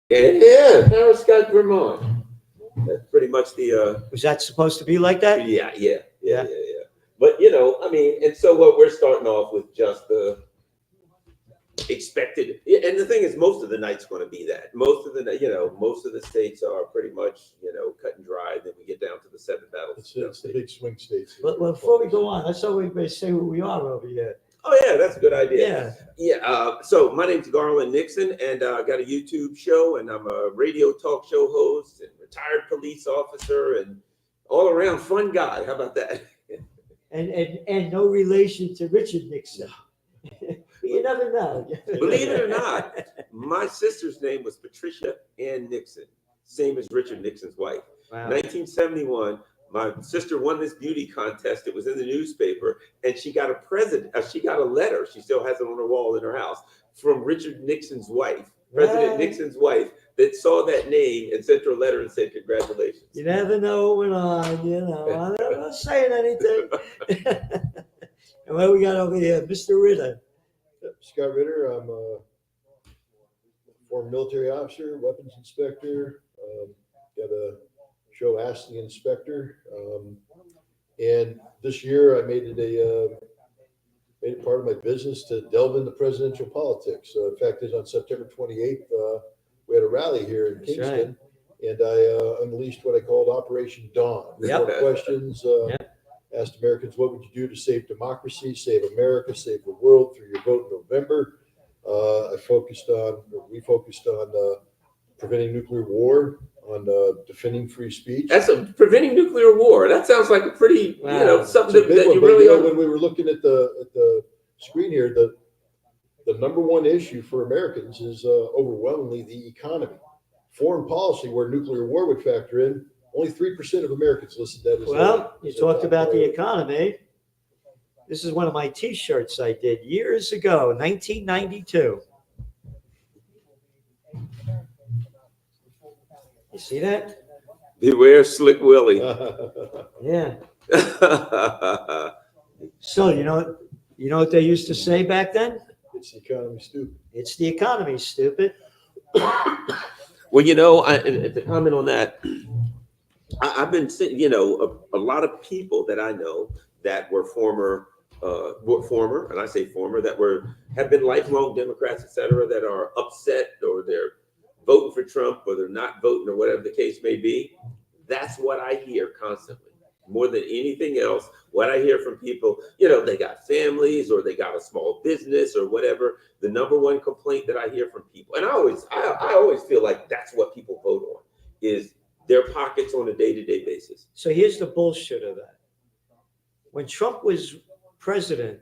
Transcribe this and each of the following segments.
Yeah, Paris, Scott, Vermont. That's pretty much the. Was that supposed to be like that? Yeah. But I mean, and so what we're starting off with just the expected, and the thing is, most of the night's going to be that. Most of the states are pretty much cut and dry. Then we get down to the 7 battles. It's the big swing states. But before we go on, let's always say who we are over here. Oh yeah, that's a good idea. Yeah. So my name's Garland Nixon, and I got a YouTube show, and I'm a radio talk show host, and retired police officer, and all around fun guy. How about that? And no relation to Richard Nixon. You never know. Believe it or not, my sister's name was Patricia Ann Nixon, same as Richard Nixon's wife. Wow. 1971, my sister won this beauty contest. It was in the newspaper, and she got a letter. She still has it on her wall in her house from Richard Nixon's wife, President Nixon's wife, that saw that name and sent her a letter and said congratulations. You never know what went on. I'm not saying anything. And what we got over here, Mr. Ritter. Scott Ritter. I'm a former military officer, weapons inspector. Got a show, Ask the Inspector. And this year I made it part of my business to delve into presidential politics. In fact, on September 28th, we had a rally here in Kingston, and I unleashed what I called Operation Dawn. Yep. 4 questions. Asked Americans, what would you do to save democracy, save America, save the world through your vote in November? We focused on preventing nuclear war, on defending free speech. That's preventing nuclear war. That sounds like a pretty, something that you really. When we were looking at the screen here, the number one issue for Americans is overwhelmingly the economy. Foreign policy, where nuclear war would factor in, only 3% of Americans listed that as. Well, you talked about the economy. This is one of my T-shirts I did years ago, 1992. You see that? Beware Slick Willie. Yeah. So you know what they used to say back then? It's the economy, stupid. It's the economy, stupid. Well, to comment on that, I've been seeing, a lot of people that I know that were former, and I say former, that have been lifelong Democrats, et cetera, that are upset, or they're voting for Trump, or they're not voting, or whatever the case may be. That's what I hear constantly. More than anything else, what I hear from people, they got families, or they got a small business, or whatever. The number one complaint that I hear from people, and I always feel like that's what people vote on, is their pockets on a day-to-day basis. So here's the bullshit of that. When Trump was president,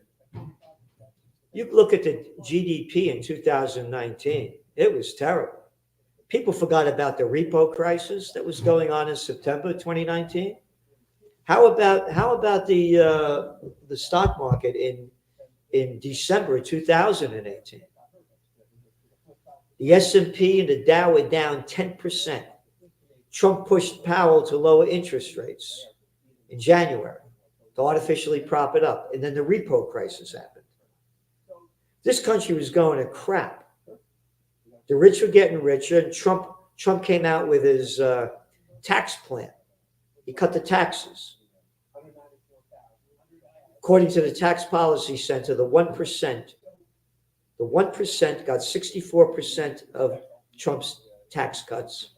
you look at the GDP in 2019, it was terrible. People forgot about the repo crisis that was going on in September 2019. How about the stock market in December 2018? The S&P and the Dow were down 10%. Trump pushed Powell to lower interest rates in January to artificially prop it up, and then the repo crisis happened. This country was going to crap. The rich were getting richer, and Trump came out with his tax plan. He cut the taxes. According to the Tax Policy Center, the 1% got 64% of Trump's tax cuts.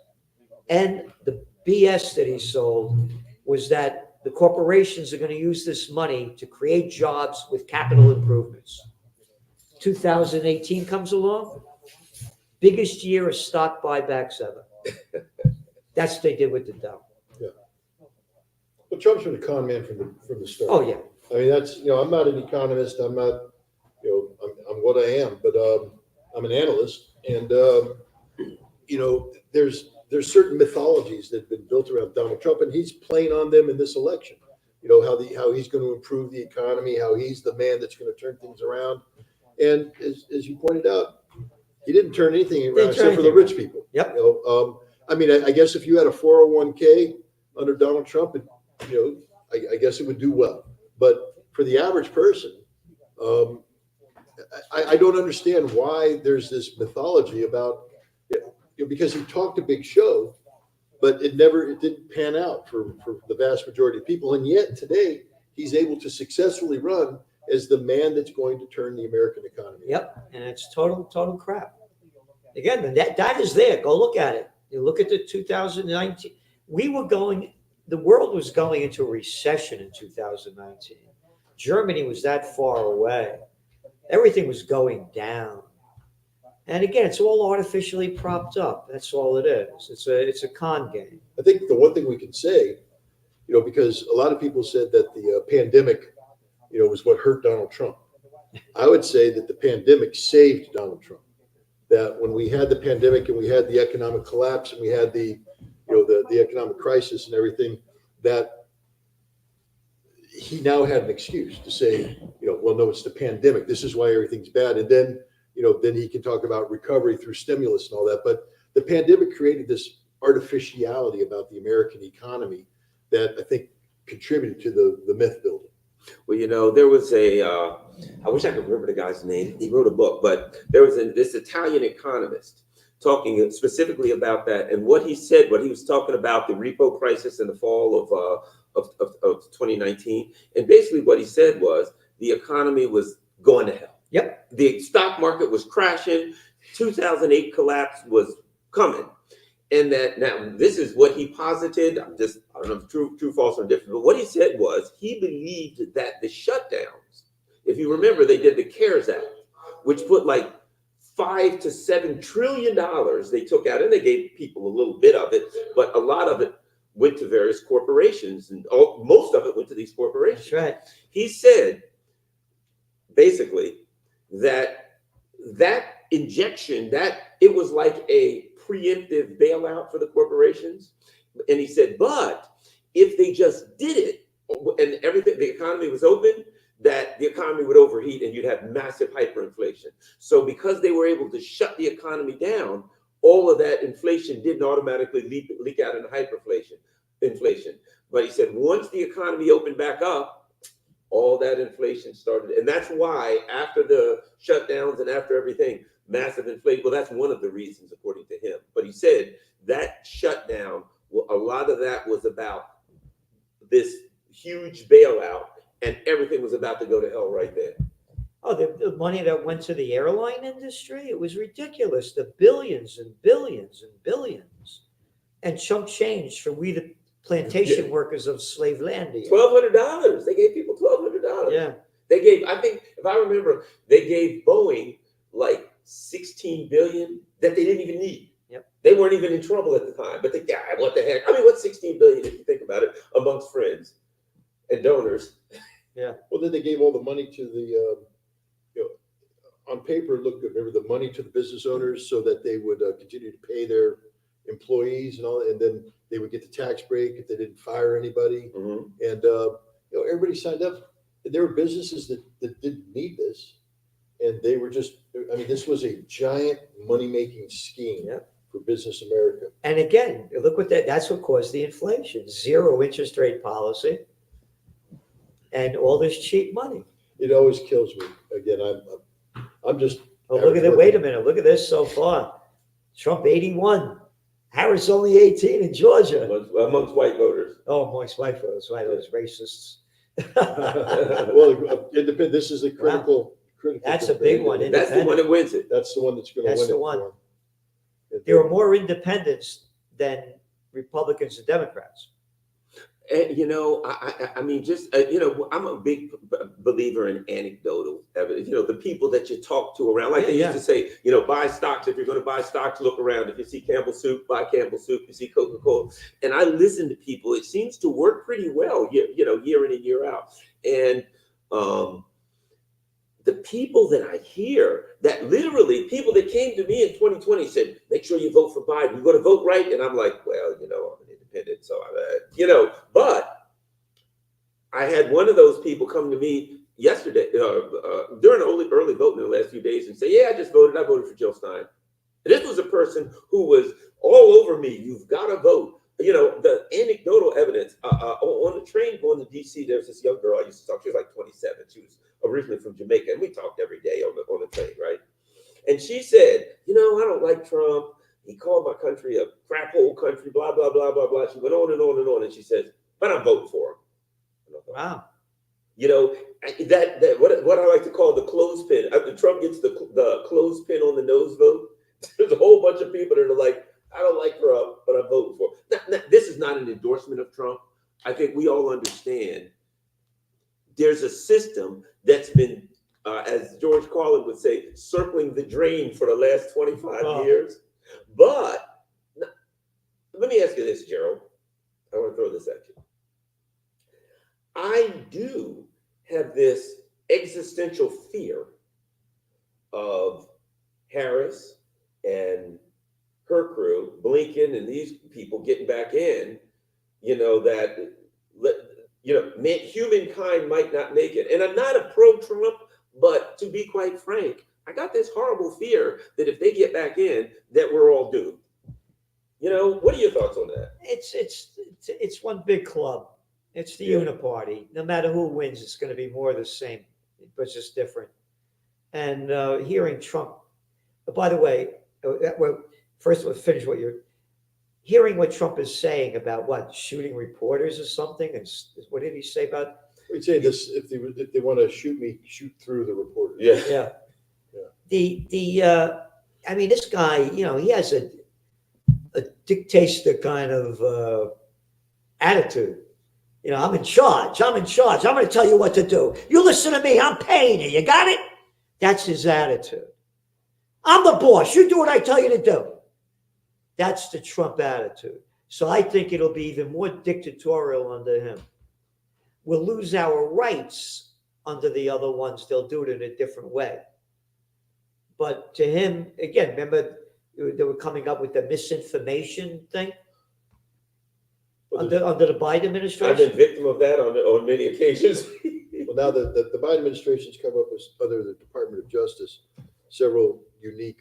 And the BS that he sold was that the corporations are going to use this money to create jobs with capital improvements. 2018 comes along, biggest year of stock buybacks ever. That's what they did with the Dow. Yeah. Well, Trump's been a con man from the start. Oh, yeah. I mean, that's, I'm not an economist. I'm not, I'm what I am, but I'm an analyst. And, there's certain mythologies that have been built around Donald Trump, and he's playing on them in this election. How he's going to improve the economy, how he's the man that's going to turn things around. And as you pointed out, he didn't turn anything around except for the rich people. Yep. I guess if you had a 401k under Donald Trump, I guess it would do well. But for the average person, I don't understand why there's this mythology about because he talked a big show, but it didn't pan out for the vast majority of people. And yet today he's able to successfully run as the man that's going to turn the American economy. Yep, and it's total crap. Again, that is there. Go look at it. You look at the 2019. The world was going into a recession in 2019. Germany was that far away. Everything was going down. And again, it's all artificially propped up. That's all it is. It's a con game. I think the one thing we can say, because a lot of people said that the pandemic, was what hurt Donald Trump. I would say that the pandemic saved Donald Trump. That when we had the pandemic and we had the economic collapse and we had the economic crisis and everything, that he now had an excuse to say, well, no, it's the pandemic. This is why everything's bad. And then, then he can talk about recovery through stimulus and all that. But the pandemic created this artificiality about the American economy that I think contributed to the myth building. Well, there was I wish I could remember the guy's name. He wrote a book, but there was this Italian economist talking specifically about that. And what he was talking about the repo crisis in the fall of 2019. And basically what he said was the economy was going to hell. Yep. The stock market was crashing. 2008 collapse was coming. And that now this is what he posited. I don't know if true, false, or different. But what he said was he believed that the shutdowns, if you remember, they did the CARES Act, which put like $5 to $7 trillion they took out, and they gave people a little bit of it, but a lot of it went to various corporations, and most of it went to these corporations. That's right. He said basically that injection, that it was like a preemptive bailout for the corporations. And he said, but if they just did it and everything, the economy was open, that the economy would overheat and you'd have massive hyperinflation. So because they were able to shut the economy down, all of that inflation didn't automatically leak out into inflation. But he said, once the economy opened back up, all that inflation started. And that's why after the shutdowns and after everything, massive inflation. Well, that's one of the reasons, according to him. But he said that shutdown, a lot of that was about this huge bailout, and everything was about to go to hell right there. Oh, the money that went to the airline industry, it was ridiculous. The billions and billions and billions. And chump change for we the plantation workers of Slavelandia. $1,200. They gave people $1,200. Yeah. They gave, I think, if I remember, they gave Boeing like $16 billion that they didn't even need. Yep. They weren't even in trouble at the time, but what the heck? I mean, what's $16 billion if you think about it amongst friends and donors? Yeah. Well, then they gave all the money to the, on paper it looked good. Remember the money to the business owners so that they would continue to pay their employees and all, and then they would get the tax break if they didn't fire anybody. Mm-hmm. And everybody signed up. There were businesses that didn't need this. And they were just, this was a giant money-making scheme for business America. And again, look what that's what caused the inflation. Zero interest rate policy and all this cheap money. It always kills me. Again, I'm just. Oh, look at it. Wait a minute. Look at this so far. Trump 81. Harris only 18 in Georgia. Amongst white voters. Oh, amongst white voters. White voters, racists. Well, this is a critical. Wow. That's a big one. That's the one that wins it. That's the one that's going to win it. That's the one. There are more independents than Republicans and Democrats. And, I'm a big believer in anecdotal evidence. The people that you talk to around, like they used to say, buy stocks. If you're going to buy stocks, look around. If you see Campbell Soup, buy Campbell Soup. You see Coca-Cola. And I listen to people. It seems to work pretty well, year in and year out. And, the people that I hear, that literally people that came to me in 2020 said, make sure you vote for Biden. You're going to vote right. And I'm like, well, I'm an independent. So, but I had one of those people come to me yesterday during early voting in the last few days and say, yeah, I just voted. I voted for Jill Stein. And this was a person who was all over me. You've got to vote. The anecdotal evidence on the train going to DC, there's this young girl I used to talk to. She was like 27. She was originally from Jamaica, and we talked every day on the train, right? And she said, I don't like Trump. he called my country a crap hole country, blah, blah, blah, blah, blah. She went on and on and on. And she says, but I'm voting for him. And I thought, Wow. you know, that what I like to call the clothespin. After Trump gets the clothespin on the nose vote, there's a whole bunch of people that are like, I don't like Trump, but I'm voting for him. Now, this is not an endorsement of Trump. I think we all understand there's a system that's been, as George Carlin would say, circling the drain for the last 25 years. But let me ask you this, Gerald. I want to throw this at you. I do have this existential fear of Harris and her crew, Blinken and these people getting back in, you know, that, you know, humankind might not make it. And I'm not a pro-Trump, but to be quite frank, I got this horrible fear that if they get back in, that we're all doomed. You know, what are your thoughts on that? It's one big club. It's the uniparty. No matter who wins, it's going to be more of the same, but just different. And hearing Trump, by the way, well, first of all, finish what you're hearing what Trump is saying about what, shooting reporters or something. And what did he say about? He'd say this: if they want to shoot me, shoot through the reporters. Yeah. I mean, this guy, you know, he has a dictator kind of attitude. You know, I'm in charge. I'm in charge. I'm going to tell you what to do. You listen to me. I'm paying you. You got it? That's his attitude. I'm the boss. You do what I tell you to do. That's the Trump attitude. So I think it'll be even more dictatorial under him. We'll lose our rights under the other ones. They'll do it in a different way. But to him, again, remember they were coming up with the misinformation thing under the Biden administration? I've been victim of that on many occasions. Well, now the Biden administration's come up with, under the Department of Justice, several unique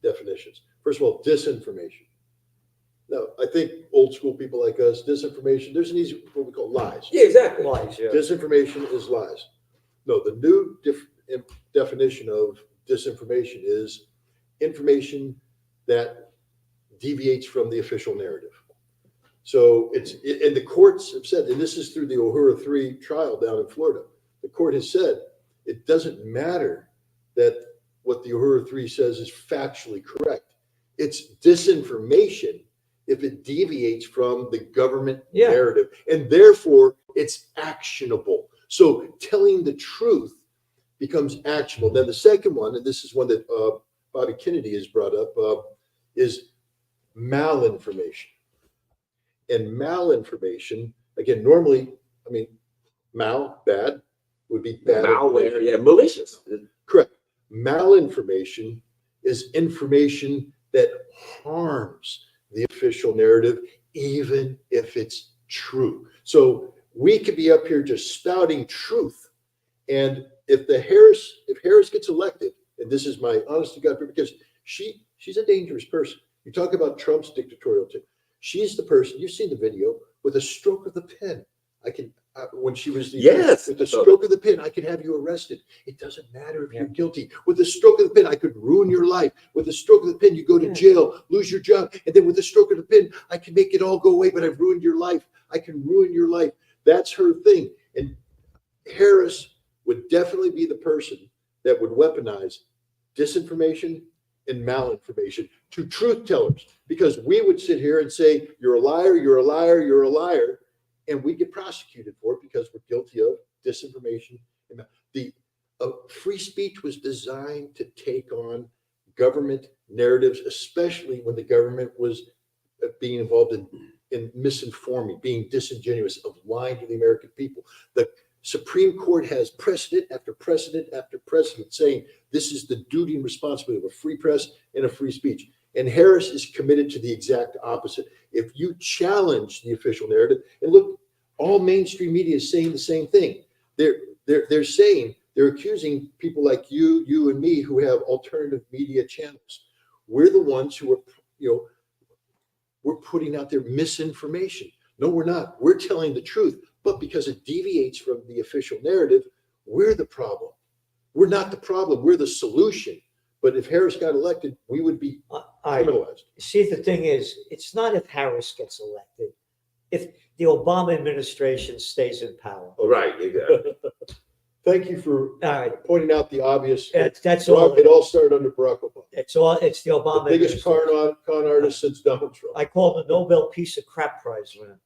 definitions. First of all, disinformation. Now, I think old school people like us, disinformation, there's an easy, what we call lies. Yeah, exactly. Lies, yeah. Disinformation is lies. No, the new definition of disinformation is information that deviates from the official narrative. So and the courts have said, and this is through the Uhura 3 trial down in Florida, the court has said it doesn't matter that what the Uhura 3 says is factually correct. It's disinformation if it deviates from the government narrative, and therefore it's actionable. So telling the truth becomes actionable. Then the second one, and this is one that Bobby Kennedy has brought up, is malinformation. And malinformation, again, normally, I mean, bad, would be bad. Malware, malicious. Correct. Malinformation is information that harms the official narrative, even if it's true. So we could be up here just spouting truth. And if Harris gets elected, and this is my honest to God, because she's a dangerous person. You talk about Trump's dictatorial too. She's the person, you've seen the video, with a stroke of the pen. When she was with the stroke of the pen, I could have you arrested. It doesn't matter if you're guilty. With the stroke of the pen, I could ruin your life. With the stroke of the pen, you go to jail, lose your job. And then with the stroke of the pen, I can make it all go away, but I've ruined your life. I can ruin your life. That's her thing. And Harris would definitely be the person that would weaponize disinformation and malinformation to truth tellers, because we would sit here and say, you're a liar, you're a liar, you're a liar. And we get prosecuted for it because we're guilty of disinformation. The free speech was designed to take on government narratives, especially when the government was being involved in misinforming, being disingenuous, of lying to the American people. The Supreme Court has precedent after precedent after precedent saying this is the duty and responsibility of a free press and a free speech. And Harris is committed to the exact opposite. If you challenge the official narrative, and look, all mainstream media is saying the same thing. They're saying, they're accusing people like you and me who have alternative media channels. We're the ones who are, we're putting out their misinformation. No, we're not. We're telling the truth. But because it deviates from the official narrative, we're the problem. We're not the problem. We're the solution. But if Harris got elected, we would be I criminalized. see. The thing is, it's not if Harris gets elected; if the Obama administration stays in power. Oh, right, exactly. Thank you for All right, pointing out the obvious. that's all. It all started under Barack Obama. It's all. It's the The Obama biggest administration. con artist since Donald Trump. I call him the Nobel Peace of Crap Prize winner.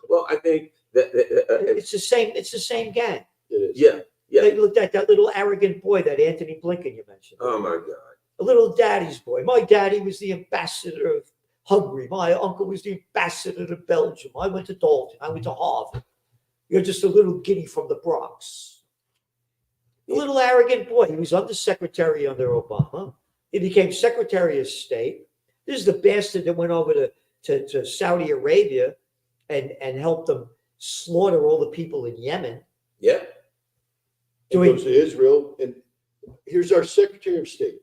Well, I think that, It's the same. It's the same gang. It is. yeah, yeah. They looked at that little arrogant boy, that Anthony Blinken you mentioned. Oh my God. A little daddy's boy. My daddy was the ambassador of Hungary. My uncle was the ambassador to Belgium. I went to Dalton. I went to Harvard. You're just a little guinea from the Bronx. A little arrogant boy. He was undersecretary under Obama. He became Secretary of State. This is the bastard that went over to Saudi Arabia and helped them slaughter all the people in Yemen. Yeah. He goes to Israel, and here's our Secretary of State.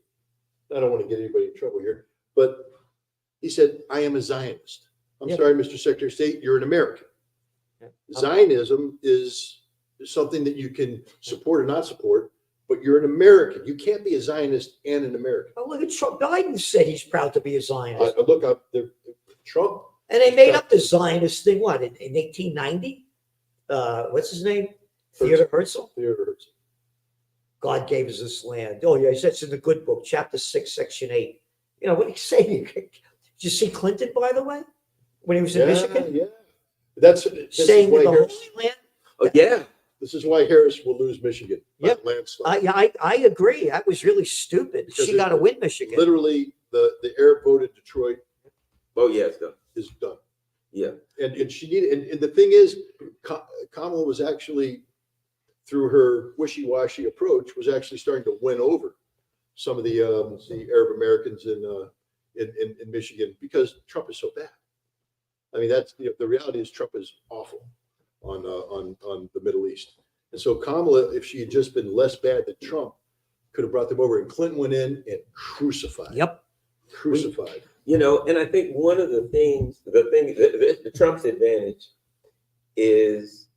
I don't want to get anybody in trouble here, but he said, I am a Zionist. I'm sorry, Mr. Secretary of State, you're an American. Yeah. Zionism is something that you can support or not support, but you're an American. You can't be a Zionist and an American. Oh, look at Trump. Biden said he's proud to be a Zionist. Look up there, Trump. And they made up the Zionist thing, what, in 1890? What's his name? Theodore Herzl? Theodore Herzl. God gave us this land. Oh, yeah, it's in the good book, chapter 6, section 8. You know, what are you saying? Did you see Clinton, by the way, when he was in Michigan? Yeah. This Saying is why the Harris, Holy Land? Oh, yeah. this is why Harris will lose Michigan. by Yep. landslide. I agree. That was really stupid. Because She got to win Michigan. Literally, the Arab vote in Detroit Oh, yeah, it's done. is done. Yeah. And she needed, and the thing is, Kamala was actually, through her wishy-washy approach, was actually starting to win over some of the Arab Americans in Michigan because Trump is so bad. I mean, that's the reality is Trump is awful on the Middle East. And so Kamala, if she had just been less bad than Trump, could have brought them over. And Clinton went in and crucified. Yep. Crucified. You know, and I think one of the things, the Trump's advantage is,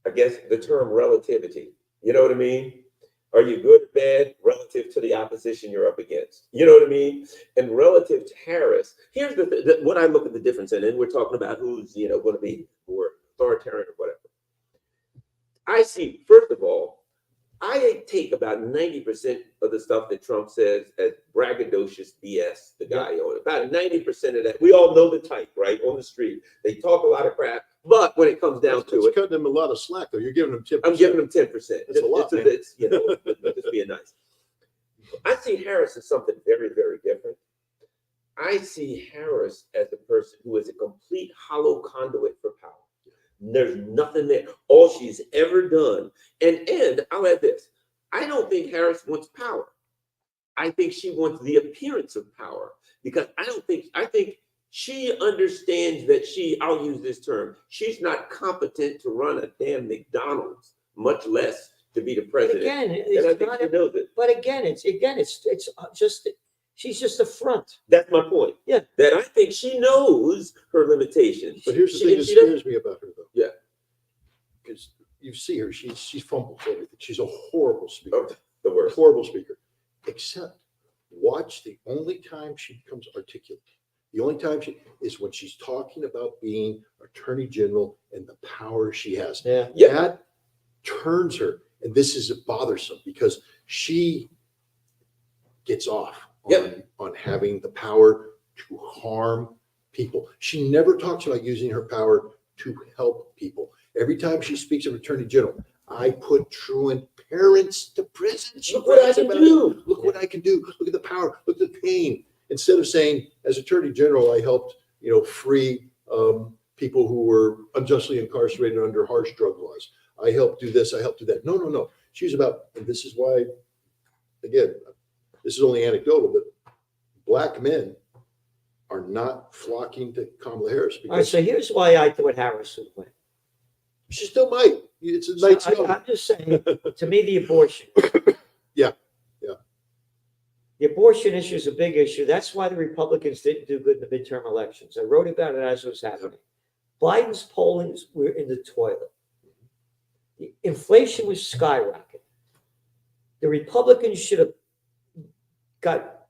I guess, the term relativity. You know what I mean? Are you good or bad relative to the opposition you're up against? You know what I mean? And relative to Harris, here's what I look at the difference in, and we're talking about who's, going to be more authoritarian or whatever. I see, first of all, I take about 90% of the stuff that Trump says as braggadocious BS, the guy on it. About 90% of that. We all know the type, right? On the street. They talk a lot of crap, but when it comes down to it, cutting them a lot of slack, though. You're giving them 10%. I'm giving them 10%. That's a lot, man. It's just being nice. I see Harris as something very, very different. I see Harris as a person who is a complete hollow conduit for power. There's nothing there. All she's ever done, and I'll add this: I don't think Harris wants power. I think she wants the appearance of power because I think she understands that I'll use this term, she's not competent to run a damn McDonald's, much less to be the president. But again, and I think she knows it. But again, it's just she's just a front. That's my point. Yeah. That I think she knows her limitations. But here's the thing that scares me about her, though. Yeah. Because you see her, she fumbles everything. She's a horrible speaker. Oh, the worst. Horrible speaker. Except watch the only time she becomes articulate. The only time is when she's talking about being Attorney General and the power she has. Yeah. That turns her. And this is bothersome because she gets off on having the power to harm people. She never talks about using her power to help people. Every time she speaks of Attorney General, I put truant parents to prison. Look what I can do. Look what I can do. Look at the power. Look at the pain. Instead of saying, as Attorney General, I helped, free people who were unjustly incarcerated under harsh drug laws. I helped do this. I helped do that. No. She's about, and this is why, again, this is only anecdotal, but Black men are not flocking to Kamala Harris. All right, so here's why I thought Harris would win. She still might. It's a night So I'm just saying, to me, the abortion. Yeah. The abortion issue is a big issue. That's why the Republicans didn't do good in the midterm elections. I wrote about it as it was happening. Biden's pollings were in the toilet. The inflation was skyrocketing. The Republicans should have got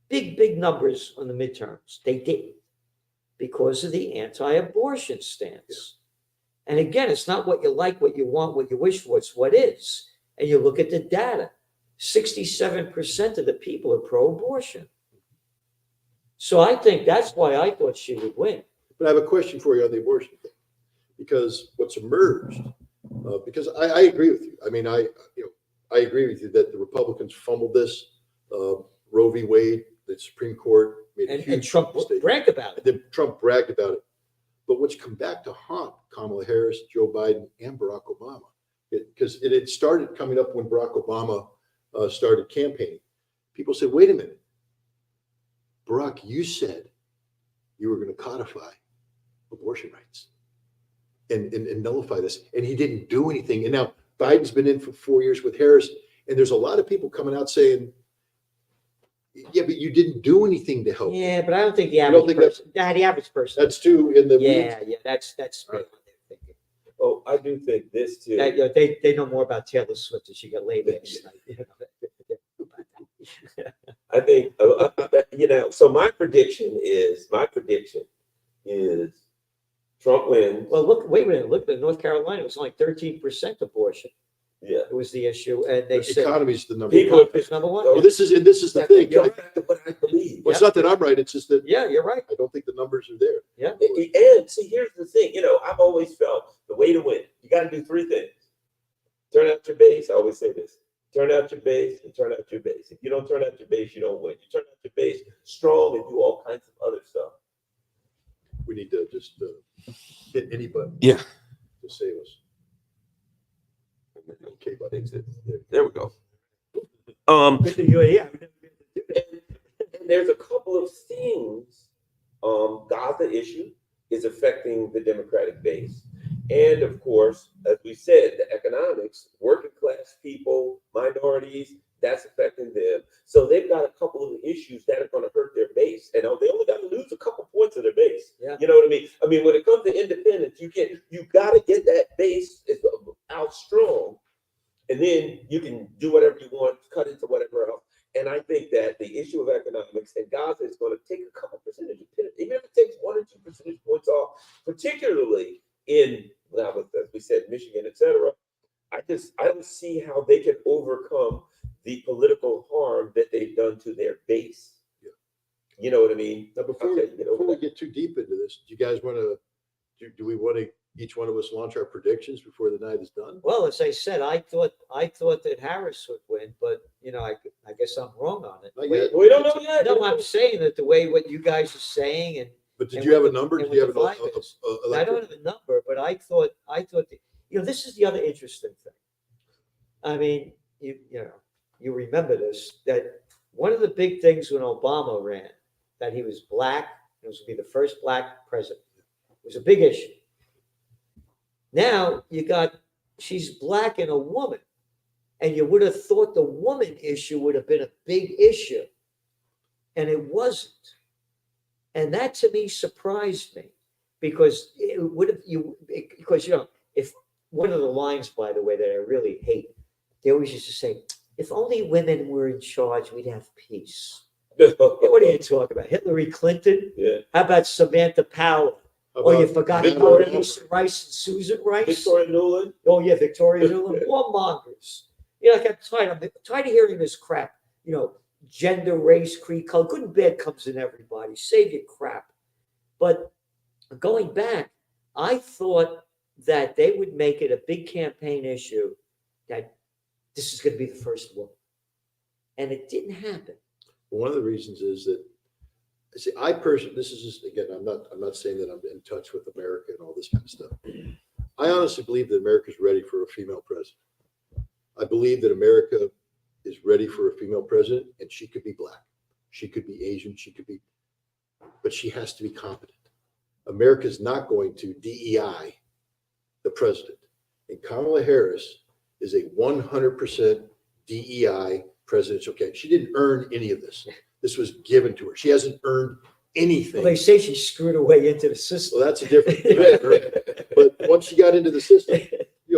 big numbers on the midterms. They didn't because of the anti-abortion stance. And again, it's not what you like, what you want, what you wish for, it's what is. And you look at the data, 67% of the people are pro-abortion. So I think that's why I thought she would win. But I have a question for you on the abortion thing, because what's emerged, because I agree with you. I mean, I agree with you that the Republicans fumbled this. Roe v. Wade, the Supreme Court made a huge And Trump mistake. bragged about it. Then Trump bragged about it. But what's come back to haunt Kamala Harris, Joe Biden, and Barack Obama, because it had started coming up when Barack Obama started campaigning. People said, wait a minute, Barack, you said you were going to codify abortion rights and nullify this. And he didn't do anything. And now Biden's been in for 4 years with Harris. And there's a lot of people coming out saying, yeah, but you didn't do anything to help. Yeah, but I don't think the average person. The average person. That's too in the Yeah, that's Right. what they're thinking. Oh, I do think this too. That, you know, they know more about Taylor Swift than she got laid last night. I think, so my prediction is Trump wins. Well, wait a minute. Look at North Carolina. It was only 13% abortion. Yeah. It was the issue, and they said economy's the number People- one. it's number one. Oh, Well, this is the thing. Go back to what I believe. Well, it's not that I'm right. It's just that Yeah, you're right. I don't think the numbers are there. Yeah. And see, here's the thing. I've always felt the way to win, you got to do three things. Turn out your base. I always say this. Turn out your base and turn out your base. If you don't turn out your base, you don't win. You turn out your base strong and do all kinds of other stuff. We need to just hit any button. Yeah. To save us. Okay, buddy. There we go. With the UAE, And there's a couple of things. Gaza issue is affecting the Democratic base. And of course, as we said, the economics, working class people, minorities, that's affecting them. So they've got a couple of issues that are going to hurt their base. And they only got to lose a couple points of their base. Yeah. You know what I mean? I mean, when it comes to independence, you got to get that base out strong. And then you can do whatever you want, cut into whatever else. And I think that the issue of economics and Gaza is going to take a couple percentage, even if it takes 1 or 2 percentage points off, particularly in, as we said, Michigan, etc. I don't see how they can overcome the political harm that they've done to their base. Yeah. You know what I mean? Now, before we get too deep into this, do you guys want to? Do we want to each one of us launch our predictions before the night is done? well, as I said, I thought that Harris would win, but I guess I'm wrong on it. Not yet. We don't know yet. No, I'm saying that the way what you guys are saying, and But did and you have a what the- number? and Did you have what an the vibe is. I electric? don't have a number, but I thought that, this is the other interesting thing. I mean, you remember this, that one of the big things when Obama ran, that he was black, it was to be the first black president. It was a big issue. Now she's black and a woman, and you would have thought the woman issue would have been a big issue, and it wasn't. And that to me surprised me, because it would have if one of the lines, by the way, that I really hate, they always used to say, if only women were in charge, we'd have peace. What are you talking about? Hillary Clinton? Yeah. How about Samantha Power? How Oh, you about forgot Victoria Condoleezza Rice and Susan Rice? Victoria Nuland. Oh, yeah, Victoria Nuland. Warmongers. I'm tired of hearing this crap. Gender, race, creed, color. Good and bad comes in everybody. Save your crap. But going back, I thought that they would make it a big campaign issue that this is going to be the first woman. And it didn't happen. One of the reasons is that, see, I personally, this is just, again, I'm not saying that I'm in touch with America and all this kind of stuff. I honestly believe that America's ready for a female president. I believe that America is ready for a female president, and she could be black, she could be Asian, but she has to be competent. America's not going to DEI the president. And Kamala Harris is a 100% DEI presidential candidate. She didn't earn any of this. This was given to her. She hasn't earned anything. Well, they say she screwed her way into the system. Well, that's a different thing. But once she got into the system,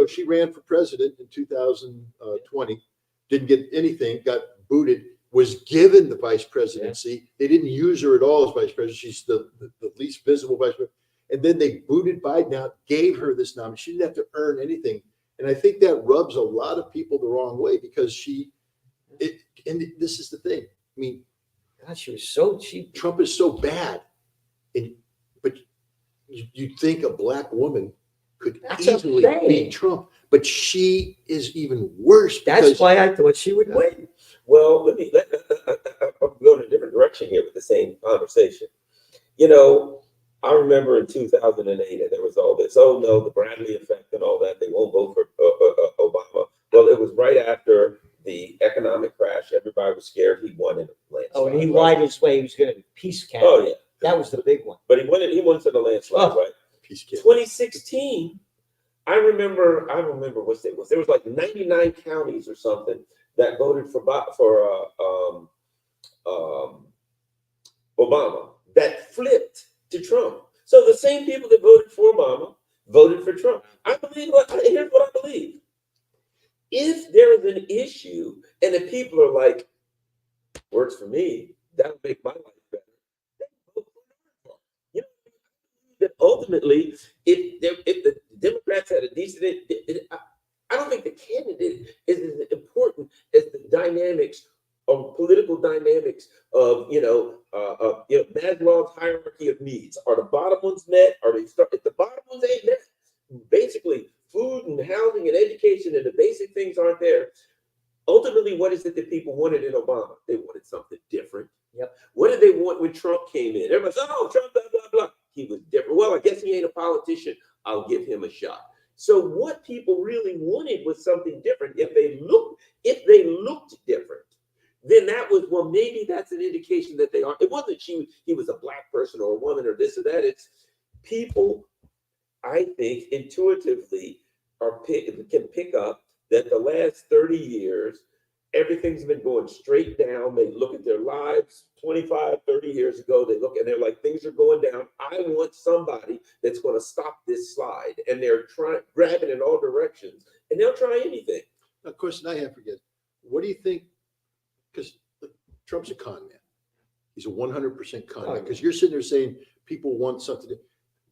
she ran for president in 2020, didn't get anything, got booted, was given the vice presidency. They didn't use her at all as vice president. She's the least visible vice president. And then they booted Biden out, gave her this nomination. She didn't have to earn anything. And I think that rubs a lot of people the wrong way because and this is the thing. I mean, God, she was so cheap. Trump is so bad. But you'd think a black woman could easily beat Trump, but she is even worse. That's why I thought she would win. Well, I'll go in a different direction here with the same conversation. You know, I remember in 2008, and there was all this, oh no, the Bradley effect and all that, they won't vote for Obama. Well, it was right after the economic crash. Everybody was scared he won in a landslide. Oh, and he lied his way. He was going to peace camp. Oh, yeah. That was the big one. But he won in a landslide, right? Peace camp. 2016, I remember what it was. There was like 99 counties or something that voted for Obama that flipped to Trump. So the same people that voted for Obama voted for Trump. Here's what I believe. If there is an issue and the people are like, works for me, that'll make my life better. You know, that ultimately, if the Democrats had a decent, I don't think the candidate is as important as the dynamics of political dynamics of Maslow's hierarchy of needs. Are the bottom ones met? If the bottom ones ain't met, basically food and housing and education and the basic things aren't there. Ultimately, what is it that people wanted in Obama? They wanted something different. Yep. What did they want when Trump came in? Everybody said, "Oh, Trump, blah blah blah." He was different. Well, I guess he ain't a politician. I'll give him a shot. So what people really wanted was something different. If they looked different, then that was, well, maybe that's an indication that they are. It wasn't he was a black person or a woman or this or that. It's people, I think, intuitively can pick up that the last 30 years, everything's been going straight down. They look at their lives 25, 30 years ago. They look and they're like, things are going down. I want somebody that's going to stop this slide. And they're grabbing in all directions. And they'll try anything. Of course, now I have to forget. What do you think? Because Trump's a con man. He's a 100% con man. Because you're sitting there saying people want something.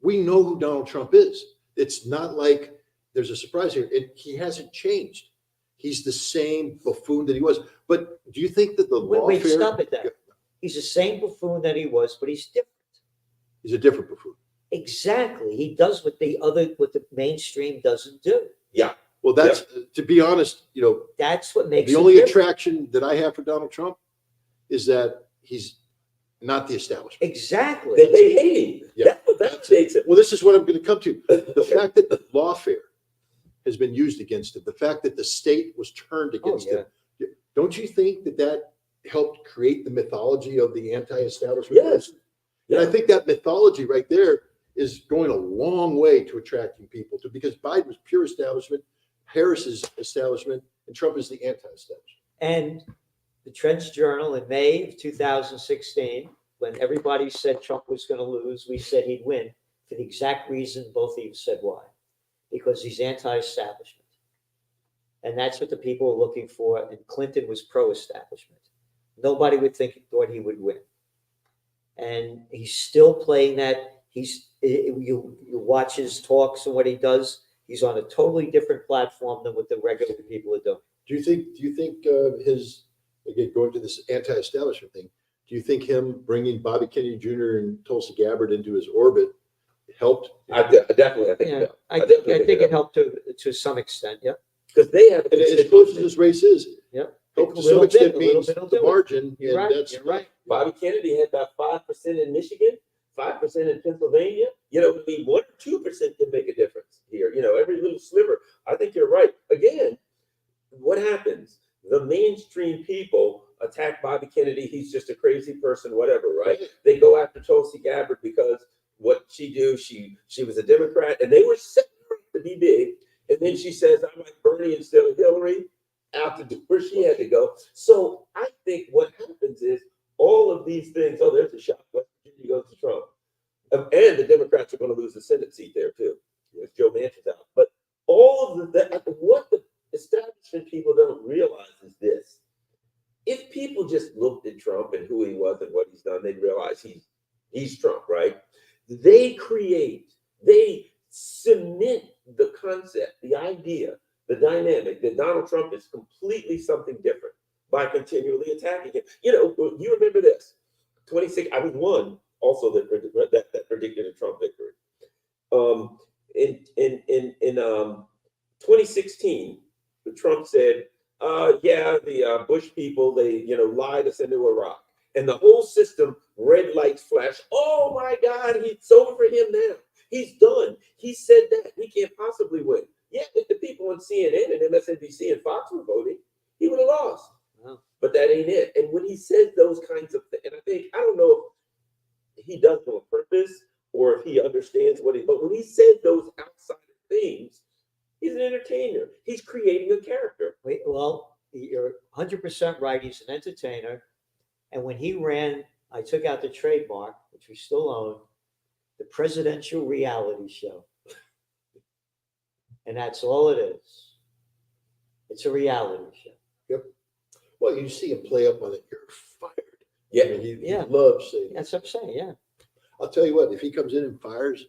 We know who Donald Trump is. It's not like there's a surprise here. He hasn't changed. He's the same buffoon that he was. But do you think that the lawfare... Wait, stop at that. He's the same buffoon that he was, but he's different. He's a different buffoon. Exactly. He does what the mainstream doesn't do. Yeah. Well, that's, to be honest, that's what makes the only attraction that I have for Donald Trump is that he's not the establishment. Exactly. They hate him. Yeah. That makes it. Well, this is what I'm going to come to. The fact that the lawfare has been used against him, the fact that the state was turned against him, don't you think that helped create the mythology of the anti-establishment? Yes. And I think that mythology right there is going a long way to attracting people because Biden was pure establishment, Harris is establishment, and Trump is the anti-establishment. And the Trench Journal in May of 2016, when everybody said Trump was going to lose, we said he'd win for the exact reason both of you said why. Because he's anti-establishment. And that's what the people are looking for. And Clinton was pro-establishment. Nobody thought he would win. And he's still playing that. You watch his talks and what he does. He's on a totally different platform than what the regular people are doing. Do you think his, again, going to this anti-establishment thing, do you think him bringing Bobby Kennedy Jr. and Tulsi Gabbard into his orbit helped? I definitely think so. I think it helped to some extent, yeah. Because they have, and as close as this race is, help to some extent means the margin. You're right. Bobby Kennedy had about 5% in Michigan, 5% in Pennsylvania. 1 or 2% can make a difference here. Every little sliver. I think you're right. Again, what happens? The mainstream people attack Bobby Kennedy. He's just a crazy person, whatever, right? They go after Tulsi Gabbard because what she do, she was a Democrat, and they were setting her up to be big. And then she says, I'm like Bernie instead of Hillary, out to do where she had to go. So I think what happens is all of these things, there's a shot. West Virginia goes to Trump. And the Democrats are going to lose the Senate seat there, too, with Joe Manchin's out. But all of what the establishment people don't realize is this. if people just looked at Trump and who he was and what he's done, they'd realize he's Trump, right? They cement the concept, the idea, the dynamic that Donald Trump is completely something different by continually attacking him. You remember this. 26, I was one also that predicted a Trump victory. In 2016, Trump said, yeah, the Bush people, they lied us into Iraq, and the whole system, red lights flash. Oh my God, it's over for him now. He's done. He said that he can't possibly win. Yeah, if the people on CNN and MSNBC and Fox were voting, he would have lost. Wow. But that ain't it. And when he says those kinds of things, and I don't know if he does it on purpose or if he understands but when he said those outside things, he's an entertainer. He's creating a character. Well, you're 100% right. He's an entertainer. And when he ran, I took out the trademark, which we still own, the presidential reality show. And that's all it is. It's a reality show. Yep. Well, you see him play up on it. You're fired. Yeah. I mean, he loves saying That's what I'm saying. Yeah. I'll tell you what, if he comes in and fires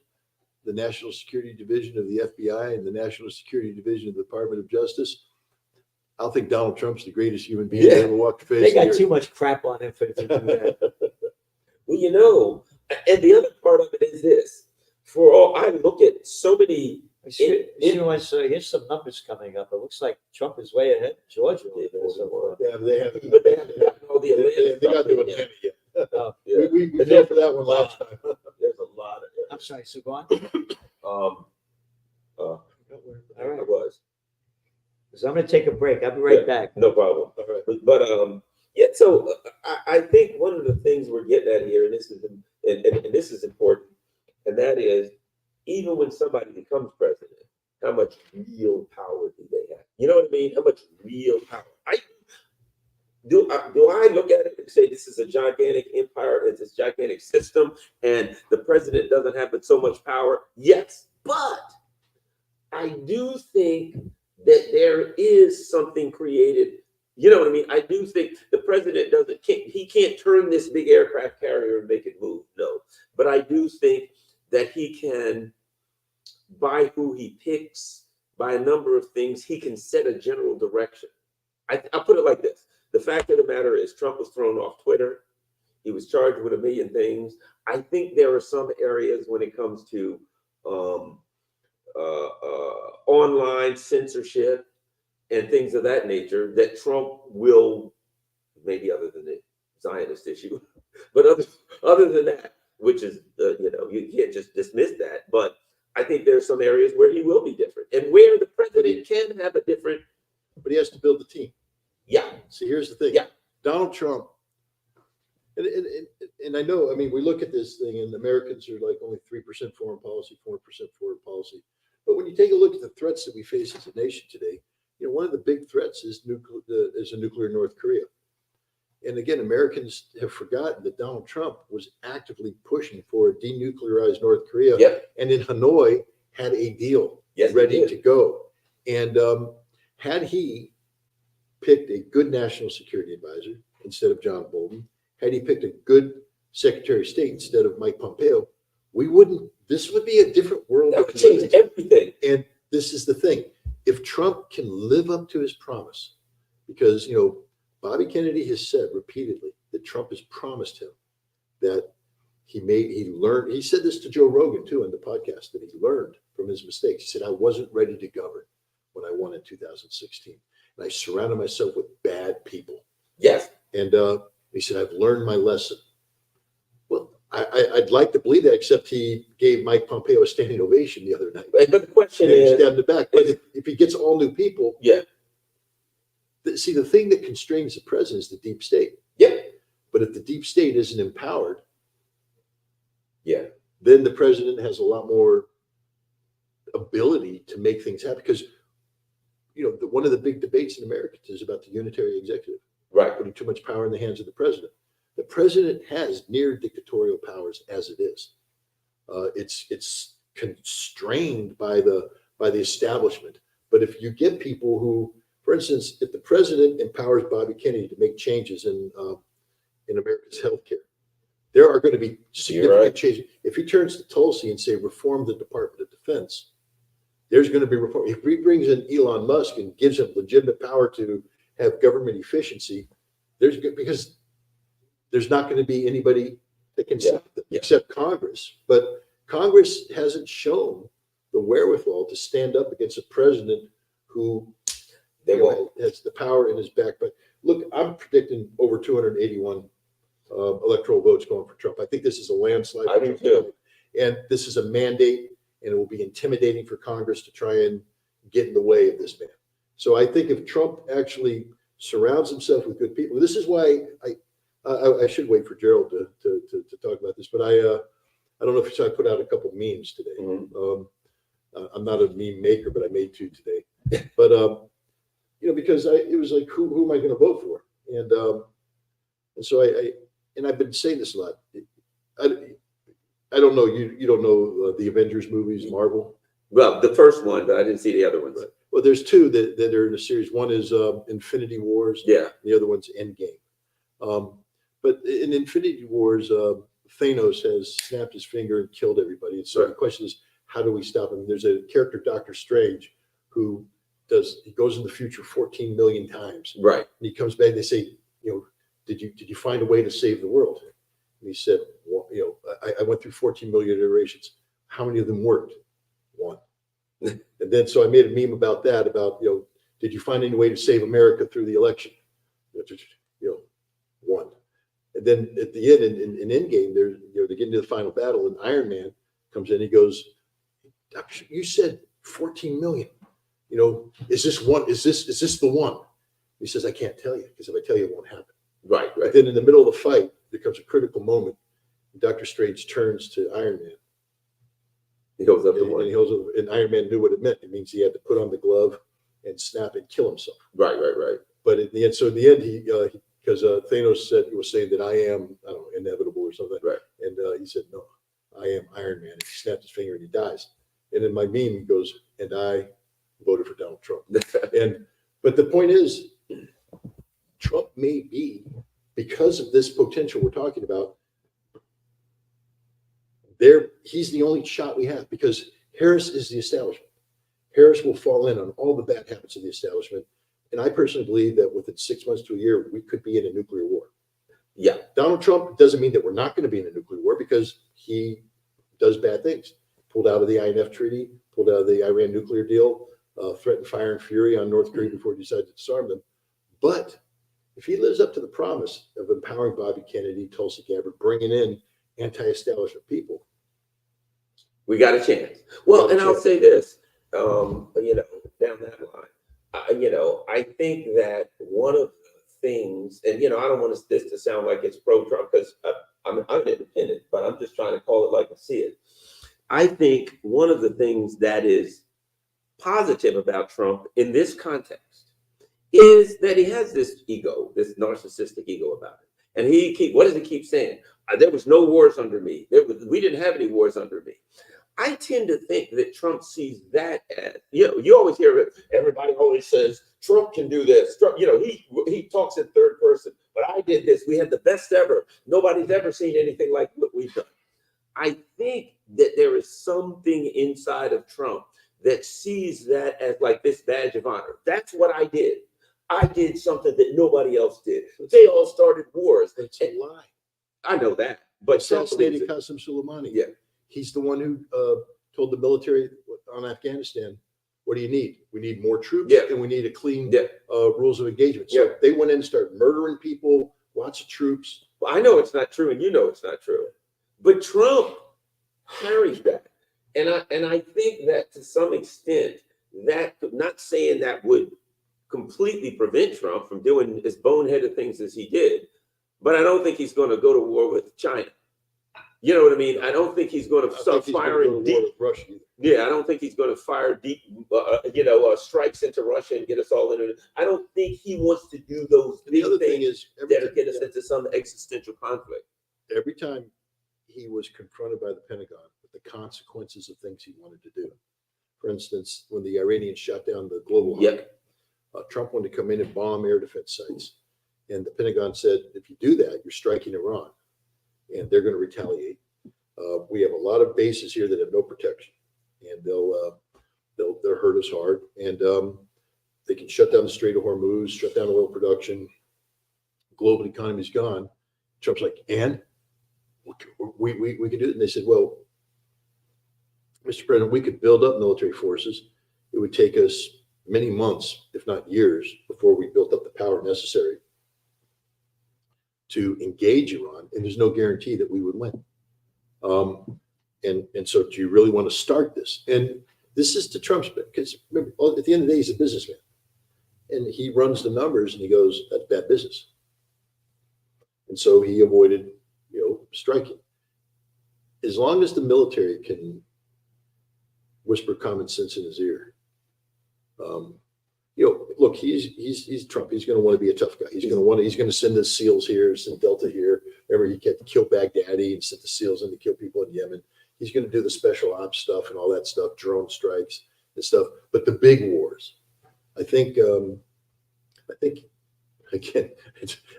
the National Security Division of the FBI and the National Security Division of the Department of Justice, I'll think Donald Trump's the greatest human being that ever walked the face They of the got earth. too much crap on him for to do that. Well, and the other part of it is this. For all I look at so many. Here's some numbers coming up. It looks like Trump is way ahead of Georgia. Yeah, they haven't. But they haven't gotten all the They got to Atlanta Atlanta yet. Oh, yeah. We fell for that one last time. There's a lot of it. I'm sorry, so go on. All All right. I was. So I'm going to take a break. I'll be right back. No problem. All right. But yeah. So I think one of the things we're getting at here, and this is important, and that is even when somebody becomes president, how much real power do they have? You know what I mean? How much real power? Do I look at it and say this is a gigantic empire, it's this gigantic system, and the president doesn't have but so much power? Yes, but I do think that there is something created. You know what I mean? I do think the president can't turn this big aircraft carrier and make it move. No, but I do think that he can, by who he picks, by a number of things, he can set a general direction. I'll put it like this. The fact of the matter is Trump was thrown off Twitter. He was charged with a million things. I think there are some areas when it comes to online censorship and things of that nature that Trump will, maybe other than the Zionist issue, but other than that, which is, you can't just dismiss that. But I think there are some areas where he will be different and where the president can have a different. But he has to build the team. Yeah. See, here's the thing. Yeah. Donald Trump, and I know, I mean, we look at this thing and Americans are like only 3% foreign policy, 4% foreign policy. But when you take a look at the threats that we face as a nation today, one of the big threats is a nuclear North Korea. And again, Americans have forgotten that Donald Trump was actively pushing for a denuclearized North Korea. Yep. And in Hanoi had a deal ready to go. And had he picked a good national security advisor instead of John Bolton, had he picked a good Secretary of State instead of Mike Pompeo, this would be a different world. That would change everything. And this is the thing. If Trump can live up to his promise, because, Bobby Kennedy has said repeatedly that Trump has promised him that he learned, he said this to Joe Rogan too in the podcast, that he learned from his mistakes. He said, I wasn't ready to govern when I won in 2016. And I surrounded myself with bad people. Yes. And he said, I've learned my lesson. Well, I'd like to believe that, except he gave Mike Pompeo a standing ovation the other night. But the question He is, stabbed the back. But if he gets all new people, yeah. See, the thing that constrains the president is the deep state. Yeah. But if the deep state isn't empowered, yeah, then the president has a lot more ability to make things happen. Because, one of the big debates in America is about the unitary executive. Right. Putting too much power in the hands of the president. The president has near dictatorial powers as it is. It's constrained by the establishment. But if you get people who, For instance, if the president empowers Bobby Kennedy to make changes in America's healthcare, there are going to be significant changes. If he turns to Tulsi and say reform the Department of Defense, there's going to be reform. If he brings in Elon Musk and gives him legitimate power to have government efficiency, because there's not going to be anybody that can stop them except Congress. But Congress hasn't shown the wherewithal to stand up against a president who has the power in his back. But look, I'm predicting over 281 electoral votes going for Trump. I think this is a landslide. I do too. And this is a mandate, and it will be intimidating for Congress to try and get in the way of this man. So I think if Trump actually surrounds himself with good people, this is why I should wait for Gerald to talk about this, but I don't know if you saw I put out a couple memes today. Mm-hmm. I'm not a meme maker, but I made two today. But because it was like, who am I going to vote for? And so I've been saying this a lot. I don't know. You don't know the Avengers movies, Marvel? Well, the first one, but I didn't see the other ones. Right. Well, there's two that are in the series. One is Infinity Wars. Yeah. The other one's Endgame. But in Infinity Wars, Thanos has snapped his finger and killed everybody. And so the question is, how do we stop him? There's a character, Doctor Strange, who goes in the future 14 million times. Right. And he comes back and they say, did you find a way to save the world? And he said, well, I went through 14 million iterations. How many of them worked? One. And then so I made a meme about that, did you find any way to save America through the election? One. And then at the end, in Endgame, they get into the final battle, and Iron Man comes in. He goes, "You said 14 million. Is this one? Is this the one?" He says, "I can't tell you, because if I tell you, it won't happen." Right. But then in the middle of the fight, there comes a critical moment. Doctor Strange turns to Iron Man. He goes up to one. And Iron Man knew what it meant. It means he had to put on the glove and snap and kill himself. Right. But in the end, he because Thanos was saying that I am, I don't know, inevitable or something. Right. And he said, "No, I am Iron Man." And he snapped his finger and he dies. And in my meme, he goes, "And I voted for Donald Trump." But the point is, Trump may be, because of this potential we're talking about, he's the only shot we have, because Harris is the establishment. Harris will fall in on all the bad habits of the establishment. And I personally believe that within 6 months to a year, we could be in a nuclear war. Yeah. Donald Trump doesn't mean that we're not going to be in a nuclear war, because he does bad things. Pulled out of the INF treaty, pulled out of the Iran nuclear deal, threatened fire and fury on North Korea before he decided to disarm them. But if he lives up to the promise of empowering Bobby Kennedy, Tulsi Gabbard, bringing in anti-establishment people, we got a chance. Well, and I'll say this, down that line, I think that one of the things, and I don't want this to sound like it's pro-Trump, because I'm independent, but I'm just trying to call it like I see it. I think one of the things that is positive about Trump in this context is that he has this ego, this narcissistic ego about it. And what does he keep saying? There was no wars under me. We didn't have any wars under me. I tend to think that Trump sees that as, you always hear it. Everybody always says, Trump can do this. Trump, he talks in third person, but I did this. We had the best ever. Nobody's ever seen anything like what we've done. I think that there is something inside of Trump that sees that as like this badge of honor. That's what I did. I did something that nobody else did. They all started wars. It's a lie. I know that. But assassinated Qasem Soleimani. Yeah. He's the one who told the military on Afghanistan, "What do you need? We need more troops, and we need a clean rules of engagement." So they went in and started murdering people, lots of troops. Well, I know it's not true, and it's not true. But Trump carries that. And I think that to some extent, that, not saying that would completely prevent Trump from doing as boneheaded things as he did, but I don't think he's going to go to war with China. You know what I mean? I don't think he's going to start firing deep. Yeah, I don't think he's going to fire deep, strikes into Russia and get us all in it. I don't think he wants to do those big things that get us into some existential conflict. Every time he was confronted by the Pentagon with the consequences of things he wanted to do, for instance, when the Iranians shot down the global hawk, Trump wanted to come in and bomb air defense sites. And the Pentagon said, if you do that, you're striking Iran and they're going to retaliate. We have a lot of bases here that have no protection, and they'll hurt us hard. And they can shut down the Strait of Hormuz, shut down oil production. Global economy's gone. Trump's like, and we can do it. And they said, well, Mr. President, we could build up military forces. It would take us many months, if not years, before we built up the power necessary to engage Iran. And there's no guarantee that we would win. And so do you really want to start this? And this is to Trump's, because remember, at the end of the day, he's a businessman. And he runs the numbers and he goes, that's bad business. And so he avoided, striking. As long as the military can whisper common sense in his ear, look, he's Trump. He's going to want to be a tough guy. He's going to send the SEALs here, send Delta here. Remember, he had to kill Baghdadi and sent the SEALs in to kill people in Yemen. He's going to do the special ops stuff and all that stuff, drone strikes and stuff. But the big wars, I think again,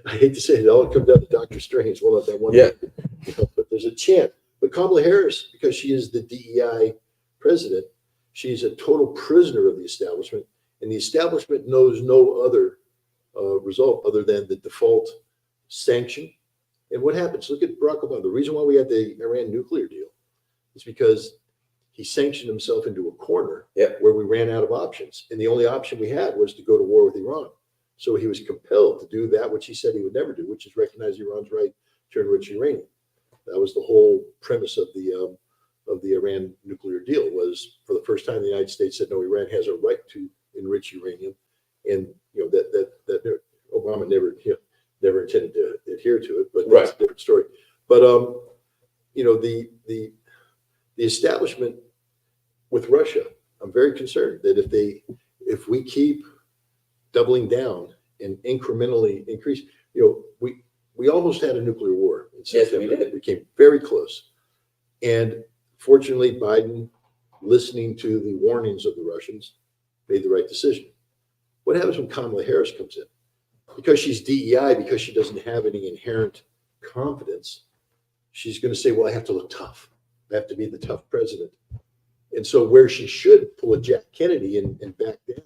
I hate to say it all comes down to Dr. Strange. Well, not that one. Yeah. But there's a chance. But Kamala Harris, because she is the DEI president, she's a total prisoner of the establishment, and the establishment knows no other result other than the default sanction. And what happens? Look at Barack Obama. The reason why we had the Iran nuclear deal is because he sanctioned himself into a corner where we ran out of options. And the only option we had was to go to war with Iran. So he was compelled to do that, which he said he would never do, which is recognize Iran's right to enrich uranium. That was the whole premise of the Iran nuclear deal. Was for the first time the United States said, no, Iran has a right to enrich uranium, and that Obama never intended to adhere to it, but that's a different story. But the establishment with Russia, I'm very concerned that if we keep doubling down and incrementally increase, we almost had a nuclear war in September. Yes, we did. We came very close. And fortunately, Biden, listening to the warnings of the Russians, made the right decision. What happens when Kamala Harris comes in? Because she's DEI, because she doesn't have any inherent confidence, she's going to say, well, I have to look tough. I have to be the tough president. And so where she should pull a Jack Kennedy and back down,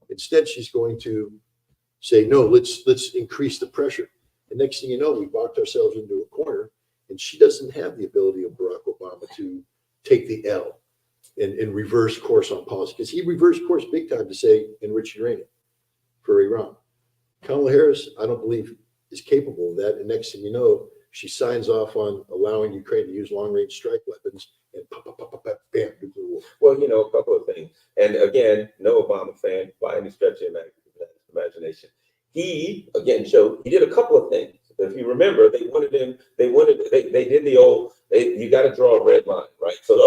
instead she's going to say, no, let's increase the pressure. And next thing you know, we boxed ourselves into a corner, and she doesn't have the ability of Barack Obama to take the L and reverse course on policy, because he reversed course big time to say enrich uranium for Iran. Kamala Harris, I don't believe, is capable of that. And next thing you know, she signs off on allowing Ukraine to use long-range strike weapons, and bam, nuclear war. Well, a couple of things. And again, no Obama fan by any stretch of imagination. He, again, showed, he did a couple of things. If you remember, they did the old, you got to draw a red line, right? So,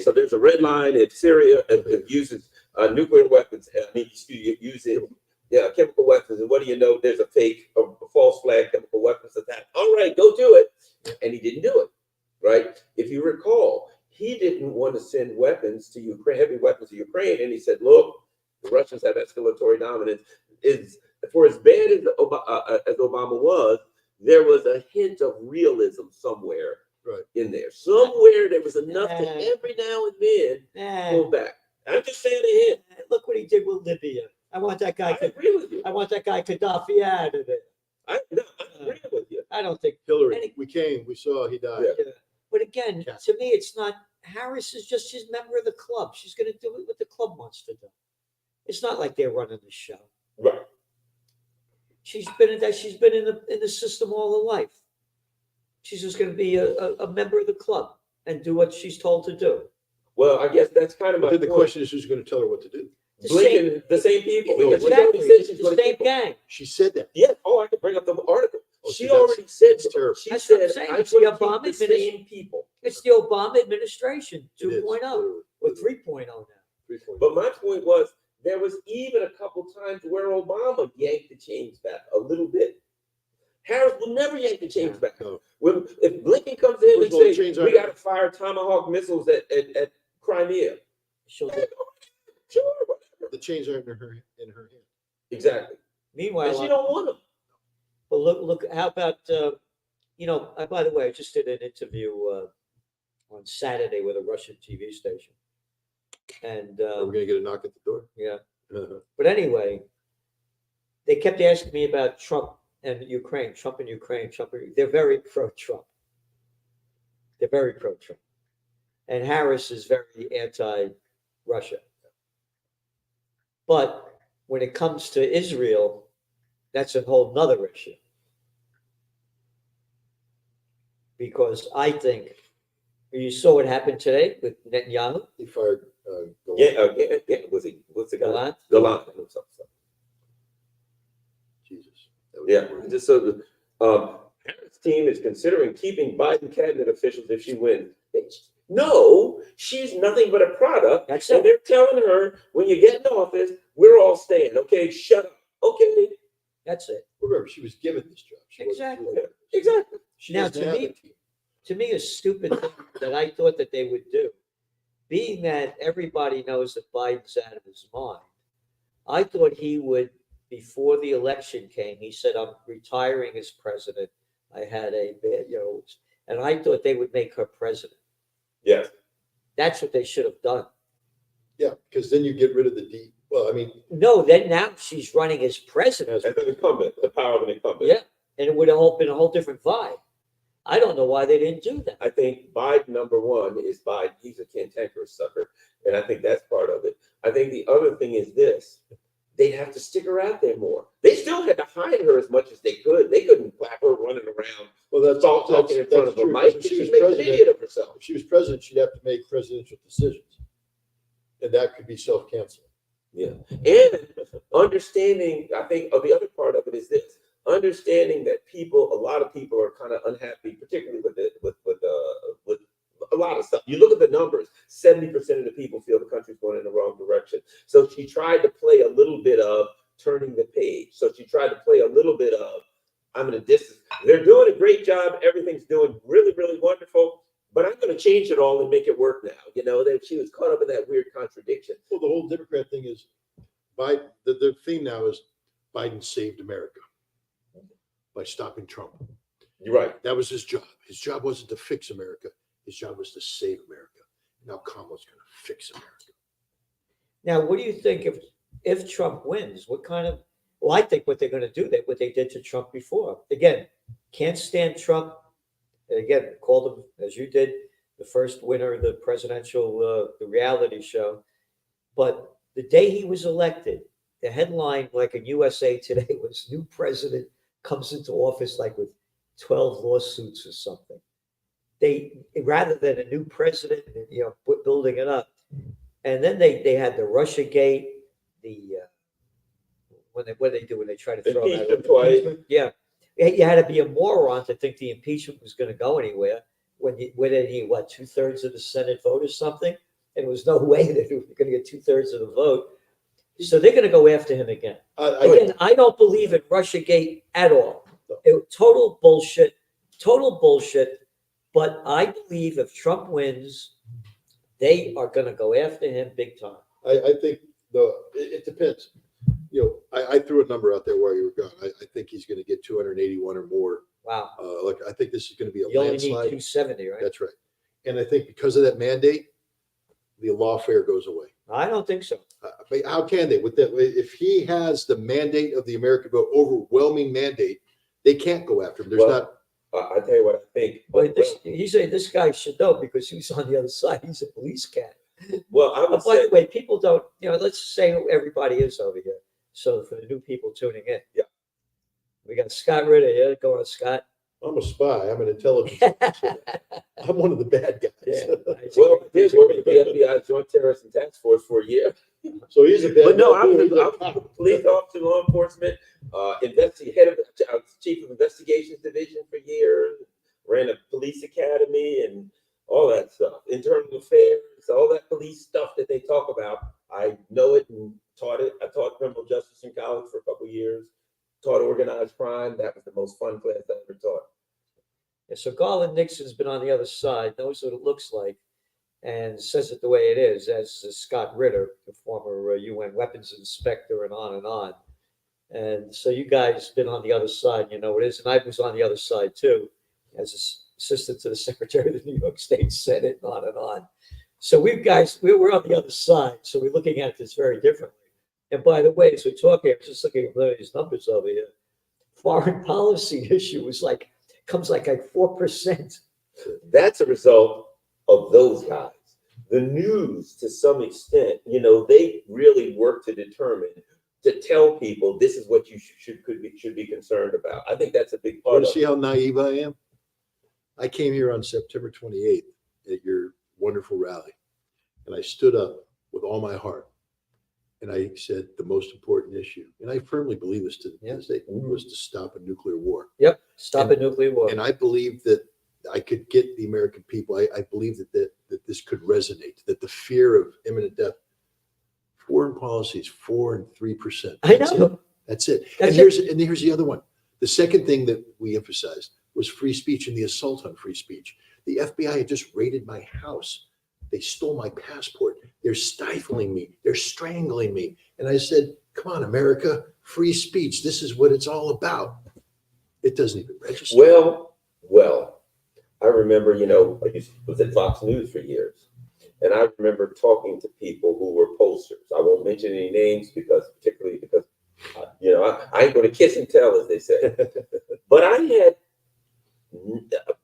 so there's a red line in Syria, and it uses nuclear weapons. Using chemical weapons. And what do you know? There's a false flag chemical weapons attack. All right, go do it. And he didn't do it, right? If you recall, he didn't want to send weapons to Ukraine, heavy weapons to Ukraine. And he said, look, the Russians have escalatory dominance. For as bad as Obama was, there was a hint of realism somewhere in there. Somewhere there was enough to every now and then pull back. I'm just saying a hint. Look what he did with Libya. I want that guy. I agree with you. I want that guy Gaddafi out of it. I agree with you. I don't think Hillary, we saw, he died. Yeah. But again, to me, it's not. Harris is just his member of the club. She's going to do what the club wants to do. It's not like they're running the show. Right. She's been in the system all her life. She's just going to be a member of the club and do what she's told to do. Well, I guess that's kind of my point. The question is, who's going to tell her what to do? The same people. Exactly. The same gang. She said that. Yeah. Oh, I can bring up the article. She already said it's terrible. She That's said, what I'm saying. It's the Obama administration. People. It's the Obama administration 2.0 or 3.0 now. 3.0. But my point was, there was even a couple times where Obama yanked the chains back a little bit. Harris will never yank the chains back. No. If Blinken comes in and says, we got to fire Tomahawk missiles at Crimea. She'll do. Sure, whatever. The chains aren't in her hand. Exactly. Meanwhile, And she don't want them. well, look, how about, by the way, I just did an interview on Saturday with a Russian TV station. And, Are we gonna get a knock at the door? yeah, Uh-huh. but anyway, they kept asking me about Trump and Ukraine, Trump and Ukraine, they're very pro-Trump. They're very pro-Trump. And Harris is very anti-Russia. But when it comes to Israel, that's a whole nother issue. Because I think, you saw what happened today with Netanyahu, He fired, What's the guy? Gallant. Gallant. Jesus. That was Yeah, weird. just so the Harris team is considering keeping Biden cabinet officials if she wins. No, she's nothing but a product. That's And it. they're telling her, when you get in office, we're all staying. Okay, shut up. Okay, That's it. Remember, she was given this job. She wasn't Exactly. given it. exactly. She Now, doesn't to have me- a team. To me, a stupid thing that I thought that they would do, being that everybody knows that Biden's out of his mind, I thought he would, before the election came, he said, I'm retiring as president. I had a bad, and I thought they would make her president. Yes. That's what they should have done. Yeah, because then you get rid of well, I mean, No, then now she's running as president. As an incumbent, the power of an incumbent. Yeah, and it would have been a whole different vibe. I don't know why they didn't do that. I think Biden, number one, is Biden. He's a cantankerous sucker. And I think that's part of it. I think the other thing is this. They'd have to stick her out there more. They still had to hide her as much as they could. They couldn't clap her running around, well, that's talking in front of a true, mic. because if She's making an idiot of herself. If she was president, she'd have to make presidential decisions. And that could be self-canceling. Yeah. And understanding, I think the other part of it is this. Understanding that a lot of people are kind of unhappy, particularly with a lot of stuff. You look at the numbers, 70% of the people feel the country's going in the wrong direction. So she tried to play a little bit of turning the page. So she tried to play a little bit of, I'm in a distance. They're doing a great job. Everything's doing really, really wonderful. But I'm going to change it all and make it work now. That she was caught up in that weird contradiction. Well, the whole Democrat thing is, Biden, the theme now is Biden saved America by stopping Trump. You're right. That was his job. His job wasn't to fix America. His job was to save America. Now Kamala's going to fix America. Now, what do you think if Trump wins? What kind of? Well, I think what they're going to do, what they did to Trump before. Again, can't stand Trump. Again, called him, as you did, the first winner of the presidential, the reality show. But the day he was elected, the headline, like in USA Today, was new president comes into office like with 12 lawsuits or something. They, rather than a new president, building it up. And then they had the Russia gate, what they do when they try to throw him Impeach him out. twice. Yeah. You had to be a moron to think the impeachment was going to go anywhere when he 2/3 of the Senate vote or something. And there was no way that they were going to get 2/3 of the vote. So they're going to go after him again. Again, I don't believe in Russiagate at all. Total bullshit. But I believe if Trump wins, they are going to go after him big time. I think it depends. I threw a number out there while you were gone. I think he's going to get 281 or more. Wow. I think this is going to be a You only need landslide. 270, right? That's right. And I think because of that mandate, the lawfare goes away. I don't think so. But how can they? If he has the mandate of the American vote, overwhelming mandate, they can't go after him. There's not. I tell you what I think. But this guy should know because he's on the other side. He's a police cat. Well, I would By say, the way, people don't, let's say who everybody is over here. So for the new people tuning in. Yeah. We got Scott Ritter here. Go on, Scott. I'm a spy. I'm an intelligence officer. I'm one of the bad guys. Yeah. well, I did work with the FBI Joint Terrorist and Task Force for a year. So he's a bad But no, guy. I was a police officer, law enforcement, chief of investigations division for years, ran a police academy and all that stuff, internal affairs, all that police stuff that they talk about. I know it and taught it. I taught criminal justice in college for a couple of years, taught organized crime. That was the most fun class I ever taught. Yeah, so Garland Nixon's been on the other side, knows what it looks like, and says it the way it is, as Scott Ritter, the former UN weapons inspector, and on and on. And so you guys been on the other side, you know what it is. And I was on the other side too, as assistant to the Secretary of the New York State Senate, and on and on. So we're on the other side. So we're looking at this very differently. And by the way, as we're talking, I'm just looking at these numbers over here. Foreign policy issue is comes like 4%. That's a result of those guys. The news, to some extent, they really work to determine, to tell people this is what you should be concerned about. I think that's a big part Want of to see how naive I am? I came here on September 28th at your wonderful rally, and I stood up with all my heart, and I said the most important issue, and I firmly believe this to this day, was to stop a nuclear war. Yep, stop a nuclear war. And I believe that I could get the American people. I believe that this could resonate. That the fear of imminent death, foreign policy is 4% and 3%. I know. That's it. That's And here's the other one. The second thing that we emphasized was free speech and the assault on free speech. The FBI had just raided my house. They stole my passport. They're stifling me. They're strangling me. And I said, come on, America, free speech. This is what it's all about. It doesn't even register. Well, I remember, I was at Fox News for years. And I remember talking to people who were pollsters. I won't mention any names particularly because I ain't going to kiss and tell, as they say. But I had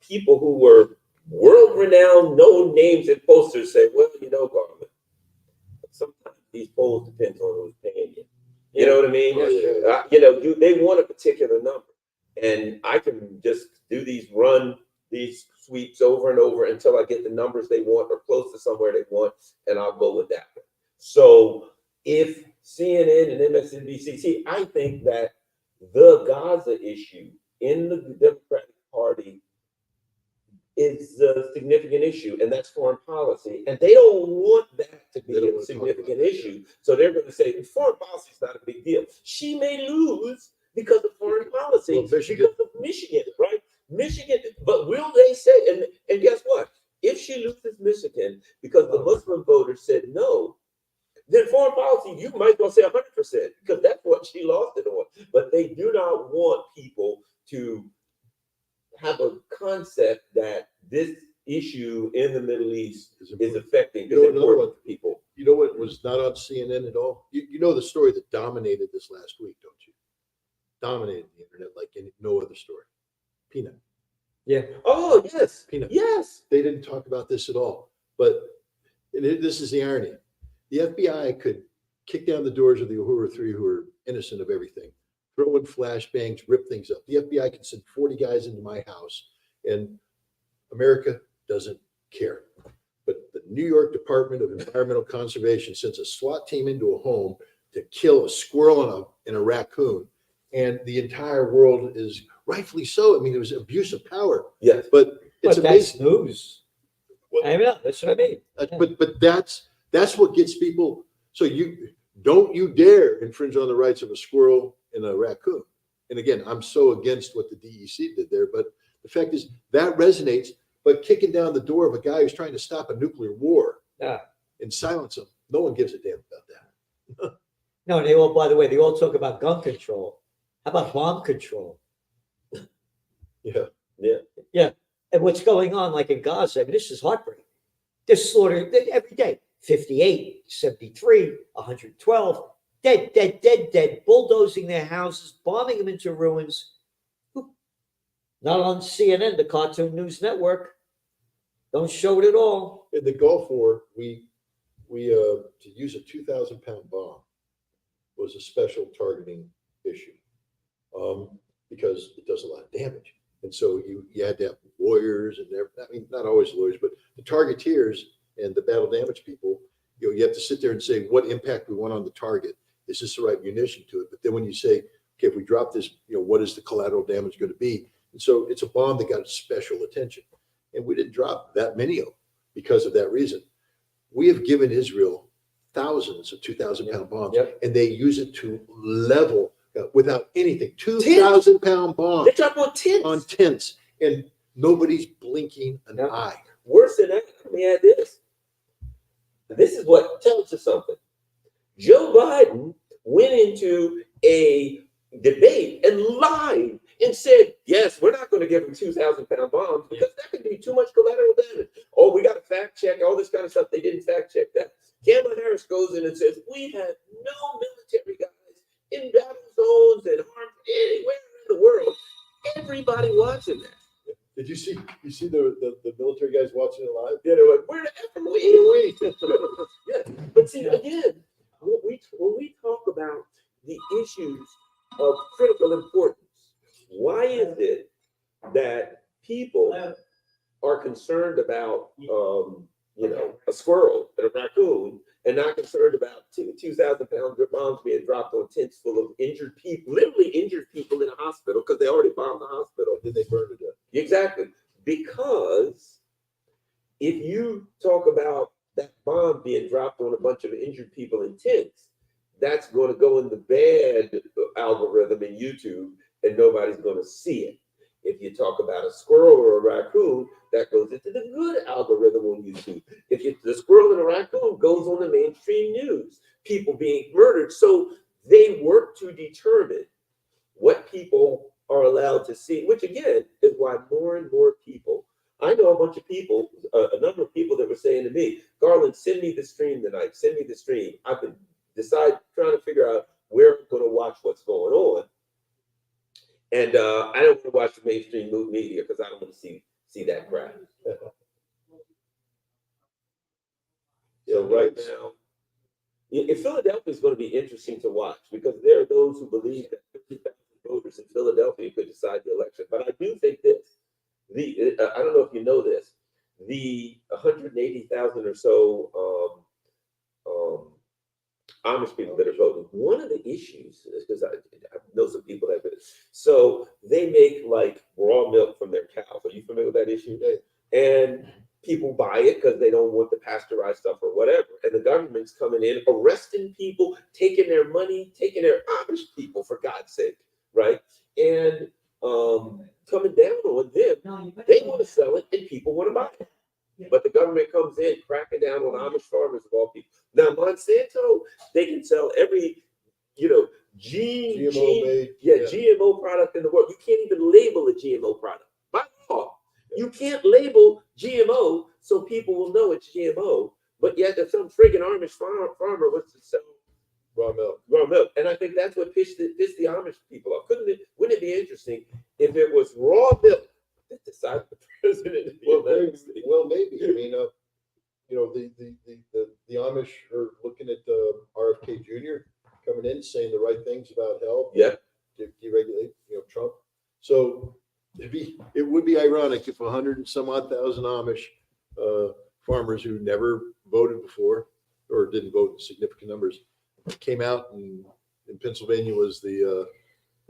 people who were world-renowned, known names and posters say, well, Garland, sometimes these polls depends on who's paying you. You know what I mean? Yeah. They want a particular number. And I can just run these sweeps over and over until I get the numbers they want or close to somewhere they want, and I'll go with that one. So if CNN and MSNBC, I think that the Gaza issue in the Democratic Party is a significant issue, and that's foreign policy. And they don't want that to be a significant issue. So they're going to say, foreign policy is not a big deal. She may lose because of foreign policy, because of Michigan, right? Michigan, but will they say, and guess what? If she loses Michigan because the Muslim voters said no, then foreign policy, you might well say 100%, because that's what she lost it on. But they do not want people to have a concept that this issue in the Middle East is affecting important people. You know what was not on CNN at all? You know the story that dominated this last week, don't you? Dominated the internet like no other story. Peanut. Yeah. Oh, yes. Peanut. Yes. They didn't talk about this at all. But this is the irony. The FBI could kick down the doors of the Uhuru Three who are innocent of everything, throw in flashbangs, rip things up. The FBI can send 40 guys into my house, and America doesn't care. But the New York Department of Environmental Conservation sends a SWAT team into a home to kill a squirrel and a raccoon. And the entire world is rightfully so. I mean, it was abuse of power. Yes. But it's amazing. That's news. I mean, that's what I mean. But that's what gets people. So you dare infringe on the rights of a squirrel and a raccoon. And again, I'm so against what the DEC did there, but the fact is that resonates. But kicking down the door of a guy who's trying to stop a nuclear war and silence him, no one gives a damn about that. No, they all, by the way, they all talk about gun control. How about bomb control? Yeah. And what's going on, like in Gaza, I mean, this is heartbreaking. They're slaughtered every day. 58, 73, 112, dead, bulldozing their houses, bombing them into ruins. Not on CNN, the Cartoon News Network. Don't show it at all. In the Gulf War, we to use a 2,000-pound bomb was a special targeting issue because it does a lot of damage. And so you had to have lawyers and not always lawyers, but the targeteers and the battle damage people, you have to sit there and say what impact we want on the target. Is this the right munition to it? But then when you say, okay, if we drop this, what is the collateral damage going to be? And so it's a bomb that got special attention. And we didn't drop that many of them because of that reason. We have given Israel thousands of 2,000-pound bombs, and they use it to level without anything. 2,000-pound bombs. They drop on tents. On tents, and nobody's blinking an eye. Worse than that, let me add this. This is what tells us something. Joe Biden went into a debate and lied and said, yes, we're not going to give them 2,000-pound bombs because that could be too much collateral damage. Oh, we got to fact check all this kind of stuff. They didn't fact check that. Kamala Harris goes in and says, we had no military guys in battle zones and harmed anywhere in the world. Everybody watching that. Did you see the military guys watching it live? Yeah, they're like, where the F are we? Yeah, but see, again, when we talk about the issues of critical importance, why is it that people are concerned about, a squirrel and a raccoon, and not concerned about 2,000-pound bombs being dropped on tents full of injured people, literally injured people in a hospital because they already bombed the hospital. Then they burned it up. Exactly. Because if you talk about that bomb being dropped on a bunch of injured people in tents, that's going to go in the bad algorithm in YouTube and nobody's going to see it. If you talk about a squirrel or a raccoon, that goes into the good algorithm on YouTube. The squirrel and a raccoon goes on the mainstream news, people being murdered. So they work to determine what people are allowed to see, which again is why more and more people, I know a bunch of people, a number of people that were saying to me, Garland, send me the stream tonight, send me the stream. I've been trying to figure out where I'm going to watch what's going on. And I don't want to watch the mainstream media because I don't want to see that crap. So right now, in Philadelphia is going to be interesting to watch because there are those who believe that 50,000 voters in Philadelphia could decide the election. But I do think this: I don't know if you know this, the 180,000 or so Amish people that are voting. One of the issues is because I know some people that so they make like raw milk from their cows. Are you familiar with that issue? And people buy it because they don't want the pasteurized stuff or whatever. And the government's coming in, arresting people, taking their money, taking their Amish people, for God's sake, right? And coming down on them. They want to sell it and people want to buy it. But the government comes in, cracking down on Amish farmers of all people. Now, Monsanto, they can sell every, GMO product in the world. You can't even label a GMO product. By law, you can't label GMO so people will know it's GMO. But yet, if some friggin' Amish farmer wants to sell raw milk. And I think that's what pissed the Amish people off. Wouldn't it be interesting if it was raw milk that decided the president? Well, maybe. I mean, the Amish are looking at RFK Jr. coming in, saying the right things about health. Yeah. To deregulate, Trump. So it would be ironic if 100 and some odd thousand Amish farmers who never voted before or didn't vote in significant numbers came out, and Pennsylvania was the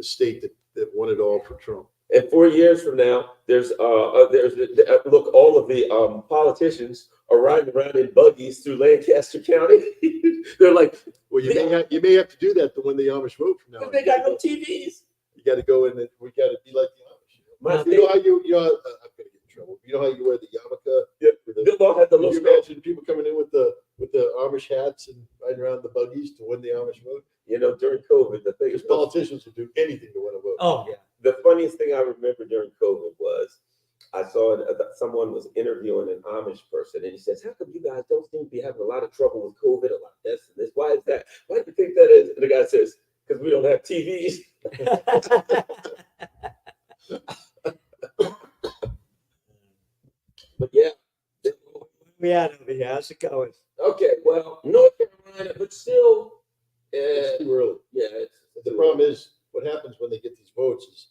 state that won it all for Trump. And 4 years from now, look, all of the politicians are riding around in buggies through Lancaster County. They're like, well, you may have to do that to win the Amish vote from now on. They got no TVs. You got to go in, and we got to be like the Amish. I'm gonna get in trouble. You know how you wear the yarmulke? Yeah. Can you imagine people coming in with the Amish hats and riding around the buggies to win the Amish vote? During COVID, the thing is politicians will do anything to win a vote. Oh yeah. The funniest thing I remember during COVID was I saw someone was interviewing an Amish person, and he says, "How come you guys don't seem to be having a lot of trouble with COVID, a lot of this and this? Why is that? Why do you think that is?" And the guy says, "Because we don't have TVs." But yeah. We had over here. How's it going? Okay, well, North Carolina, but still, it's too early. Yeah, the problem is what happens when they get these votes is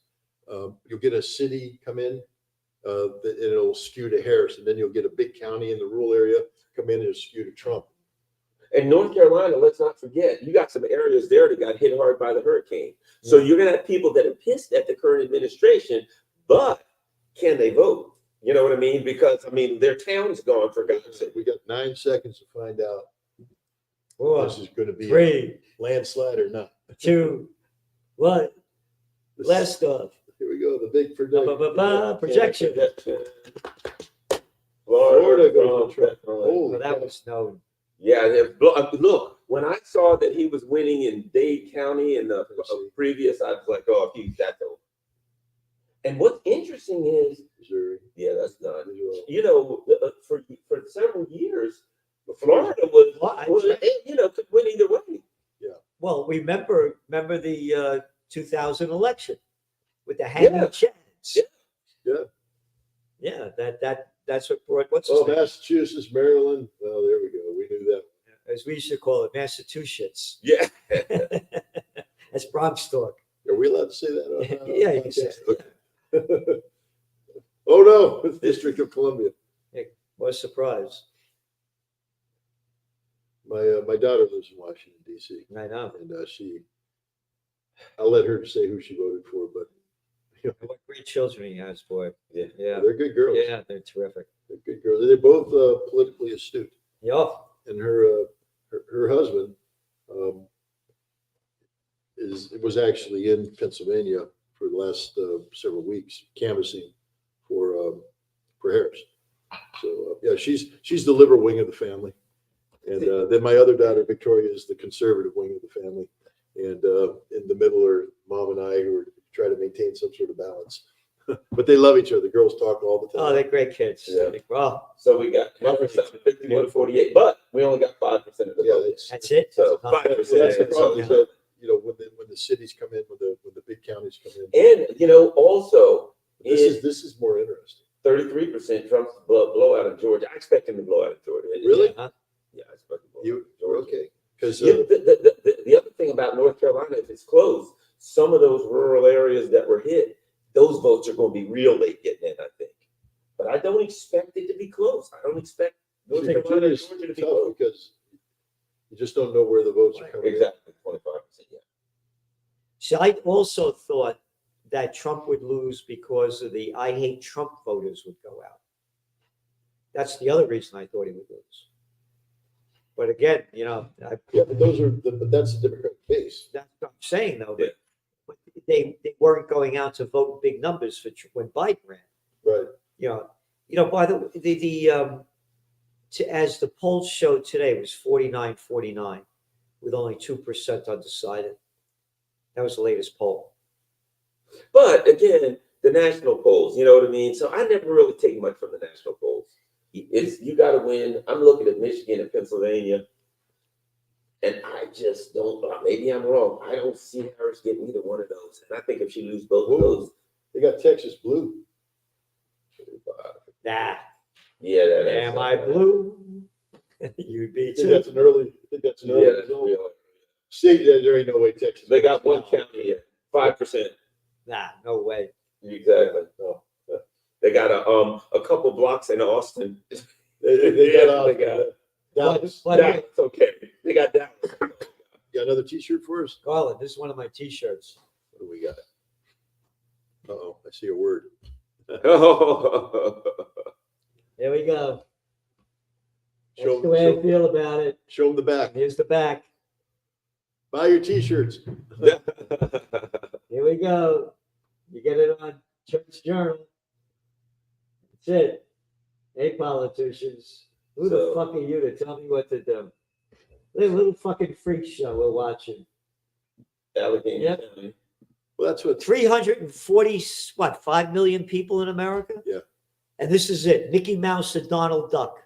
you'll get a city come in, and it'll skew to Harris, and then you'll get a big county in the rural area come in and it'll skew to Trump. And North Carolina, let's not forget, you got some areas there that got hit hard by the hurricane. So you're going to have people that are pissed at the current administration, but can they vote? You know what I mean? Because, their town's gone, for God's sake. We got 9 seconds to find out if this is going to be 3, a landslide or not. 2, 1. Last off. Here we go. The big projection. Florida goes to Trump. Well, that was known. Yeah, look, when I saw that he was winning in Dade County in the previous, I was like, oh, that's over. And what's interesting is, Missouri. yeah, that's done. Missouri. You know, for several years, Florida was you know, could win either way. Yeah. Well, remember the 2000 election with the hanging chads. Yeah. Yeah, that's what brought what's his Oh, name? Massachusetts, Maryland. Well, there we go. We knew that. As we used to call it, Massachusetts. Yeah. That's Bronx talk. Are we allowed to say that? On, Yeah, you can say it. Okay. Oh no, it's District of Columbia. What a surprise. My daughter lives in Washington D.C. I know. and I'll let her say who she voted for, but What great children he has, boy. Yeah. Yeah. they're good girls. Yeah, they're terrific. They're good girls. They're both politically astute. Yeah. And her husband was actually in Pennsylvania for the last several weeks canvassing for Harris. So yeah, she's the liberal wing of the family, and then my other daughter Victoria is the conservative wing of the family, and in the middle are mom and I, who are try to maintain some sort of balance. But they love each other. The girls talk all the time. Oh, they're great kids. Yeah. Well, So we got 51 to 48, but we only got 5% of the Yeah, vote. that's it. So That's 5%. Well, that's the problem. Yeah. So, you know, when the cities come in, when the big counties come in, And you know, also this is more interesting. 33% Trump's blowout in Georgia. I expect him to blow out in Georgia. Really? Huh? Yeah, I expect him to blow out You in Georgia. okay? Because The other thing about North Carolina, if it's closed, some of those rural areas that were hit, those votes are going to be real late getting in, I think. But I don't expect it to be close. I don't expect North Carolina and Georgia to be tough close. because you just don't know where the votes are coming. Exactly, 25%. Yeah. See, I also thought that Trump would lose because of the I hate Trump voters would go out. That's the other reason I thought he would lose. But again, you know, Yeah, but that's the Democratic base. that's what I'm saying though. Yeah. But they weren't going out to vote in big numbers for when Biden ran. Right. You know. By the way, as the polls showed today, it was 49-49 with only 2% undecided. That was the latest poll. But again, the national polls, you know what I mean? So I never really take much from the national polls. It's you got to win. I'm looking at Michigan and Pennsylvania, and I just don't. Maybe I'm wrong. I don't see Harris getting either one of those. And I think if she loses both of those, They got Texas blue. Nah. Yeah, Am I blue? You be I think too. that's an early. Yeah, that's result. real. See, there ain't no way Texas. They got one county at 5%. Nah, no way. Exactly. No. They got a couple blocks in Austin. They got Dallas. But Dallas, okay. They got Dallas. Got another T-shirt for us? Garland, this is one of my T-shirts. What do we got? Oh, I see a word. There we go. That's Show the way I them feel about it. the back. Here's the back. Buy your T-shirts. Here we go. You get it on Church Journal. That's it. Hey, politicians. Who the fuck are you to tell me what to do? Little fucking freak show we're watching. Allegheny Yep. County. Well, that's what. 5 million people in America? Yeah. And this is it. Mickey Mouse and Donald Duck.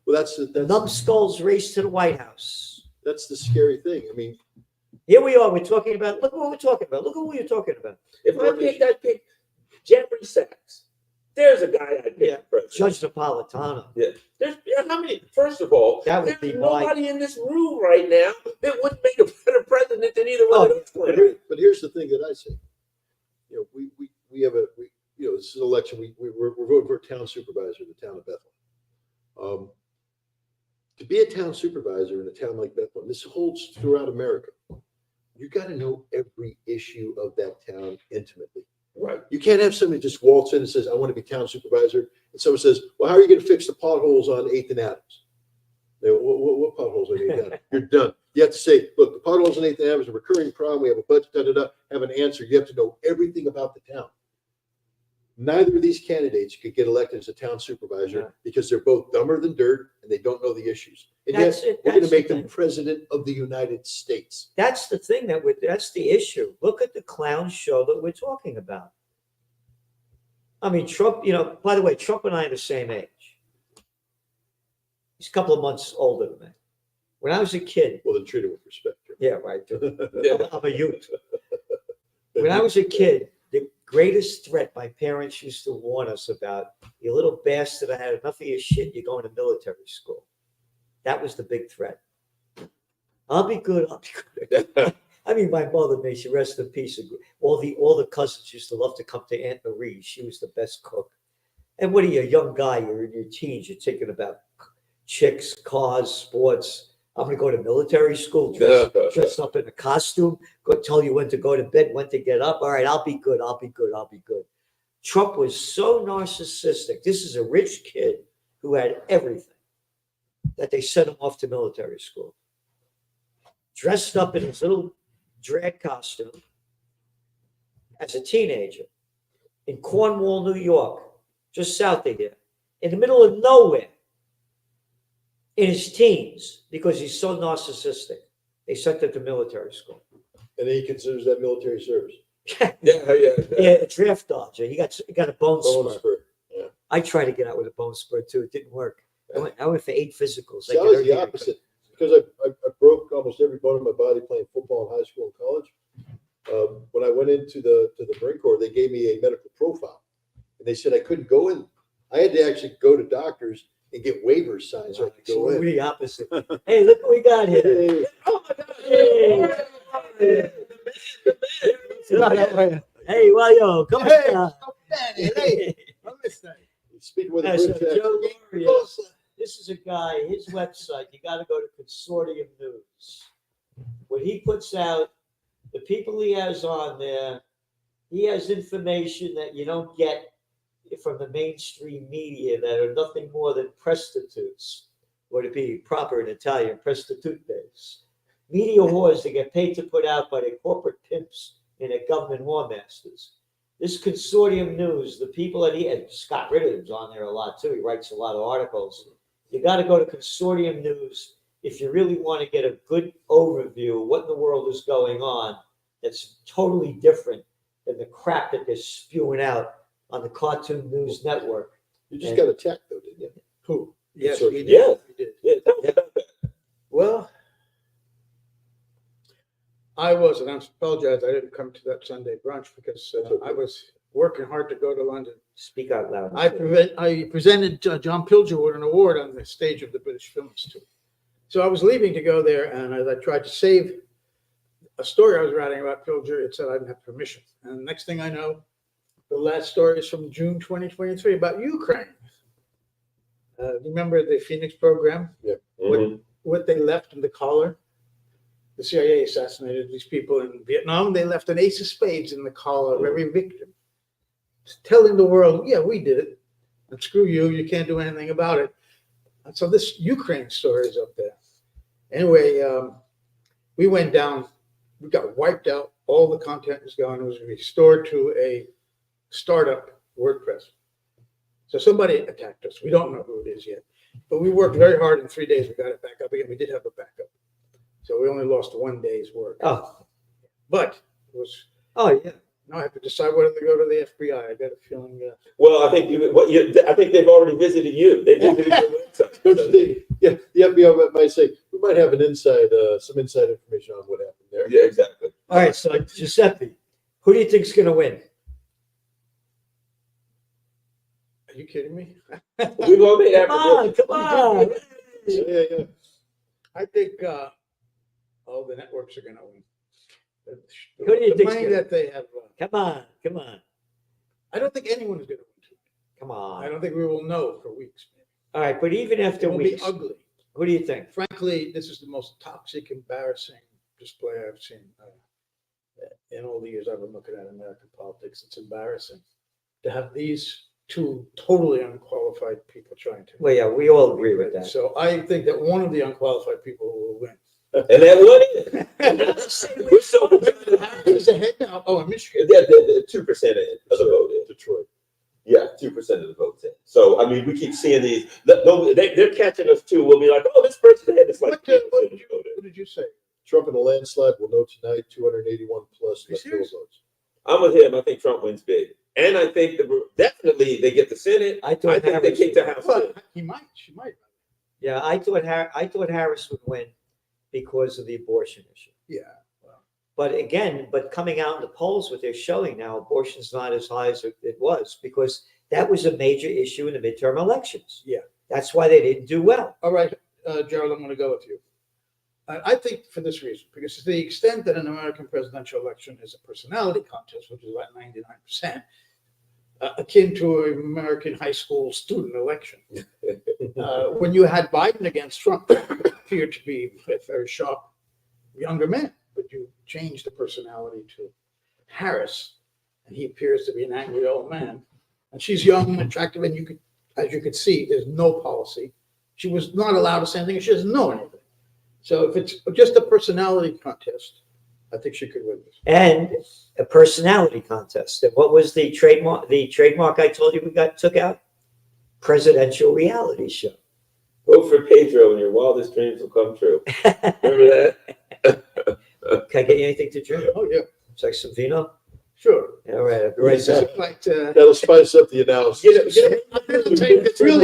Well, that's Numbskulls race to the White House. that's the scary thing. I mean, Here we are. We're talking about, look what we're talking about. Look at what you're talking about. If I picked, I'd pick Jeffrey Sachs. There's a guy I'd pick. Yeah. for president. Judge Napolitano. There's how many? First of all, That would there's be nobody in this room right now that wouldn't make a better president than either one of those. but here's the thing that I say. You know, we have you know, this is an election. We're voting for a town supervisor in the town of Bethlehem. To be a town supervisor in a town like Bethlehem, this holds throughout America. You got to know every issue of that town intimately. Right. You can't have somebody just waltz in and says, "I want to be town supervisor," and someone says, "Well, how are you going to fix the potholes on 8th and Adams?" They go, what potholes on 8th and Adams? You're done. You have to say, "Look, the potholes on 8th and Adams are a recurring problem. We have a budget. Have an answer." You have to know everything about the town. Neither of these candidates could get elected as a town supervisor because they're both dumber than dirt and they don't know the issues. And That's yet, it. we're going That's to make the them thing. president of the United States. That's the thing that's the issue. Look at the clown show that we're talking about. I mean, Trump, by the way, Trump and I are the same age. He's a couple of months older than me. When I was a kid, Well, then treat it with respect. yeah, right. I'm a youth. When I was a kid, the greatest threat my parents used to warn us about, you little bastard, I had enough of your shit, you're going to military school. That was the big threat. I'll be good. I'll be good. I mean, my mother, may she rest in peace. All the cousins used to love to come to Aunt Marie. She was the best cook. And what are you, a young guy? You're in your teens. You're thinking about chicks, cars, sports. I'm going to go to military school, dress up in a costume, go tell you when to go to bed, when to get up. All right, I'll be good. I'll be good. I'll be good. Trump was so narcissistic. This is a rich kid who had everything that they sent him off to military school. Dressed up in his little drag costume as a teenager in Cornwall, New York, just south of here, in the middle of nowhere, in his teens, because he's so narcissistic. They sent him to military school. And then he considers that military service. Yeah, draft dodger. He got a bone Bone spur. spur. Yeah. I tried to get out with a bone spur too. It didn't work. I went for 8 physicals. See, I was the opposite because I broke almost every bone in my body playing football in high school and college. When I went into the Marine Corps, they gave me a medical profile, and they said I couldn't go in. I had to actually go to doctors and get waivers signed so I could go in. We're the opposite. Hey, look what we got here. Hey. Oh my God! Hey, hey, well, yo, come on. Hey, Speaking with That's the British accent. Joe Gloria. This is a guy, his website, you got to go to Consortium News. What he puts out, the people he has on there, he has information that you don't get from the mainstream media that are nothing more than prostitutes, or to be proper in Italian, prostitutes. Media whores that get paid to put out by the corporate pimps and the government war masters. This Consortium News, the people that and Scott Ritter's on there a lot too. He writes a lot of articles. You got to go to Consortium News if you really want to get a good overview of what in the world is going on that's totally different than the crap that they're spewing out on the Cartoon News Network. You just got attacked though, didn't you? Who? Yes, So- we did. Yeah. We did. Yeah, tell me about that. Well, I apologize. I didn't come to that Sunday brunch because I was working hard to go to London. Speak out loud. I presented John Pilger with an award on the stage of the British Film Institute. So I was leaving to go there, and as I tried to save a story I was writing about Pilger, it said I didn't have permission. And the next thing I know, the last story is from June 2023 about Ukraine. Remember the Phoenix program? Mhm. What they left in the collar? The CIA assassinated these people in Vietnam. They left an ace of spades in the collar of every victim, telling the world, yeah, we did it. And screw you, you can't do anything about it. And so this Ukraine story is up there. Anyway, we went down, we got wiped out. All the content was gone. It was restored to a startup WordPress. So somebody attacked us. We don't know who it is yet. But we worked very hard. In 3 days, we got it back up again. We did have a backup. So we only lost 1 day's work. Oh, But it was, yeah. now I have to decide whether to go to the FBI. I got a feeling. Well, I think I think they've already visited you. They visited your website. The FBI might say we might have some inside information on what happened there. Yeah, exactly. All right, so Giuseppe, who do you think's going to win? Are you kidding me? We've already had Come on. Yeah. I think all the networks are going to win. Who do you The think's money gonna- that they have. Come on. I don't think anyone is going to win. Come I on. don't think we will know for weeks. All right, but even It after will be weeks, ugly. who do you think? Frankly, this is the most toxic, embarrassing display I've seen in all the years I've been looking at American politics. It's embarrassing to have these two totally unqualified people trying to. Well, yeah, we all agree with that. So I think that one of the unqualified people will win. And that one, we're so Who's ahead now? Oh, in Michigan. the 2% of the vote is. Detroit. Yeah, 2% of the vote's in. So, I mean, we keep seeing these. They're catching us too. We'll be like, oh, this person had this like. What did you say? Trump in a landslide will know tonight, 281 plus electoral votes. I'm with him. I think Trump wins big. And I think definitely they get the Senate. I think they kick the House. Well, she might. Yeah, I thought Harris would win because of the abortion issue. Yeah. But coming out in the polls, what they're showing now, abortion's not as high as it was because that was a major issue in the midterm elections. Yeah. That's why they didn't do well. All right, Gerald, I'm going to go with you. I think for this reason, because to the extent that an American presidential election is a personality contest, which is about 99%, akin to an American high school student election. When you had Biden against Trump, appeared to be a very sharp younger man, but you changed the personality to Harris, and he appears to be an angry old man. And she's young and attractive, and as you could see, there's no policy. She was not allowed to say anything, and she doesn't know anything. So if it's just a personality contest, I think she could win this. And a personality contest. And what was the trademark? The trademark I told you took out? Presidential reality show. Vote for Pedro and your wildest dreams will come true. Remember that? Can I get you anything to drink? Oh, yeah. It's like some vino? Sure. All right, I'll be right back. Like, That'll spice up the analysis. We'll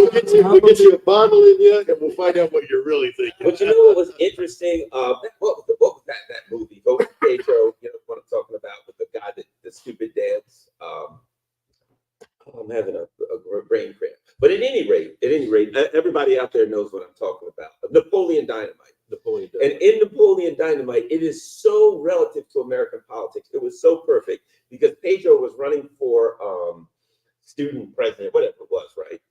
get you a bottle in you, and we'll find out what you're really thinking. But you know what was interesting? What was that movie? Vote for Pedro. You know what I'm talking about with the guy the stupid dance. I'm having a brain cramp. But at any rate, everybody out there knows what I'm talking about. Napoleon Dynamite. And in Napoleon Dynamite, it is so relative to American politics. It was so perfect because Pedro was running for student president, whatever it was, right?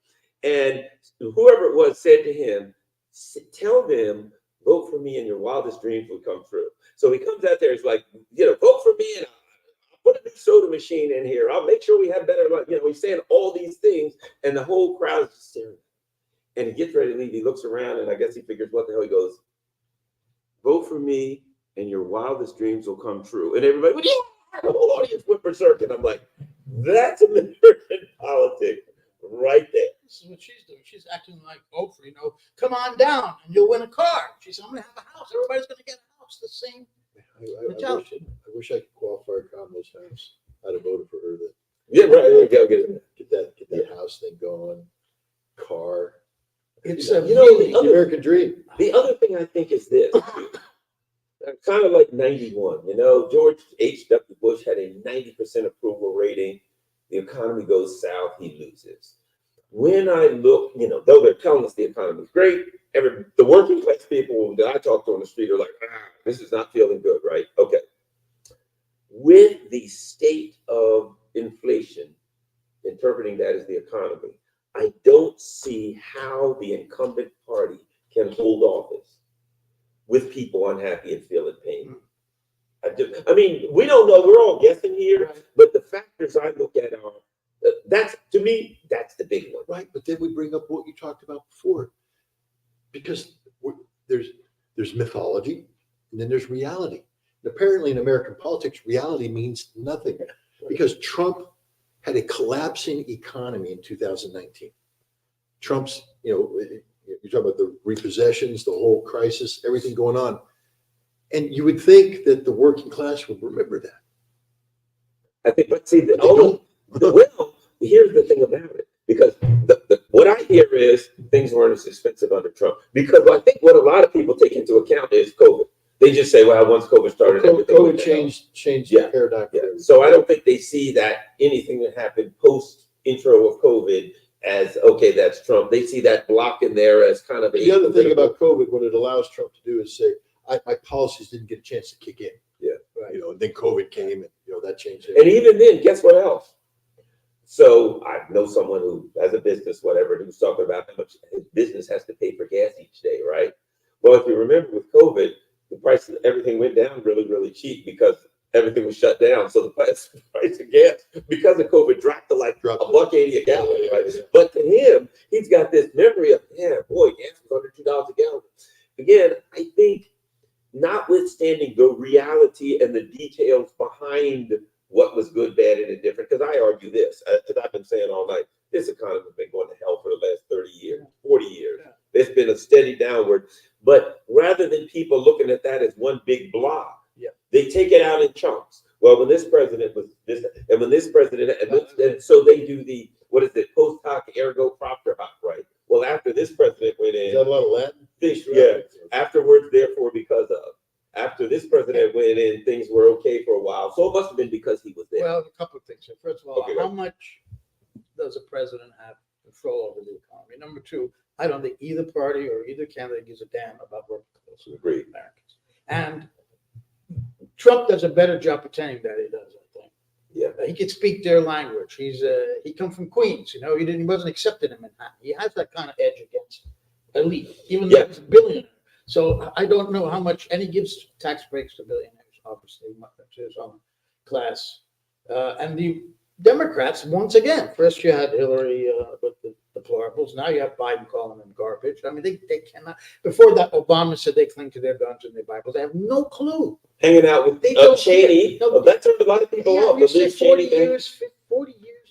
And whoever it was said to him, tell them, vote for me and your wildest dreams will come true. So he comes out there, he's like, vote for me and I'll put a new soda machine in here. I'll make sure we have better luck. He's saying all these things and the whole crowd is just staring. And he gets ready to leave. He looks around and I guess he figures, what the hell? He goes, vote for me and your wildest dreams will come true. And everybody, well, yeah, the whole audience went berserk. And I'm like, that's American politics right there. This is what she's doing. She's acting like Oprah, come on down and you'll win a car. She said, I'm going to have a house. Everybody's going to get a house. The same. I wish I could qualify Kamala's house. I'd have voted for her. Yeah, right. Get that house thing going. Car. It's the American dream. The other thing I think is this. Kind of like 91, George H.W. Bush had a 90% approval rating. The economy goes south, he loses. When I look, though they're telling us the economy is great, the working class people that I talk to on the street are like, this is not feeling good, right? Okay. With the state of inflation, interpreting that as the economy, I don't see how the incumbent party can hold office with people unhappy and feeling pain. I mean, we don't know. We're all guessing here, right. But the factors I look at are, to me, that's the big one. Right, but then we bring up what you talked about before. Because there's mythology, and then there's reality. And apparently in American politics, reality means nothing. Because Trump had a collapsing economy in 2019. Trump's, you're talking about the repossessions, the whole crisis, everything going on. And you would think that the working class would remember that. I think, but see, here's the thing about it. Because what I hear is things weren't as expensive under Trump. Because I think what a lot of people take into account is COVID. They just say, well, once COVID started, COVID changed the paradigm. Yeah. So I don't think they see that anything that happened post intro of COVID as, okay, that's Trump. They see that block in there as kind of the other thing about COVID, what it allows Trump to do is say, my policies didn't get a chance to kick in. Yeah. Right. And then COVID came and, that changed it. And even then, guess what else? So I know someone who has a business, whatever, who's talking about how much his business has to pay for gas each day, right? Well, if you remember with COVID, the price of everything went down really, really cheap because everything was shut down. So the price of gas, because of COVID, dropped to like $1.80 a gallon, right? But to him, he's got this memory of, gas was under $2 a gallon. Again, I think notwithstanding the reality and the details behind what was good, bad, and indifferent, because I argue this, as I've been saying all night, this economy has been going to hell there's been a steady downward. But rather than people looking at that as one big block, they take it out in chunks. Well, when this president was this, and when this president, and so they do the, what is it, post hoc ergo propter hoc, right? Well, after this president went Is that a in, lot of Latin? afterwards, therefore, because of. After this president went in, things were okay for a while. So it must have been because he was there. Well, a couple of things. First of all, Okay, how much does a president have control over the economy? Number two, I don't think either party or either candidate gives a damn about working class Agreed. Americans. And Trump does a better job pretending that he does, I think. Yeah. He can speak their language. He come from Queens, you know, he wasn't accepted in Manhattan. He has that kind of edge against elite, even though he's a billionaire. So I don't know how much, and he gives tax breaks to billionaires, obviously, to his own class. And the Democrats, once again, first you had Hillary with the deplorables. Now you have Biden calling them garbage. I mean, they cannot. Before that, Obama said they cling to their guns and their Bibles. They have no clue. Hanging out with Cheney. That turned a lot of people off. You say 40 years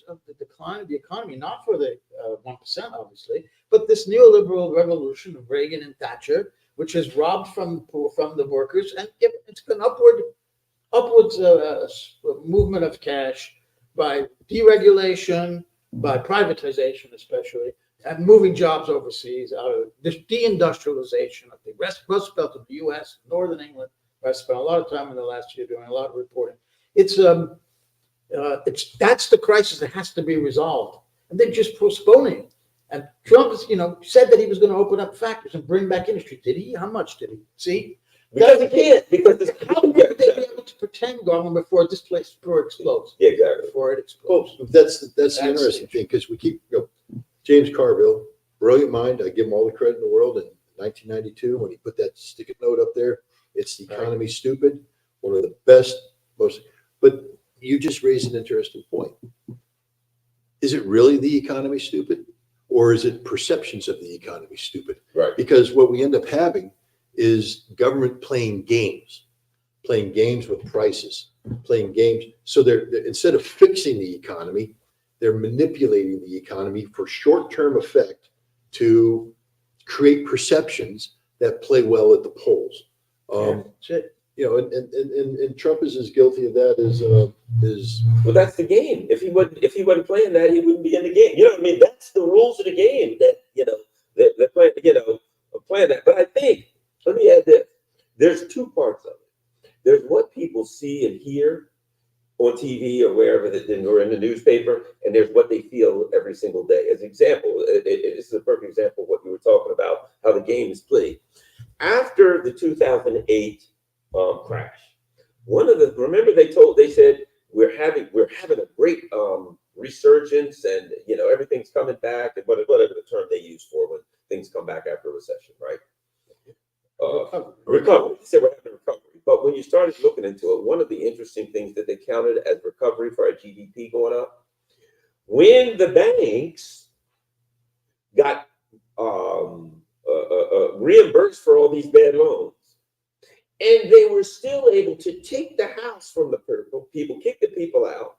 of the decline of the economy, not for the 1%, obviously, but this neoliberal revolution of Reagan and Thatcher, which has robbed from the workers, and it's an upwards movement of cash by deregulation, by privatization especially, and moving jobs overseas, out of this deindustrialization of the Rust Belt of the US, Northern England. I spent a lot of time in the last year doing a lot of reporting. That's the crisis that has to be resolved, and they're just postponing it. And Trump, said that he was going to open up factories and bring back industry. Did he? How much did he? See, because he can't. Because how would they be able to pretend government before this place explodes? Yeah, exactly. Before it explodes. Well, that's the interesting thing, because we keep James Carville, brilliant mind. I give him all the credit in the world. In 1992, when he put that sticky note up there, it's the economy stupid. One of the best, most. But you just raised an interesting point. Is it really the economy stupid? Or is it perceptions of the economy stupid? Right. Because what we end up having is government playing games with prices, playing games. So they're instead of fixing the economy, they're manipulating the economy for short-term effect to create perceptions that play well at the polls. And Trump is as guilty of that as well, that's the game. If he wasn't playing that, he wouldn't be in the game. You know what I mean? That's the rules of the game that they're playing, playing that. But I think, let me add this. There's two parts of it. There's what people see and hear on TV or wherever or in the newspaper, and there's what they feel every single day. As an example, this is a perfect example of what you were talking about, how the game is played. After the 2008 crash, remember they said we're having a great resurgence, and everything's coming back, and whatever the term they use for when things come back after a recession, right? Recovery. They said we're having a recovery. But when you started looking into it, one of the interesting things that they counted as recovery for our GDP going up, when the banks got reimbursed for all these bad loans, and they were still able to take the house from the people, kick the people out,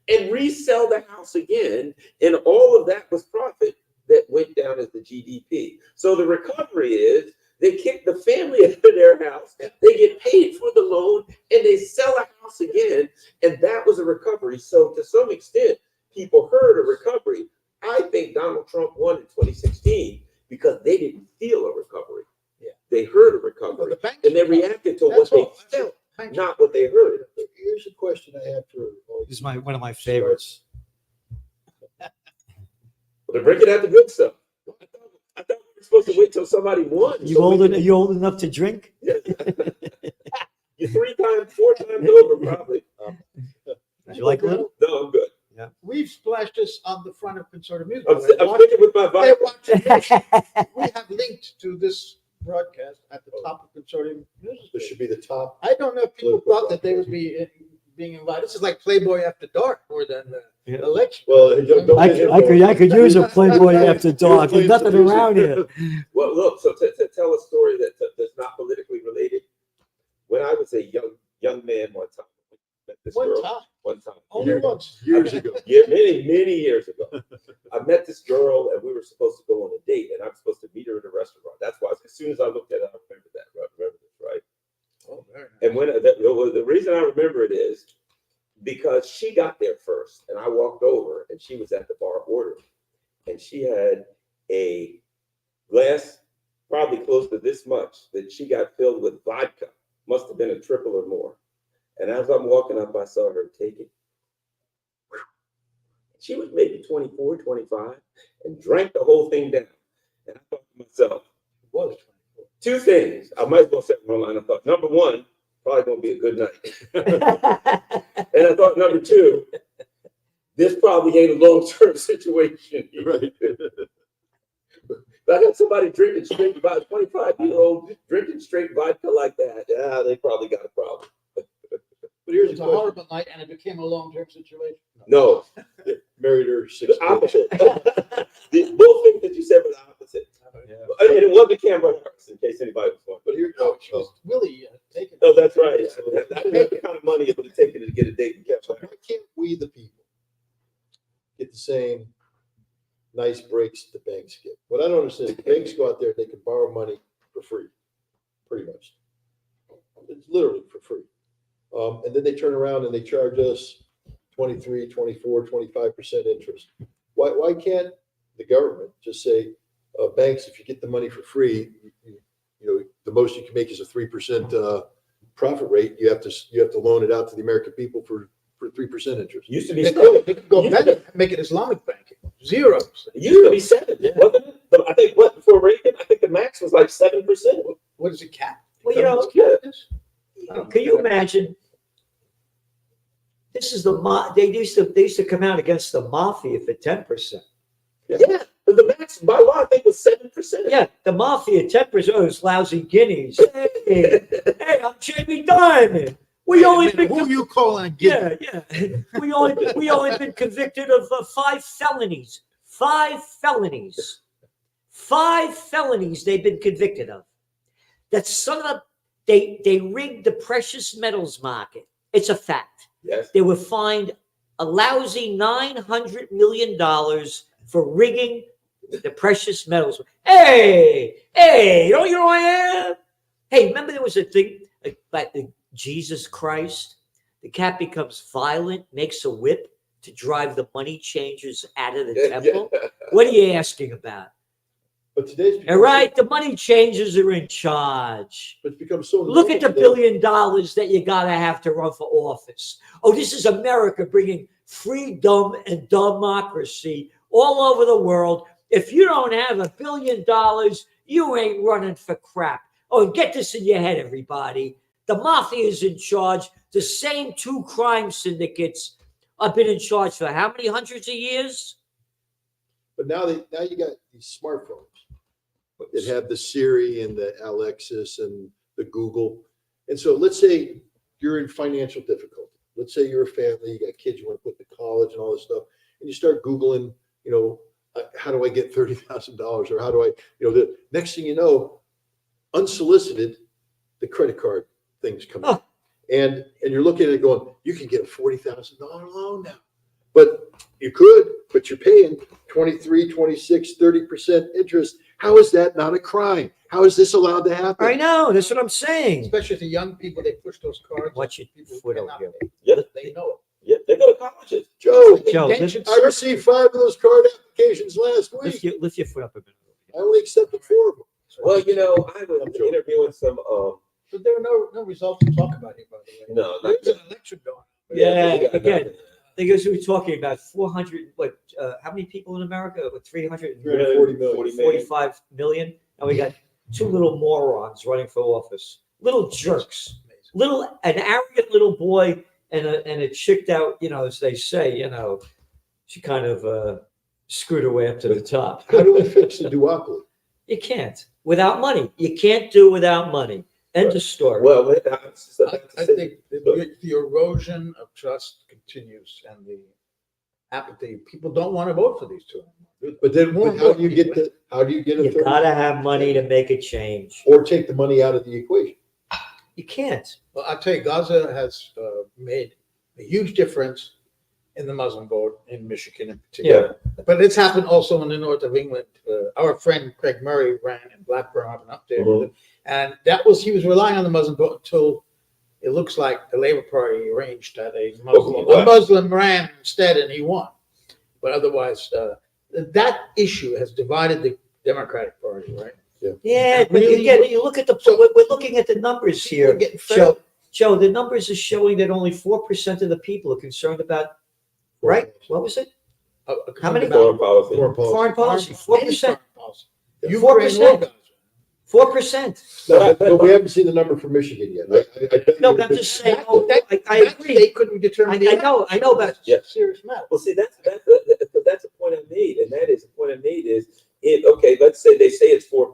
and resell the house again, and all of that was profit that went down as the GDP. So the recovery is they kick the family out of their house, they get paid for the loan, and they sell a house again, and that was a recovery. So to some extent, people heard a recovery. I think Donald Trump won in 2016 because they didn't feel a recovery. They heard a recovery, and they reacted to what they felt, not what they heard. Here's a question I have for. This is one of my favorites. They're breaking out the good stuff. I thought we were supposed to wait till somebody won. You old enough to drink? Yeah. You're 4 times over, probably. Would you like a little? No, I'm good. Yeah. We've splashed this on the front of Conservative Music. I'm sticking with my vibe. We have linked to this broadcast at the top of Conservative Music. This should be the top. I don't know if people thought that they would be being invited. This is like Playboy After Dark more than the election. Well, I could use a Playboy After Dark. There's nothing around here. Well, look. So to tell a story that's not politically related, when I was a young man one time, I met this girl. One time. Only once. Years ago. Yeah, many years ago. I met this girl, and we were supposed to go on a date, and I was supposed to meet her in a restaurant. soon as I looked at it, I remember that. I remember this, right? Oh, very nice. And when the reason I remember it is because she got there first, and I walked over, and she was at the bar ordering, and she had a glass probably close to this much that she got filled with vodka. Must have been a triple or more. And as I'm walking up, I saw her take it. She was maybe 24, 25, and drank the whole thing down. And I thought to myself, It was 24. two things. I might as well set my line. I thought, number one, probably gonna be a good night. And I thought, number two, this probably ain't a long-term situation. Right. If I got somebody drinking straight vodka, 25-year-old drinking straight vodka like that, yeah, they probably got a problem. But here's It's a a question. horrible night, and it became a long-term situation. No, Married her 6 the opposite. Both things that you said were the opposite. And it wasn't Cameron Harris, in case anybody was wondering. But here, No, she was really taken. Oh, that's right. That's the kind of money it would have taken to get a date with so Cameron why can't we, the people, get the same nice breaks the banks get? What I don't understand is banks go out there, they can borrow money for free, pretty much. It's literally for free. And then they turn around and they charge us 23, 24, 25% interest. Why can't the government just say, banks, if you get the money for free, you know, the most you can make is a 3% profit rate. You have to loan it out to the American people for 3% interest. used to be They seven. could go better and make it Islamic banking. 0%. It used to be seven, wasn't it? But I think what before Reagan, I think the max was like 7%. What is it, cap? Well, you know, Government's cap this? can you imagine? This is they used to come out against the mafia for 10%. Yeah, but the max by law I think was 7%. Yeah, the mafia 10%. Oh, those lousy guineas. Hey, hey, I'm Jamie Dimon. We Wait a only minute, been who you calling a guinea? yeah. We only been convicted of 5 felonies. 5 felonies. 5 felonies they've been convicted of. That son of a they rigged the precious metals market. It's a fact. Yes. They were fined a lousy $900 million for rigging the precious metals. Hey, don't you know who I am? Hey, remember there was a thing like Jesus Christ? The cat becomes violent, makes a whip to drive the money changers out of the temple. What are you asking about? But today's All right, the money changers are in charge. But it's become so. Look at the $1 normal billion that you gotta have to run for office. Oh, this is America bringing freedom and democracy all over the world. If you don't have $1 billion, you ain't running for crap. Oh, get this in your head, everybody. The mafia is in charge. The same 2 crime syndicates have been in charge for how many hundreds of years? But now you got these smartphones that have the Siri and the Alexis and the Google. And so let's say you're in financial difficulty. Let's say you're a family, you got kids you want to put to college and all this stuff. And you start Googling, you know, how do I get $30,000 or how do I, you know, the next thing you know, unsolicited, the credit card things come in. And you're looking at it going, you can get a $40,000 loan now. But you could, but you're paying 23, 26, 30% interest. How is that not a crime? How is this allowed to happen? I know, that's what I'm saying. Especially to young people, they push those cards. Watch your People foot over cannot here. pay. Yeah. They know it. Yeah, they go to colleges. Joe, Joe, Attention I received 5 of those card applications last week. lift your foot up a minute. I only accepted 4 of them. Well, you know, I was interviewing some But there are no results to talk about here, by the way. no, not There's an election going on. Yeah, we got again, nothing. because we were talking about 400, how many people in America? 340 million. 345 million. And we got 2 little morons running for office. Little jerks. An arrogant little boy and a chicked out, you know, as they say, you know, she kind of screwed her way up to the top. How do we fix the duopoly? You can't without money. You can't do without money. End of story. Well, I think the erosion of trust continues and the apathy. People don't want to vote for these two. But then how do you get a You 30 gotta have money to make a change. or take the money out of the equation? You can't. Well, I'll tell you, Gaza has made a huge difference in the Muslim vote in Michigan in particular. But it's happened also in the north of England. Our friend Craig Murray ran in Blackburn, up and up there, and he was relying on the Muslim vote until it looks like the Labour Party arranged that a Muslim ran instead, and he won. But otherwise, that issue has divided the Democratic Party, right? Yeah, but Really, you look at we're looking at the numbers here. We're getting fed. Joe, the numbers are showing that only 4% of the people are concerned about, right? What was it? How many? Foreign policy. Foreign policy, 4%. You 4%. 4%. No, but we haven't seen the number for Michigan yet. No, but I'm just saying, I agree. They couldn't determine. I know, but Serious matter. Well, see, that's a point I made, and that is a point I made is okay. Let's say they say it's 4%.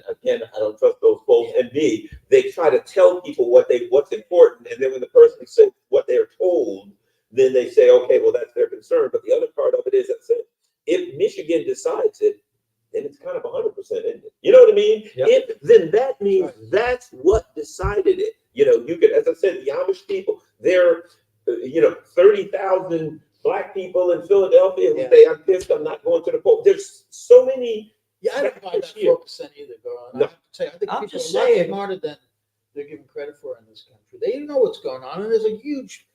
Again, I don't trust those polls. And B, they try to tell people what's important, and then when the person says what they're told, then they say, okay, well that's their concern. But the other part of it is that if Michigan decides it, then it's kind of 100%, isn't it? You know what I mean? Yep. Then that means that's what decided it. You know, you could, as I said, the Amish people, they're 30,000 Black people in Philadelphia who say, I'm pissed, I'm not going to the poll. There's so many. I don't buy that 4% either, Gerald. No. I have to tell you, I think I'm people just are a lot saying. smarter than they're given credit for in this country. They know what's going on, and there's a huge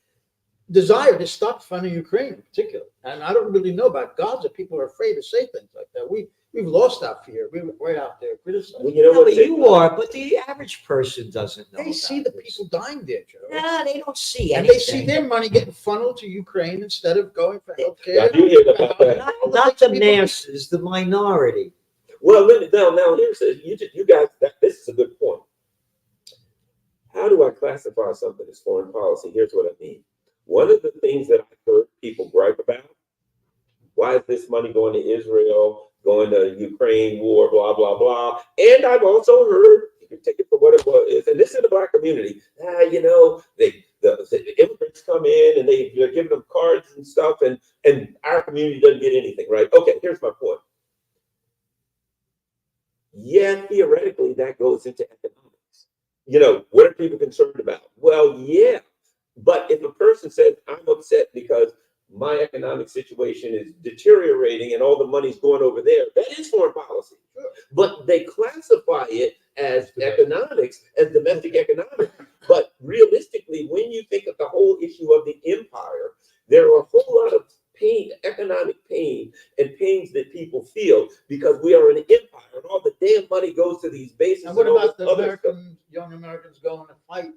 desire to stop funding Ukraine in particular. And I don't really know about Gaza. People are afraid to say things like that. We've lost our fear. We're right out there criticizing. Well, you know what? you are, but the average person doesn't know. They see the people dying there, Joe. Nah, they don't see And anything. they see their money getting funneled to Ukraine instead of going for healthcare. I do hear about that. Not the masses, the minority. Well, now here's you guys. This is a good point. How do I classify something as foreign policy? Here's what I mean. One of the things that I've heard people gripe about: why is this money going to Israel, going to Ukraine war, blah blah blah? And I've also heard, you can take it for what it was, and this is in the Black community. The immigrants come in and they're giving them cards and stuff, and our community doesn't get anything, right? Okay, here's my point. Yeah, theoretically, that goes into economics. What are people concerned about? Well, yeah, but if a person says, I'm upset because my economic situation is deteriorating and all the money's going over there, that is foreign policy. But they classify it as economics, as domestic economics. But realistically, when you think of the whole issue of the empire, there are a whole lot of pain, economic pain, and pains that people feel because we are an empire and all the damn money goes to these bases. And what about the other young Americans going to fight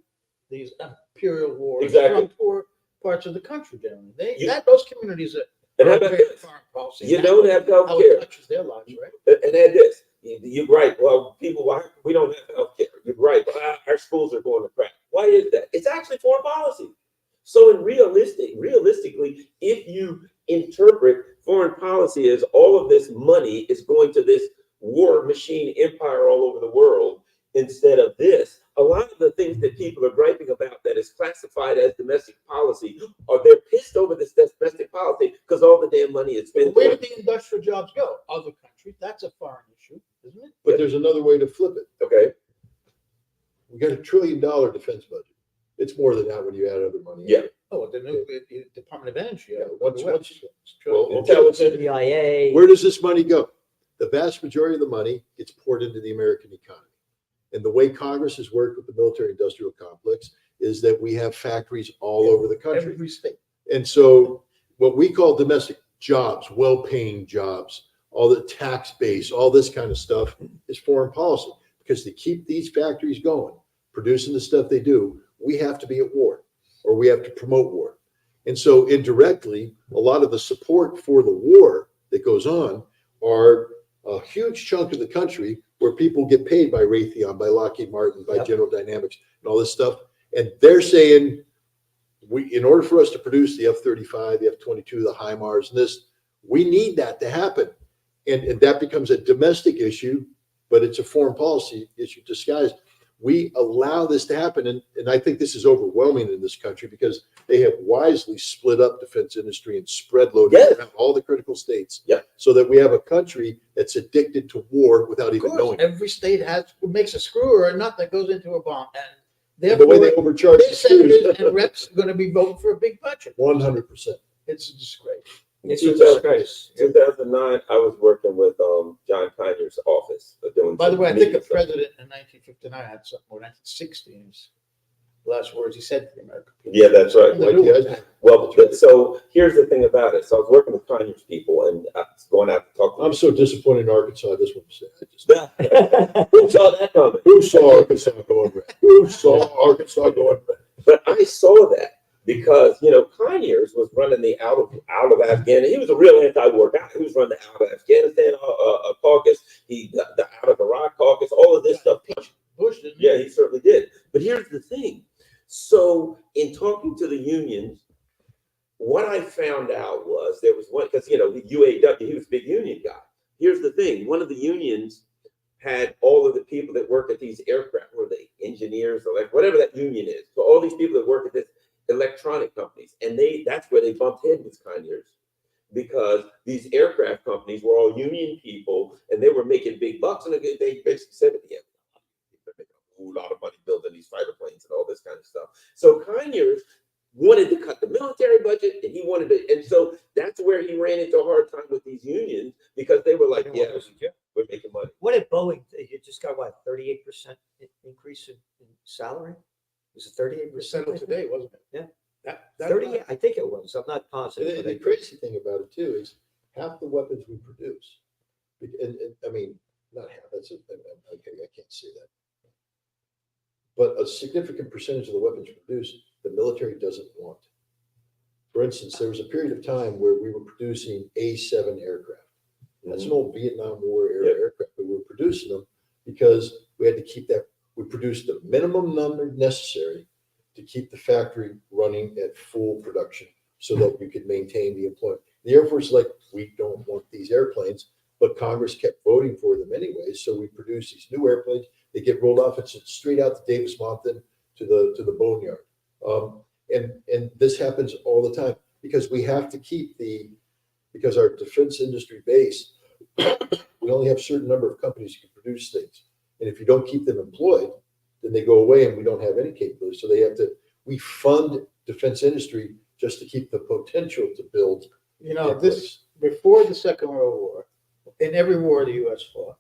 these imperial wars Exactly. from poor parts of the country generally? Those communities are And how about this? foreign policy. You don't have health How care. it touches their lives, right? And add this. You're right. Well, we don't have health care. You're right. Our schools are going to crap. Why is that? It's actually foreign policy. So realistically, if you interpret foreign policy as all of this money is going to this war machine empire all over the world, instead of this, a lot of the things that people are griping about that is classified as domestic policy, or they're pissed over this domestic policy because all the damn money is spent. Where did the industrial jobs go? Other countries. That's a foreign issue, isn't it? But there's another way to flip it. Okay. We got $1 trillion defense budget. It's more than that when you add other money. Yeah. Oh, the new Department of Energy. Once- Intelligence. CIA. Where does this money go? The vast majority of the money gets poured into the American economy. And the way Congress has worked with the military-industrial complex is that we have factories all over the country. Every state. And so what we call domestic jobs, well-paying jobs, all the tax base, all this kind of stuff is foreign policy. Because to keep these factories going, producing the stuff they do, we have to be at war or we have to promote war. And so indirectly, a lot of the support for the war that goes on are a huge chunk of the country where people get paid by Raytheon, by Lockheed Martin, by General Dynamics, and all this stuff. And they're saying, in order for us to produce the F-35, the F-22, the HIMARS, and this, we need that to happen. And that becomes a domestic issue, but it's a foreign policy issue disguised. We allow this to happen. And I think this is overwhelming in this country because they have wisely split up defense industry and spread loaded around all the critical states so that we have a country that's addicted to war without even knowing. Every state makes a screw or a nut that goes into a bomb. And the way they overcharge their the screws. senators and reps are going to be voting for a big budget. 100%. It's a disgrace. It's a disgrace. 2009, I was working with John Conyers' office. Doing By the some way, I think media the stuff. president in 1959 had something, or 1960, his last words he said to the American people. Yeah, that's right. Like, yeah. Well, so here's the thing about it. So I was working with Conyers people and I was going out to talk to I'm so disappointed in Arkansas, this one said. Who saw that coming? Who saw Arkansas going red? Who saw Arkansas going red? But I saw that because Conyers was running the out of Afghanistan. He was a real anti-war guy. He was running the out of Afghanistan caucus. The out of Iraq caucus. All of this stuff. Bush didn't he? Yeah, he certainly did. But here's the thing. So in talking to the unions, what I found out was there was one because the UAW. He was a big union guy. Here's the thing. One of the unions had all of the people that work at these aircraft, were they engineers or like whatever that union is. So all these people that work at this electronic companies, and that's where they bumped heads with Conyers because these aircraft companies were all union people and they were making big bucks, and they basically said at the end, they're making a whole lot of money building these fighter planes and all this kind of stuff. So Conyers wanted to cut the military budget, and he wanted to, and so that's where he ran into a hard time with these unions because they were like, yeah, we're making money. What did Boeing? You just got what 38% increase in salary? Was it 38%? It was settled today, wasn't it? Yeah. That 38. I think it was. I'm not positive. The crazy thing about it too is half the weapons we produce, and I mean, not half, okay, I can't say that. But a significant percentage of the weapons produced, the military doesn't want. For instance, there was a period of time where we were producing A-7 aircraft. That's an old Vietnam War era aircraft, but we were producing them because we had to keep that. We produced the minimum number necessary to keep the factory running at full production so that you could maintain the employment. The Air Force is like, we don't want these airplanes, but Congress kept voting for them anyway. So we produced these new airplanes. They get rolled off. It's straight out to Davis Monthan to the boneyard. And this happens all the time because we have to keep because our defense industry base, we only have a certain number of companies who can produce things. And if you don't keep them employed, then they go away and we don't have any capability. So we fund defense industry just to keep the potential to build. This before the Second World War, in every war the U.S. fought,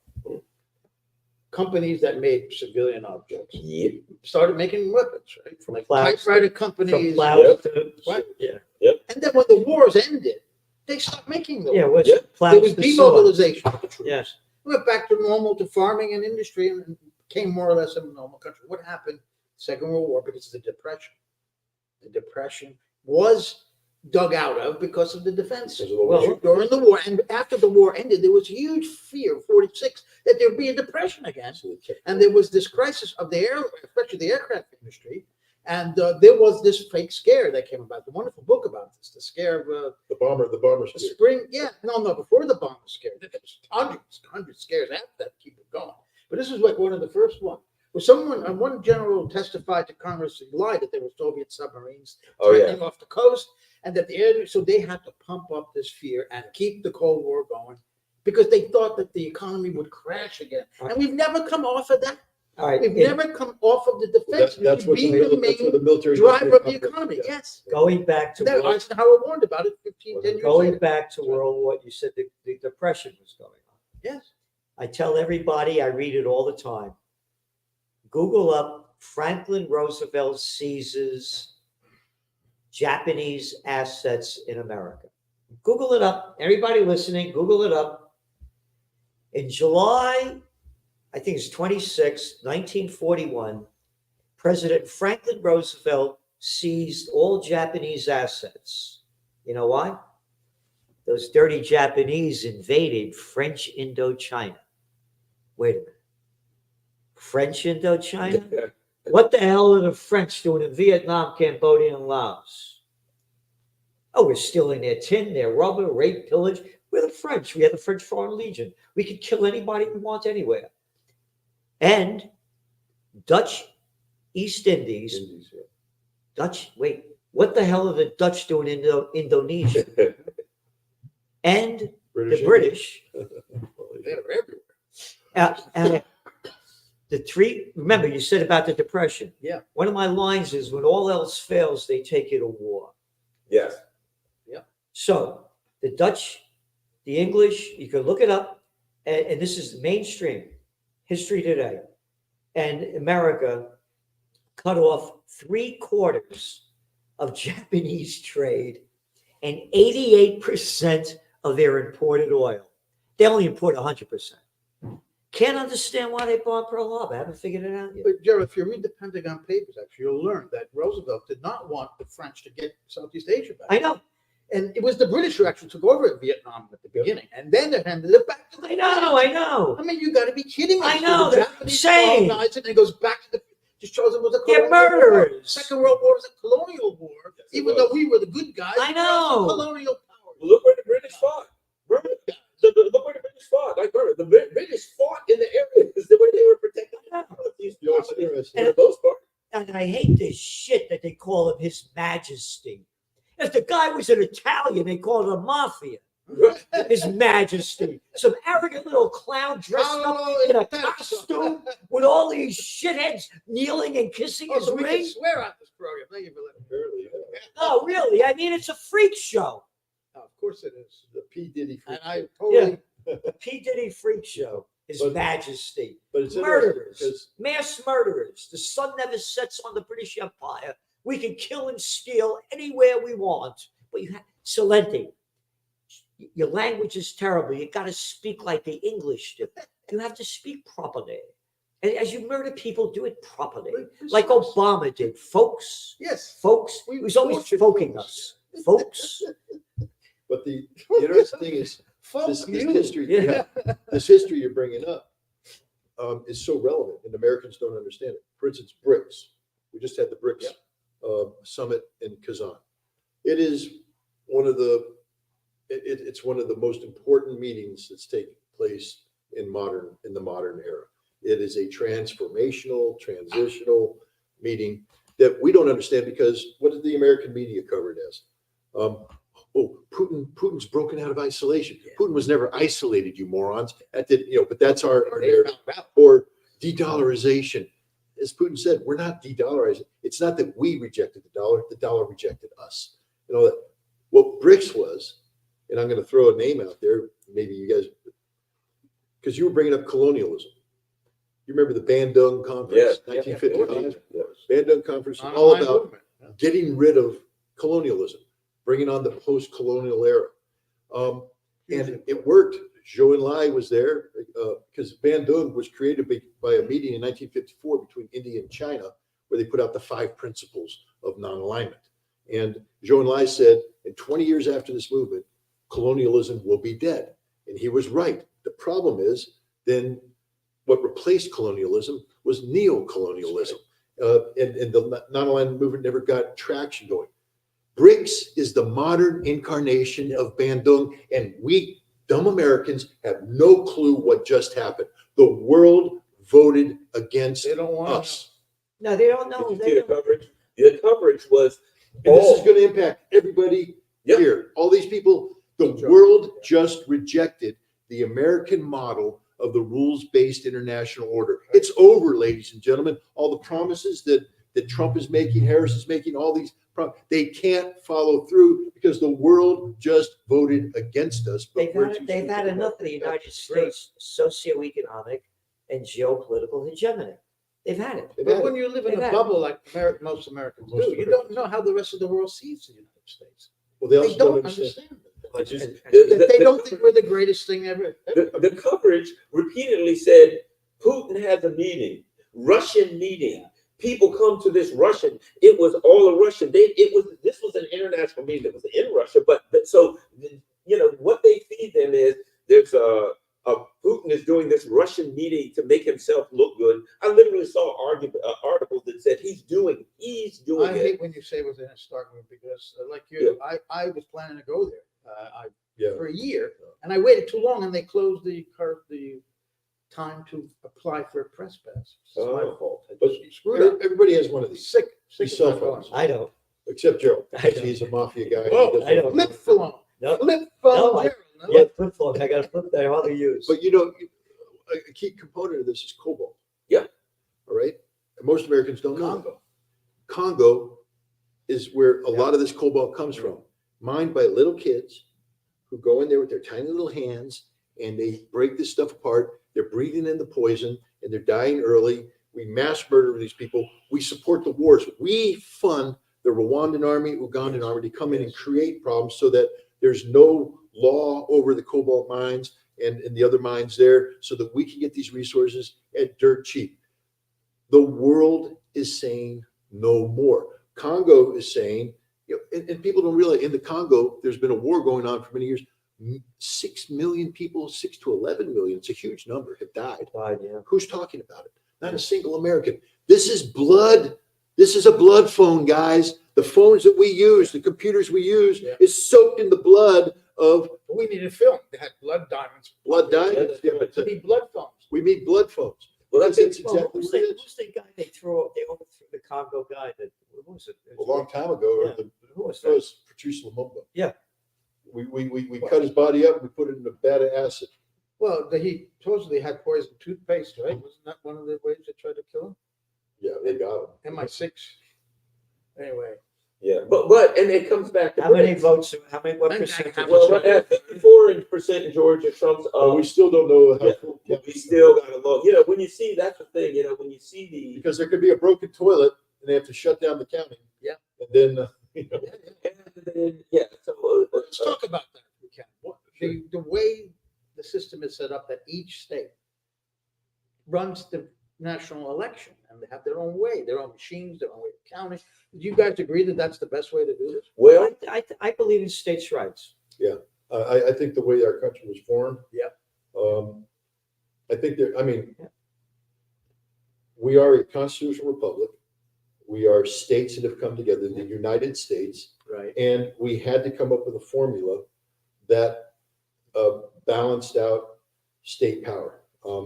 companies that made civilian objects started making weapons, right? From Like plows typewriter From companies. plows to Right. yeah, And then when the wars ended, they stopped making them. yeah. What's Yeah. plows There was to swords. demobilization of the troops. Yes. We went back to normal, to farming and industry, and became more or less a normal country. What happened? Second World War, because of the Depression. The Depression was dug out of because of the defense. Well, During the war, and after the war ended, there was huge fear, 46, that there'd be a depression again. And there was this crisis of especially the aircraft industry. And there was this fake scare that came about. The wonderful book about this, the scare of The bomber the scare. spring. Yeah, no, before the bomber scare. There was hundreds scares after that to keep it going. But this is like one of the first ones. Where one general testified to Congress, he lied that there were Soviet submarines threatening off the coast, and that so they had to pump up this fear and keep the Cold War going because they thought that the economy would crash again. And we've never come off of that. all right. We've never come off of the defense. That's what being the the main military driver of the economy. Yeah. Yes. Going back to That, Eisenhower warned about it 10 years going later. back to World War. You said the Depression was going on. Yes. I tell everybody, I read it all the time. Google up Franklin Roosevelt seizes Japanese assets in America. Google it up. Everybody listening, Google it up. In July, I think it's 26, 1941, President Franklin Roosevelt seized all Japanese assets. You know why? Those dirty Japanese invaded French Indochina. Wait a minute. French Indochina? What the hell are the French doing in Vietnam, Cambodia, and Laos? Oh, we're stealing their tin, their rubber, rape, pillage. We're the French. We have the French Foreign Legion. We can kill anybody we want anywhere. And Dutch East Indies. What the hell are the Dutch doing in Indonesia? And the British. They're everywhere. And remember you said about the Depression. Yeah. One of my lines is when all else fails, they take you to war. Yes. Yeah. So the Dutch, the English, you can look it up, and this is mainstream history today. And America cut off 3/4 of Japanese trade and 88% of their imported oil. They only import 100%. Can't understand why they bought Pearl Harbor. I haven't figured it out yet. But Gerald, if you read the Pentagon Papers, actually, you'll learn that Roosevelt did not want the French to get Southeast Asia back. I know. And it was the British who actually took over Vietnam at the beginning, and then they handed it back to the I know. I mean, you got to be kidding me. I So know, the they're Japanese insane. colonized it, and it goes back to the. Just shows it was a They're colonial war. murderers. Second World War was a colonial war, Yes, it even was. though we were the good guys. I we were also know. colonial powers. Look where the British fought. Remember? Look where the British fought. Like, remember, the British fought in the areas where they were protecting these You know, it's properties interesting. for the most part. And I hate this shit that they call him His Majesty. If the guy was an Italian, they called him Mafia. His Majesty. Some arrogant little clown dressed up in a costume with all these shitheads kneeling and kissing his So we can ring. swear on this program. Thank you for letting me. Apparently, yeah. No, really. I mean, it's a freak show. Oh, of course it is. The P. Diddy. And freak I show. totally. The P. Diddy freak show. His But- Majesty. But it's interesting Murderers. because Mass murderers. The sun never sets on the British Empire. We can kill and steal anywhere we want. But you have Celente. Your language is terrible. You got to speak like the English do. You have to speak properly. And as you murder people, do it properly. Like Obama did. Folks, Yes. folks. He was always tortured folking folks. us. Folks. but the interesting thing is this you. history. Yeah. This history you're bringing up is so relevant, and Americans don't understand it. For instance, BRICS. We just had the BRICS summit in Kazan. It is one of the it's one of the most important meetings that's taking place in the modern era. It is a transformational, transitional meeting that we don't understand because what did the American media cover it as? Putin's broken out of isolation. Putin was never isolated, you morons. That did, but that's our narrative. Or de-dollarization. As Putin said, we're not de-dollarizing. It's not that we rejected the dollar rejected us. And all that. What BRICS was, and I'm going to throw a name out there, maybe you guys, because you were bringing up colonialism. You remember the Bandung Conference, 1955? Bandung Conference was all about getting rid of colonialism, bringing on the post-colonial era. And it worked. Zhou Enlai was there because Bandung was created by a meeting in 1954 between India and China, where they put out the 5 principles of non-alignment. And Zhou Enlai said, in 20 years after this movement, colonialism will be dead. And he was right. The problem is then what replaced colonialism was neo-colonialism. And the non-alignment movement never got traction going. BRICS is the modern incarnation of Bandung, and we dumb Americans have no clue what just happened. The world voted against They don't want us. No, they don't know. Did you They see the don't. coverage? The coverage was And this is going to impact everybody Yep. here. All these people, the world just rejected the American model of the rules-based international order. It's over, ladies and gentlemen. All the promises that Trump is making, Harris is making, all these, they can't follow through because the world just voted against us. But They've had enough of the United States socioeconomic and geopolitical hegemony. They've had it. But when you live in a bubble like most Americans do, you don't know how the rest of the world sees the United States. Well, they also They don't understand. understand. They don't think we're the greatest thing ever. The coverage repeatedly said Putin has a meeting, Russian meeting. People come to this Russian. It was all a Russian. This was an international meeting that was in Russia. But so what they feed them is there's Putin is doing this Russian meeting to make himself look good. I literally saw articles that said he's doing I it. hate when you say it was in a start move because, like you, I was planning to go there for a year, and I waited too long, and they closed the time to apply for a press pass. It's my fault. But Screwed up. everybody has one of these. Sick These of cell my phones. phone. I don't. Except Gerald. I don't. He's a mafia guy. Oh, He doesn't- I don't. Flip phone. No, Flip No, phone. I- Gerald. No. yeah, flip phone. I got a flip that I hardly use. But a key component of this is cobalt. Yeah. All right. And most Americans don't know. Congo. Congo is where a lot of this cobalt comes from. mined by little kids who go in there with their tiny little hands and they break this stuff apart. They're breathing in the poison and they're dying early. We mass murder these people. We support the wars. We fund the Rwandan army, Ugandan army to come in and create problems so that there's no law over the cobalt mines and the other mines there so that we can get these resources at dirt cheap. The world is saying no more. Congo is saying, and people don't realize in the Congo, there's been a war going on for many years. 6 million people, 6 to 11 million, it's a huge number, have died. Yeah. Who's talking about it? Not a single American. This is blood. This is a blood phone, guys. The phones that we use, the computers we use, is soaked in the blood of. We needed film. They had blood diamonds. Blood diamonds. Yeah, but we need blood phones. We need blood phones. Well, that's exactly Who's what it is. the guy they overthrew the Congo guy that, what was it? A long time ago, Yeah. Who was that? was Patrice Lumumba. Yeah. We cut his body up. We put it in a vat of acid. Well, he supposedly had poison toothpaste, right? Wasn't that one of the ways they tried to kill him? Yeah, they got him. MI6. Anyway. Yeah, but and it comes back to How many BRICS. votes? What Thank percentage? God. Well, at 54% in Georgia, Trump's We still don't know how. yeah, we still got a low. When you see, that's the thing. When you see the Because there could be a broken toilet and they have to shut down the county. Yeah. And then, so Let's talk about that if we can. The way the system is set up that each state runs the national election and they have their own way, their own machines, their own way of counting. Do you guys agree that that's the best way to do this? well, I believe in states' rights. I think the way our country was formed. Yeah. I think we are a constitutional republic. We are states that have come together, the United States, Right. and we had to come up with a formula that balanced out state power.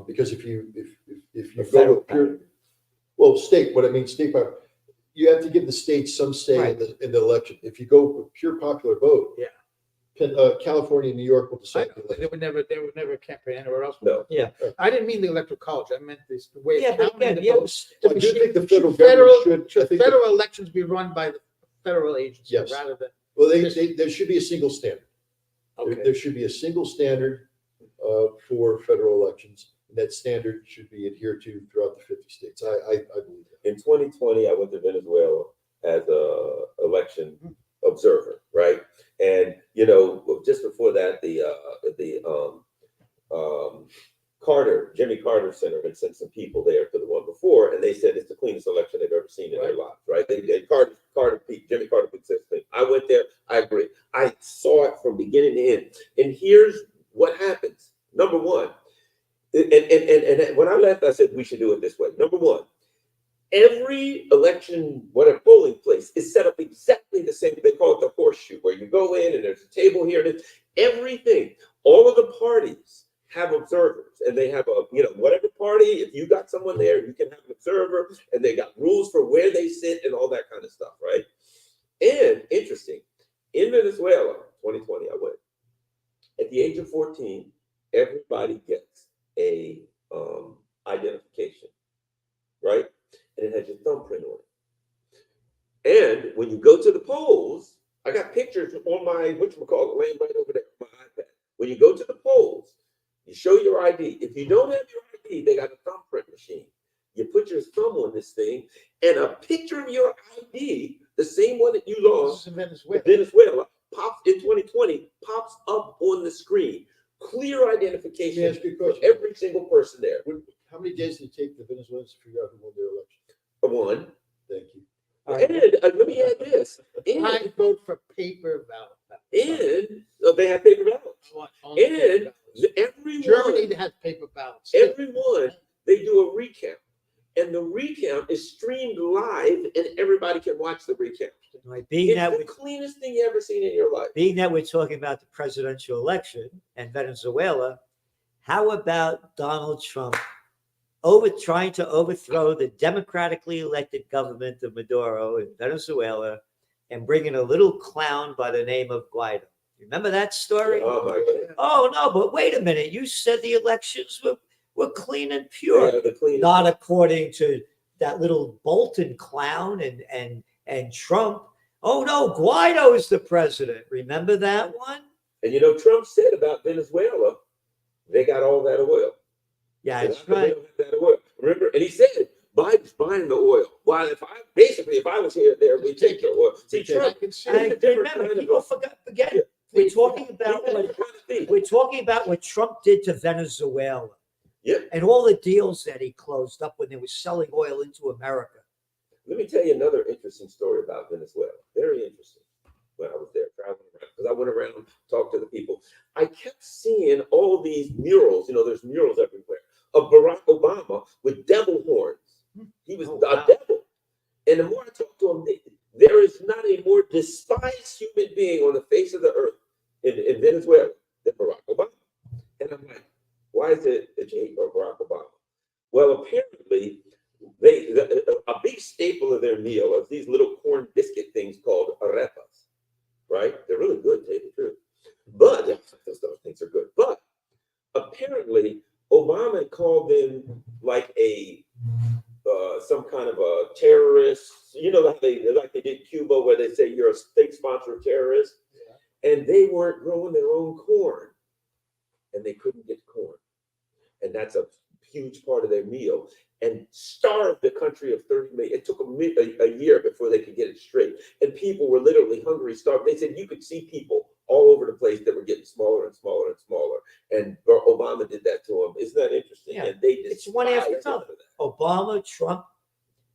Because if you go to pure, state, what I mean, state power, you have to give the states some say Right. in the election. If you go with pure popular vote, Yeah. California and New York will I decide. know. They would never campaign anywhere else. No. Yeah. I didn't mean the electoral college. I meant the way Yeah, of but counting again, the yeah, votes. I do think the federal Federal, government should. I think federal elections be run by the federal agency Yes. rather than. Well, there should be a single standard. Okay. There should be a single standard for federal elections. And that standard should be adhered to throughout the 50 states. I believe that. in 2020, I went to Venezuela as a election observer, right? And just before that, the Jimmy Carter Center had sent some people there to the one before, and they said it's the cleanest election they've ever seen in their lives, right? Jimmy Carter picked this thing. I went there. I agree. I saw it from beginning to end. And here's what happens. Number one, and when I left, I said we should do it this way. Number one, every election, whatever polling place is set up exactly the same. They call it the horseshoe, where you go in and there's a table here. And everything, all of the parties have observers, and they have whatever party. If you got someone there, you can have an observer, and they got rules for where they sit and all that kind of stuff, right? And interesting, in Venezuela, 2020, I went. At the age of 14, everybody gets a identification, right? And it has your thumbprint on it. And when you go to the polls, I got pictures on my laying right over there on my iPad. When you go to the polls, you show your ID. If you don't have your ID, they got a thumbprint machine. You put your thumb on this thing, and a picture of your ID, the same one that you lost This is in Venezuela, pops in 2020, pops up on the screen. Clear identification Let me ask you a for question. every single person there. How many days did it take the Venezuelans to figure out who won their election? One. Thank you. And let me add this. I vote for paper ballot. And they have paper ballots. And everyone, Germany has paper ballots. everyone, they do a recount. And the recount is streamed live, and everybody can watch the recount. Right. It's the cleanest thing you ever seen in your life. Being that we're talking about the presidential election and Venezuela, how about Donald Trump trying to overthrow the democratically elected government of Maduro in Venezuela and bringing a little clown by the name of Guaido? Remember that story? Oh my God. Oh, no, but wait a minute. You said the elections were clean and pure. Yeah, the cleanest. Not according to that little Bolton clown and Trump. Oh no, Guaido's the president. Remember that one? And you know, Trump said about Venezuela, they got all that oil. Yeah, And that's how come they right. don't have that oil? Remember? And he said Biden's buying the oil. Well, if I was here, there we take the oil. See, I Trump. can see I it. remember, people forget. Yeah. We're talking about Yeah, what, yeah. we're talking about what Trump did to Venezuela. Yeah. And all the deals that he closed up when they were selling oil into America. Let me tell you another interesting story about Venezuela. Very interesting. When I was there traveling around, because I went around and talked to the people, I kept seeing all these murals. You know, there's murals everywhere of Barack Obama with devil horns. He was a devil. And the more I talked to him, there is not a more despised human being on the face of the earth in Venezuela than Barack Obama. And I'm like, why is it that you hate Barack Obama? Well, apparently, a big staple of their meal is these little corn biscuit things called arepas, right? They're really good, to tell you the truth. But those things are good. But apparently, Obama called them like some kind of a terrorist. You know, like they did Cuba, where they say you're a state-sponsored terrorist, and they weren't growing their own corn, and they couldn't get corn, and that's a huge part of their meal, and starved the country of 30 million. It took a year before they could get it straight, and people were literally hungry, starved. They said you could see people all over the place that were getting smaller and smaller and smaller, and Obama did that to them. Isn't that interesting? Yeah. And they It's one after despised him another. for that. Obama, Trump,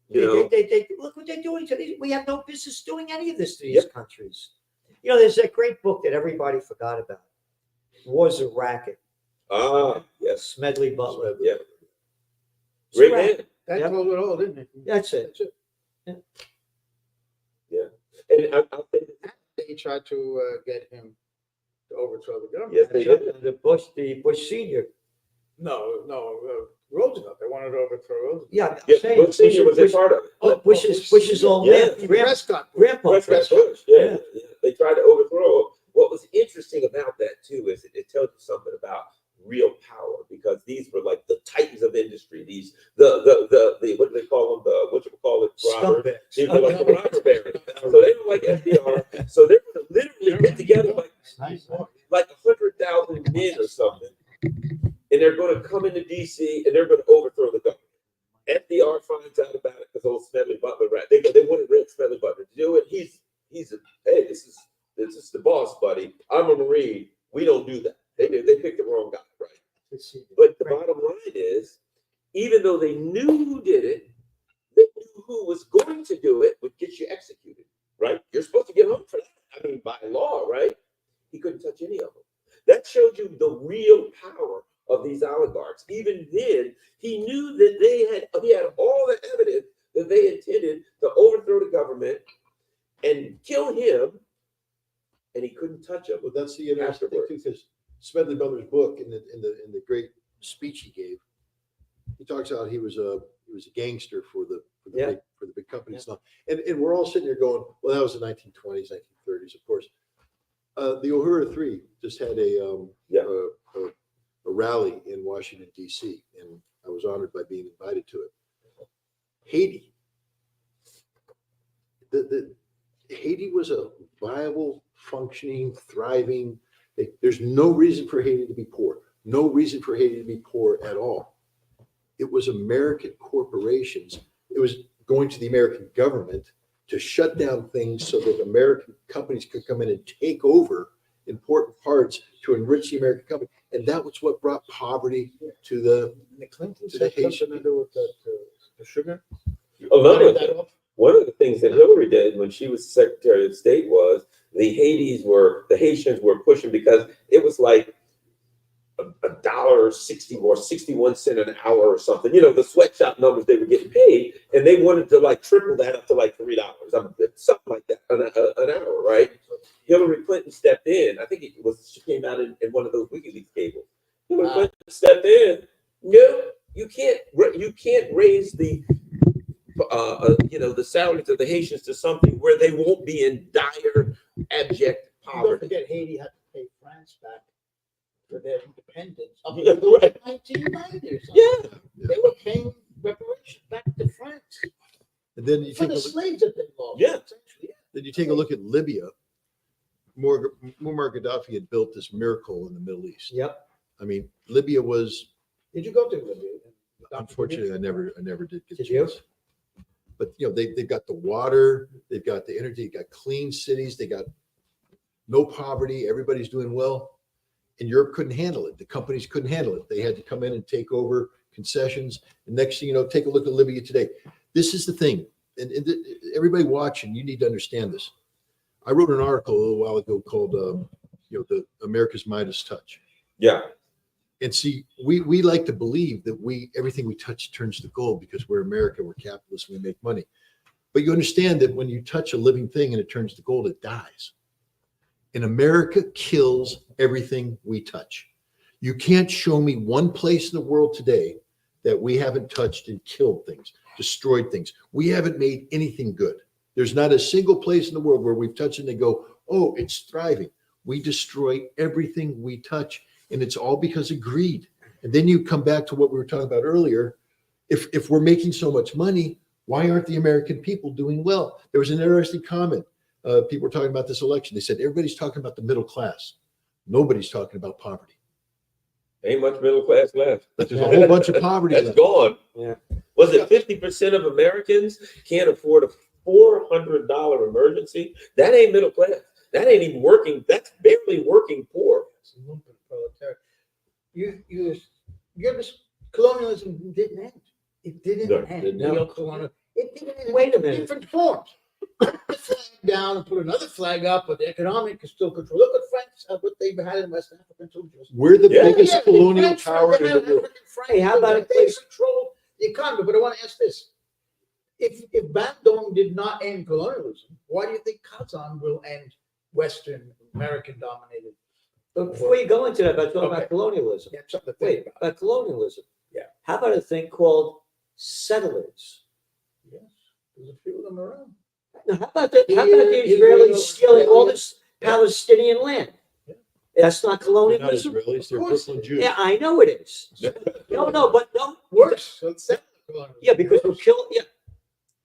You know? they look what they're doing to these. We have no business doing any of this to these countries. You know, there's that great book that everybody forgot about, War's a Racket. Ah, yes. Smedley Butler. Yeah. It's a Great racket. man. That Yep. told it all, didn't it? That's it. Yeah. And I'll say this. They tried to get him to overthrow the government. Yes, they did. The Bush Senior. No, Roosevelt. They wanted to overthrow Roosevelt. Yeah, I'm Yes, saying Bush Senior was a part of it. Bush's old Yeah. man, Prescott. Grandpa. Prescott Bush. Yeah. They tried to overthrow. What was interesting about that too is it tells you something about real power, because these were like the titans of industry. These the what do they call them? The what you call it? Robert. Scumbags. These were like the robber barons. So they were like FDR. So they were literally get together like 100,000 men or something, and they're going to come into DC and they're going to overthrow the government. FDR finds out about it because old Smedley Butler, right? They wanted Red Smedley Butler to do it. He's hey, this is the boss, buddy. I'm a Marine. We don't do that. They picked the wrong guy, right? But the bottom line is, even though they knew who did it, they knew who was going to do it would get you executed, right? You're supposed to get home for that. I mean, by law, right? He couldn't touch any of them. That showed you the real power of these oligarchs. Even then, he knew that he had all the evidence that they intended to overthrow the government and kill him, and he couldn't touch him. Well, that's the interesting thing too, because Smedley Butler's book in the great speech he gave, he talks about he was a gangster for the big companies. And we're all sitting there going, well, that was the 1920s, 1930s, of course. The Uhuru Three just had a rally in Washington, D.C., and I was honored by being invited to it. Haiti. Haiti was a viable, functioning, thriving. There's no reason for Haiti to be poor. No reason for Haiti to be poor at all. It was American corporations. It was going to the American government to shut down things so that American companies could come in and take over important parts to enrich the American company. And that was what brought poverty to the Clintons to the had something Haitian. to do with that, the sugar. One of the things that Hillary did when she was Secretary of State was the Haitians were pushing, because it was like $1.60 or 61 cents an hour or something. You know, the sweatshop numbers they were getting paid, and they wanted to like triple that up to like $3, something like that an hour, right? Hillary Clinton stepped in. I think she came out in one of those WikiLeaks cables. Hillary Clinton stepped in. No, you can't raise the the salaries of the Haitians to something where they won't be in dire, abject Don't poverty. forget, Haiti had to pay France back for their independence up Yeah, until right. 1990 or something. Yeah, They were paying reparations back to France And then you for think the slaves that they lost. Yeah. then you take a look at Libya, Muammar Gaddafi had built this miracle in the Middle East. Yep. I mean, Libya was, Did you go to Libya? unfortunately, I never did get Did a you? chance. But they've got the water, they've got the energy, they've got clean cities, they got no poverty, everybody's doing well. And Europe couldn't handle it. The companies couldn't handle it. They had to come in and take over concessions. And next thing you know, take a look at Libya today. This is the thing. And everybody watching, you need to understand this. I wrote an article a little while ago called, the America's Midas Touch. Yeah. And see, we like to believe that everything we touch turns to gold because we're America, we're capitalists, we make money. But you understand that when you touch a living thing and it turns to gold, it dies. And America kills everything we touch. You can't show me one place in the world today that we haven't touched and killed things, destroyed things. We haven't made anything good. There's not a single place in the world where we've touched and they go, oh, it's thriving. We destroy everything we touch, and it's all because of greed. And then you come back to what we were talking about earlier. If we're making so much money, why aren't the American people doing well? There was an interesting comment. People were talking about this election. They said, everybody's talking about the middle class. Nobody's talking about poverty. Ain't much middle class left. But there's a whole bunch of poverty That's left. gone. Yeah. Was it 50% of Americans can't afford a $400 emergency? That ain't middle class. That ain't even working. That's barely working poor. Colonialism didn't end. It didn't No, end. didn't Neo-colonial. It didn't end. Wait a minute. Different forms. Put the flag down and put another flag up, but the economic is still control. Look at France, what they've had in West Africa until just. We're the Yeah. biggest colonial French, power they in had the world. African France, Hey, how about a they place- control the economy? But I want to ask this: if Bandung did not end colonialism, why do you think Kazan will end Western American dominated? But before you go into that, about talking Okay. about colonialism, Yeah, something to wait, think about. about colonialism. Yeah. How about a thing called settlers? Yes, there's a few of them around. Now, how about the Israel, Israelis stealing all yeah. this Palestinian land? Yeah. That's not They're not colonialism? Israelis, they're Of course. Brooklyn Jews. Yeah, I know it is. No, but no. Worse. So it's colonialism. Yeah, because we're killing, yeah,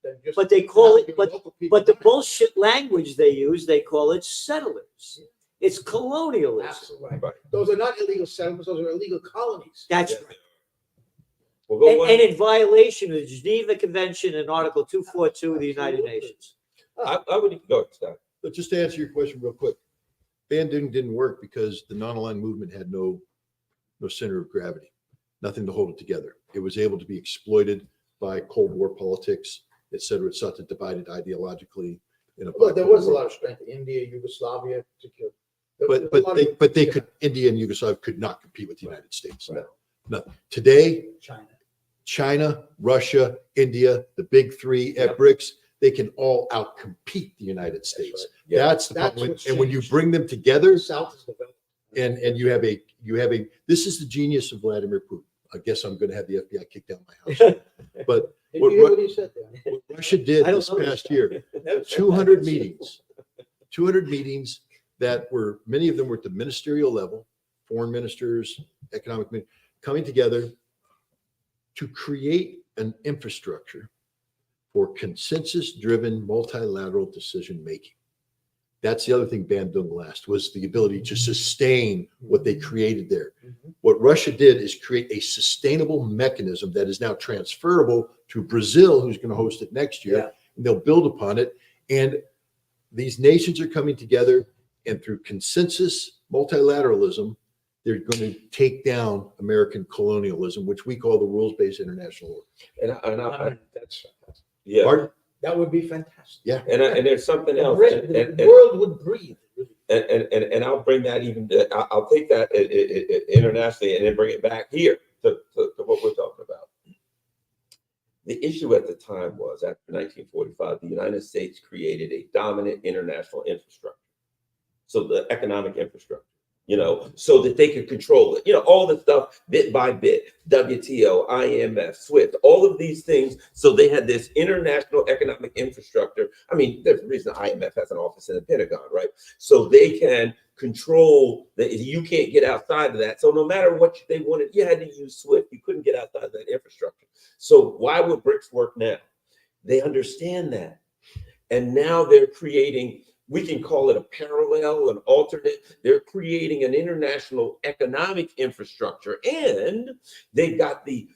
Than just but they call it, having but local people But the dominate. bullshit language they use, they call it settlers. It's colonialism. Absolutely. Right. Those are not illegal settlements, those are illegal colonies. That's Yeah. right. We'll go And, one. and in violation of the Geneva Convention and Article 242 of the United Nations. I would go, Scott. But just to answer your question real quick, Bandung didn't work because the non-aligned movement had no center of gravity, nothing to hold it together. It was able to be exploited by Cold War politics, et cetera. It sought to divide it ideologically in a. Well, there was a lot of strength in India, Yugoslavia, particularly. But they could, India and Yugoslavia could not compete with the United States. Right. No. Today, China. China, Russia, India, the big three at Yep. BRICS, they can all outcompete the United States. right. Yeah. That's the That's problem. what's And when you changed. bring them together, The South is developed. and you have a this is the genius of Vladimir Putin. I guess I'm going to have the FBI kick down my house. But Did What you hear Ru- what he said there? what Russia did I don't this know this past guy. year, 200 meetings, 200 meetings that were, many of them were at the ministerial level, foreign ministers, economic, coming together to create an infrastructure for consensus-driven multilateral decision-making. That's the other thing Bandung lost, was the ability to sustain what they created there. Mhm. What Russia did is create a sustainable mechanism that is now transferable to Brazil, who's going to host it next year, Yeah. and they'll build upon it. And these nations are coming together, and through consensus multilateralism, they're going to take down American colonialism, which we call the rules-based international order. That's fantastic. Yeah. Pardon? That would be fantastic. Yeah. And there's something else. The world would breathe. And I'll bring that I'll take that internationally and then bring it back here to what we're talking about. The issue at the time was, after 1945, the United States created a dominant international infrastructure. So the economic infrastructure, so that they could control it, all the stuff bit by bit, WTO, IMF, SWIFT, all of these things. So they had this international economic infrastructure. I mean, there's a reason the IMF has an office in the Pentagon, right? So they can control that. You can't get outside of that. So no matter what they wanted, you had to use SWIFT. You couldn't get outside of that infrastructure. So why would BRICS work now? They understand that. And now they're creating, we can call it a parallel, an alternate. They're creating an international economic infrastructure. And they've got the,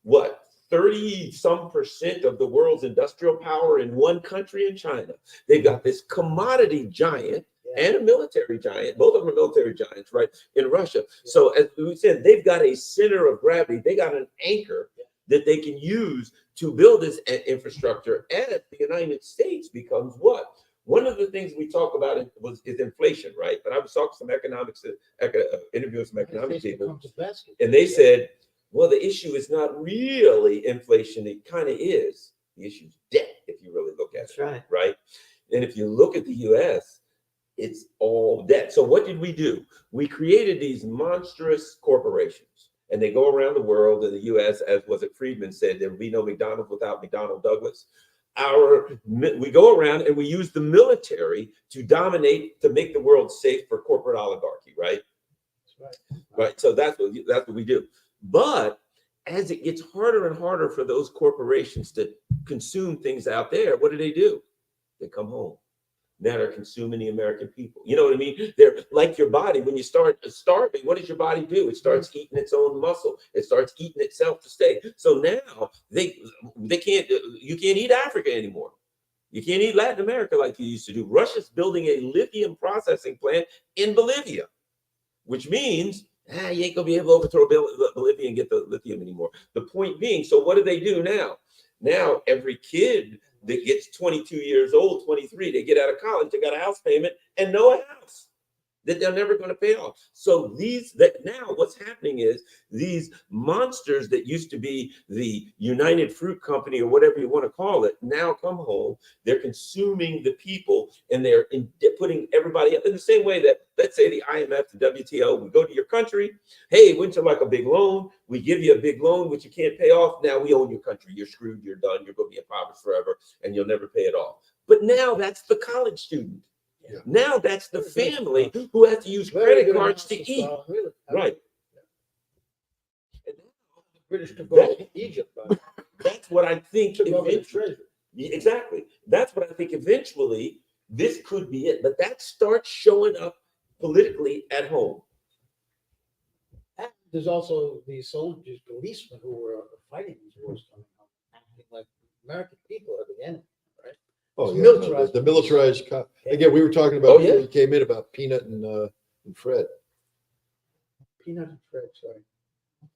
what, 30 some percent of the world's industrial power in one country in China. They've got this commodity giant and a military giant. Both of them are military giants, right? In Russia. So as we said, they've got a center of gravity. They got an anchor that they can use to build this infrastructure. And the United States becomes what? One of the things we talk about is inflation, right? But I was talking to some economics, interviewing some economic people, and they said, well, the issue is not really inflation. It kind of is. The issue is debt, if you really look at it, right? And if you look at the U.S., it's all debt. So what did we do? We created these monstrous corporations, and they go around the world. In the U.S., as was it Friedman said, there would be no McDonald's without McDonnell Douglas. We go around and we use the military to dominate, to make the world safe for corporate oligarchy, right? Right. So that's what we do. But as it gets harder and harder for those corporations to consume things out there, what do? They come home. Now they're consuming the American people. You know what I mean? They're like your body. When you start starving, what does your body do? It starts eating its own muscle. It starts eating itself to stay. So now they can't. You can't eat Africa anymore. You can't eat Latin America like you used to do. Russia's building a lithium processing plant in Bolivia, which means you ain't gonna be able to overthrow Bolivia and get the lithium anymore. The point being, so what do they do now? Now every kid that gets 22 years old, 23, they get out of college, they got a house payment and no house that they're never going to pay off. So now what's happening is these monsters that used to be the United Fruit Company or whatever you want to call it, now come home. They're consuming the people, and they're putting everybody up in the same way that, let's say, the IMF, the WTO, we go to your country. Hey, wouldn't you like a big loan? We give you a big loan, which you can't pay off. Now we own your country. You're screwed. You're done. You're going to be impoverished forever, and you'll never pay it off. But now that's the college student. Yeah. Now that's the family who has to use credit cards to eat. Right. British took over Egypt. That's what I think eventually. Exactly. That's what I think eventually this could be it. But that starts showing up politically at home. And there's also these soldiers, policemen who were fighting these wars coming up, acting like American people are the enemy. Oh, yeah, militarized. The militarized cop. Again, we were talking about before you came in about Peanut and Fred. Peanut and Fred, sorry.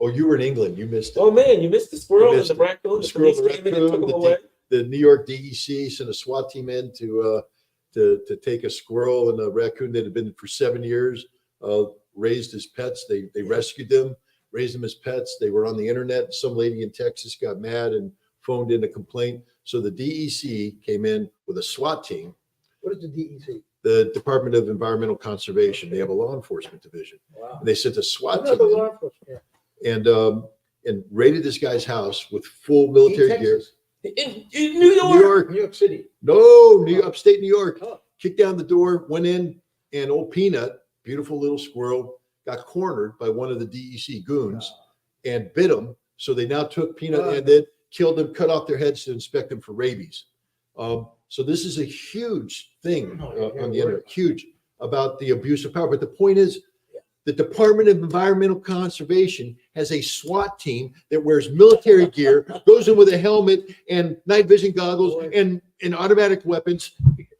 Oh, you were in England. You missed it. Oh man, you missed the squirrel and the raccoon. The squirrel, the raccoon. The New York DEC sent a SWAT team in to take a squirrel and a raccoon that had been for 7 years, raised as pets. They rescued them, raised them as pets. They were on the internet. Some lady in Texas got mad and phoned in a complaint. So the DEC came in with a SWAT team. What is the DEC? The Department of Environmental Conservation. They have a law enforcement division. Wow. And they sent a SWAT team and raided this guy's house with full military gear. In New York. New York City. No, upstate New York. Oh. Kicked down the door, went in, and old Peanut, beautiful little squirrel, got cornered by one of the DEC goons and bit him. So they now took Peanut and then killed them, cut off their heads to inspect them for rabies. So this is a huge thing on the internet, huge about the abuse of power. But the point is, the Department of Environmental Conservation has a SWAT team that wears military gear, goes in with a helmet and night vision goggles and automatic weapons.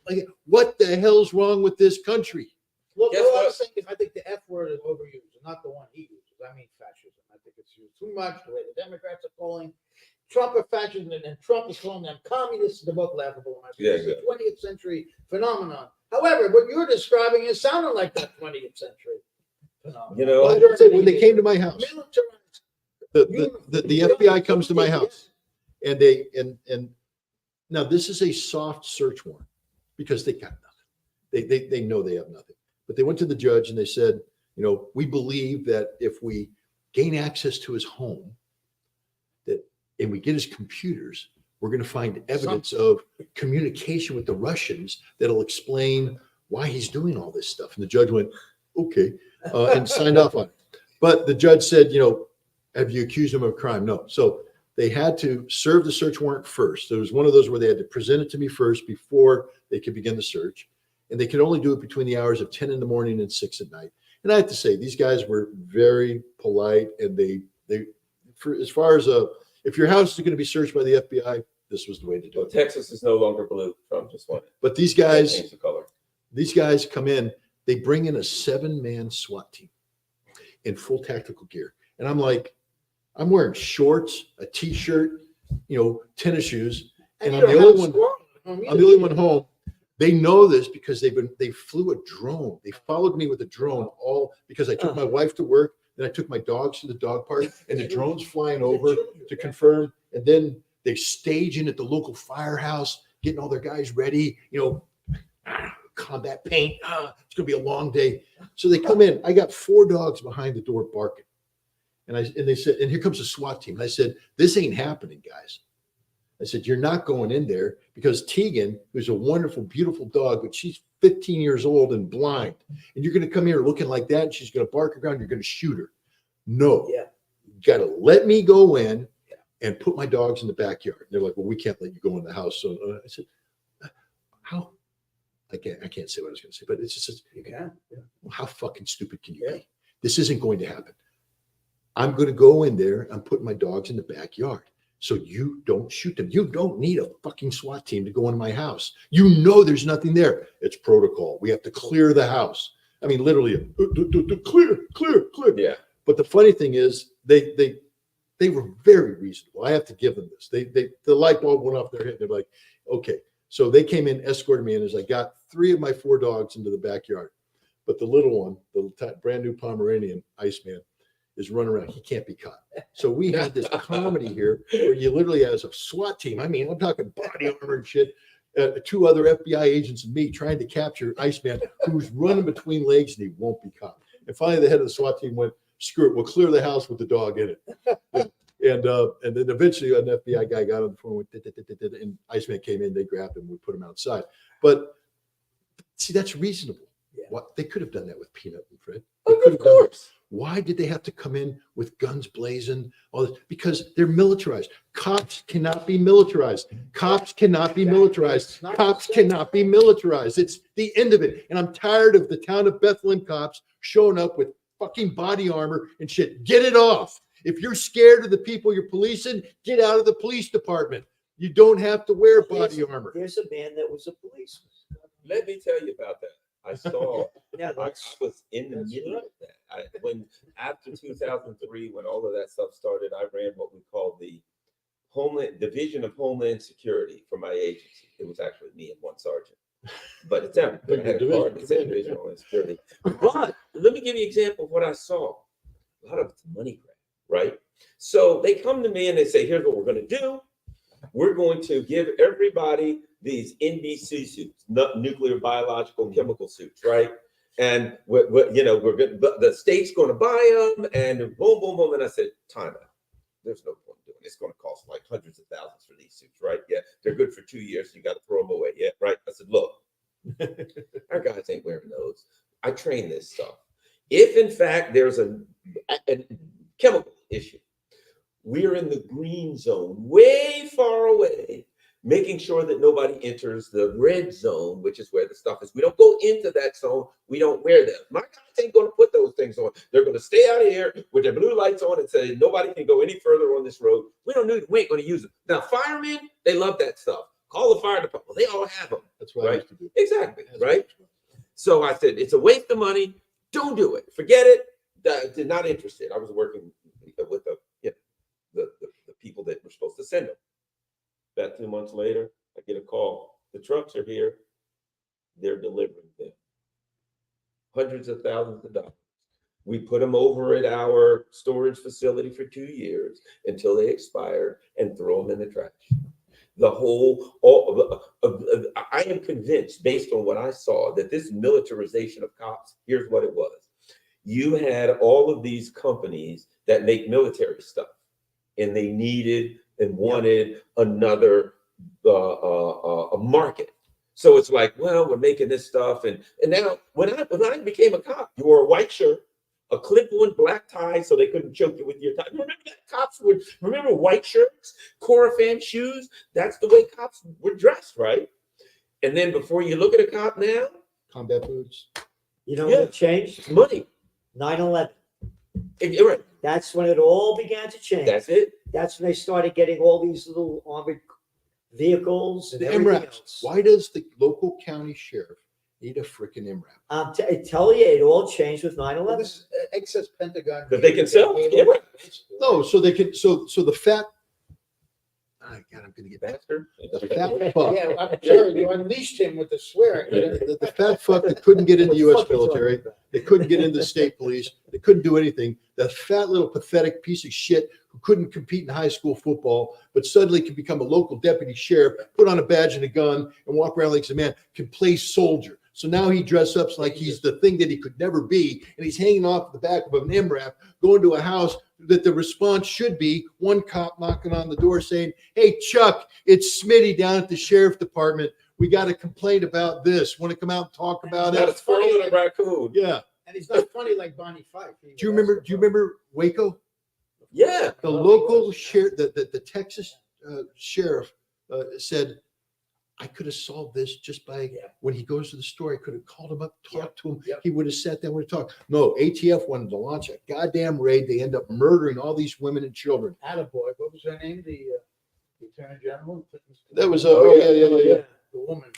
Like, what the hell's wrong with this country? Look, what I was saying is, I think the F word is overused, not the one he uses. I mean, fascism. I think it's used too much. The way the Democrats are calling Trump a fascist, and Trump is calling them communists. They're both laughable. It's a 20th century phenomenon. However, what you're describing is sounding like that 20th century phenomenon. You know, when they came to my house, the FBI comes to my house, and and now this is a soft search warrant because they got nothing. They know they have nothing, but they went to the judge and they said, we believe that if we gain access to his home, and we get his computers, we're going to find evidence of communication with the Russians that'll explain why he's doing all this stuff. And the judge went, okay, and signed off on it. But the judge said, have you accused him of a crime? No. So they had to serve the search warrant first. There was one of those where they had to present it to me first before they could begin the search. And they could only do it between the hours of 10 in the morning and 6 at night. And I have to say, these guys were very polite, and they for as far as if your house is going to be searched by the FBI, this was the way to do it. Texas is no longer blue. Trump just won it. But these They guys, changed the color. these guys come in, they bring in a 7-man SWAT team in full tactical gear. And I'm like, I'm wearing shorts, a t-shirt, tennis shoes. And I'm the only one home. They know this because they flew a drone. They followed me with a drone all because I took my wife to work. Then I took my dogs to the dog park, and the drone's flying over to confirm. And then they staging at the local firehouse, getting all their guys ready, combat paint. It's gonna be a long day. So they come in. I got 4 dogs behind the door barking. And they said, and here comes the SWAT team. And I said, this ain't happening, guys. I said, you're not going in there because Tegan, who's a wonderful, beautiful dog, but she's 15 years old and blind. And you're going to come here looking like that, and she's going to bark around. You're going to shoot her. No. Yeah. You got to let me go in and put my dogs in the backyard. And they're like, well, we can't let you go in the house. So I said, how? I can't say what I was going to say, but it's just, You can. Yeah. well, how fucking stupid can you be? This isn't going to happen. I'm going to go in there. I'm putting my dogs in the backyard. So you don't shoot them. You don't need a fucking SWAT team to go into my house. You know there's nothing there. It's protocol. We have to clear the house. I mean, literally, clear. Yeah. But the funny thing is, they were very reasonable. I have to give them this. The light bulb went off their head. They're like, okay. So they came in, escorted me in as I got 3 of my 4 dogs into the backyard. But the little one, the brand new Pomeranian, Iceman, is running around. He can't be caught. So we had this comedy here where you literally as a SWAT team. I mean, I'm talking body armor and shit. 2 other FBI agents and me trying to capture Iceman, who's running between legs and he won't be caught. And finally, the head of the SWAT team went, "Screw it, we'll clear the house with the dog in it." And then eventually an FBI guy got on the phone and Iceman came in. They grabbed him. We put him outside. But see, that's reasonable. Yeah. What they could have done that with Peanut and Fred. Of course. Why did they have to come in with guns blazing? All this? Because they're militarized. Cops cannot be militarized. Cops canned be militarized. Cops cannot be militarized. It's the end of it. And I'm tired of the town of Bethlehem cops showing up with fucking body armor and shit. Get it off. If you're scared of the people you're policing, get out of the police department. You don't have to wear body armor. There's a man that was a policeman. Let me tell you about that. I saw. Yeah, I was in the middle of that. When after 2003, when all of that stuff started, I ran what we called the Division of Homeland Security for my agency. It was actually me and 1 sergeant, but it's everything. I had a card that said Division of Homeland Security. But let me give you an example of what I saw. A lot of it's money grab, right? So they come to me and they say, "Here's what we're going to do. We're going to give everybody these NBC suits, nuclear, biological, chemical suits, right? And we're good. The state's going to buy them, and boom, boom, boom." And I said, "Time out. There's no point doing it. It's going to cost like hundreds of thousands for these suits, right? Yeah, they're good for 2 years. You got to throw them away. Yeah, right." I said, "Look, our guys ain't wearing those. I train this stuff. If in fact there's a chemical issue, we're in the green zone, way far away, making sure that nobody enters the red zone, which is where the stuff is. We don't go into that zone. We don't wear them. My guys ain't going to put those things on. They're going to stay out of here with their blue lights on and say nobody can go any further on this road. We ain't going to use them." Now, firemen, they love that stuff. Call the fire department. They all have them. That's what I used to do. Exactly, right? So I said, it's a waste of money. Don't do it. Forget it. Did not interested. I was working with the people that were supposed to send them. About 2 months later, I get a call. The trucks are here. They're delivering them. Hundreds of thousands of dollars. We put them over at our storage facility for 2 years until they expired and throw them in the trash. I am convinced, based on what I saw, that this militarization of cops, here's what it was. You had all of these companies that make military stuff, and they needed and wanted another a market. So it's like, well, we're making this stuff, and now when I became a cop, you wore a white shirt, a clip-on black tie so they couldn't choke you with your tie. Remember that cops would remember white shirts, Corafan shoes. That's the way cops were dressed, right? And then before you look at a cop now, Combat boots. You know Yeah. what changed? it's money. 9/11. You're right. That's when it all began to change. That's it. That's when they started getting all these little armored vehicles and The everything MRAPs. else. Why does the local county sheriff need a freaking MRAP? I tell you, it all changed with 9/11. Well, this excess Pentagon. That they can sell? Yeah. No, so they can. So the fat. Oh, God, I'm gonna get back. Bastard. The fat fuck. Yeah, I'm sure you unleashed him with the swearing. The fat fuck that couldn't get in the U.S. What the fuck you military. talking about? They couldn't get into the state police. They couldn't do anything. That fat little pathetic piece of shit who couldn't compete in high school football, but suddenly can become a local deputy sheriff, put on a badge and a gun, and walk around like a man, can play soldier. So now he dresses up like he's the thing that he could never be, and he's hanging off the back of an MRAP, going to a house that the response should be one cop knocking on the door saying, "Hey, Chuck, it's Smitty down at the sheriff department. We got a complaint about this. Want to come out and talk about Not a it?" squirrel and a raccoon. Yeah. And he's not funny like Bonnie Fife. Do you remember Waco? Yeah. The local sheriff, the Texas sheriff said, "I could have solved this just by when he goes to the store. I could have called him up, talked to him. Yep. He would have sat down, would have talked." No, ATF wanted to launch a goddamn raid. They end up murdering all these women and children. Attaboy. What was her name? The Attorney General? That was The woman.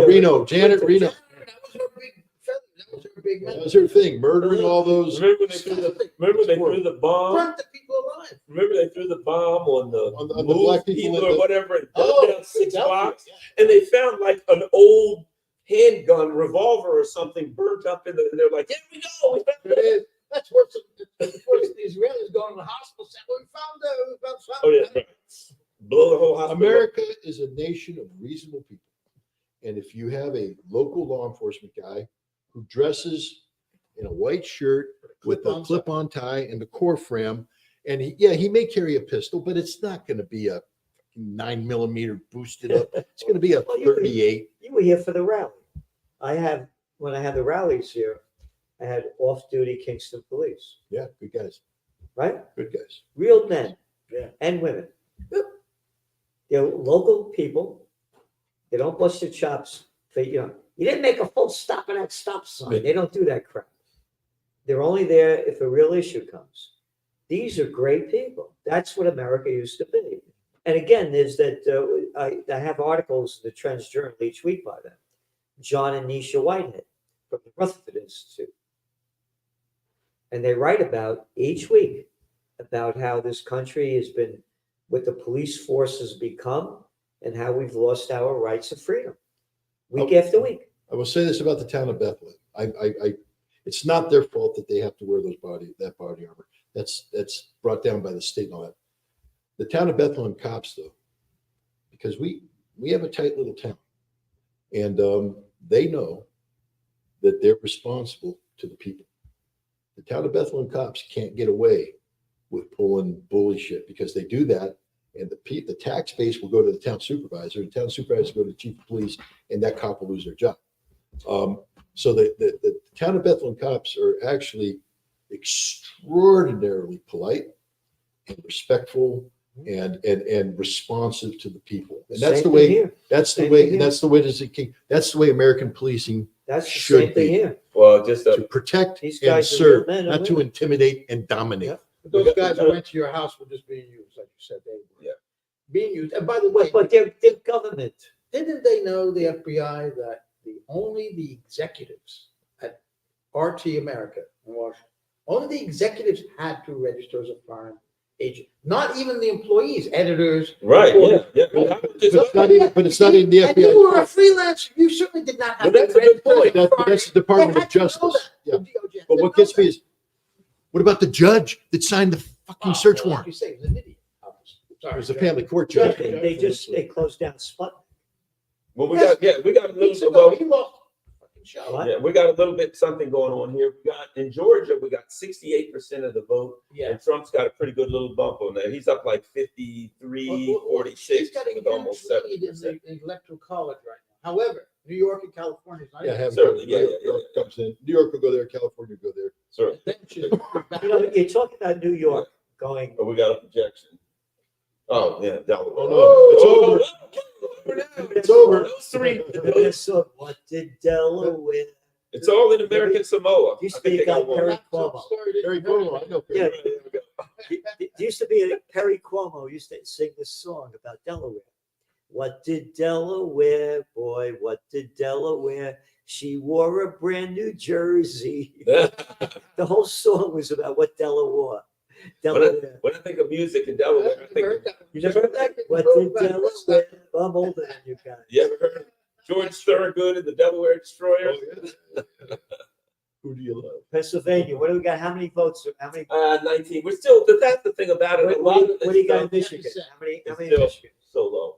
Reno, Janet Reno. That was her big feather. That was her big That was her thing, murdering all those. Remember when they threw the bomb? Burnt the people alive. Remember they threw the bomb on the On the move black people or in whatever, and Oh, burned down 6 Philadelphia, blocks, yeah. and they found like an old handgun, revolver or something burnt up in the. And they're like, "Here we go, we found it." That's worse than the Israelis going to the hospital saying, "Well, we found something." Oh yeah, blow the whole hospital. America is a nation of reasonable people. And if you have a local law enforcement guy who dresses in a white shirt with a clip-on tie and the core frame, and he may carry a pistol, but it's not going to be a 9mm boosted up. It's going to be a 38. You were here for the rally. When I had the rallies here, I had off-duty Kingston police, Yeah, good guys. right? Good guys. Real men Yeah. and women. They're local people. They don't bust your chops for, you didn't make a full stop at that stop sign. They don't do that crap. They're only there if a real issue comes. These are great people. That's what America used to be. And again, there's that, I have articles in the Trends Journal each week by them. John and Nisha Whitehead from the Rutherford Institute. And they write about each week about how this country has been, what the police force has become, and how we've lost our rights of freedom week after week. I will say this about the town of Bethlehem. It's not their fault that they have to wear that body armor. That's brought down by the state and all that. The town of Bethlehem cops, though, because we have a tight little town, and they know that they're responsible to the people. The town of Bethlehem cops can't get away with pulling bully shit, because they do that, and the tax base will go to the town supervisor, and the town supervisor will go to the chief of police, and that cop will lose their job. So the town of Bethlehem cops are actually extraordinarily polite and respectful and responsive to the people. And that's the way, that's the way American policing That's the should same thing be. here. Well, just To protect These and guys are serve, real men and not to women. intimidate and dominate. Yeah. But those guys who went to your house were just being used, like you said. They were being used. And by the way, But they're government. didn't they know, the FBI, that only the executives at RT America in Washington, only the executives had to register as a foreign agent, not even the employees, editors. right. reporters. Yeah. But it's not in the And you were a FBI. freelancer. You certainly did not have Well, that's to a good point. That's the Department of Justice. Yeah. But what gets me is, what about the judge that signed the fucking search Like warrant? you say, he was an idiot. It was a family court judge. They closed down Sputnik. Well, we got a Weeks little. ago, Well, he lost the fucking show. What? yeah, we got a little bit something going on here. We got in Georgia, we got 68% of the vote, Yeah. and Trump's got a pretty good little bump on that. He's up like 53, 46 He's got a with huge almost lead in 70%. the electoral college right now. However, New York and California is not. Yeah, even- have Certainly, New York comes in. New York will go there, California will go there. Sir, You know, you're talking about New York going. oh, we got a projection. Oh, yeah, Delaware. Oh, no, it's over. Those three. So what did Delaware? It's all in American Samoa. Used I to be think a they guy, got one. Perry Cuomo. Very cool. I know. Yeah. There we go. There used to be a Perry Cuomo used to sing this song about Delaware. What did Delaware, boy? What did Delaware? She wore a brand new jersey. The whole song was about what Delaware. Delaware. When I think of music in Delaware, I think of, You never heard that? What did Delaware? I'm older than you guys. you ever heard of George Thorogood and the Delaware Destroyer? Oh, yeah. Who do you love? Pennsylvania. What do we got? How many votes? How many? 19. We're still, that's the thing about it. A lot of What do you got in this Michigan? stuff How many? How is many in still Michigan? so low.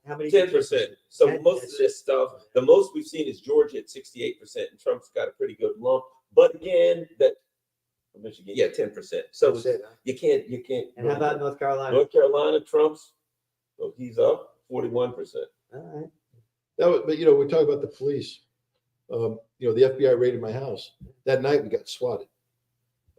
How many? 10%. So 10, most of this stuff, the most we've seen is Georgia at 68%, and Trump's got a pretty good lump. But again, that Michigan, yeah, 10%. So That's it, huh? you can't. And how about North Carolina? North Carolina? Trump's, so he's up 41%. All right. That was, but you know, we talk about the police. You know, the FBI raided my house that night. We got swatted.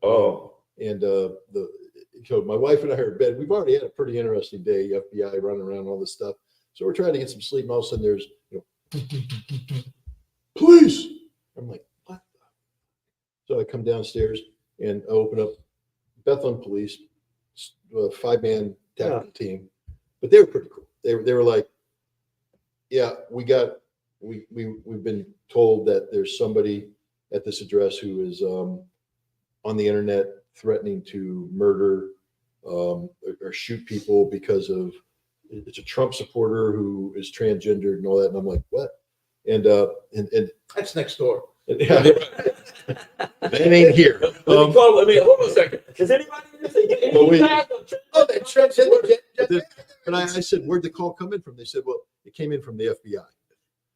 Oh, And so my wife and I are in bed. We've already had a pretty interesting day. FBI running around, all this stuff. So we're trying to get some sleep. And all of a sudden, there's police. I'm like, what? So I come downstairs and I open up Bethlehem Police, a 5-man tactical team. But they were pretty cool. They were like, yeah, we've been told that there's somebody at this address who is on the internet threatening to murder or shoot people because of it's a Trump supporter who is transgendered and all that. And I'm like, what? And That's next door. yeah, that ain't here. let me call. Let me hold on a second. Does anybody? Well, we- Oh, that transgender. But I said, where'd the call come in from? They said, well, it came in from the FBI.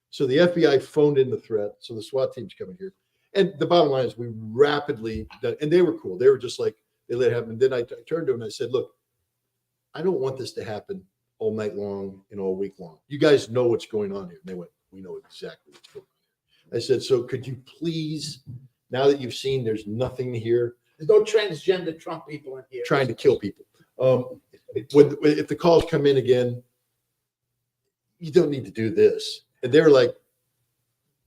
So the FBI phoned in the threat. So the SWAT team's coming here. And the bottom line is we rapidly, and they were cool. They were just like, they let it happen. And then I turned to them and I said, look, I don't want this to happen all night long and all week long. You guys know what's going on here. And they went, we know exactly what's going on. I said, so could you please, now that you've seen there's nothing here, There's no transgender Trump people in here. trying to kill people. If the calls come in again, you don't need to do this. And they were like,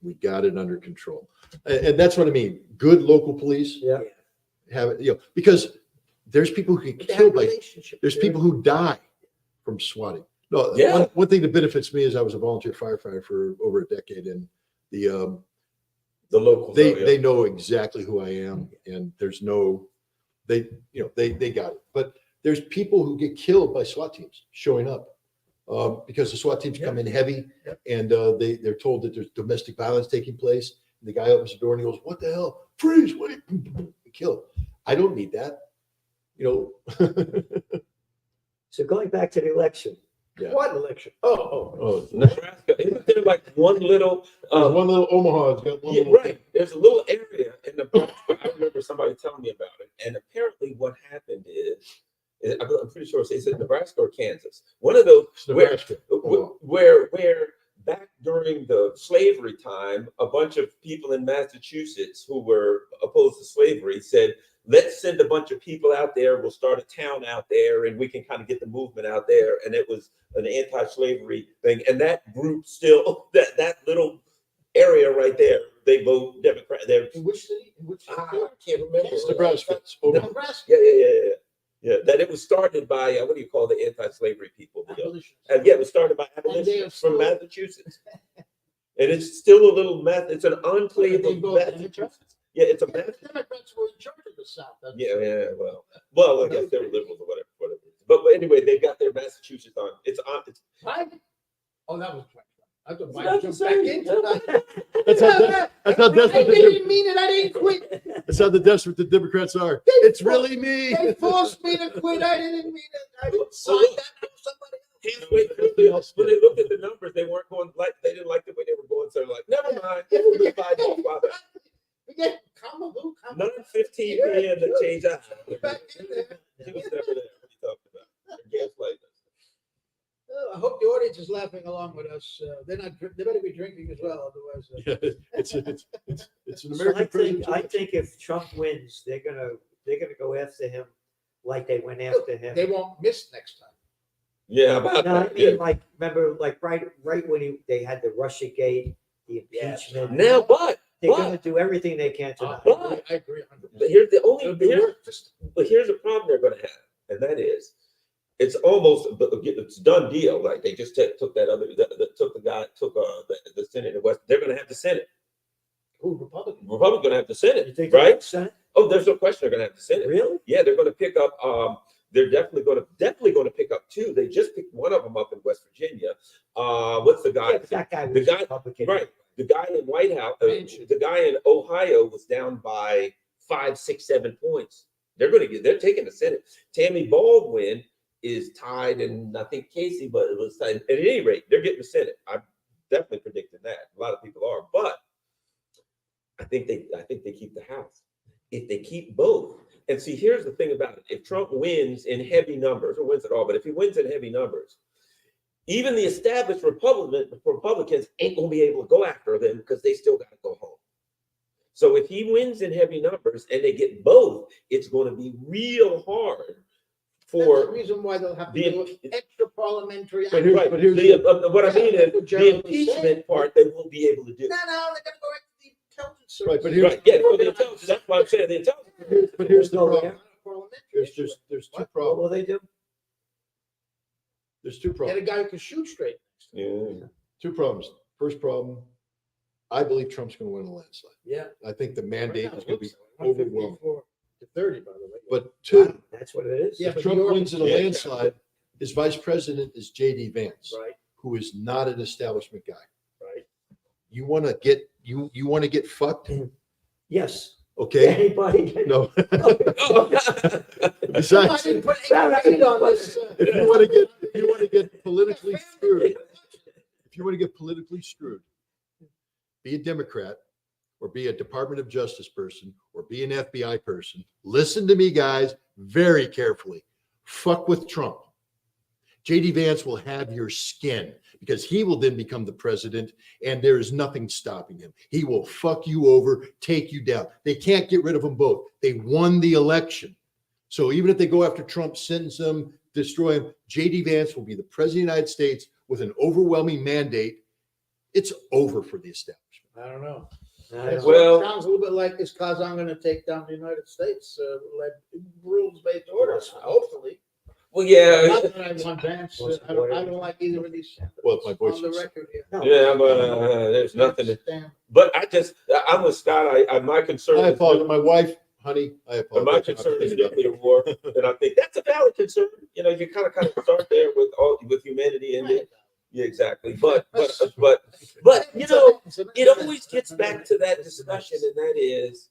we got it under control. And that's what I mean. Good local police Yeah. have it, you know, because there's people who get They have a killed by, relationship. there's people who die from swatting. No, Yeah. one thing that benefits me is I was a volunteer firefighter for over a decade, and the locals. they know exactly who I am, and there's no they got it. But there's people who get killed by SWAT teams showing up because the SWAT teams come in heavy, and they're told that there's domestic violence taking place. And the guy opens the door and he goes, "What the hell? Freeze! Wait!" Kill. I don't need that. You know. So going back to the election, Yeah. What election? Oh. Nebraska. Isn't there like one little? There's one little Omaha. It's got one Yeah, little right. There's a little area in Nebraska. I remember somebody telling me about it. And apparently, what happened is I'm pretty sure it's Nebraska or Kansas. One of those It's Nebraska. where back during the slavery time, a bunch of people in Massachusetts who were opposed to slavery said, let's send a bunch of people out there. We'll start a town out there and we can kind of get the movement out there. And it was an anti-slavery thing. And that group still, that little area right there, they vote Democrat. They're, In which city? In which I can't remember. It's Nebraska. It's Omaha. Nebraska. Yeah. That it was started by, what do you call the anti-slavery people? Abolitionists. Yeah, it was started by abolitionists from Massachusetts. And it's still a little it's an enclave They of vote Massachusetts. Yeah, it's a Yeah, the Democrats were in charge of the South. That's- Yeah, well, I guess they're liberals or whatever. But anyway, they've got their Massachusetts on. It's Right? Oh, that was 20. I thought It's Mike not jumped the back same. into that. That's how I desperate didn't mean it. I didn't quit. that's how the desperate the Democrats are. It's really me. They forced me to quit. I didn't mean it. I didn't sign that for somebody else. when they looked at the numbers, they weren't going like they didn't like the way they were going. So they're like, never mind. We'll be fine. Yeah, Kamalu. 9:15 p.m. to change out. Back in there. He was never there. What are you talking about? Gaslighting us. I hope the audience is laughing along with us. They better be drinking as well, otherwise. Yeah, it's It's an So American president's I election. think if Trump wins, they're gonna go after him like they went after him. They won't miss next time. Yeah, about No, I that. mean, Yeah. like, remember, like, right when they had the Russia gate, the Yes. impeachment. Now, They're gonna do everything they can to not. But- I agree 100%. but here's the only It'll be here's, worth just but here's a problem they're going to have, and that is, it's almost it's a done deal. Like they just took that other took the Senate in West. They're going to have the Senate. who Republican. Republicans going to have the Senate, You think they're right? Senate? Oh, there's no question they're going to have the Senate. Really? Yeah, they're going to pick up. They're definitely going to pick up two. They just picked one of them up in West Virginia. What's the guy? Yeah, but that guy the was guy- Republican. Right. The guy in White House, Manchin. the guy in Ohio was down by 5, 6, 7 points. They're taking the Senate. Tammy Baldwin is tied, and I think Casey, but it was tied. At any rate, they're getting the Senate. I'm definitely predicting that. A lot of people are, but I think they keep the House. If they keep both, and see, here's the thing about it: if Trump wins in heavy numbers, or wins at all, but if he wins in heavy numbers, even the established Republicans ain't gonna be able to go after them because they still got to go home. So if he wins in heavy numbers and they get both, it's going to be real hard That's the for reason why they'll have to the do extra parliamentary. But here's- right. but here's What I mean is What the Gerald was impeachment saying. part they won't be able to do. No, they gotta go after the intelligence service. Right, but here's- Right? Yeah, for the intelligence. That's why I'm saying the intelligence. But here's the No, problem. Parliamentary. There's two What will problems. they do? There's two Get a problems. guy who can shoot straight. Yeah. Two problems. First problem, I believe Trump's going to win a landslide. Yeah. I think the mandate Right now, is going to be it looks like overwhelming. 154 to 30, by the way. But two, That's what it is. Yeah, if but Trump New York wins in a Yeah. landslide, his vice president is JD Vance, Right, who is not an establishment guy. right. You want to get you want to get fucked, Yes. okay? Anybody? Can- No. I Besides, didn't put any weight on this. if you want to get politically screwed, if you want to get politically screwed, be a Democrat or be a Department of Justice person or be an FBI person. Listen to me, guys, very carefully. Fuck with Trump. JD Vance will have your skin because he will then become the president and there is nothing stopping him. He will fuck you over, take you down. They can't get rid of them both. They won the election. So even if they go after Trump, sentence him, destroy him, JD Vance will be the president of the United States with an overwhelming mandate. It's over for the establishment. I don't know. Well, Well- Sounds a little bit like, is Kazan going to take down the United States, led rules-based orders, hopefully. Well, yeah. Not that I want Vance, I don't like either of these. Well, if my voice On the was- record here. no. Yeah, but there's nothing. Damn. But I'm with Scott. My concern. I is apologize. My wife, honey, I And my apologize. concern is nuclear war, and I think that's a valid concern. You know, you kind of start there with humanity in it. Yeah, exactly. But you know, it always gets back to that discussion, and that is,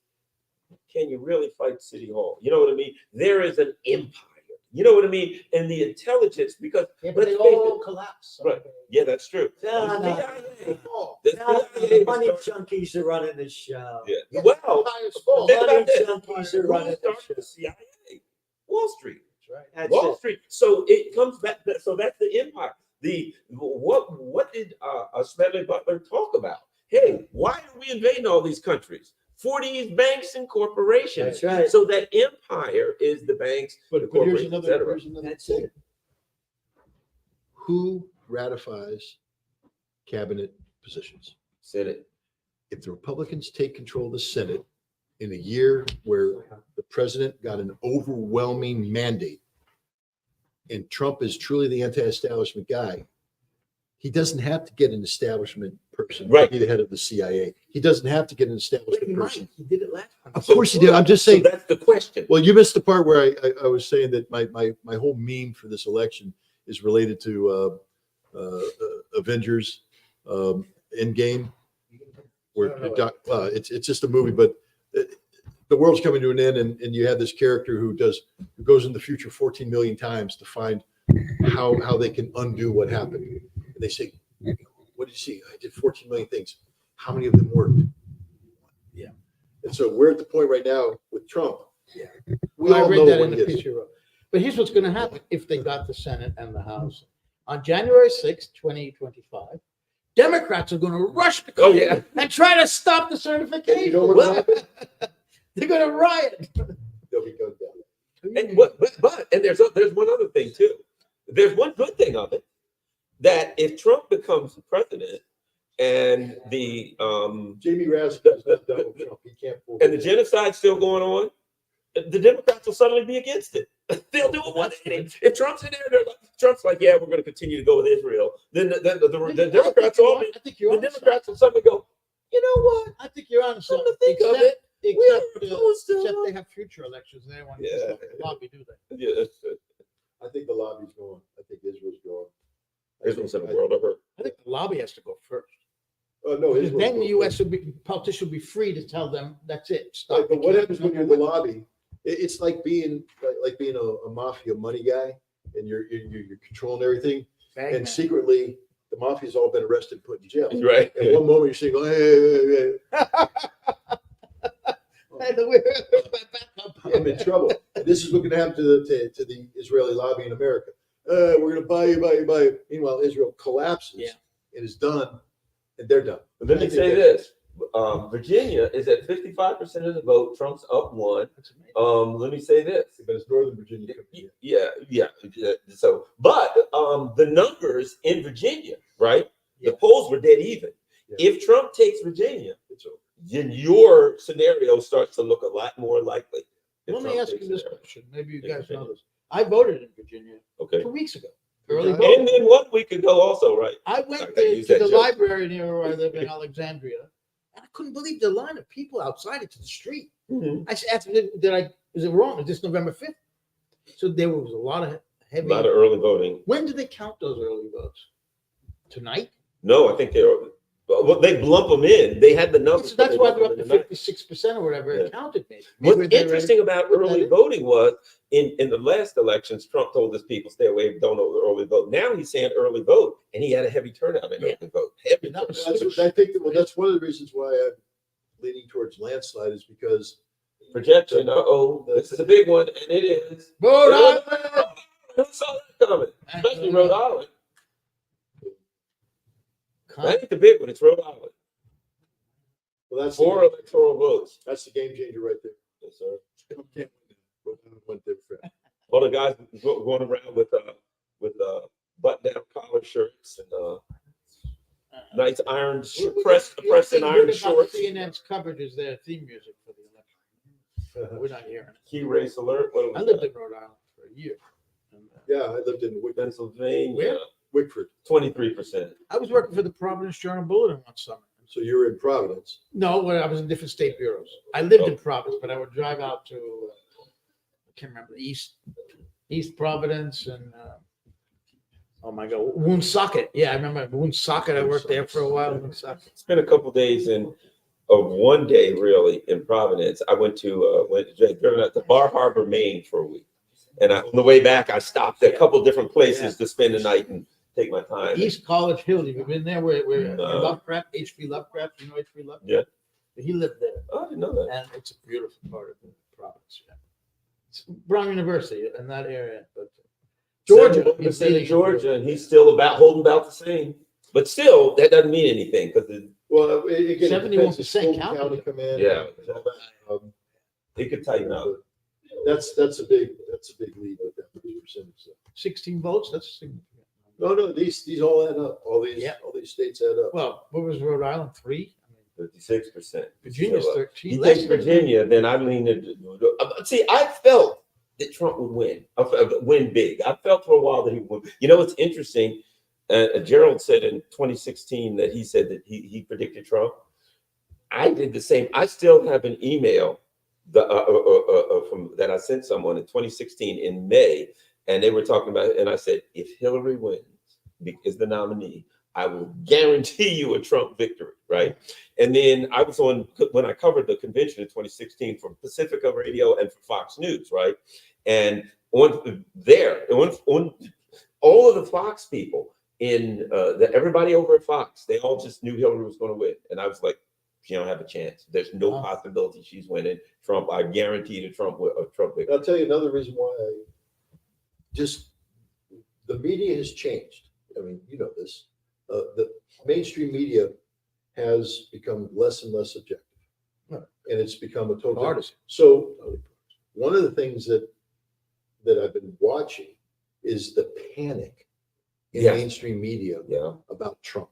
can you really fight City Hall? You know what I mean? There is an empire. You know what I mean? And the intelligence, because Yeah, but they let's face all it. collapse. Right. Yeah, that's true. No, The no. CIA Oh, the No, CIA the was money started- junkies are running the show. Yeah. yeah, Well, Empire's fault. think Money about this. junkies are Who running the started show. the CIA? Wall Street. That's right. That's Wall it. Street. So it comes back. So that's the empire. What did Smedley Butler talk about? Hey, why are we invading all these countries? For these banks and corporations. That's right. So that empire is the banks, the But here's corporations, et another, cetera. here's another That's thing. it. Who ratifies cabinet positions? Senate. If the Republicans take control of the Senate in a year where the president got an overwhelming mandate and Trump is truly the anti-establishment guy, he doesn't have to get an establishment person to Right. be the head of the CIA. He doesn't have to get an But he establishment might. person. He did it last time. Of course he did. I'm just saying. So that's the question. Well, you missed the part where I was saying that my whole meme for this election is related to Avengers Endgame, where I don't know it's just a movie, but the world's coming to an end, and you have this character who goes in the future 14 million times to find how they can undo what happened. And they say, "What did you see? I did 14 million things. How many of them worked?" Yeah. And so we're at the point right now with Trump. Yeah. We Well, I all read know that what in he the is. piece you wrote. But here's what's going to happen if they got the Senate and the House. On January 6, 2025, Democrats are going to rush the Oh, country yeah. and try to stop the And certification. you know what'll happen? They're going to riot. They'll be gunned down. And and there's one other thing too. There's one good thing of it, that if Trump becomes president and the Jamie Raskin is not Donald Trump. He can't pull and the it. genocide's still going on, the Democrats will suddenly be against it. They'll do it one day. If Trump's in there, Trump's like, yeah, we're going to continue to go with Israel. Then the Democrats I think you're the on Democrats will suddenly go, you know what? I think you're on Come something. to think of it, Except they have future elections. They want Yeah. to lobby, do they? Yeah, I think the lobby's going. I think Israel's going. Israel's in a world of hurt. I think the lobby has to go first. Oh, no, Because Israel's then the going U.S. would be, politicians would be free to tell them, that's it. Stop. Right, but what happens when you're in the lobby? It's like being a mafia money guy, and you're controlling everything, Bang, and man. secretly the mafia's all been arrested, and put in jail. Right. At one moment you're saying, oh, hey, Hey, we're back up. I'm in trouble. And this is what's going to happen to the Israeli lobby in America. We're going to buy you. Meanwhile, Israel collapses Yeah. and is done, and they're done. Let me say this. Virginia is at 55% of the vote. Trump's up one. That's amazing. Let me say this. But it's Northern Virginia. Yeah. So, but the numbers in Virginia, right? Yeah. The polls were dead even. Yeah. If Trump takes Virginia, It's over. then your scenario starts to look a lot more likely. if Let me Trump ask takes you this it. question. Maybe you In guys know Virginia. this. I voted in Virginia Okay. 2 weeks ago. Early And voting. And then 1 week ago, also, right? I I went gotta there use to that the joke. library near where I live in Alexandria, and I couldn't believe the line of people outside into the street. I asked, is it wrong? Is this November 5th? So there was a lot of A heavy. lot of early voting. When do they count those early votes? Tonight? No, I think well, they lump them in. They had the numbers. So but that's they why lump they're them up to in the night. 56% or whatever Yeah. it counted. Maybe. What's Maybe they're interesting about Put that early in. voting was in the last elections, Trump told his people stay away, don't early vote. Now he's saying early vote, and he had a heavy turnout in Yeah. early vote. Heavy That was turnout. I think that's one of the reasons why I'm leaning towards landslide is because Projection. This is a big one, and it is. Rhode Island. Island! Who saw that coming? Especially Rhode Island. That ain't the big one. It's Rhode Island. well, that's 4 electoral votes. that's the game changer right there. Yes, sir. Trump can't win that. Rhode Island went Democrat. All the guys going around with button-down collar shirts and nice iron pressed in iron shorts. CNN's coverage is their theme music for the election. We're not hearing it. Key race alert. What I was lived that? in Rhode Island for a year. And, Yeah, I lived in Pennsylvania. Where? Wickford. 23%. I was working for the Providence Journal Bulletin one summer. So you were in Providence. No, when I was in different state bureaus. I lived in Oh. Providence, but I would drive out to I can't remember East Providence and oh my God, Woonsocket. Yeah, I remember Woonsocket. I worked there for a while. Woonsocket. Spent a couple days of one day really in Providence. I went to Bar Harbor, Maine for a week. And on the way back, I stopped at a couple different places to spend the night and take my time. East College Hill. You've been there where No. Lovecraft, H.P. Lovecraft, you know H.P. Lovecraft? Yeah. He lived there. Oh, I didn't know that. And it's a beautiful part of the province. Yeah. It's Brown University in that area. But Georgia. In the state of Georgia, and he's still holding about the same. But still, that doesn't mean anything because Well, it depends. 71% If Fulton counted. County come in. Yeah. and all that, it could tighten up. That's a big lead with that percentage. So. 16 votes. That's significant. No, these all add up. All these states add up. Well, what was Rhode Island? 3? 56%. Virginia's So, 13. he Less takes than- Virginia, then I lean into. See, I felt that Trump would win big. I felt for a while that he would. You know, it's interesting. Gerald said in 2016 that he said that he predicted Trump. I did the same. I still have an email from that I sent someone in 2016 in May, and they were talking about it. And I said, if Hillary wins, is the nominee, I will guarantee you a Trump victory, right? And then I was on when I covered the convention in 2016 for Pacifica Radio and for Fox News, right? And on all of the Fox people everybody over at Fox, they all just knew Hillary was going to win, and I was like, she don't have a chance. There's no possibility she's winning. Trump, I guarantee a Trump victory. I'll tell you another reason why. Just the media has changed. I mean, you know this. the mainstream media has become less and less objective. Right. And it's become a total Partisan. So one of the things that I've been watching is the panic in Yeah. mainstream media Yeah. about Trump.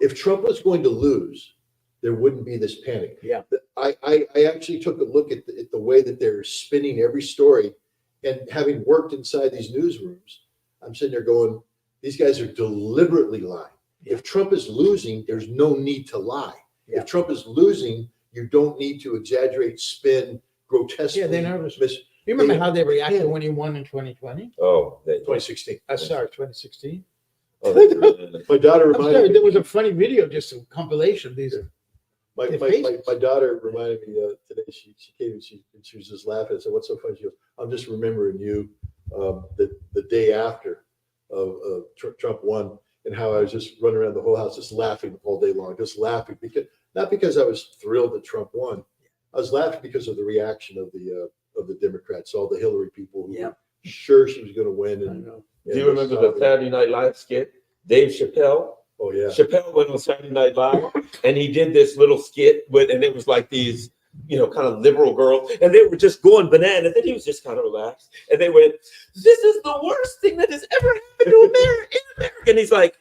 If Trump was going to lose, there wouldn't be this panic. Yeah. I actually took a look at the way that they're spinning every story, and having worked inside these newsrooms, I'm sitting there going, these guys are deliberately lying. If Trump is losing, there's no need to lie. Yeah. If Trump is losing, you don't need to exaggerate, spin, grotesquely. Yeah, they're nervous. miss- You remember how they Yeah. reacted when he won in 2020? Oh, 2016. Sorry, 2016. My daughter I'm reminded sorry, me. there was a funny video, just a compilation of these. My daughter reminded me today. She came and she was just laughing. I said, "What's so funny?" She goes, "I'm just remembering you the day after Trump won, and how I was just running around the whole house just laughing all day long, just laughing not because I was thrilled that Trump won. I was laughing because of the reaction of the Democrats, all the Hillary people who were sure she was going to win." I And know. Do you remember the Saturday Night Live skit? Dave Chappelle. Oh yeah. Chappelle went on Saturday Night Live, and he did this little skit and it was like these, kind of liberal girls, and they were just going bananas, and he was just kind of relaxed, and they went, "This is the worst thing that has ever happened to America in America," and he's like,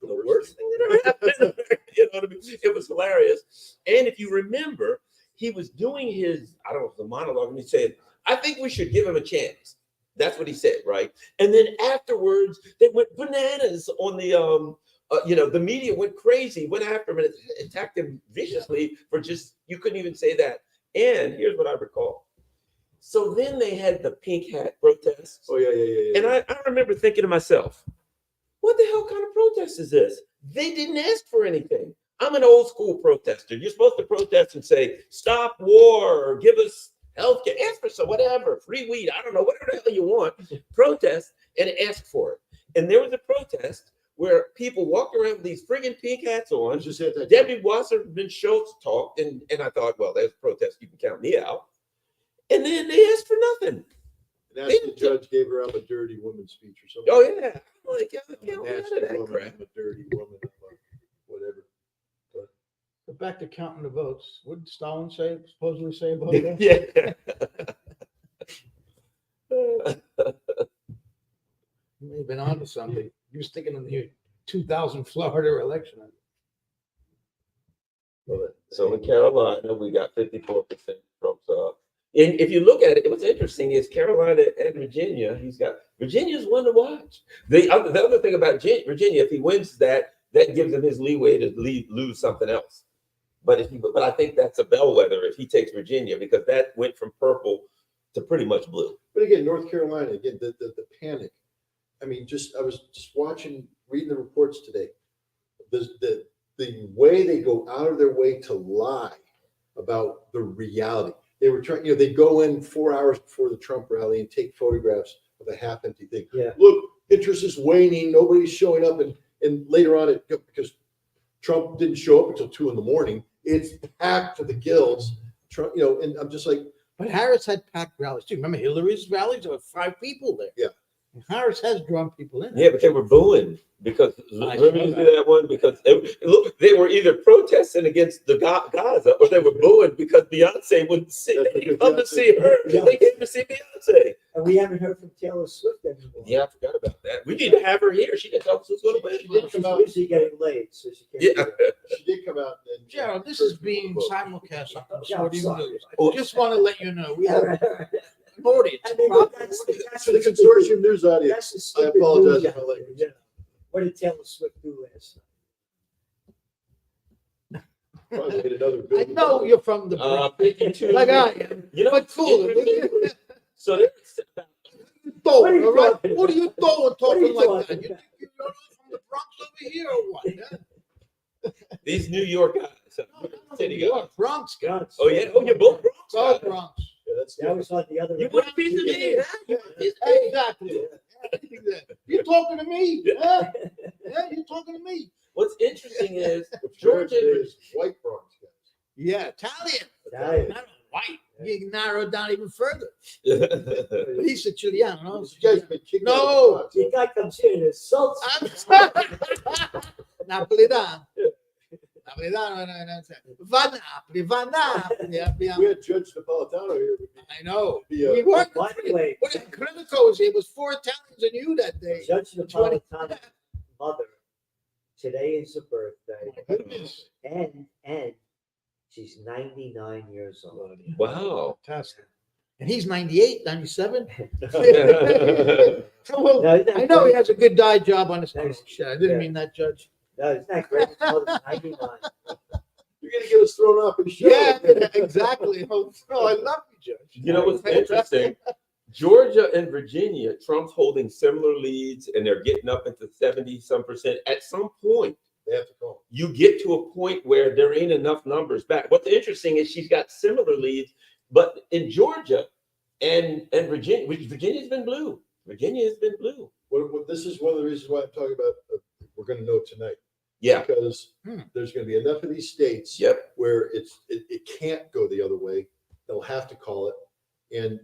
"The worst thing that ever happened in America," you know what I mean? It was hilarious. And if you remember, he was doing his, I don't know, the monologue, and he said, "I think we should give him a chance." That's what he said, right? And then afterwards, they went bananas on the media went crazy, went after him and attacked him viciously for you couldn't even say that. And here's what I recall. So then they had the pink hat protests. Oh yeah. And I remember thinking to myself, what the hell kind of protest is this? They didn't ask for anything. I'm an old school protester. You're supposed to protest and say, stop war, or give us health care, ask for some whatever, free weed, I don't know, whatever the hell you want, protest and ask for it. And there was a protest where people walked around with these friggin' pink hats on. Just said that. Debbie Wasserman Schultz talked, and I thought, well, there's a protest, you can count me out. And then they asked for nothing. And that's the judge gave her I'm a dirty woman speech or something. Oh yeah. I'm like, yeah, count me out Nasty of that woman, crap. I'm a dirty woman, whatever. But back to counting the votes. What did Stalin supposedly say about that? Yeah. He may have been onto something. He was thinking of the 2000 Florida election. So in Carolina, we got 54% Trump's up. And if you look at it, what's interesting is Carolina and Virginia. Virginia's one to watch. The other thing about Virginia, if he wins that gives him his leeway to lose something else. But I think that's a bellwether if he takes Virginia, because that went from purple to pretty much blue. But again, North Carolina, again, the panic. I mean, I was just reading the reports today. The way they go out of their way to lie about the reality. They were trying, they go in 4 hours before the Trump rally and take photographs of a half empty thing. Yeah. Look, interest is waning. Nobody's showing up. And later on, because Trump didn't show up until 2 a.m, it's packed to the gills. Trump, and I'm just like. But Harris had packed rallies too. Remember Hillary's rallies? There were 5 people there. Yeah. And Harris has drawn people in. Yeah, but they were booing because remember you see that one, because they were either protesting against the Gaza, or they were booing because Beyonce wouldn't come to see her. Yeah. They came to see Beyonce. And we haven't heard from Taylor Swift anymore. Yeah, I forgot about that. We need to have her here. She didn't tell us who's going to win. She did come out. She's usually getting late, so she can't. Yeah. do that. She did come out. And Gerald, this is being simulcast on the Yeah, Sporting I'm sorry. News. Oh. I just want to let you know we Yeah, have right, right. an audience. I mean, that's To the consortium news audience, That's the I stupid apologize news for my out there, language. you know. What did Taylor Swift do last night? Probably made another I building. know you're from the Bronx, 52. like I am. You know, But cool. so there's What are you all right? talking What are you about? throwing What are talking you like talking that? You about? think you're from the Bronx over here or what? Yeah? these New York guys. City New guys. York, Bronx guy. Guns. Oh yeah. Oh, you're both Bronx All guys. Bronx. Yeah, that's That was like the other. You want a piece of me? Huh? You want a piece of me? Exactly. You talking to me? Yeah. Yeah, you talking to me? What's interesting is Georgia Georgia. is white Bronx guys. Yeah, Italian. Italian. Not white. he narrowed down even further. But But he's Sicilian, no? You guys have been kicked out of No. the box. The guy comes here and insults. I'm Napolitano. Napolitano. Va Napoli. We had Judge Napolitano here. I know. The, We weren't. By the way, When Critical was here, it was 4 Italians and you that day. Judge Napolitano's mother, today is her birthday, Goodness. and she's 99 years old. wow. Fantastic. And he's 98, 97. Yeah. Well, No, isn't that I know he great? has a good dye job on his Nice. shit. I didn't Yeah. mean that, Judge. No, isn't that great? His mother's 99. You're gonna get us thrown off in the show. Yeah, exactly. Oh, I love you, Judge. You know what's interesting? Georgia and Virginia, Trump's holding similar leads, and they're getting up into 70-some%. At some point, They have to call. you get to a point where there ain't enough numbers back. What's interesting is she's got similar leads, but in Georgia and Virginia, Virginia's been blue. Virginia has been blue. This is one of the reasons why I'm talking about. We're going to know tonight. Yeah. Because there's going to be enough of these states Yep. where it can't go the other way. They'll have to call it. And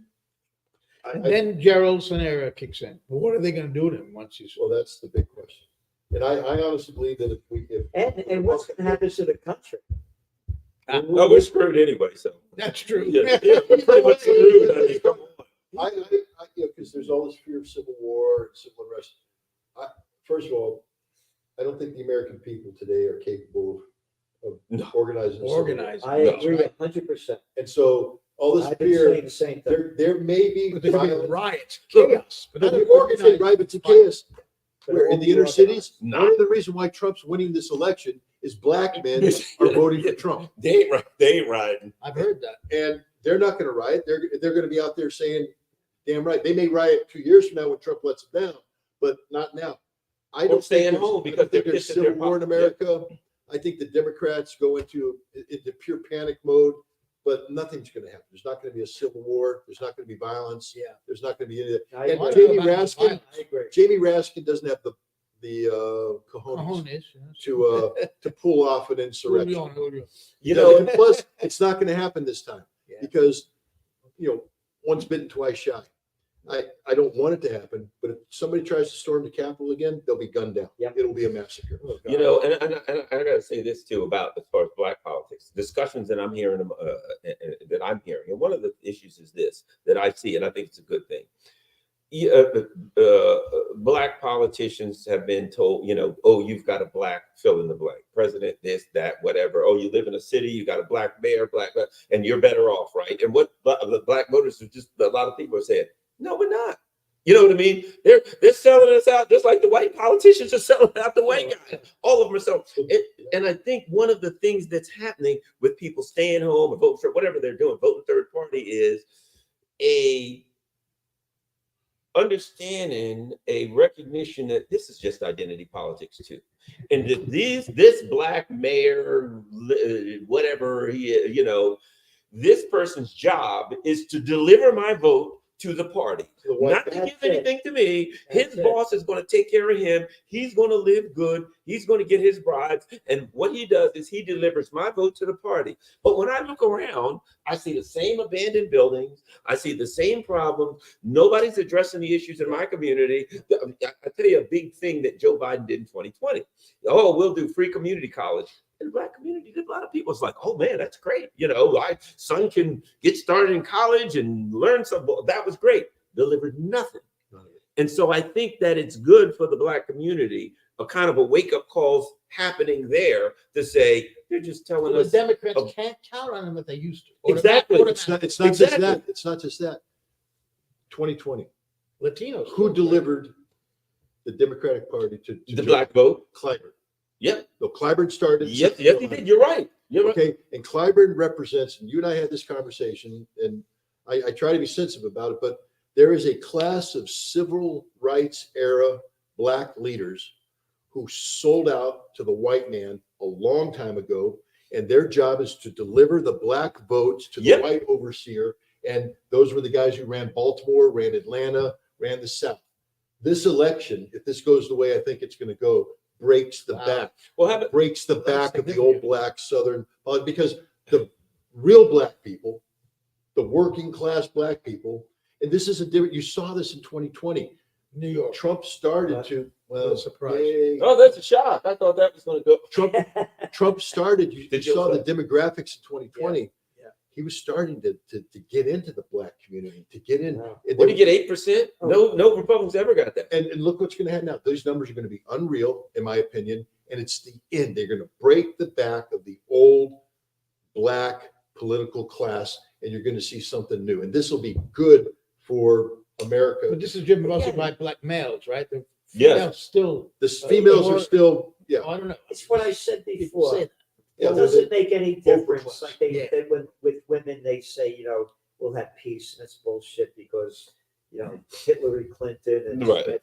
And then Gerald Celente kicks in. Well, what are they going to do to him once he's? well, that's the big question. And I honestly believe that And what's going to happen to the country? Oh, we're screwed anyway, so. That's true. Yeah, we're pretty much screwed. I mean, come on. because there's all this fear of civil war and civil unrest. First of all, I don't think the American people today are capable of No. organizing. a civil war. Organized. I No. agree 100%. And so all this I've been saying fear, the same thing. there may be But there's going to be violence. riots, Look, chaos. But But not the organized, right, but it's chaos. But Where it in won't the be inner cities, organized. one of the reasons why Trump's winning this election is black men are voting for Trump. They ain't right. They ain't riding. I've heard that. And they're not going to riot. They're going to be out there saying, damn right. They may riot 2 years from now when Trump lets them down, but not now. I Or don't staying think home there's- because I think they're there's pissing civil their war in pop- America. I think the Democrats go into pure panic mode, but nothing's going to happen. There's not going to be a civil war. There's not going to be violence. Yeah. There's not going to be any of that. I And agree. Jamie About the Raskin, violence. I agree. Jamie Raskin doesn't have the cojones Cojones, to pull off an insurrection. Julio. You know, And plus, it's not going to happen this time Yeah. because, once bitten, twice shy. I don't want it to happen, but if somebody tries to storm the Capitol again, they'll be gunned down. Yep. It'll be a massacre. you know, and I got to say this too about as far as black politics discussions that I'm hearing, and one of the issues is this that I see, and I think it's a good thing. Black politicians have been told, oh, you've got a black fill in the blank president, this, that, whatever. Oh, you live in a city, you got a black mayor, and you're better off, right? And what the black voters are just a lot of people are saying, no, we're not. You know what I mean? They're selling us out just like the white politicians are selling out the white guys. All of them are selling. And I think one of the things that's happening with people staying home or voting for whatever they're doing, voting third party, is a understanding, a recognition that this is just identity politics too, and that this black mayor, whatever he is, this person's job is to deliver my vote to the party, The white not to That's give anything to me. That's His it. boss is going to take care of him. He's going to live good. He's going to get his bribes. And what he does is he delivers my vote to the party. But when I look around, I see the same abandoned buildings. I see the same problems. Nobody's addressing the issues in my community. I tell you a big thing that Joe Biden did in 2020. Oh, we'll do free community college. In the black community, a lot of people, it's like, oh man, that's great. My son can get started in college and learn something. That was great. Delivered nothing. And so I think that it's good for the black community, a kind of a wake-up calls happening there to say, they're just telling The us. Democrats Oh. can't count on them if they used to. Exactly. It's not just Exactly. that. It's not just that. 2020. Latinos. Who delivered the Democratic Party to The Joe? black vote. Clyburn. Yep. No, Clyburn started. Yes, he did. You're right. You're right. Okay, and Clyburn represents, and you and I had this conversation, and I try to be sensitive about it, but there is a class of civil rights era black leaders who sold out to the white man a long time ago, and their job is to deliver the black votes to the Yep. white overseer, and those were the guys who ran Baltimore, ran Atlanta, ran the South. This election, if this goes the way I think it's going to go, breaks the Wow. back Well, how about breaks the That's back of the significant. old black Southern, because the real black people, the working class black people. And this is a different, you saw this in 2020. New York. Trump started to, well, Surprise. yay. Oh, that's a shock. I thought that was going to go. Trump started, you Did you saw the say? demographics in 2020. Yeah. He was starting to get into the black community, to get in. Wow. And What did you get, 8%? No Republicans ever got that. And look what's going to happen now. Those numbers are going to be unreal, in my opinion. And it's the end. They're going to break the back of the old black political class, and you're going to see something new. And this will be good for America. But this is driven mostly by black males, right? The Yes. females still. The females are still, yeah. I don't know. It's what I said before. Say It Yeah, doesn't make any difference. overclass. Like they, Yeah. when with women, they say, we'll have peace, and that's bullshit because Hillary Clinton and Right. and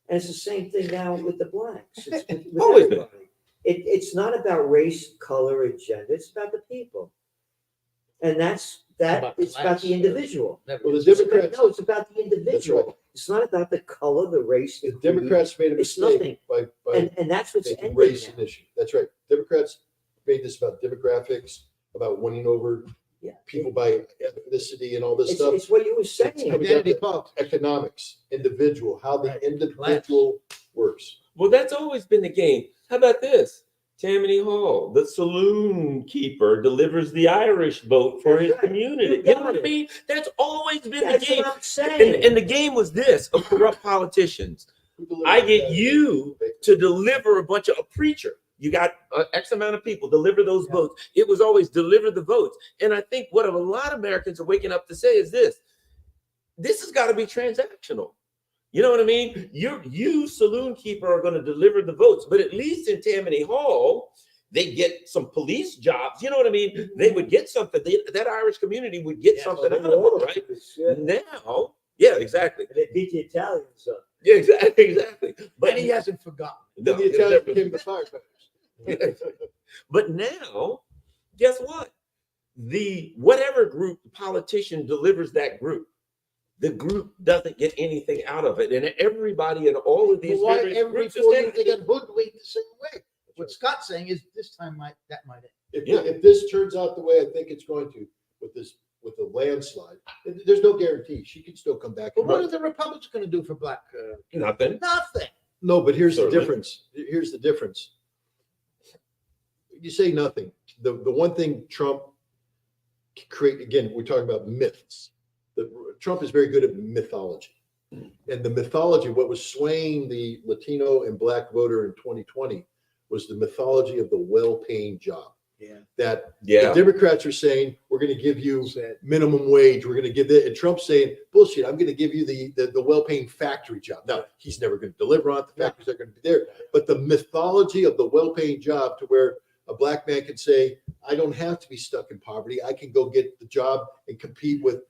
it's the same thing now with the blacks. It's with Always been. everybody. It's not about race, color, or gender. It's about the people, and that's that. About It's about class. the individual. Never. Well, the It's about- Democrats, no, it's about the right. individual. It's not about the color, the race, the creed, Democrats made a It's mistake by and that's what's making ending race now. an issue. That's right. Democrats made this about demographics, about winning over Yeah. people by ethnicity and all this It's, stuff. it's what you were saying. It's- Identity politics. Economics, individual, how the Right. individual works. Well, that's always been the game. How about this? Tammany Hall, the saloon keeper, delivers the Irish vote for his That's right. community. You You know got what I it. mean? That's always been That's the game. what I'm saying. And the game was this of corrupt politicians. Who delivers I get that? you to deliver a bunch of a preacher. You got X amount of people, deliver those votes. It was always deliver the votes. And I think what a lot of Americans are waking up to say is this has got to be transactional. You know what I mean? You saloon keeper are going to deliver the votes, but at least in Tammany Hall, they get some police jobs. You know what I mean? They would get something. That Irish community would get something out of it, right? Yeah. Now, yeah, exactly. And they beat the Italians up. Yeah, exactly. But And he hasn't forgotten. no, Then the Italians became the firefighters. But now, guess what? The whatever group politician delivers that group, the group doesn't get anything out of it, and everybody in all of these But why various every groups are 4 saying- years they get hoodwinked the same way? What Scott's saying is this time that might end. If this turns out the way I think it's going to, with the landslide, there's no guarantee. She can still come back. But and what run. are the Republicans going to do for black? Nothing. Nothing. No, but here's the Certainly. difference. Here's the difference. You say nothing. The one thing Trump create, again, we're talking about myths. Trump is very good at mythology. And the mythology, what was swaying the Latino and black voter in 2020 was the mythology of the well-paying job. Yeah. That Yeah. the Democrats are saying, we're going to give you Said. minimum wage. We're going to give that. And Trump's saying, bullshit, I'm going to give you the well-paying factory job. Now, he's never going to deliver on it. The factories are going to be there. But the mythology of the well-paying job to where a black man can say, I don't have to be stuck in poverty. I can go get the job and compete with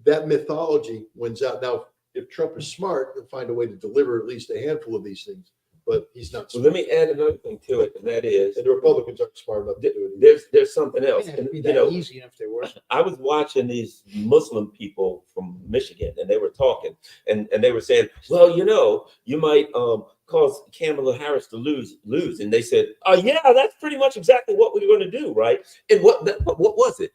that mythology wins out. Now, if Trump is smart, he'll find a way to deliver at least a handful of these things. But he's not So smart. let me add another thing to it, and that is And the Republicans aren't smart enough to do it. there's something It else. has to And, be you that know, easy enough they were. I was watching these Muslim people from Michigan, and they were talking, and they were saying, well, you might cause Kamala Harris to lose. And they said, oh, yeah, that's pretty much exactly what we're going to do, right? And what was it?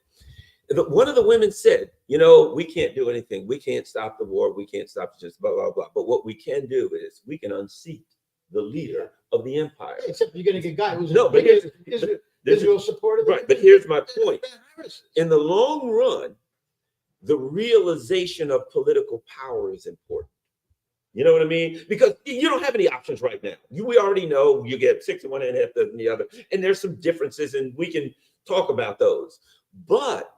One of the women said, we can't do anything. We can't stop the war. We can't stop just blah, blah, blah. But what we can do is we can unseat the leader of the empire. Except you're going to get a guy who's No, but here's- Israel supported. Right, but here's my point. In the long run, the realization of political power is important. You know what I mean? Because you don't have any options right now. We already know you get 61 and a half than the other, and there's some differences, and we can talk about those. But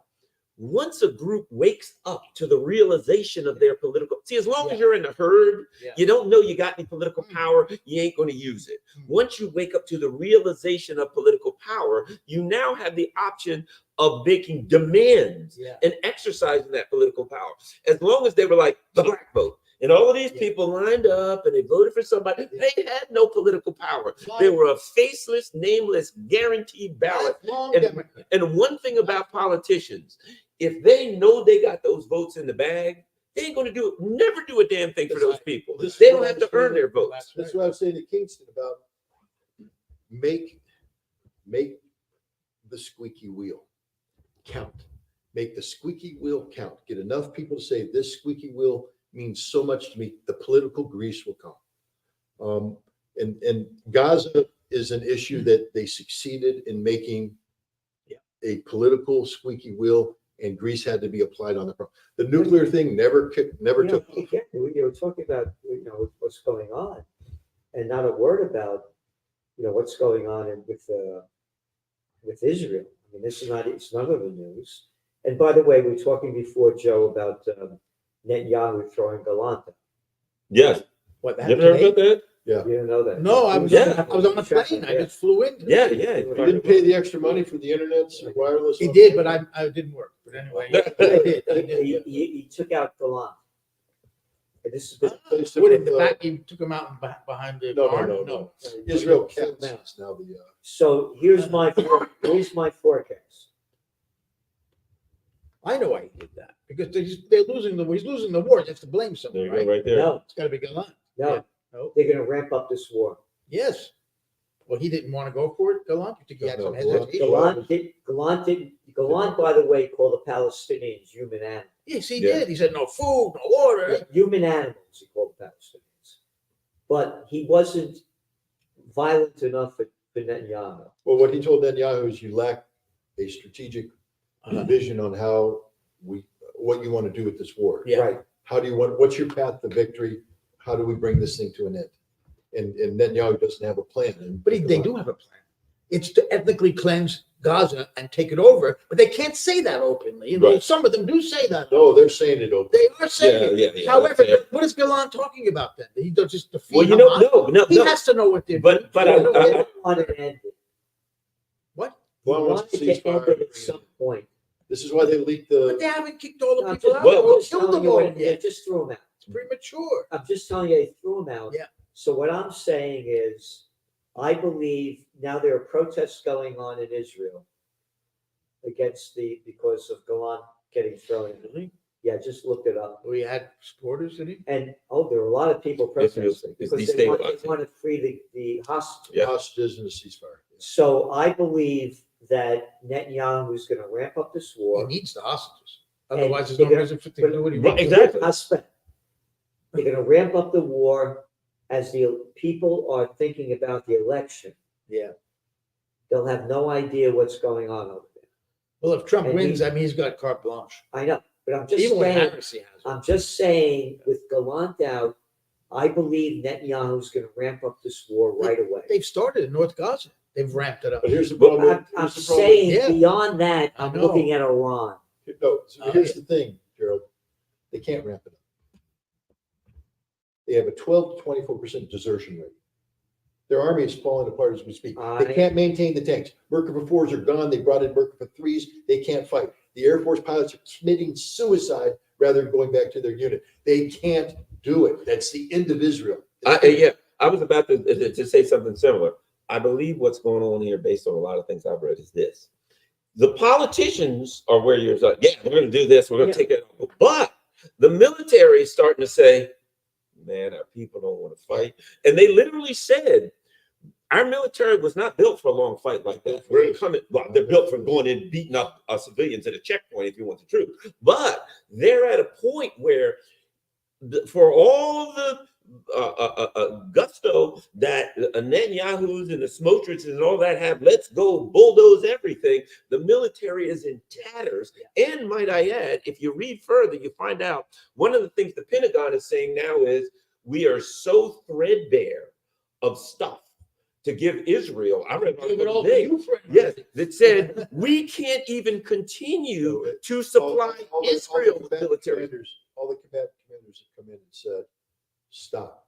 once a group wakes up to the realization of their political, as long as you're in the herd, you don't know you got any political power, you ain't going to use it. Once you wake up to the realization of political power, you now have the option of making demands and exercising that political power. As long as they were like the black vote, and all of these people lined up and they voted for somebody, they had no political power. They were a faceless, nameless, guaranteed ballot. And one thing about politicians, if they know they got those votes in the bag, they ain't going to never do a damn thing for those people. They don't have to earn their votes. That's what I was saying to Kingston about make the squeaky wheel count. make the squeaky wheel count. Get enough people to say this squeaky wheel means so much to me. The political grease will come. And Gaza is an issue that they succeeded in making a political squeaky wheel, and grease had to be applied on the problem. The nuclear thing never took. You were talking about, what's going on, and not a word about, what's going on with Israel. I mean, it's none of the news. And by the way, we were talking before, Joe, about Netanyahu throwing Galanta. Yes. What You ever heard about that? Yeah. You didn't know that? No, I was on a plane. I just flew in. Yeah. He didn't pay the extra money for the internet or wireless. He did, but I didn't work. But anyway, I did. He took out Galant. And this is What in the back? He took him out and behind the barn. No. Israel kept now the. So here's my forecast. I know why he did that because they're losing the. He's losing the war. He has to blame someone. There you go, right there. No, It's got to be Galan. no, No. they're going to ramp up this war. Yes. Well, he didn't want to go for it, Galan. You think he had No, some Gallant- hesitation? Gallant, by the way, called the Palestinians human animals. Yes, he Yeah. did. He said no food, no water. Human animals, he called the Palestinians. But he wasn't violent enough for Netanyahu. Well, what he told Netanyahu is you lack a strategic vision on what you want to do with this war. Yeah. Right. What's your path to victory? How do we bring this thing to an end? And Netanyahu doesn't have a plan. But they do have a plan. It's to ethnically cleanse Gaza and take it over, but they can't say that openly. Right. Some of them do say that. No, they're saying it openly. They are saying it. Yeah. However, that's it. what is Galan talking about then? He does just defeat Well, Hamas? no. He has to know what they're But- doing. but You know, I- He wanted to end it. what? He One wants wanted to to end ceasefire. it at some point. This is why they leaked But the. they haven't kicked all the No, I'm people just- out. Well, Or I'm just killed telling them you all what- yet. just threw them out. It's premature. I'm just telling you, they threw them out. Yeah. So what I'm saying is, I believe now there are protests going on in Israel because of Golan getting thrown in. Really? Yeah, just looked it up. We had supporters, did he? And, there are a lot of people Yes, protesting it's because they want destabilizing. to free the hostages. Yeah. Hostages and the ceasefire. So I believe that Netanyahu is going to ramp up this He war. needs the hostages. And Otherwise, there's they're no gonna- reason for him to do what he Right, wants. exactly. They're going to ramp up the war as the people are thinking about the election. Yeah. They'll have no idea what's going on over there. Well, if Trump And wins, I mean, he's got carte blanche. I know, but I'm just Even with saying. Harris, he has. I'm just saying, with Gallant out, I believe Netanyahu's going to ramp up this war right away. They've started in North Gaza. They've ramped it up. But here's the But problem. I'm here's the problem. saying Yeah. beyond that, I I'm know. looking at Iran. No, so here's the thing, Gerald. They can't ramp it up. They have a 12 to 24% desertion rate. Their army is falling apart as we speak. They can't maintain the tanks. Merkava 4s are gone. They brought in Merkava 3s. They can't fight. The Air Force pilots are committing suicide rather than going back to their unit. They can't do it. That's the end of Israel. I was about to say something similar. I believe what's going on here, based on a lot of things I've read, is this: the politicians are where you're like, yeah, we're going to do this, we're going to take it, but the military is starting to say, man, our people don't want to fight, and they literally said, our military was not built for a long fight like that. We're coming. Well, they're built for going in, beating up civilians at a checkpoint, if you want the truth. But they're at a point where, for all of the gusto that Netanyahu's and the Smotriches and all that have, let's go bulldoze everything. The military is in tatters. And might I add, if you read further, you find out one of the things the Pentagon is saying now is we are so threadbare of stuff to give Israel. I read Give it all to today. you, friend. Yes, that said we can't even continue to supply Israel with military. All the combatant commanders have come in and said, stop.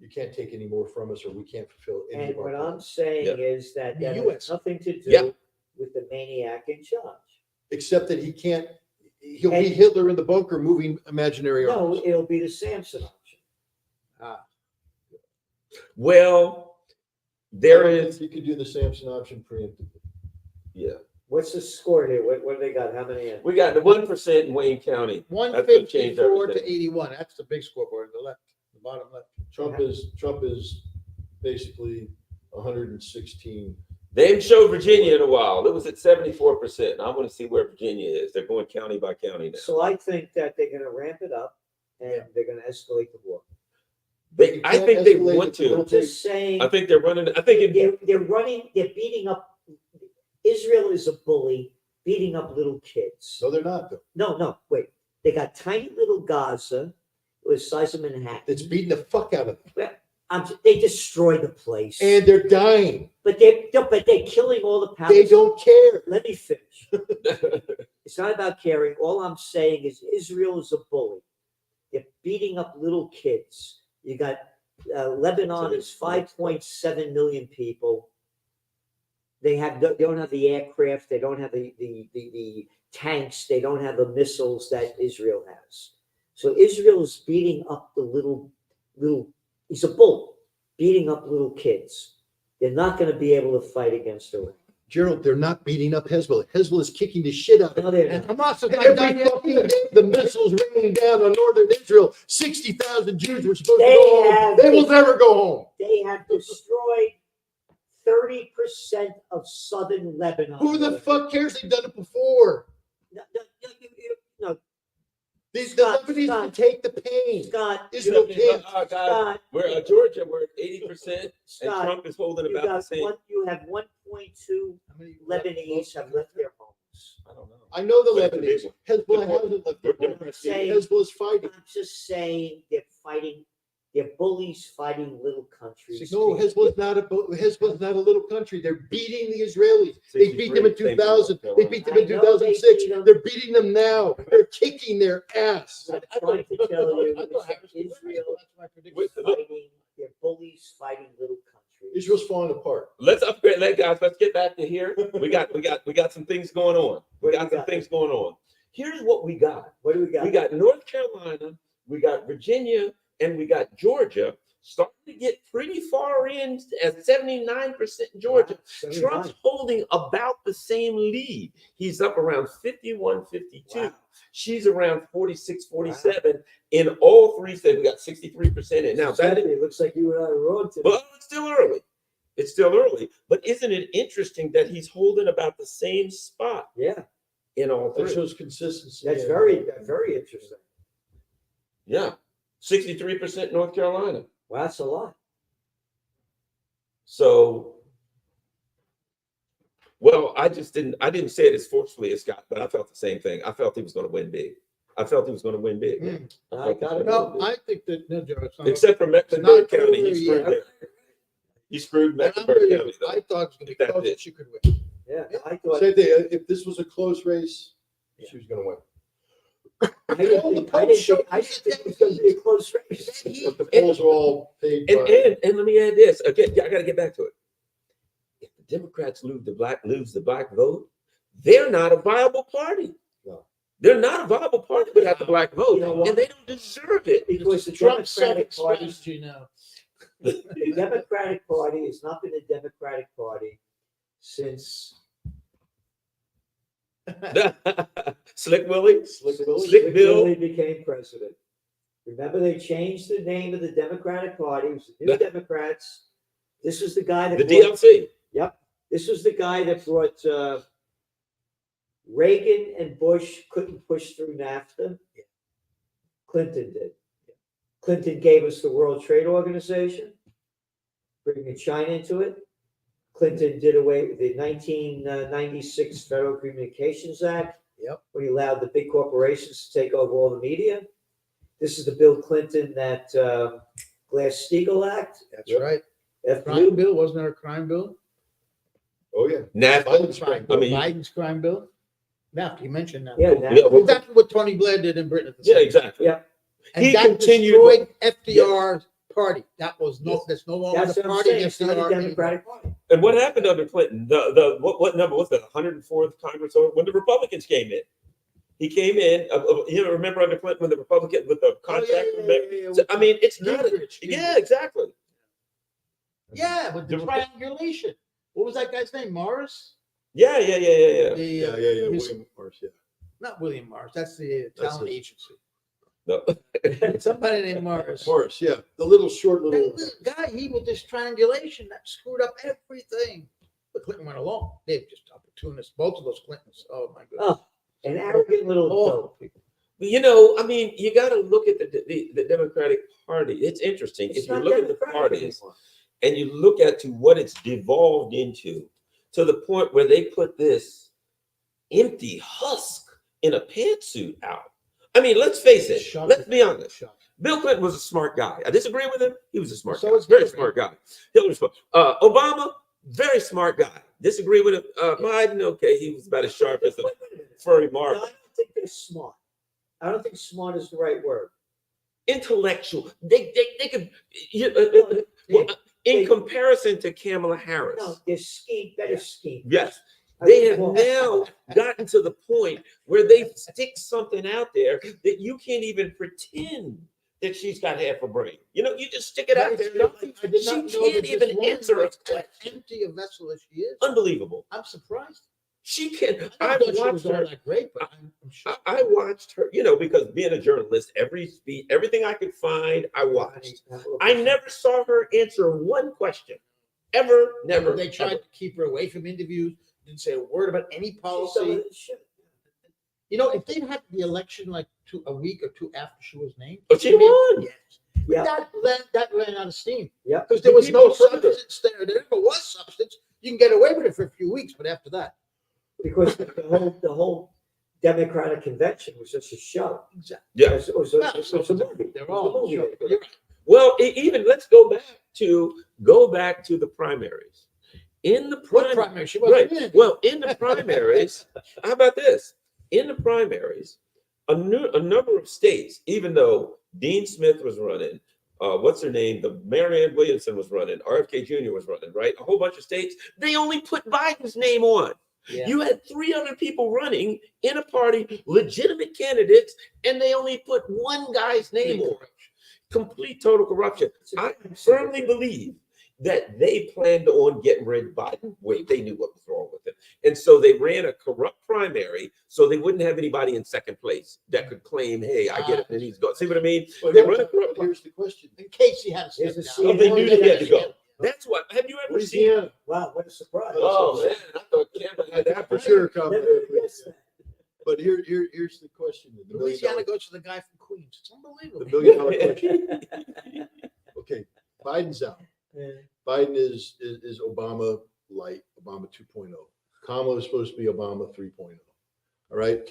You can't take any more from us, or we can't fulfill any And of our what plans. I'm saying is that The that US. has nothing to do Yeah. with the maniac in charge. Except that he can't, he'll And- be Hitler in the bunker moving imaginary No, arms. it'll be the Samson option. Well, I there don't is, think You could do the Samson option preemptively. yeah. What's the score here? What do they got? How many in? We got the 1% in Wayne County. 154 to 81. That's the big scoreboard on the left, the bottom left. Trump is basically 116 They haven't showed Virginia in a while. It was at 74%. I want to see where Virginia is. They're going county by county now. So I think that they're going to ramp it up and they're going to escalate the war. I think they want to. I'm just saying. I think they're running. I think they're running. They're beating up. Israel is a bully, beating up little kids. No, they're not, though. No, wait. They got tiny little Gaza, the size of Manhattan. It's beating the fuck out of them. They destroy the place, And they're dying. but they're killing all the Palestinians. They don't care. Let me finish. It's not about caring. All I'm saying is Israel is a bully. They're beating up little kids. You got Lebanon is 5.7 million people. They don't have the aircraft. They don't have the tanks. They don't have the missiles that Israel has. So Israel is beating up the little. He's a bull, beating up little kids. They're not going to be able to fight against Iran. Gerald, they're not beating up Hezbollah. Hezbollah is kicking the shit out of No, them. they're And not. Hamas is not Every done yet fucking either. day, the missiles raining down on northern Israel. 60,000 Jews were supposed to They go home. have- They will never go home. They have destroyed 30% of southern Lebanon. Who the fuck cares? They've done it before. No, The Scott, Lebanese will Scott. take the pain. Scott, Israel can't. guys, Scott, we're Georgia. We're at 80%, and Scott, Trump is holding you about the got same. you have 1.2 Lebanese have left their homes. I don't know. I know the But Lebanese. it's- Hezbollah hasn't left their They're- home. saying- Hezbollah's fighting. I'm just saying they're fighting. They're bullies fighting little countries. No, Hezbollah's not a little country. They're beating the Israelis. They beat them in 2000. They beat them in I know 2006. they beat them. They're beating them now. They're kicking their ass. I'm trying to tell you, I thought Harris was right. Israel That's my prediction. Wait, is fighting. They're bullies fighting little countries. Israel's falling apart. Let's upgrade, guys. Let's get back to here. We got some things going on. What do we got? Things going on. Here's what we got. What do we got? We got North Carolina, we got Virginia, and we got Georgia starting to get pretty far in at 79% Georgia. Wow, Trump's holding about the same lead. He's up around 51, 52. Wow. She's around 46, 47 in all three states. We got 63% in. Now, It looks like you and I were wrong today. well, it's still early. It's still early. But isn't it interesting that he's holding about the same spot Yeah, in all That three? shows consistency. that's very interesting. Yeah. 63% North Carolina. Wow, that's a lot. So, well, I didn't say it as forcefully as Scott, but I felt the same thing. I felt he was going to win big. I felt he was going to win big. I got it. No, I think that, no, Joe, it's not. Except for Mecklenburg County, he screwed Yeah. it. He screwed And I'm Mecklenburg with County. you. though. I thought it was going to be That's close, it. that she could win. Yeah, I thought. Same thing. If this was a close race, she was going to win. I didn't think it was going to be a close race. But the polls are all paid by. And let me add this again. I got to get back to it. If the Democrats lose the black vote, they're not a viable party. No. They're not a viable party without the black vote, You know what? and they don't deserve it. Because the Trump's Democratic second Party, strategy now. the Democratic Party has not been a Democratic Party since Slick Willie, Slick Willie. Slick Bill. Billy became president. Remember, they changed the name of the Democratic Party. It was the New Democrats. This was the guy that the brought, DLC. this was the guy that brought Reagan and Bush couldn't push through NAFTA. Clinton did. Clinton gave us the World Trade Organization, bringing China into it. Clinton did away with the 1996 Federal Communications Act. Yep. Where he allowed the big corporations to take over all the media. This is the Bill Clinton that Glass-Steagall Act. That's Yep. right. F. Crime bill, wasn't there a crime bill? Oh, yeah. NAFTA. Biden's Crime crime. bill. I mean- Biden's crime bill? Now, you mentioned that. Yeah, Yeah, well, Exactly what Tony Blair did in Britain at the yeah, same time. exactly. Yeah. And He that continued destroyed FDR's party. That's no longer That's the what I'm party saying. against It's not a FDR. Democratic Party. And what happened under Clinton? What number was that? 104th Congress, or when the Republicans came in? He came in. Remember under Clinton when the Republican with the contract? So, I mean, it's not. Yeah, exactly. Yeah, with the triangulation. What was that guy's name? Morris? Yeah. The, Yeah. his- William Morris, yeah. Not William Morris. That's the talent his- agency. No. Somebody named Morris. Morris, yeah. The little short That little. little guy, he with this triangulation that screwed up everything. The Clinton went along. They're just opportunists. Both of those Clintons. Oh my goodness. Oh, an arrogant little dope. You know, I mean, you got to look at the Democratic Party. It's interesting. It's if you not look at the democratic parties anymore. and you look at to what it's devolved into, to the point where they put this empty husk in a pantsuit out. I mean, let's face it. Shocking. Let's be honest. Shocking. Bill Clinton was a smart guy. I disagree with him. He was a smart So guy. is Very Hillary. smart guy. Hillary smart. Obama, very smart guy. Disagree with him. Biden, okay, he was about as sharp as a furry No, I marble. don't think they're smart. I don't think smart is the right word. Intellectual. They could. Well, in comparison to Kamala Harris. No, they're scheme, better scheme. Yes. They have now gotten to the point where they stick something out there that you can't even pretend that she's got half a brain. You know, you just stick it out there. I did She not know can't that this even woman answer a was as question. empty a vessel as she is. Unbelievable. I'm surprised. She can. I I thought she watched was all her. that great, but I'm sure. I watched her. You know, because being a journalist, everything I could find, I watched. I never saw her answer one question. Ever. Never. They tried ever. to keep her away from interviews. Didn't say a word about any She's policy. some of the shit. You know, if they'd had the election like a week or two after she was named, But she won. yes. Yeah. That ran out of steam Yeah. because there was no People further. substance there. There never was substance. You can get away with it for a few weeks, but after that, Because the whole Democratic convention was just a show. exactly. Yeah. It was a movie. They're It was a all movie. you're right. Well, even let's go back to the primaries. In the What primary, primary? She wasn't right? in. Well, in the primaries, how about this? In the primaries, a number of states, even though Dean Smith was running, what's her name? The Marianne Williamson was running, RFK Jr. was running, right? A whole bunch of states. They only put Biden's name on. Yeah. You had 3 other people running in a party, legitimate candidates, and they only put one guy's name on. Complete total corruption. I firmly believe that they planned on getting rid of Biden. Wait, they knew what was wrong with him. And so they ran a corrupt primary so they wouldn't have anybody in second place that could claim, hey, I get it. And he's going. See what I mean? But They run a corrupt here's the question. In case he had to There's a step down. Oh, they knew they had to go. That's what. Have you ever seen? Louisiana, Wow, what a surprise. Oh, man. I thought Cameron had that for sure. Never guessed that. But here's the question. The Louisiana goes to the guy from Queens. It's unbelievable. $1 million question. Okay, Biden's out. Yeah. Biden is Obama light, Obama 2.0. Kamala is supposed to be Obama 3.0. All right.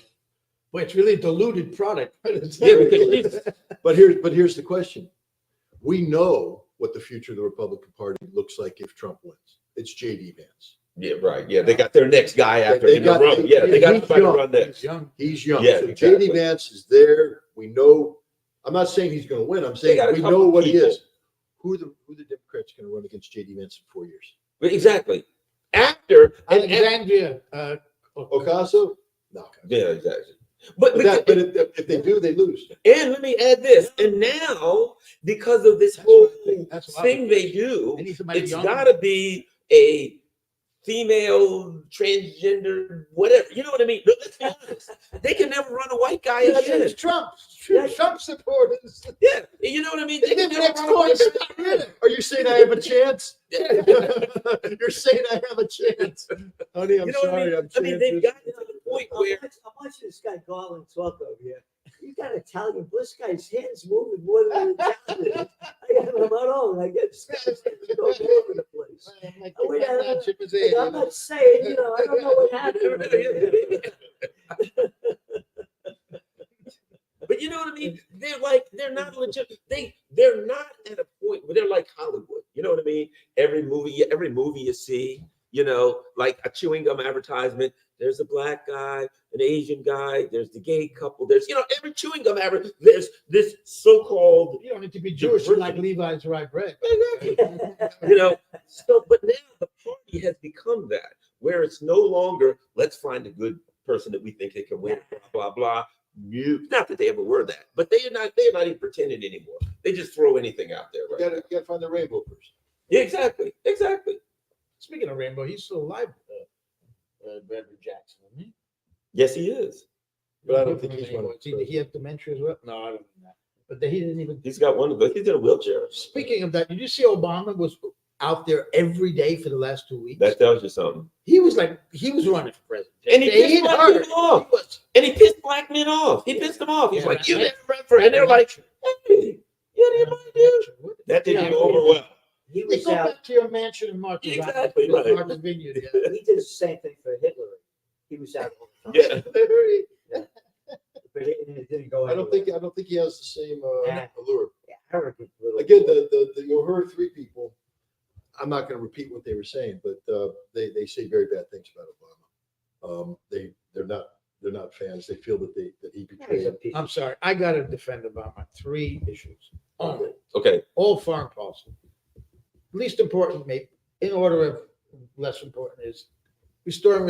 Boy, it's really a diluted product. Yeah, because But here's the question. We know what the future of the Republican Party looks like if Trump wins. It's JD Vance. yeah, right. Yeah, they got their next guy after They him got- to run. Yeah, they got he's somebody to young. run next. He's young. He's young. Yeah, so exactly. JD Vance is there. We know. I'm not saying he's going to win. I'm saying got a we couple know what people. he is. Who are the Democrats going to run against JD Vance in 4 years? Exactly. After Alexandria. Ocasio? No. yeah, exactly. But But if they do, they lose. and let me add this. And now, because of this That's what whole I think. That's what I thing would they do, They need somebody it's young. got to be a female, transgender, whatever. You know what I mean? But let's be honest. They can never run a white guy Yeah, again. it's Trump. Yeah. Trump supporters. Yeah, you know what I mean? They can They never can run a white never guy run a again. Are you saying I have a chance? Yeah. You're saying I have a chance. Honey, I'm You know what I sorry. mean? I'm I mean, saying they've this. gotten to the point I'm where watching this guy Garland talk over here. You got Italian. This guy's hands moving more than an Italian. I got him on. I get this guy's hands go all over the place. Like, I'm not saying, I don't know what happened. But you know what I mean? They're not legit. They're not at a point where they're like Hollywood. You know what I mean? Every movie you see, like a chewing gum advertisement, there's a black guy, an Asian guy, there's the gay couple, there's every chewing gum advertisement, there's this so-called You don't need to be Jewish to like Levi's rye bread. So, but now the party has become that, where it's no longer let's find a good person that we think they can win, blah blah blah. Not that they ever were that, but they're not even pretending anymore. They just throw anything out there. You Right? gotta find the rainbow person. Yeah, exactly. Speaking of Rainbow, he's still alive. Bradley Jackson, isn't he? Yes, he is. But I don't think he's one of Did he have dementia as well? No, I don't know that. But he didn't even. He's got one of those. He's in a wheelchair. Speaking of that, did you see Obama was out there every day for the last 2 weeks. That tells you something. He was running for president. And he They pissed hit black hard. people off. He was. And he pissed black men off. He pissed them off. He's Yeah, like, you right. didn't run for it. And they're like, hey, you didn't do. That didn't Yeah. go over well. He They was go out. back to your mansion in Martha's Exactly right. Martha's Vineyard. Yeah. He did the same thing for Hitler. He was out all the time. Yeah. But it didn't go I don't think he has the same Yeah. allure. arrogant little. Again, you heard three people. I'm not going to repeat what they were saying, but they say very bad things about Obama. They're not fans. They feel that he betrayed them. I'm sorry. I got to defend Obama. 3 issues only. Okay. All foreign policy. Least important, maybe, in order of less important, is restoring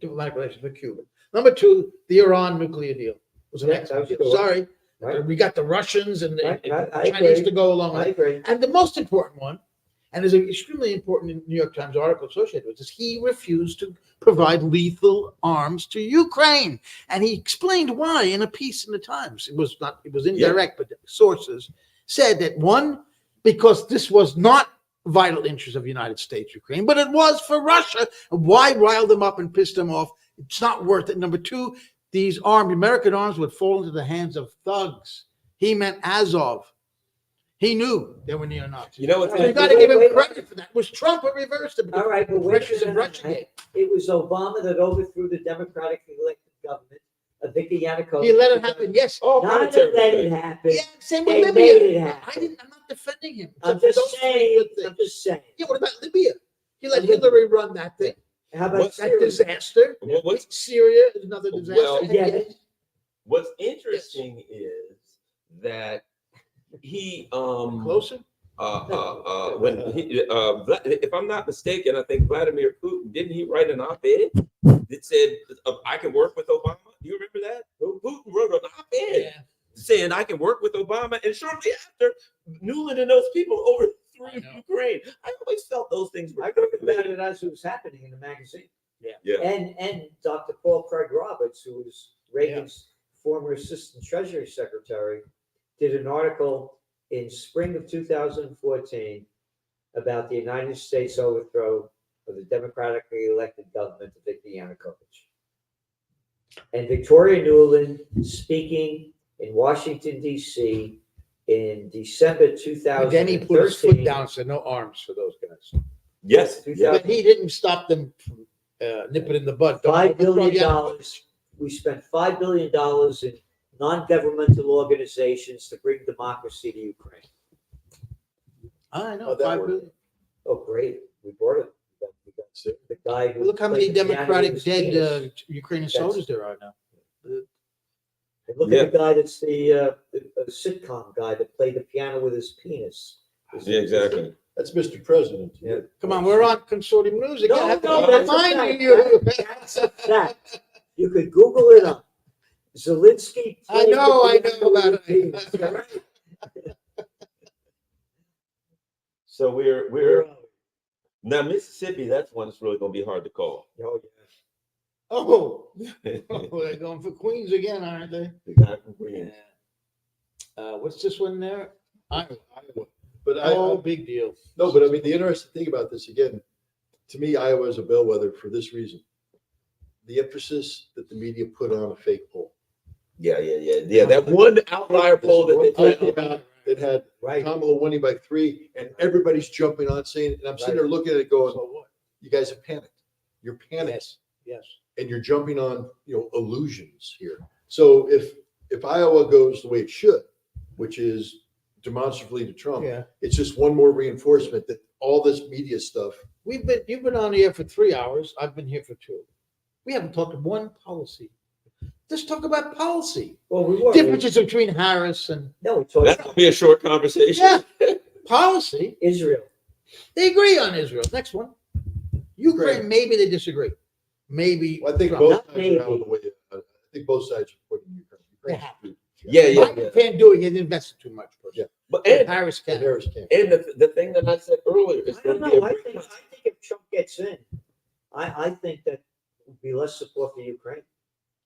diplomatic relations with Cuba. Number 2, the Iran nuclear deal was an Yeah, excellent that was deal. cool. Sorry, Right. we got the Russians and the I Chinese agree. to go along with I it. agree. And the most important one, and is an extremely important New York Times article associated with this, he refused to provide lethal arms to Ukraine. And he explained why in a piece in the Times. It was indirect, but sources said that 1, because this was not vital interest of the United States, Ukraine, but it was for Russia. Why rile them up and piss them off? It's not worth it. Number 2, these American arms would fall into the hands of thugs. He meant Azov. He knew they were neo-Nazis. You know what's So you got to give him credit for that. Was Trump who reversed it? All right, but wait a Russia's in minute. Russiagate. It was Obama that overthrew the democratically elected government of Viktor Yanukovych. He let it happen. Yes. Oh, Not to let it happen. Yeah. Same They with made Libya. it happen. I'm not defending him. I'm For just those 3 saying. good things. I'm just saying. Yeah. What about Libya? He let Hillary run that thing. How about What's That Syria? disaster. What's Syria is another disaster. Well, And Yeah. yet- What's interesting is that he Closer. when he if I'm not mistaken, I think Vladimir Putin, didn't he write an op-ed that said I can work with Obama? Do you remember that? Putin wrote an op-ed saying I can work with Obama, and shortly after, Newland and those people overthrew I know. Ukraine. I always felt those things were I wrote about it as it was happening in the magazine. Yeah. And Dr. Paul Craig Roberts, who was Reagan's former assistant treasury secretary, did an article in spring of 2014 about the United States overthrow of the democratically elected government of Viktor Yanukovych. And Victoria Nuland, speaking in Washington, D.C. in December 2013. And then he put his foot down and said, no arms for those guys. Yes. But he didn't stop them from nip it in the bud. Don't $5 overthrow billion. Yanukovych. We spent $5 billion in non-governmental organizations to bring democracy to Ukraine. I know. How'd that 5 work? billion. Oh, great. We brought it. We got the guy who Well, look how many played the piano Democratic with his penis. dead Ukrainian soldiers there are now. And look at the guy that's the sitcom guy that played the piano with his penis. Yeah, exactly. That's Mr. President. Yeah. Come on, we're on consortium news again. No, I have to no, that's a remind fact. you. That's a fact. You could Google it up. Zelensky. I played know the piano about with his penis. it. All right. So we're now Mississippi. That's one that's really going to be hard to call. Oh, yeah. Oh, they're going for Queens again, aren't they? The guy from Queens. What's this one there? Iowa. But Oh, big deal. no, but I mean, the interesting thing about this, again, to me, Iowa is a bellwether for this reason. The emphasis that the media put on a fake poll. Yeah. That one outlier poll that they One took. about it had Right. Kamala winning by 3, and everybody's jumping on saying, and I'm sitting there looking at it going, So what? you guys have panicked. You're panicked. Yes. And you're jumping on, illusions here. So if Iowa goes the way it should, which is demonstrably to Trump, Yeah. it's just one more reinforcement that all this media stuff. You've been on the air for 3 hours. I've been here for 2. We haven't talked one policy. Let's talk about policy. Well, we were. Differences between Harris and No, we talked That's about going to be a short conversation. yeah, policy. Israel. They agree on Israel. Next one. Ukraine, Ukraine. maybe they disagree. Maybe. Well, I think Trump. both Not sides are out of maybe. the way. I think both sides are putting Ukraine. They have to. Yeah. Biden can't do it. He invested too much. Yeah. But But and Harris And can. Harris can't. the thing that I said earlier is I going don't to be know. a I big- think if Trump gets in, I think that would be less support for Ukraine.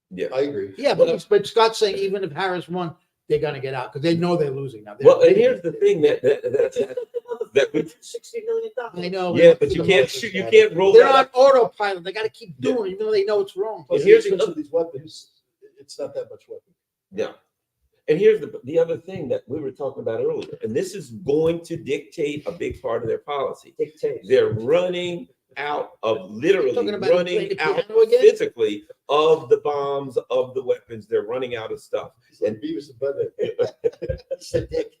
yeah. I agree. Yeah, but Scott's saying even if Harris won, they're gonna get out because they know they're losing now. Well, and here's the thing that we, $60 million. I know. yeah, but you can't shoot, you can't roll They're that on up. autopilot. They got to keep doing, it, even though they know it's wrong. Plus, here's the the expense of these weapons, it's not that much weapon. Yeah. And here's the other thing that we were talking about earlier, and this is going to dictate a big part of their policy. Dictates. They're running out of literally Talking about playing running the out piano again? physically of the bombs, of the weapons. They're running out of stuff. It's like Beavis and Butthead. It's a dick.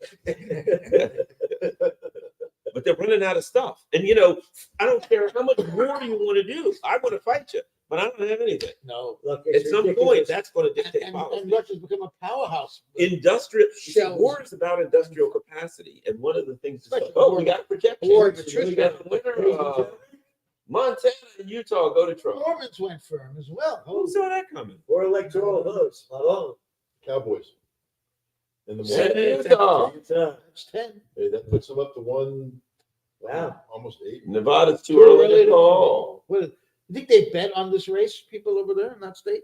But they're running out of stuff. And you know, I don't care how much war you want to do. I want to fight you, but I don't have anything. No. Look, At it's some point, ridiculous. that's going to dictate And policy. Russia's become a powerhouse. Industrial Shells. war is about industrial capacity, and one of the things is Especially we war- got to protect you. war We attrition. got a winner. Montana and Utah go to Trump. Performance went firm as well. Who saw that coming? Or electoral votes. Alone. Cowboys. In the San morning. Utah. That's 10. Hey, that puts them up to Wow. almost 8. Nevada's too early to call. What, you think they bet on this race, people over there in that state?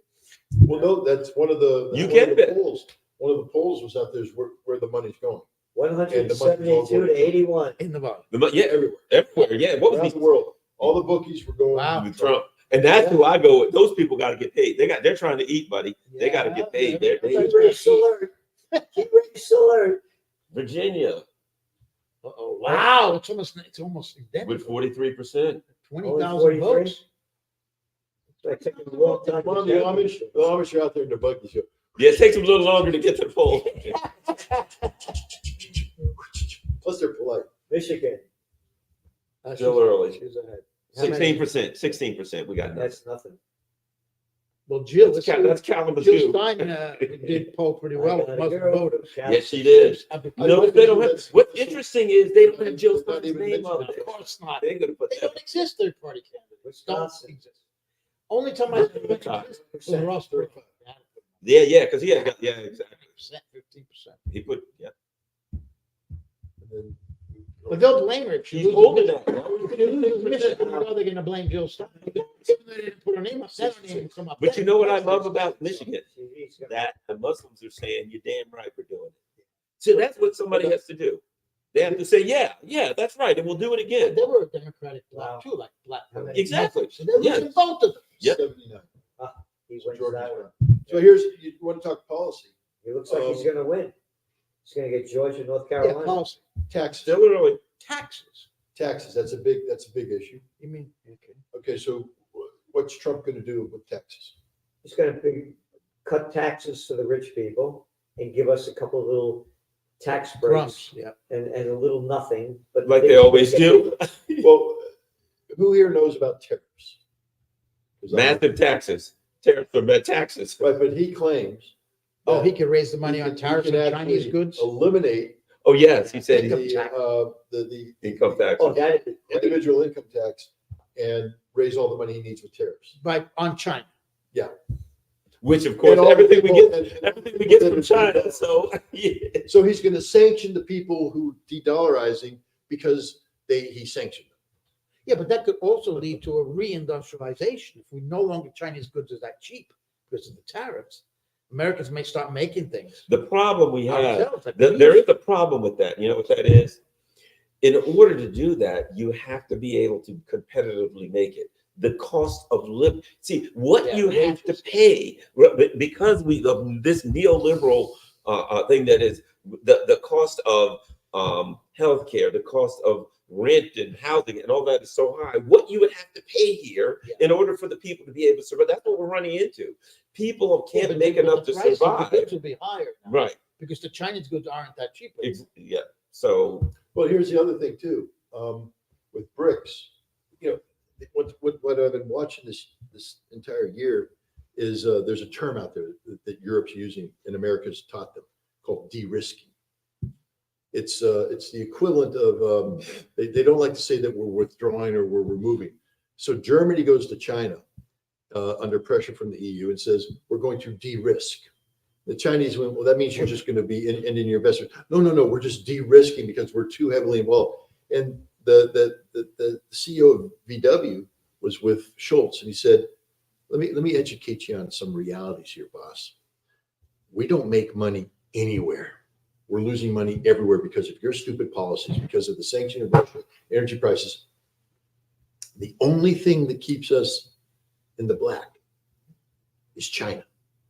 Well, no, that's one of the You one can of the bet. polls. One of the polls was out there is where the money's going. 172 to 81. In Nevada. Yeah, Everywhere. everywhere. Yeah, what Around was the world. All the bookies were going Wow. with Trump? And that's who I go with. Those people got to get paid. They're trying to eat, buddy. They got to get paid. They're Race alert. Race alert. Virginia Uh-oh. Wow. It's almost identical. with 43%. 20,000 Only 43? votes. It's taking a long time. Come on, the Amish are out there in their buggies. Yeah, it takes them a little longer to get to the poll. Plus, they're polite. Michigan. Still early. She's ahead. How many? 16%. 16%. We got nothing. That's nothing. Well, Jill, That's Jill Kalamazoo. Stein did poll pretty well with Muslim voters. Yes, she did. Of No, they don't have. What's interesting is they don't have Jill Not Stein's even name on mentioned. it. course not. They're going to put They that. don't exist, third party candidates. Don't Wisconsin. exist. Only time I was Ross Perot. Yeah, because he had got, yeah, exactly. 15%. He put, yeah. And then, But they'll blame her. if she He's loses older Michigan. now. If you lose Michigan, you know they're going to blame Jill Stein. Even though they didn't put her name up, that name will come up. But you know what I love about Michigan? TV's got- That the Muslims are saying, you're damn right for doing it. So that's what somebody has to do. They have to say, yeah, that's right, and we'll do it Yeah, again. they were a Democratic bloc Wow. too, like black. How many? Exactly. So they're losing both of them. Yep. 79. He wins Georgia's that one. right. So here's, you want to talk policy. It looks like he's going to win. He's going to get Georgia, North Yeah, Carolina. policy. Taxes. Still early. Taxes. Taxes, that's a big issue. You mean, okay. Okay, so what's Trump going to do with taxes? He's going to cut taxes to the rich people and give us a couple of little tax breaks Crumbs, yeah. and a little nothing. But Like they always do. Well, who here knows about tariffs? 'Cause I- Massive taxes. Tariffs for bad taxes. Right, but he claims. Oh, that he could raise the money he on can- tariffs he can on Chinese actually goods. Eliminate Oh, yes, he said Income he, tax. the income tax. Oh, that is great. individual income tax and raise all the money he needs with tariffs. On China. Which, of course, And all the everything we people- get from China. So, yeah. So he's going to sanction the people who de-dollarizing because he sanctioned them. Yeah, but that could also lead to a reindustrialization. If we no longer Chinese goods are that cheap because of the tariffs, Americans may start making things The problem we have, ourselves. Like there is a problem with that. You know what that is? In order to do that, you have to be able to competitively make it. The cost of living. See, what Yeah, you have to wages. pay because of this neoliberal thing that is the cost of healthcare, the cost of rent and housing and all that is so high. What you would have to pay here in order for the people to be able to survive. That's what we're running into. People Yeah, can't but make the enough to price of the survive. goods will be higher now, Right. because the Chinese goods aren't that cheap. Yeah. So Well, here's the other thing too, with BRICS, what I've been watching this entire year is there's a term out there that Europe's using and America's taught them called de-risking. It's the equivalent of they don't like to say that we're withdrawing or we're removing. So Germany goes to China under pressure from the EU and says we're going to de-risk. The Chinese went, well, that means you're just going to be ending your investment. No, we're just de-risking because we're too heavily involved. And the CEO of VW was with Schultz, and he said, let me educate you on some realities here, boss. We don't make money anywhere. We're losing money everywhere because of your stupid policies, because of the sanctioning of Russia, energy prices. The only thing that keeps us in the black is China.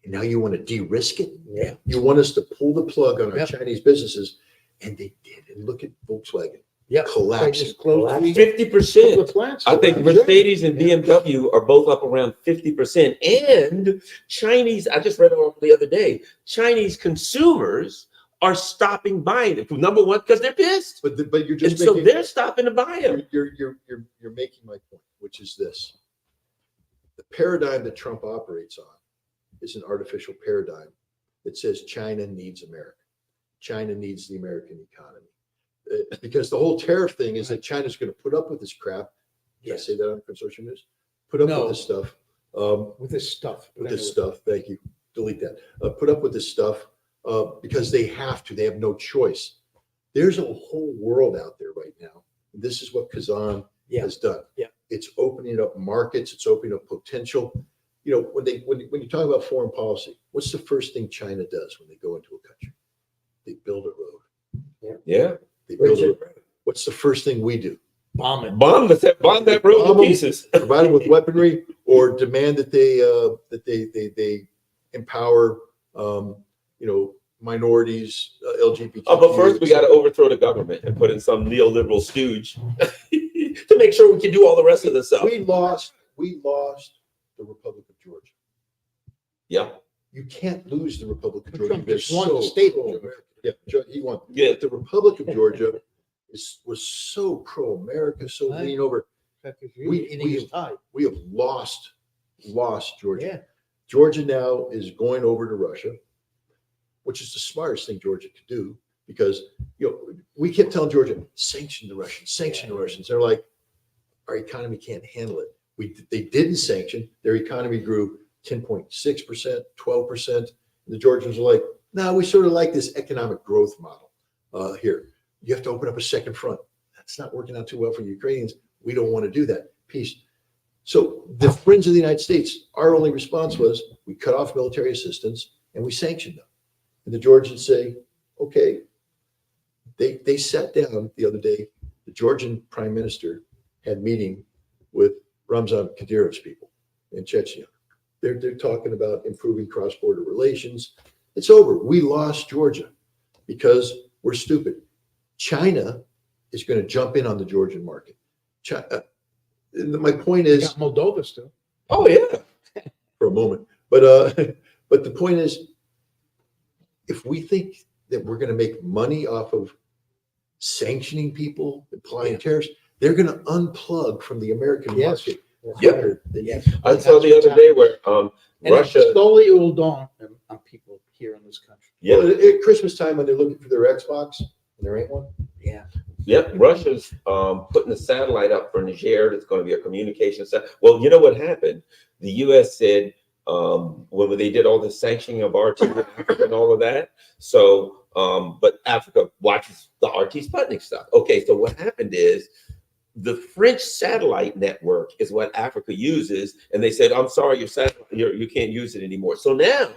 And now you want to de-risk it? Yeah. You want us to pull the plug on our Yep. Chinese businesses, and they did. And look at Volkswagen. Yeah. They Collapsing. just closed Collapsing. 50%. the plants. I think Exactly. Mercedes and BMW are both up around 50%. And Chinese, I just read it the other day, Chinese consumers are stopping buying it. Number one, because they're pissed. But you're And just so making, they're stopping to buy them. you're making my point, which is this. The paradigm that Trump operates on is an artificial paradigm that says China needs America. China needs the American economy. Because the whole tariff thing is that China's going to put up with this crap. Did I say that on Consortium News? Put up No. with this stuff. With this stuff. With this stuff. Thank you. Delete that. Put up with this stuff because they have to. They have no choice. There's a whole world out there right now. This is what Kazan has done. Yeah. It's opening up markets. It's opening up potential. You know, when you talk about foreign policy, what's the first thing China does when they go into a country? They build a road. Yeah. They build a road. What's the first thing we do? Bomb it. Bomb that road to pieces. Provide them with weaponry or demand that they empower minorities, LGBT. Oh, but first we got to overthrow the government and put in some neoliberal stooge to make sure we can do all the rest of the stuff. We lost the Republic of Georgia. Yeah. You can't lose the Republic of Georgia. Trump They're just won the state of Georgia. Yeah, he won. Yeah. The Republic of Georgia was so pro-America, so Right. lean over. We We have lost Georgia. Yeah. Georgia now is going over to Russia, which is the smartest thing Georgia could do because we kept telling Georgia, sanction the Russians, sanction the Russians. They're like, our economy can't handle it. They didn't sanction. Their economy grew 10.6%, 12%. And the Georgians were like, no, we sort of like this economic growth model here. You have to open up a second front. That's not working out too well for the Ukrainians. We don't want to do that. Peace. So the friends of the United States, our only response was we cut off military assistance and we sanctioned them. And the Georgians say, okay. They sat down the other day. The Georgian prime minister had a meeting with Ramzan Kadyrov's people in Chechnya. They're talking about improving cross-border relations. It's over. We lost Georgia because we're stupid. China is going to jump in on the Georgian market. My point We is, got Moldova still. Oh, yeah. for a moment, but the point is, if we think that we're going to make money off of sanctioning people, applying tariffs, they're going to unplug from the American Yes. market. Yep. Yes. I saw the other day where And Russia. slowly it will dawn on people here in this country. Yeah. Well, at Christmas time when they're looking for their Xbox and there ain't one. Yeah. Yep, Russia's putting a satellite up for Niger. That's going to be a communication satellite. Well, you know what happened? The U.S. said when they did all the sanctioning of RT in Africa and all of that. So, but Africa watches the RT Sputnik stuff. Okay, so what happened is the French satellite network is what Africa uses, and they said, "I'm sorry, your satellite, you can't use it anymore." So now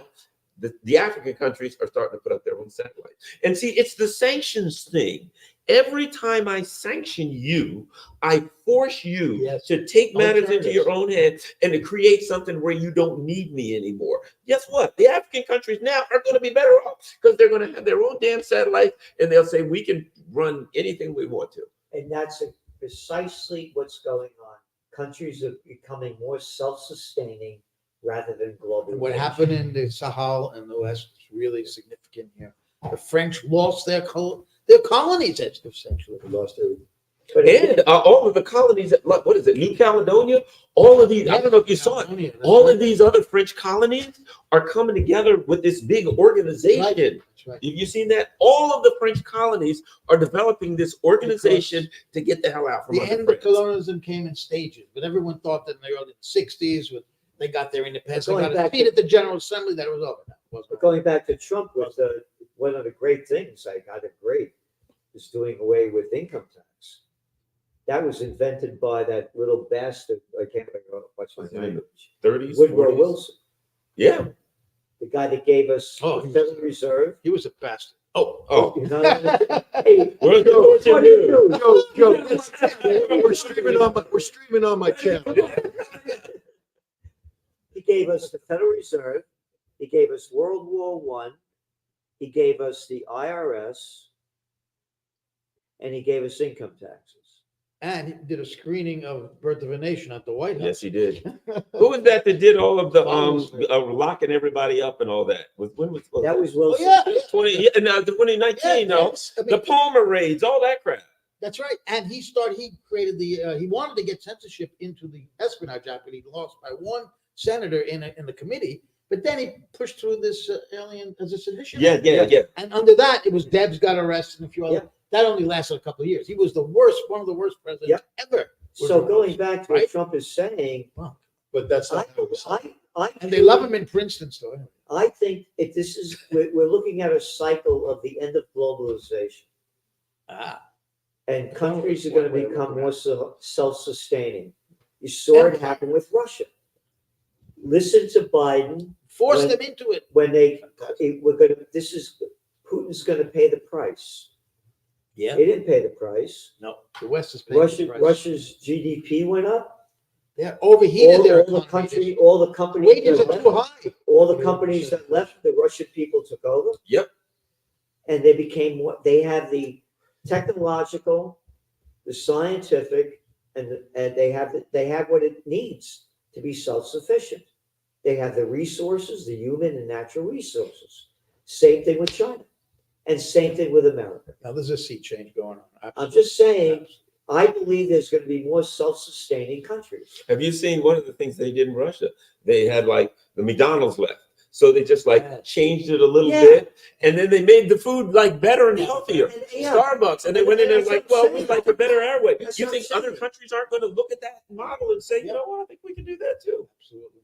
the African countries are starting to put up their own satellites. And see, it's the sanctions thing. Every time I sanction you, I force you to take matters into your own hands and to create something where you don't need me anymore. Guess what? The African countries now are going to be better off because they're going to have their own damn satellites and they'll say, we can run anything we want to. And that's precisely what's going on. Countries are becoming more self-sustaining rather than global. And what happened in the Sahel in the West is really significant here. The French lost their colonies, essentially. We lost everything. And all of the colonies, what is it, New Caledonia? All of these, I don't know if you saw it, all of these other French colonies are coming together with this big organization. That's right. Have you seen that? All of the French colonies are developing this organization to get the hell out from The under end of France. colonialism came in stages, but everyone thought that in the early 60s, they got their independence, they Going got back defeated at the General Assembly, that it was over. But going back to Trump, was one of the great things I got great is doing away with income tax. That was invented by that little bastard. I can't remember what's his name. 30s, Woodrow 40s? Wilson. Yeah. the guy that gave us Oh, the Federal Reserve. He was a bastard. Oh, Oh, You know, hey, Where's the Joe, fortune what do you do? Joe, we're streaming on my channel. He gave us the Federal Reserve. He gave us World War I. He gave us the IRS. And he gave us income taxes. and he did a screening of Birth of a Nation at the White House. yes, he did. Who was that did all of the Follows me. locking everybody up and all that? When was That was Oh, Wilson. yeah. 2019? No, yes. I mean, the Palmer raids, all that crap. that's right. And he created he wanted to get censorship into the Espionage Act, but he lost by one senator in the committee. But then he pushed through this alien as a sedition. Yeah. And under that, it was Debs got arrested and a few other. Yeah. That only lasted a couple of years. He was one of the worst presidents ever. So going back to Right? what Trump is saying, But that's I, not how it was. And they love him in Princeton still. Anyway. I think if this is, we're looking at a cycle of the end of globalization. And countries are going to become more self-sustaining. You saw it happen with Russia. Listen to Biden Force When- them into it. when Putin's going to pay the price. Yeah. He didn't pay the price. No, the West is paying the price. Russia's GDP went up. They overheated their All the economy. all the companies, Wages that are too left, high. all the companies that left, the Russian people took over. Yep. And they became what they have the technological, the scientific, and they have what it needs to be self-sufficient. They have the resources, the human and natural resources. Same thing with China, and same thing with America. Now there's a sea change going on. I'm just saying, I believe there's going to be more self-sustaining countries. Have you seen one of the things they did in Russia? They had like the McDonald's left. So they just like changed it a little bit, and then they made the food like better and healthier. Starbucks, and they went in there like, well, we'd like a better airway. That's You what think I'm other saying. countries aren't going to look at that model and say, you know what, I think we can do that too? Absolutely.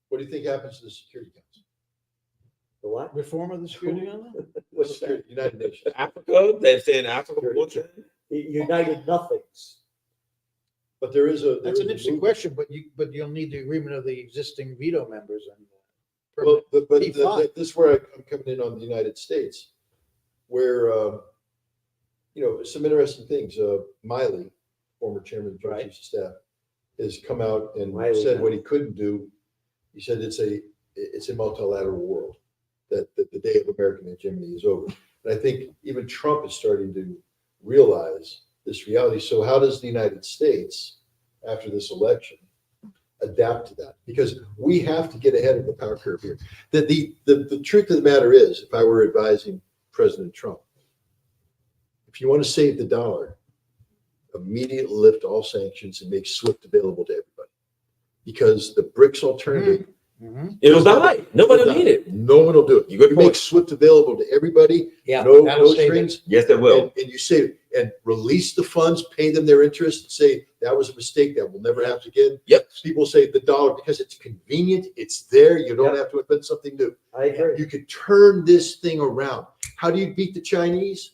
What do you think happens to the Security Council? The what? Reform of the Security Council? What's that? United Nations. Africa, they're saying Africa. The United Nothings. But there is a. That's an interesting question, but you'll need the agreement of the existing veto members and. Well, but P5. this is where I'm coming in on the United States, where, some interesting things. Miley, former chairman of the Joint Chiefs of Staff, has come out and said what he couldn't do. He said it's a multilateral world, that the day of American hegemony is over. And I think even Trump is starting to realize this reality. So how does the United States, after this election, adapt to that? Because we have to get ahead of the power curve here. The truth of the matter is, if I were advising President Trump, if you want to save the dollar, immediately lift all sanctions and make SWIFT available to everybody. Because the BRICS alternative, It'll die. Nobody will need it. no one will do it. You good You make point. SWIFT available to everybody. Yeah, No that'll save strings. Yes, it will. And you say, and release the funds, pay them their interest, and say, that was a mistake, that will never happen again. Yep. People say the dollar, because it's convenient, it's there, you don't have to invent something new. I agree. You could turn this thing around. How do you beat the Chinese?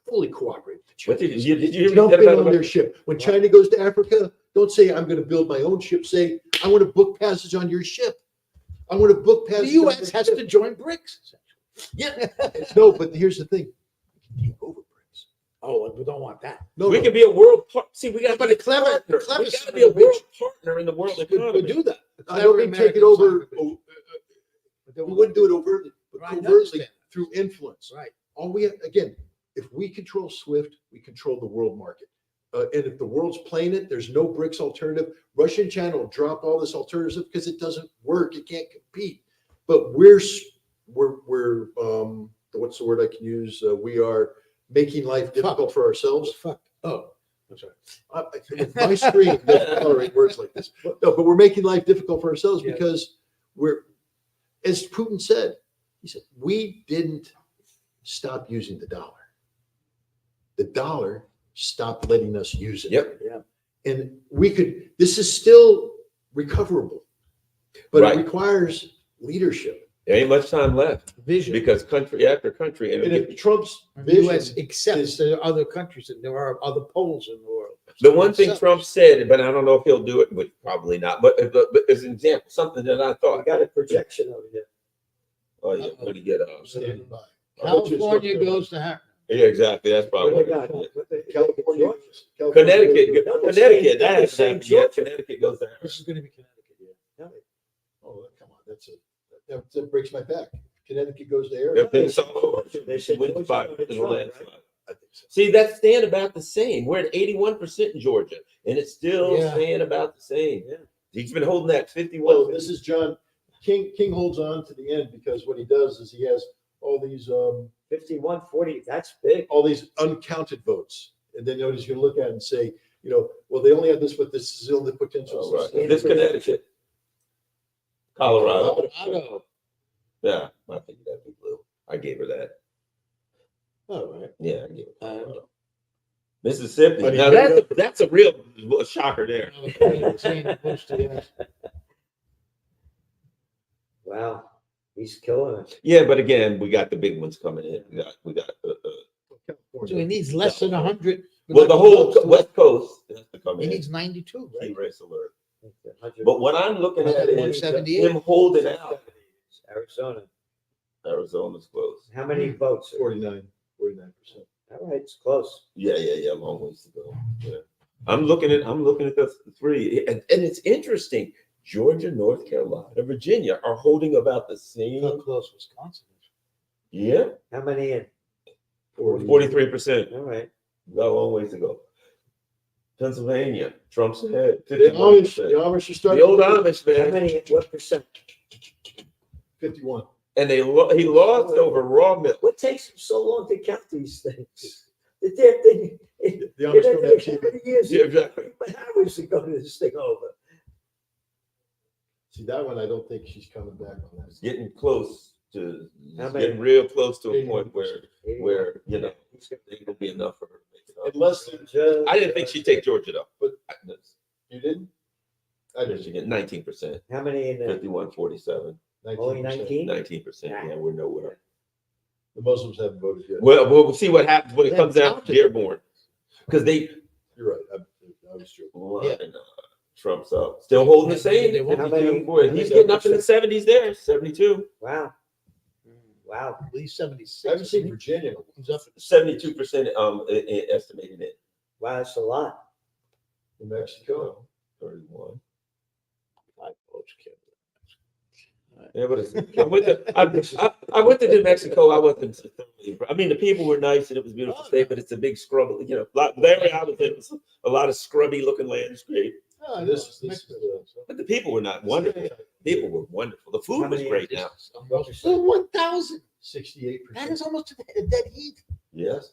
Fully cooperate with the What Chinese. did you Jump read in that on their about? ship. When China goes to Africa, don't say, I'm going to build my own ship. Say, I want to book passage on your ship. I want to book passage. The U.S. has to join BRICS. Yeah. No, but here's the thing. We can take over BRICS. Oh, we don't want that. No, We no. can be a world part. See, we got to But be a the clever- partner. the clever We got to son be a of a world bitch partner in the world Would economy. do that. I don't mean take it over. We We wouldn't do it overtly, but Right, I covertly understand. through influence. Right. All we again, if we control SWIFT, we control the world market. And if the world's playing it, there's no BRICS alternative. Russia and China will drop all this alternative because it doesn't work. It can't compete. But we're what's the word I can use? We are making life difficult for ourselves. Fuck. Oh, I'm sorry. With my screen doesn't tolerate words like this. No, but we're making life difficult for ourselves Yeah. because we're, as Putin said, he said, we didn't stop using the dollar. The dollar stopped letting us use it. Yep. Yeah. And this is still recoverable, but Right. it requires leadership. There ain't much time left Vision. because country after country, And if Trump's The vision U.S. accepts is- there are other countries and there are other poles in the world. The one thing Trump said, but I don't know if he'll do it, but probably not. But as an example, something that I I thought. got a projection over here. Oh yeah, what do you get? Standing by. California goes to Harris. Yeah, exactly. That's What probably they got? it. What they- California. Connecticut, No, they're Connecticut. saying- That they're has saying happened. Yeah, Georgia. Connecticut goes there. This is gonna be Connecticut, yeah. Oh, come on, that breaks my back. Connecticut goes to They're area. pissed off. They said Win Georgia five voted in the Trump, last right? five. I think so. See, that's staying about the same. We're at 81% in Georgia, and it's still Yeah. staying about the same. Yeah. He's been holding that 51. Well, this is John King. King holds on to the end because what he does is he has all these 51-40, that's big. uncounted votes, and then nobody's going to look at it and say, well, they only have this, but this is still the potential. Oh, right. This Connecticut, Colorado. Colorado. Yeah, I think that'd be blue. I gave her that. All right. Yeah, I gave her Colorado. Mississippi. But he- Now that's a real shocker there. Wow, he's killing it. Yeah, but again, we got the big ones coming in. We got. So he needs less than 100. Well, the whole West Coast has to come He in. needs 92, Key right? race alert. 100. But what I'm looking at is 178. him holding out. Arizona. Arizona's close. How many votes? 49%. All right, it's close. Yeah. Long ways to go. Yeah. I'm looking at the three, and it's interesting. Georgia, North Carolina, Virginia are holding about the same. How close Wisconsin is. Yeah, How many in? 43%. All right. Got a long ways to go. Pennsylvania, Trump's ahead. The Amish 51%. are The starting. old Amish How man, many, what percent? 51. and he lost over raw milk. What takes them so long to count these things? The damn thing. The Amish don't have TV. How many years? Yeah, exactly. But how is it going this thing over? See, that one, I don't think she's coming back on that. It's getting close to, How it's many? getting real close to a 81%. point where it will be enough for her to make it up. Unless there's- I didn't think she'd take Georgia though, But- but you didn't? I she didn't. get 19%, How many in there? 51-47, Only 19%. 19? 19%. Yeah, we're nowhere. The Muslims haven't voted yet. Well, we'll see what happens when it They comes down to counted. Dearborn, because they You're right. I was joking. Yeah. and, Trump's up, still holding the They same. won't How be many- doing- Boy, he's getting up in the 70s there, 72, Wow. Wow. At least 76. I haven't seen Virginia. He's up 72% estimated it. Wow, that's a lot. New Mexico. 31. 5 votes, kid. Yeah, but I went to New Mexico. I wasn't. I mean, the people were nice and it was a beautiful state, but it's a big scrub. The area I was in was a lot of scrubby looking landscape. Oh, This is Mexico. But the people were not wonderful. People were wonderful. The food How was many great inches? now. What percent? So 1,000. 68%. That is almost a dead heat. Yes.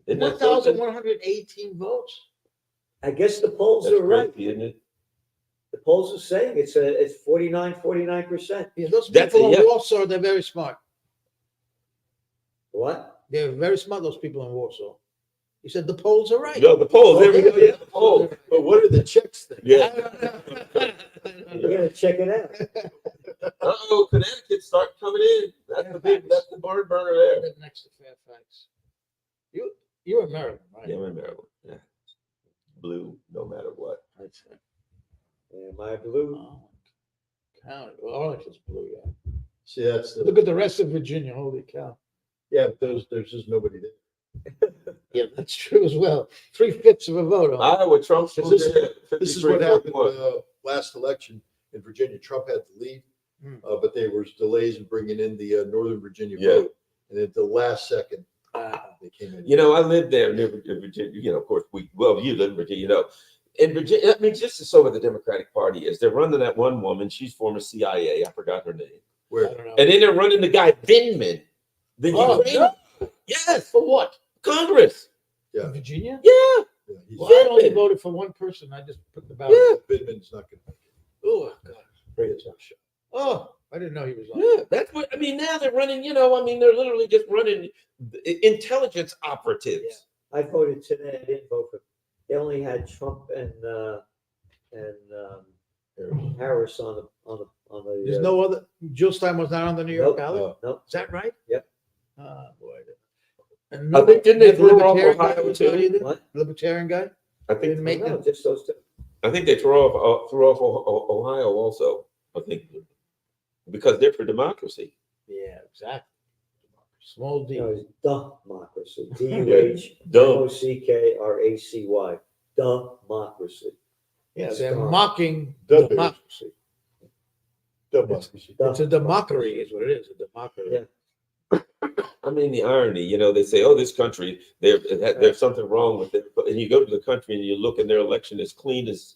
Isn't that something? 1,118 votes. I guess the polls That's are right. crazy, isn't it? The polls are saying it's 49%. Yeah, those That's people it, in yeah. Warsaw, they're very smart. What? They're very smart, those people in Warsaw. He said the polls are right. Yo, the polls. There we go. Yeah, the polls. But what are the checks then? Yeah. You gotta check it out. Oh, Connecticut start coming in. That's the barn burner there. Right next to Fairfax. You're in Maryland, right? Yeah, I'm in Maryland. Yeah. Blue, no matter what. That's it. Am I blue? Oh, county. Well, Arlington's blue, yeah. See, that's Look at the rest of Virginia. Holy cow. yeah, but there's just nobody there. Yeah, that's true as well. 3/5 of a vote on it. Iowa, Trump's This supposed is- to hit This is 53, what happened 41. last election in Virginia. Trump had the lead, Hmm. but there was delays in bringing in the Northern Virginia Yeah. vote. And at the last second, they came in. I lived there near Virginia. Of course, you live in Virginia, In Virginia, I mean, just so what the Democratic Party is. They're running that one woman. She's former CIA. I forgot her name. I Where don't know. And then they're running the guy, Vindman. The Oh, Ukrainian. Yes. For what? Congress. Yeah. In Virginia? Yeah. yeah, he's, Well, I only Vindman. voted for one person. I just put the ballot. Yeah. Vindman's not going to make it. Oh, God. Afraid it's not shot. Oh, I didn't know he was on. Yeah. That's what, I mean, now they're running, they're literally just running intelligence operatives. I voted today. I didn't vote for. They only had Trump and Harris on the. There's no other. Jill Stein was not on the New York Nope. ballot. Nope. Is that right? Yep. Ah, boy. And I think, didn't they that throw off libertarian guy Ohio was not too? either? What? Libertarian guy? I think Didn't make No, them. just those two. I think they threw off Ohio also. I think because they're for democracy. Yeah, exactly. Small D. No, it's democracy. DUHMOCKRACY. Democracy. Yeah, It's they're dumb. mocking Dumb. democracy. Democracy. It's a democracy, is what it is. A democracy. Yeah. I mean, the irony, they say, oh, this country, there's something wrong with it. And you go to the country and you look and their election is clean as,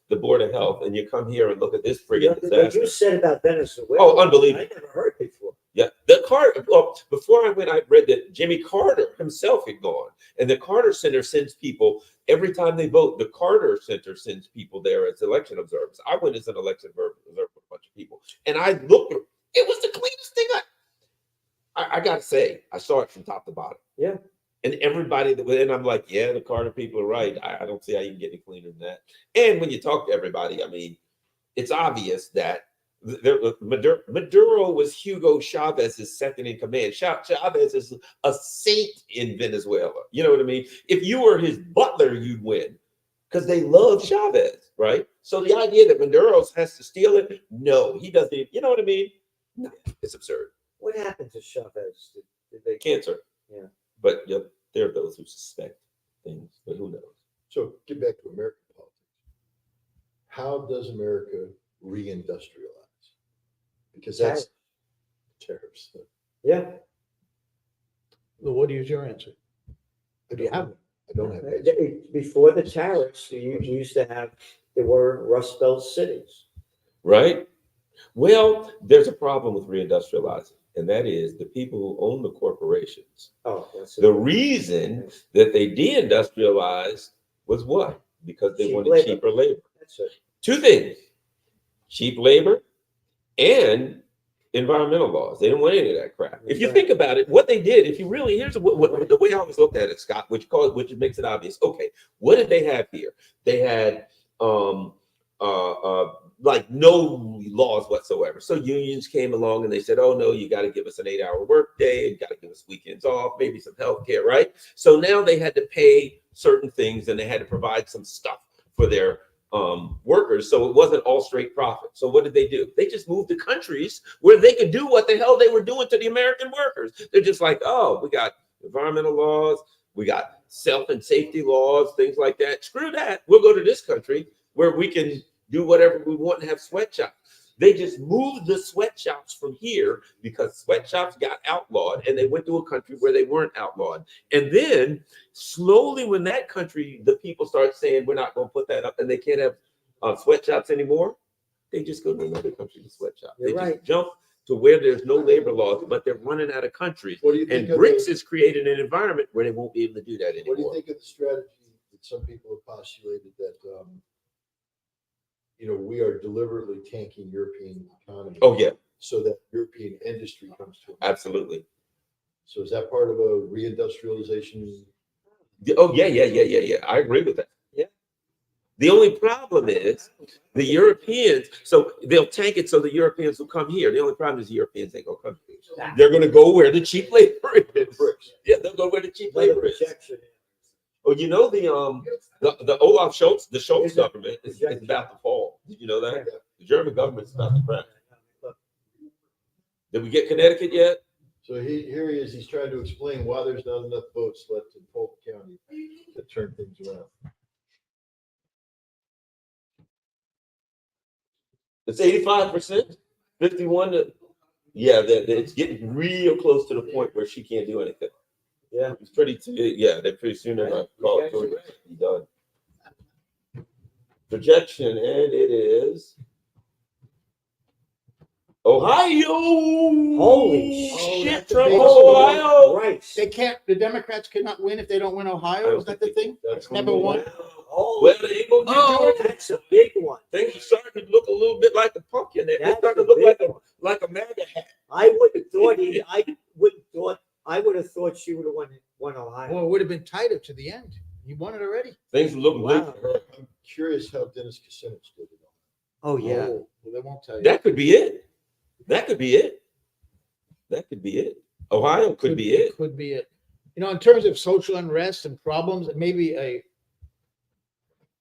the Board of Health. And you come here and look at this friggin' What disaster. you said about Venezuela. Oh, unbelievable. I never heard before. Yeah. Before I went, I read that Jimmy Carter himself had gone. And the Carter Center sends people, every time they vote, the Carter Center sends people there as election observers. I went as an election observer with a bunch of people. And I looked, it was the cleanest thing I got to say, I saw it from top to bottom. Yeah. And everybody that went in, I'm like, yeah, the Carter people are right. I don't see how you can get any cleaner than that. And when you talk to everybody, I mean, it's obvious that Maduro was Hugo Chavez's second in command. Chavez is a saint in Venezuela. You know what I mean? If you were his butler, you'd win because they love Chavez, right? So the idea that Maduro has to steal it, no, he doesn't. You know what I mean? No, it's absurd. What happened to Chavez? Did they Cancer. Yeah. But there are those who suspect things, but who knows? So get back to American politics. How does America reindustrialize? Because that's tariffs. Yeah. Well, what is your answer? Do you have it? I don't have it. Before the tariffs, you used to have, there were Rust Belt cities. Right? Well, there's a problem with reindustrializing, and that is the people who own the corporations. Oh, that's The reason that they deindustrialized was what? Because they Cheap wanted labor. cheaper labor. That's it. Two things: cheap labor and environmental laws. They didn't want any of that crap. If you think about it, what they did, if you really, here's the way I always looked at it, Scott, which makes it obvious. Okay, what did they have here? They had like no laws whatsoever. So unions came along and they said, oh no, you got to give us an 8-hour work day, you got to give us weekends off, maybe some health care, right? So now they had to pay certain things and they had to provide some stuff for their workers. So it wasn't all straight profit. So what did they do? They just moved to countries where they could do what the hell they were doing to the American workers. They're just like, oh, we got environmental laws, we got health and safety laws, things like that. Screw that. We'll go to this country where we can do whatever we want and have sweatshops. They just moved the sweatshops from here because sweatshops got outlawed and they went to a country where they weren't outlawed. And then slowly when that country, the people start saying, we're not going to put that up and they can't have sweatshops anymore, they just go to another country to sweatshop. They just jump to where there's no labor laws, but they're running out of countries. What do you think and BRICS has created an environment where they won't be able to do that anymore. What do you think of the strategy that some people have postulated that we are deliberately tanking European economy? Oh yeah, so that European industry comes to America? Absolutely. So is that part of a reindustrialization? Oh yeah. I agree with that. Yeah. The only problem is the Europeans, so they'll tank it so the Europeans will come here. The only problem is the Europeans ain't gonna come here. They're gonna go where the cheap labor is. Yeah, they'll go where the cheap labor is. Oh, the Olaf Scholz, the Scholz government is about to fall. Did you know that? Yeah. The German government's about to crash. Did we get Connecticut yet? So here he is. He's trying to explain why there's not enough votes left in Polk County to turn things around. It's 85%, 51 to, yeah, it's getting real close to the point where she can't do anything. Yeah. It's they're pretty soon they're gonna call it to be done. Projection, and it is Ohio. Holy shit, that's Trump, a big Ohio. Right. The Democrats cannot win if they don't win Ohio. Is that the thing? That's Number one. Well, they ain't gonna get Georgia. That's a big one. Things are starting to look a little bit like a pumpkin. They're That's starting a to look big like a MAGA hat. I would have thought she would have won Ohio. Well, it would have been tighter to the end. He won it already. Things look Wow. bleak. I'm curious how Dennis Kucinich did it. Oh yeah. Oh, well, they won't tell you. That could be it. That could be it. That could be it. Ohio could be it. Could be it. In terms of social unrest and problems, maybe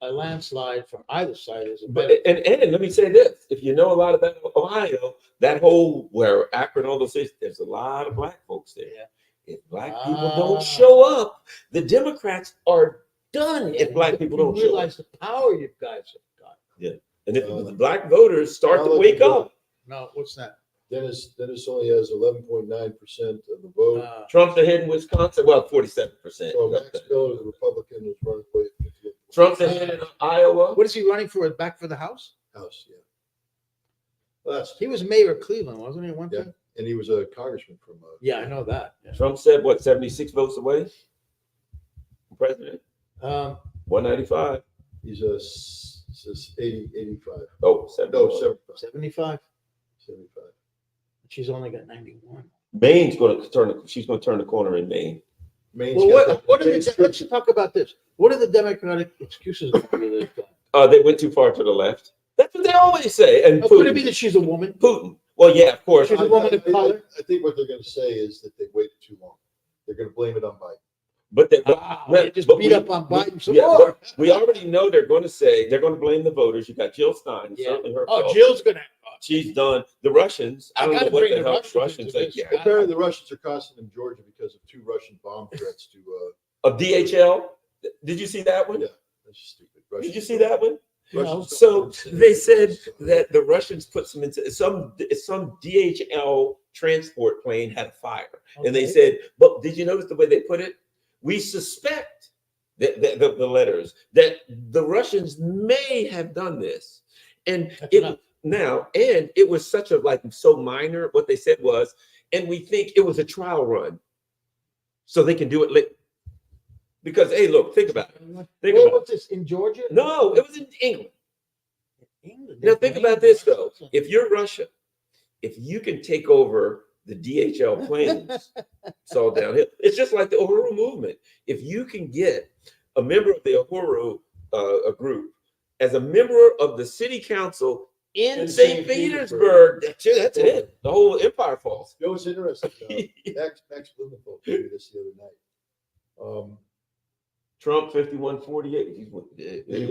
a landslide from either side is a But better. and let me say this: if you know a lot about Ohio, that whole where Akron, all those cities, there's a lot of black folks there. Yeah. If black people Ah. don't show up, the Democrats are done. If black people don't show up, realize the power you guys have got. and if the black voters start to I'll let wake you go. up, No, what's that? Dennis only has 11.9% of the vote. Trump's ahead in Wisconsin. Well, 47%. So Max Miller, the Republican, is running away at 58%. Trump's ahead in Iowa. What is he running for? Back for the House? House, yeah. Last, He was mayor of Cleveland, wasn't he? At one Yeah. time? and he was a congressman from. Yeah, I know that. Yeah. Trump said what? 76 votes away. President. Um, 195. He's a 85. Oh, 70. No, 75. 75. 75. She's only got 91. Maine's going to turn. She's going to turn the corner in Maine. Maine's Well, got what are Maine's the, let's talk about this. What are the Democratic excuses for this guy? They went too far to the left. That's what they always say. And Oh, could it be that she's a woman? Putin. Well, yeah, of course. She's a woman of color? I think what they're going to say is that they waited too long. They're going to blame it on Biden. But they Just but beat up on Biden some yeah, more. but we already know they're going to blame the voters. You got Jill Stein. It's Yeah. certainly her Oh, fault. Jill's gonna. She's done. The Russians. I I don't know gotta what bring the the hell Russians Russians into think. this. Yeah. Apparently, the Russians are costing them Georgia because of 2 Russian bomb threats to. Of DHL. Did you see that one? Yeah, that's stupid. Did you see that one? Russians So don't say they that. said that the Russians put some into some DHL transport plane had a fire, and they Okay. said, "But did you notice the way they put it? We suspect that the letters that the Russians may have done this, and That's it enough. now and it was such a so minor. What they said was, and we think it was a trial run, so they can do it late." Because hey, look, think about it. Think Where about was this in Georgia? No, it was in England. England. Now think about this though. If you're Russia, if you can take over the DHL planes, it's all downhill. It's just like the Uhuru movement. If you can get a member of the Uhuru group as a member of the city council in St. Petersburg, that's it. The whole empire falls. You know what's interesting? Max Blumenthal told me this the other night. Trump 51-48. He's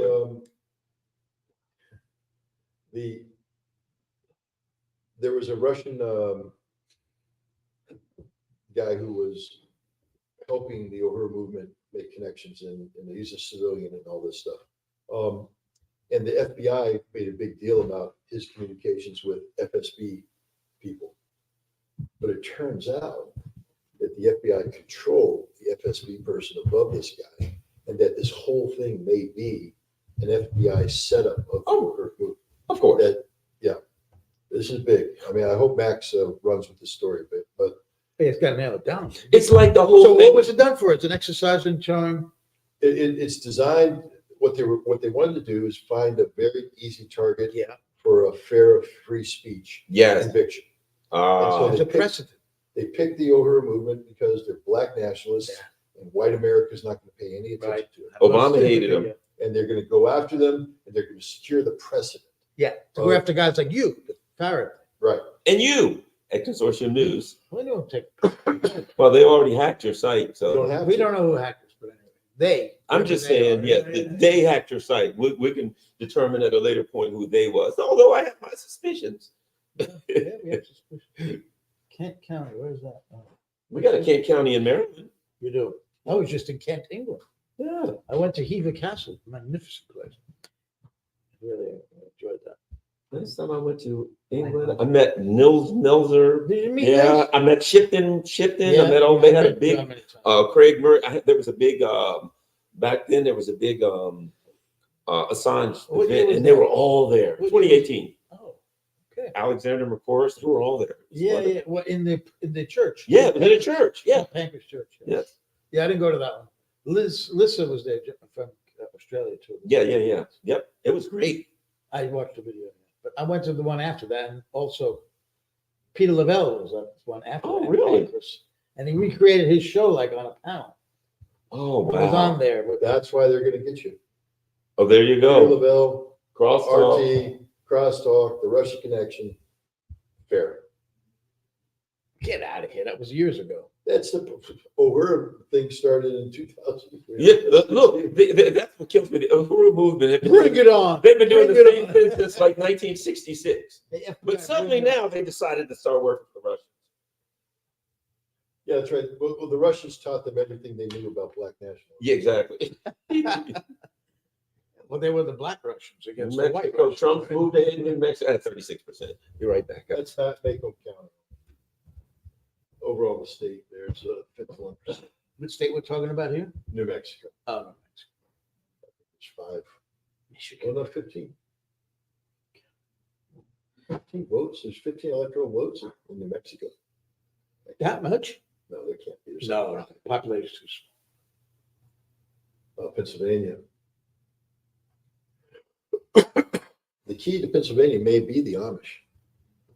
there was a Russian guy who was helping the Uhuru movement make connections, and he's a civilian and all this stuff. And the FBI made a big deal about his communications with FSB people. But it turns out that the FBI controlled the FSB person above this guy, and that this whole thing may be an FBI setup of the Uhuru movement. Of course. This is big. I mean, I hope Max runs with the story a bit, but Hey, it's got to nail it down. It's like the whole So thing. what was it done for? It's an exercise in charm. it's designed. What they wanted to do is find a very easy target Yeah. for a fair, free speech Yes. conviction. Ah, It's a precedent. They picked the Uhuru movement because they're black nationalists, and white America is not going to pay any attention Right. to it. Obama hated him. And they're going to go after them, and they're going to secure the precedent. Yeah. To go after guys like you, the Farrell. Right. And you at Consortium News. We don't take. Well, they already hacked your site, You so don't have We to. don't know who hacked us, but anyway, they. I'm just they saying, are. yeah, they hacked your site. We can determine at a later point who they was, although I have my suspicions. Yeah, we have suspicion. Kent County, where's that? Oh, We got a Kent County in Maryland. you do. I was just in Kent, England. Yeah. I went to Hever Castle, magnificent place. Really enjoyed that. Last time I went to England, I met Nilser. Did you meet Yeah, those? I met Shipton. Yeah, I met all. They had a I've big been to Germany. Craig Murray. There was a big back then. There was a big Assange What year event, was and they that? were all there. What year? 2018. Oh, okay. Alexander McCourse, they were all there. It was Yeah, wonderful. yeah. What in the church? Yeah, it was in a church. Yeah, Pancras Church. yes, Yeah, I didn't go to that one. Lissa was there from Australia too. yeah. Yep, it was great. I watched the video, but I went to the one after that, and also Peter Lavelle was on one after Oh, that. really? Pancras. And he recreated his show like on a panel. Oh It was wow. on there. But That's why they're going to get you. Oh, there you Peter go. Lavelle, Crosstalk. RT, Crosstalk, the Russia Connection. Fair. get out of here. That was years ago. That's the O'Hare thing started in 2000. Yeah, look, that's what kills me. The Uhuru movement. Bring it on. They've been doing Bring the it same on. thing since like 1966. The But FBI, suddenly bring it on. now they decided to start working for the Russians. Yeah, that's right. Well, the Russians taught them everything they knew about black nationalism. Yeah, exactly. Well, they were the black Russians against the white Mexico, Russians. Trump right? moved in New Mexico at 36%. You're right back up. That's not make them count. Overall, the state there's 51%. What state we're talking about here? New Mexico, Oh, no, it's 5. Michigan. Oh no, 15. 15 votes. There's 15 electoral votes in New Mexico. That much? No, there can't be. There's No, population. Pennsylvania. The key to Pennsylvania may be the Amish.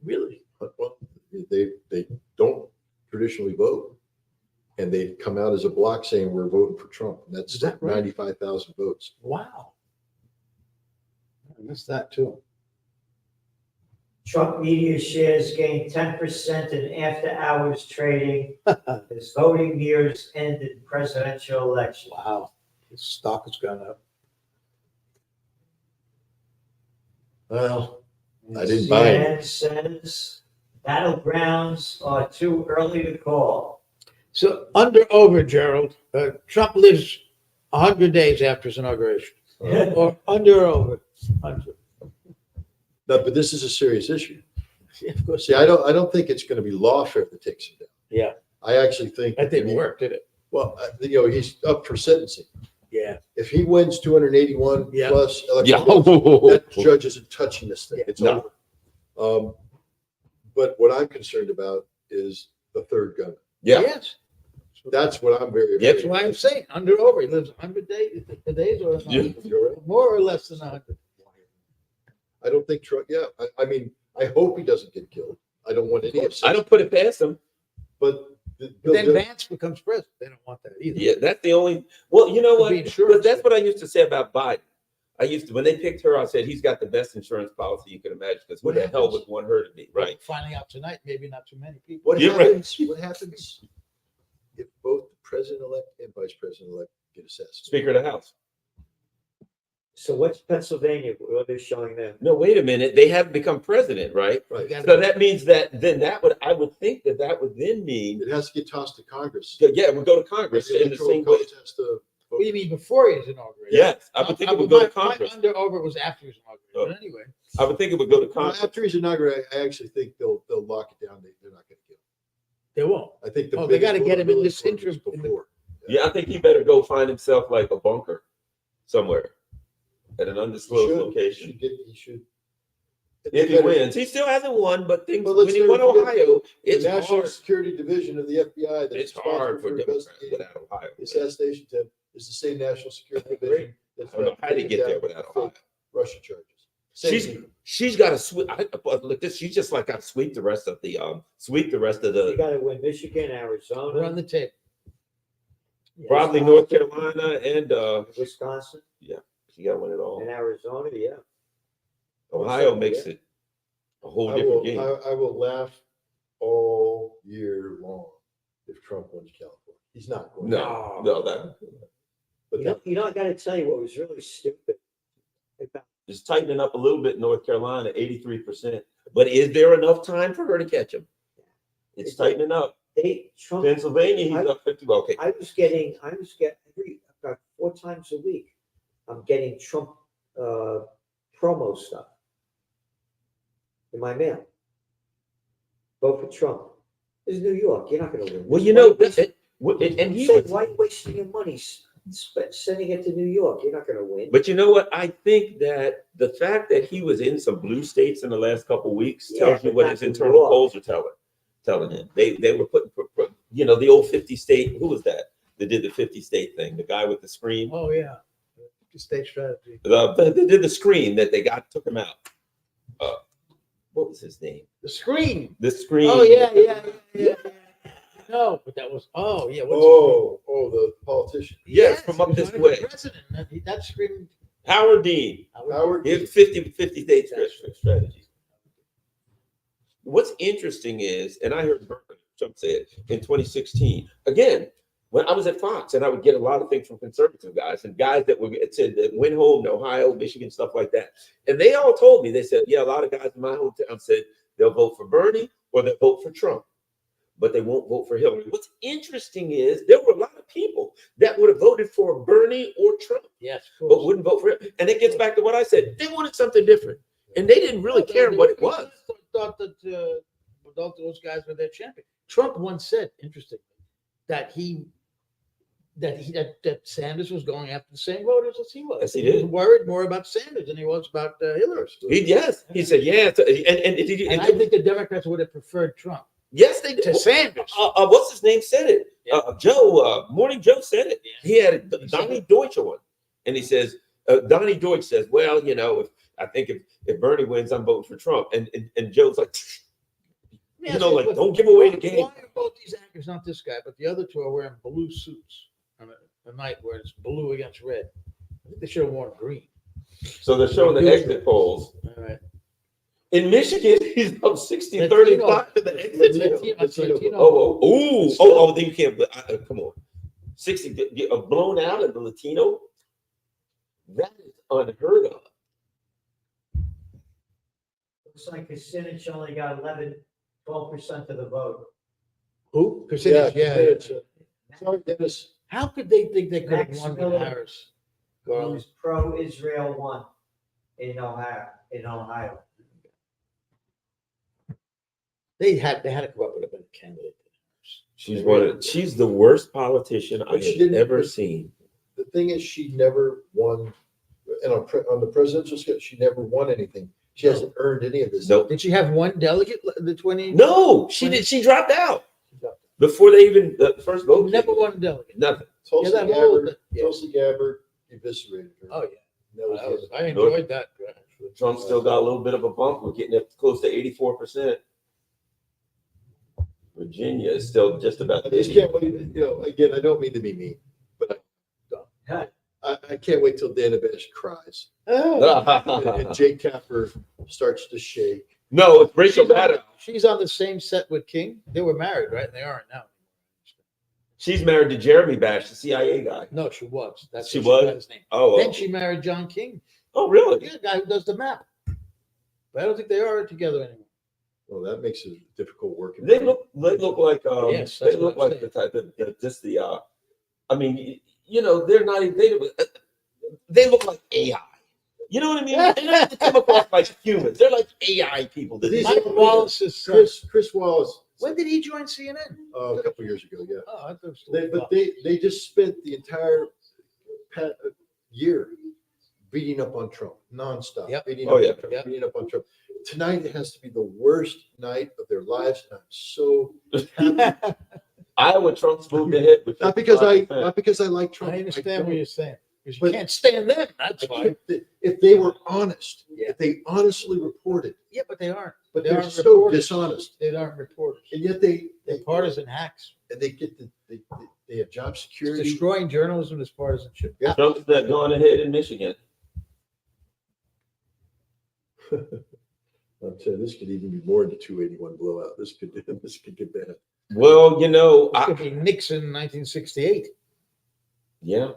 Really? Well, they don't traditionally vote, and they come out as a block saying we're voting for Trump. And that's Is that right? 95,000 votes. Wow. I missed that too. Trump media shares gained 10% in after-hours trading as voting years ended presidential election. Wow. His stock has gone up. Well, I didn't buy it. CNN says battlegrounds are too early to call. So over, Gerald, Trump lives 100 days after his inauguration. Or over. 100. No, but this is a serious issue. Yeah, of course. See, I don't think it's going to be lawfare that takes him down. Yeah. I actually think That didn't work, did it? Well, he's up for sentencing. Yeah. If he wins 281 Yeah. plus Yeah. electoral votes, that judge isn't touching this thing. Yeah. It's No. over. But what I'm concerned about is the third gun. Yeah. Yes. That's what I'm very. Yep. That's why I'm saying over. He lives 100 days or Yeah. more or less than 100. I don't think Trump. Yeah, I mean, I hope he doesn't get killed. I don't want any of I don't put it past them. But But then Vance becomes president. They don't want that either. Yeah, that's the only. Well, you know Could what? be insurance. But that's what I used to say about Biden. I used to, when they picked her, I said he's got the best insurance policy you could imagine. Because who What the hell happens? would want her to be right? Finding out tonight, maybe not too many people. what You're right. happens? What happens if both the president-elect and vice president-elect get assassinated? Speaker of the House. So what's Pennsylvania? What are they showing there? No, wait a minute. They haven't become president, right? Right. Yeah. So that means that then I would think that would then mean, It has to get tossed to Congress. yeah, it would go to Congress in the Electoral same way. College has to What do you mean before he was inaugurated? Yes, I would think it would go to Congress. My over was after he was inaugurated. But anyway, I would think it would go to Well, Congress. after he's inaugurated, I actually think they'll lock it down. They're not going to kill him. they won't. I think Oh, they gotta get him in this vulnerability interim- before. Yeah, I think he better go find himself like a bunker somewhere at an He undisclosed should. location. He should. If he wins, he still hasn't won, but things, Well, when let's he never won forget Ohio, The it's National hard. Security Division of the FBI that's It's hard for responsible Democrats investigating without Ohio. the assassination attempt is the same National Security Division that's I don't know how to taking get there down without fake Ohio. Russian charges. Same people. She's got to sweep. Look, this she's just like got to sweep the rest of the You got to win Michigan, We're on Arizona, the tape. probably North Carolina and Wisconsin, she got to win it all. and Arizona. Yeah. Ohio makes it a whole I different will, game. I will laugh all year long if Trump wins California. He's not going. No, that But You know, I got to tell you what was really stupid. About is tightening up a little bit in North Carolina, 83%. But is there enough time for her to catch him? It's tightening up. Trump. Pennsylvania, he's up 50. Okay. I was getting about 4 times a week. I'm getting Trump promo stuff in my mail. Vote for Trump. This is New York. You're not going to win. Well, you know, and he was, Why are you wasting your money sending it to New York? You're not going to win. but you know what? I think that the fact that he was in some blue states in the last couple of weeks tells you but what not his New internal York. polls are telling him. They were putting, the old 50 state. Who was that? That did the 50 state thing. The guy with the screen. Oh, yeah. State strategy. They did the screen that they took him out. What was his name? The screen. The screen. Oh, yeah. No, but that was, oh, yeah. the politician. Yes, from up he this was running way. for president. That screen. Howard Dean. Howard. It's 50 state strategy. What's interesting is, and I heard Berkeley Trump said in 2016. Again, when I was at Fox, and I would get a lot of things from conservative guys and guys that said that went home to Ohio, Michigan, stuff like that, and they all told me, they said, yeah, a lot of guys in my hometown said they'll vote for Bernie or they'll vote for Trump, but they won't vote for Hillary. What's interesting is there were a lot of people that would have voted for Bernie or Trump, Yes, but wouldn't vote for him. And it gets back to what I said. They wanted something different, and they didn't really care what it was. Thought that those guys were their champion. Trump once said, interesting, that that Sanders was going after the same voters as he was. Yes, he was did. worried more about Sanders than he was about Hillary. He said, yeah. And I think the Democrats would have preferred Trump yes, they did. to Sanders. What's his name said it? Morning Joe said it. He had Donnie Deutsch on, and he says, Donnie Deutsch says, well, if Bernie wins, I'm voting for Trump. And Joe's like, don't give away the game. Why are both these actors, not this guy, but the other two, are wearing blue suits on a night where it's blue against red? I think they should have worn green. So they're showing the exit polls. All right. In Michigan, he's up 60-35 to the exit. Latino. Then you can't. Come on, 60 blown out in the Latino. That is unheard of. Looks like Kucinich only got 12% of the vote. Who? Kucinich, yeah. Sorry, Dennis. How could they think they could have Max won with Miller. Harris? Garland. Who's pro-Israel won in Ohio. They had to come up with a better candidate. She's the worst politician I But she have didn't- ever seen. The thing is, she never won, and on the presidential scale, she never won anything. She hasn't earned any of this. Nope. Did she have one delegate? The 20? No, she did. She dropped out before they even the first vote. Never won a delegate. Nothing. Tulsi Yeah, that whole- Gabbard, yeah. Tulsi Gabbard eviscerated her. Oh, yeah. That was it. I enjoyed that. Trump still got a little bit of a bump. We're getting up close to 84%. Virginia is still just about. I just can't wait. Again, I don't mean to be mean, but I can't wait till Dana Bash cries and Jake Tapper starts to shake. No, it's Rachel Maddow. She's on the same set with King. They were married, right? And they aren't now. She's married to Jeremy Bash, the CIA guy. No, she was. That's She what was? got his name. Oh, Then she married John King. oh, really? Yeah, the guy who does the map. But I don't think they are together anymore. Well, that makes it difficult working. They look like Yes, they that's look what I'm like the type of just the I mean, they're not even they look like AI. You know what I mean? They don't even come across like humans. They're like AI people. These Mike are- Wallace's son. Chris Wallace. When did he join CNN? A couple years ago, yeah. Oh, I thought it was But they just spent the entire year beating up on Trump nonstop. Yep. Beating Oh, up yeah. on Trump, Yep. beating up on Trump. Tonight it has to be the worst night of their lives. And I'm so happy. Iowa Trump's moved ahead with not because I 55%. like Trump. I understand what you're saying. Because you But- can't stand them. That's why. If they were honest, Yeah. if they honestly reported, Yeah, but they aren't. but They they're aren't so reporters. dishonest, They aren't reporters. and yet they They're partisan hacks. and they get they have job It's security. destroying journalism is partisanship. Yeah. Trump's not going ahead in Michigan. I'm saying this could even be more than the 281 blowout. This could get bad. Well, It could be Nixon 1968. yeah.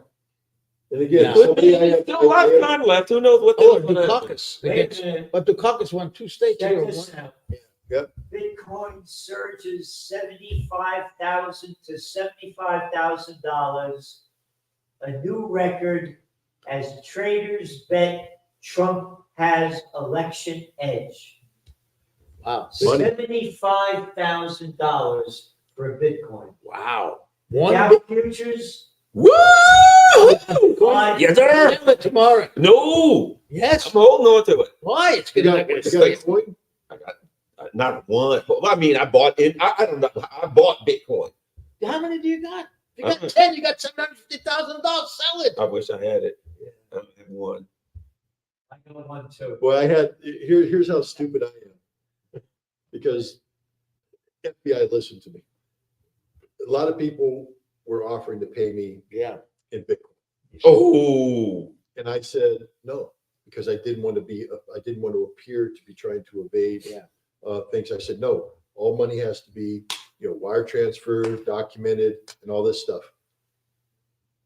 And again, Yeah. somebody I have- Still a lot of time left. Who knows what Oh, they're Dukakis. Wait a minute. But Dukakis won 2 states. Check Here, this one- out. Yep. Bitcoin surges 75,000 to $75,000, a new record as traders bet Trump has election edge. Wow. Money. $75,000 for a Bitcoin. Wow. Dow futures. Woo! Why? Yes, sir. Sell it tomorrow. No, Yes. I'm holding on to it. Why? It's You gonna got a coin? I got not one. I mean, I bought in. I don't know. I bought Bitcoin. How many do you got? If you Uh-huh. got 10, you got $750,000. Sell it. I wish I had it. I don't have one. I got one too. Well, here's how stupid I am. Because FBI listened to me. A lot of people were offering to pay me Yeah. in Bitcoin. Oh, And I said no, because I didn't want to appear to be trying to evade Yeah. things. I said, no, all money has to be wire transfer, documented, and all this stuff.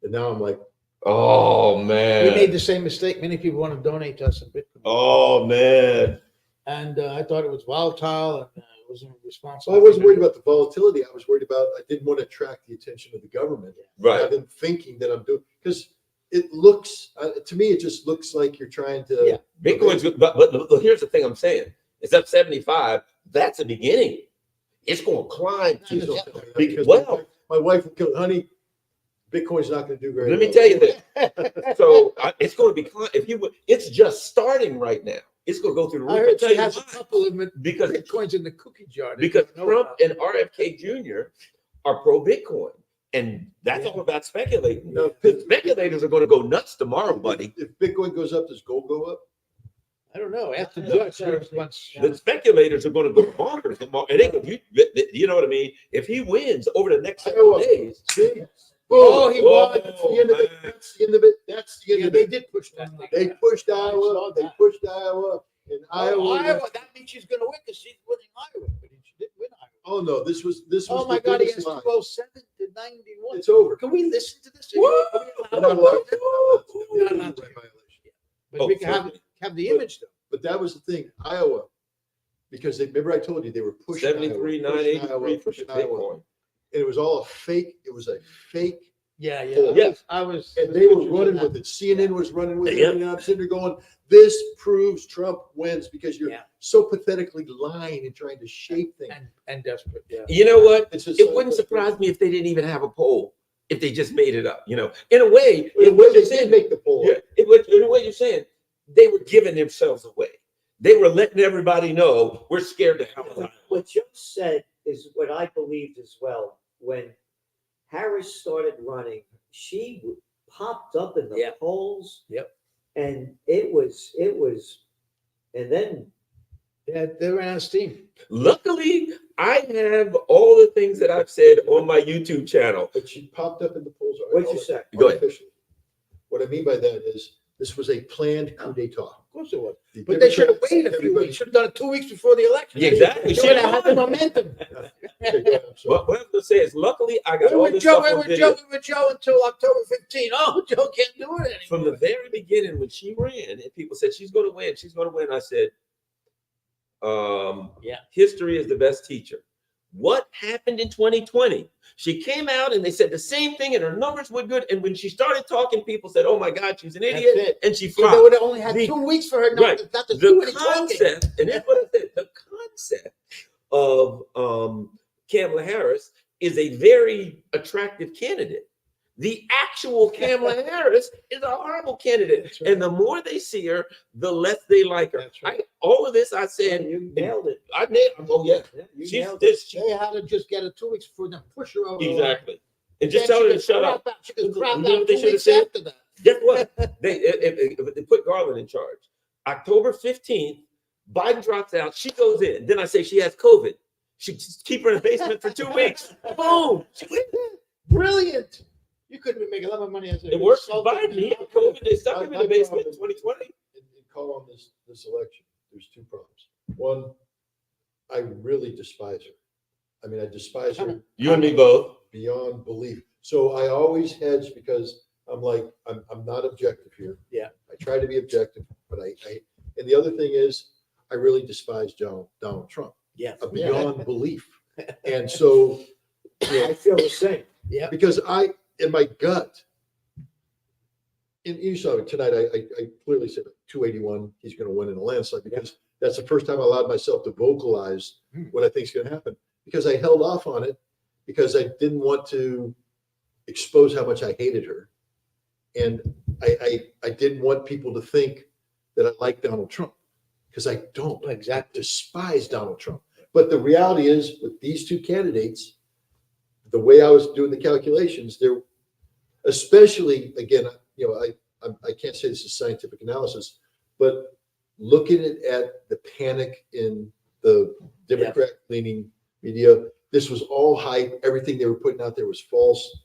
And now I'm like, Oh We man. made the same mistake. Many people want to donate to us in Bitcoin. Oh man. And I thought it was volatile and it wasn't responsible. so I wasn't worried about the volatility. I was worried about, I didn't want to attract the attention of the government. Right. Have them thinking that I'm doing, because it looks, to me, it just looks like you're trying to. Yeah. Bitcoin's good, but here's the thing I'm saying. It's up 75. That's the beginning. It's going to climb. Please To, don't tell me that, Big- because well- my wife will kill, honey, Bitcoin's not going to do very let me well. tell you this. So it's going to be if you. It's just starting right now. It's going to go through the roof. I I'll heard tell she you has a why. couple of Because Bitcoins in the cookie jar. that because you don't know Trump about. and RFK Jr. are pro Bitcoin, and that's Yeah. all about speculating. No, The speculators are going to go nuts tomorrow, buddy. If Bitcoin goes up, does gold go up? I don't know. After No, Judge no, once. The speculators are going to go bonkers tomorrow. It ain't, you know what I mean? If he wins over the next several Iowa. days, See? Oh, he Whoa, won. That's the end of it. man. That's the end of it. That's the end Yeah, of they it. did push that thing. They pushed I Iowa. saw They that. pushed Iowa. And Iowa, Iowa. that means she's going to win because she's winning Iowa, but she didn't win Iowa. Oh no, this was Oh the my God, he biggest has lie. 207 to 91. It's over. Can we listen to this? Woo! We're not allowed to. We're not allowed to. By violation. But we can have the image though. But that was the thing, Iowa, because remember I told you they were pushing 73, Iowa, pushing Iowa, 983 for pushing Iowa. Bitcoin. And it was all a fake. It was a fake. Yeah, Yeah. I was. And they were running with it. CNN was running with Yeah. it. And I'm sitting there going, this proves Trump wins because you're Yeah. so pathetically lying and trying to shape things. And desperate. Yeah. You know what? It's just It wouldn't surprise me if they didn't even have a poll. If they just made it up, in a way, In a way, what they you're saying, did make the poll. yeah, in a way you're saying, they were giving themselves away. They were letting everybody know we're scared to hell. of Iowa. What Joe said is what I believed as well. When Harris started running, she popped up in the Yeah. polls. Yep. And it was, and then Yeah, they ran out of steam. Luckily, I have all the things that I've said on my YouTube channel. But she popped up in the polls. What'd you say? Go ahead. Artificially. What I mean by that is this was a planned coup d'etat. Of course it was. The But they should have Democrats, waited a few everybody- weeks. Should have done it 2 weeks before the election. Yeah, exactly. Should have had the momentum. Okay, go ahead, I'm sorry. What I was going to say is, luckily, I got We all were this Joe, stuff we on were video. Joe, we were Joe until October 15. Oh, Joe can't do it anymore. From the very beginning, when she ran, and people said she's going to win, I said, Yeah. history is the best teacher. What happened in 2020? She came out and they said the same thing, and her numbers were good. And when she started talking, people said, "Oh my God, she's an That's idiot," it. and she Yeah, flopped. they would have only had The- 2 weeks for her not, right. not to do The any talking. concept, and that's what I said, the concept of Kamala Harris is a very attractive candidate. The actual Kamala Harris is a horrible candidate. That's right. And the more they see her, the less they like her. That's right. All of this I said, you nailed it. I nailed, oh yeah. Yeah, you She's nailed it. this, They had to just get her 2 weeks before them, push her over. the line. exactly. And just Then tell her she to shut could up. crap out. She could crap You know out what they 2 should have weeks said? after that. Guess what? They put Garland in charge. October 15th, Biden drops out. She goes in. Then I say she has COVID. She just keep her in the basement for 2 weeks. Boom. She wins. Brilliant. You couldn't be making a lot of money as a It worked for consultant. Biden. He had COVID. They stuck him in the basement in 2020. In call on this election, there's two problems. One, I really despise her. I mean, I despise her You and me both. beyond belief. So I always hedge because I'm like, I'm not objective here. Yeah. I try to be objective, but I and the other thing is, I really despise Donald Trump Yeah. beyond belief. And so, I feel the same. Yeah. because in my gut, and you saw it tonight, I clearly said 281, he's going to win in a landslide because that's the first time I allowed myself to vocalize what I think is going to happen, because I held off on it because I didn't want to expose how much I hated her. And I didn't want people to think that I like Donald Trump, because I don't. Exactly. I despise Donald Trump. But the reality is, with these two candidates, the way I was doing the calculations, there, especially again, I can't say this is scientific analysis, but looking at the panic in the Democrat-leaning media, this was all hype. Everything they were putting out there was false.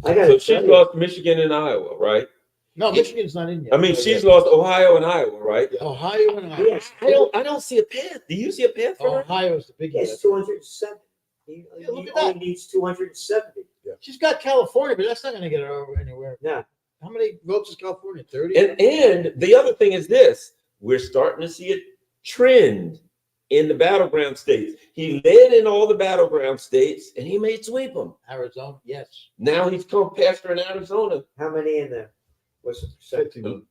I got So to she tell you, lost Michigan and Iowa, right? No, Michigan's not in yet. I mean, she's lost Ohio and Iowa, right? Ohio and Iowa. yes, I don't see a path. Do you see a path for her? Ohio's the big yes, 207. He, Yeah, look he at only that. needs 270. She's got California, but that's not gonna get her over anywhere. Yeah. How many votes is California? 30? And the other thing is this: we're starting to see a trend in the battleground states. He led in all the battleground states, and he may sweep them. Arizona, yes. Now he's come pastor in Arizona, How many in there? What's the percent? 51.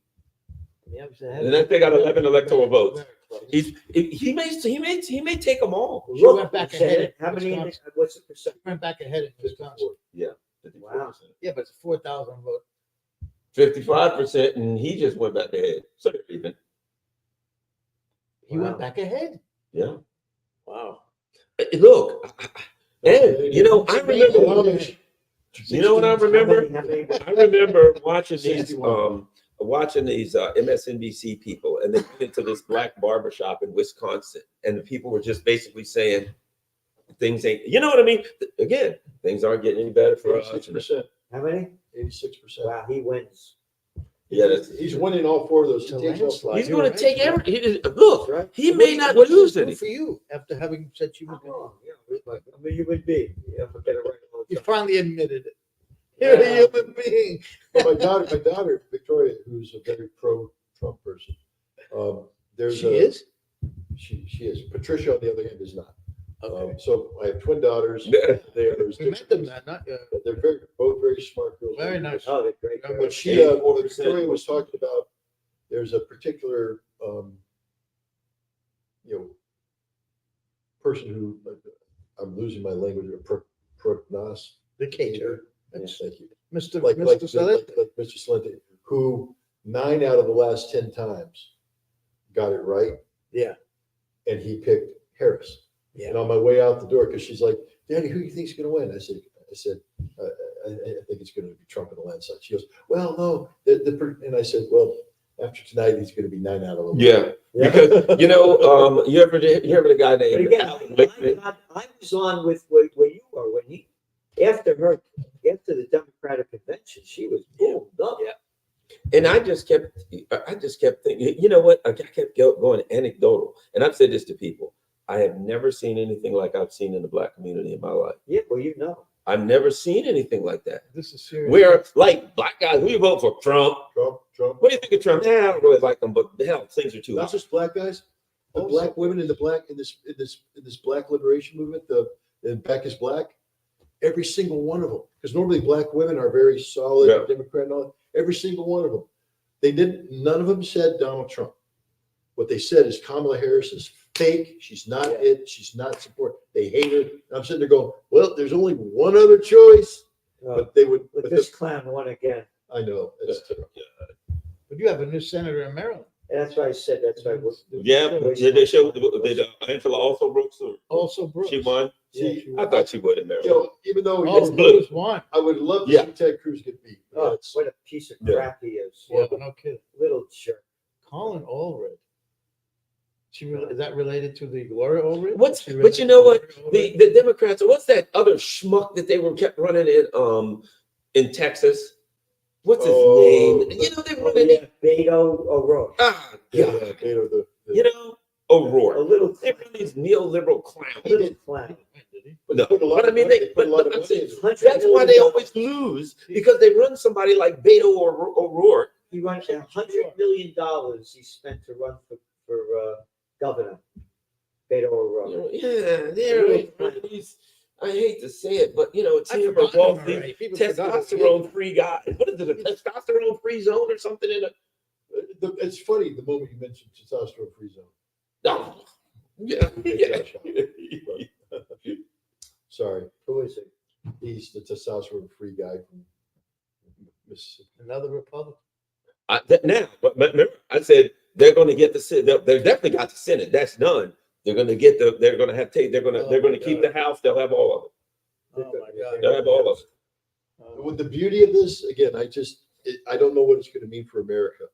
Yeah, and then they got 11 electoral votes. He may take them all. She went back ahead in How many? Wisconsin. What's the percent? Went back ahead in Wisconsin. Yeah, Wow. Yeah, but it's 4,000 vote. 55%, and he just went back ahead. So they're even. He went back ahead. Yeah. Wow. Look, and you know, I remember. You know what I remember? How many? I remember watching these 61. MSNBC people, and they went into this black barbershop in Wisconsin, and the people were just basically saying things ain't. You know what I mean? Again, things aren't getting any better for us. 86%. How many? 86%. Wow, he wins. Yeah, that's, He's winning all four of those. It's a He takes all landslide. five. he's going to take every. Look, Right. he may not What does lose this do any. for you after having said you were going? Oh, yeah, I mean, you would be. Yeah, forget it right all the You time. finally admitted it. You're a human being. But my daughter, Victoria, who's a very pro-Trump person. There's She is? She is. Patricia, on the other hand, is not. Okay. So I have twin daughters. Yeah. We met them, man. Not, They're both very smart girls. Very nice. Oh, they're great. Yeah, But she, what Victoria was talking about, there's a particular, person who, I'm losing my language, prognosticator. That's Thank you. Mr. Like Mr. Celente. Mr. Celente, who 9 out of the last 10 times got it right. Yeah. And he picked Harris. Yeah. And on my way out the door, because she's like, Daddy, who do you think is going to win? I said, I think it's going to be Trump in a landslide. She goes, well, no. And I said, well, after tonight, he's going to be 9 out of 11. Yeah, because you know, you ever the guy But named again, Alan Lichtman? I was on with where you were when he, after the Democratic convention, she was boomed up. Yeah. And I just kept thinking, you know what? I kept going anecdotal, and I've said this to people. I have never seen anything like I've seen in the black community in my life. Yeah, well, you know. I've never seen anything like that. This is serious. Where like black guys, who you vote for? Trump. Trump. What do you think of Trump? Yeah, I don't really like him, but the hell, things are too Not hot. just black guys, the Also- black women in this black liberation movement, the Back is Black, every single one of them. Because normally black women are very solid, Yeah. Democrat and all. Every single one of them. None of them said Donald Trump. What they said is Kamala Harris is fake. She's not it. She's not support. They hate her. And I'm sitting there going, well, there's only one other choice. But they would. But this clown won again. I know. It's But you have a new senator in Maryland. And that's why I said that's why. Yeah, did they show? Did Angela also Brooks? Or Also Brooks. she won. Yeah, she I won. thought she would in Maryland. even though Oh, blue. Brooks won. I would love to Yeah. see Ted Cruz get beat. Oh, That's- what a piece of Yeah. crap he is. Yeah, no kidding. Little jerk. Colin Allred. Is that related to the Gloria Allred? But you know what? The Democrats. What's that other schmuck that they kept running in Texas? What's his Oh, name? You know they Oh, running. yeah, Beto O'Rourke. Ah, Yeah, God. Beto, You know, A O'Rourke. little, They run these neoliberal clowns. little clown. But No, they put a lot but I of mean, money- they. put a lot But of I'm money saying into it. that's why they always lose, because they run somebody like Beto or O'Rourke. He won $100 million he spent to run for governor. Beto O'Rourke. You know, yeah, they're these. I hate to say it, but you know, it's I him forgot or him already. People forgot him. testosterone-free guy. What is it? A testosterone-free zone or something in a? It's funny the moment you mentioned testosterone-free zone. No. Yeah. Yeah. Sorry, Who is it? he's the testosterone-free guy from Mississippi. Another Republican. Now, but remember, I said they're going to get the Senate. They definitely got the Senate. That's done. They're going to get the. They're going to have. They're going to keep the House. They'll have all of it. Oh, my God. They'll have all of it. With the beauty of this, again, I don't know what it's going to mean for America.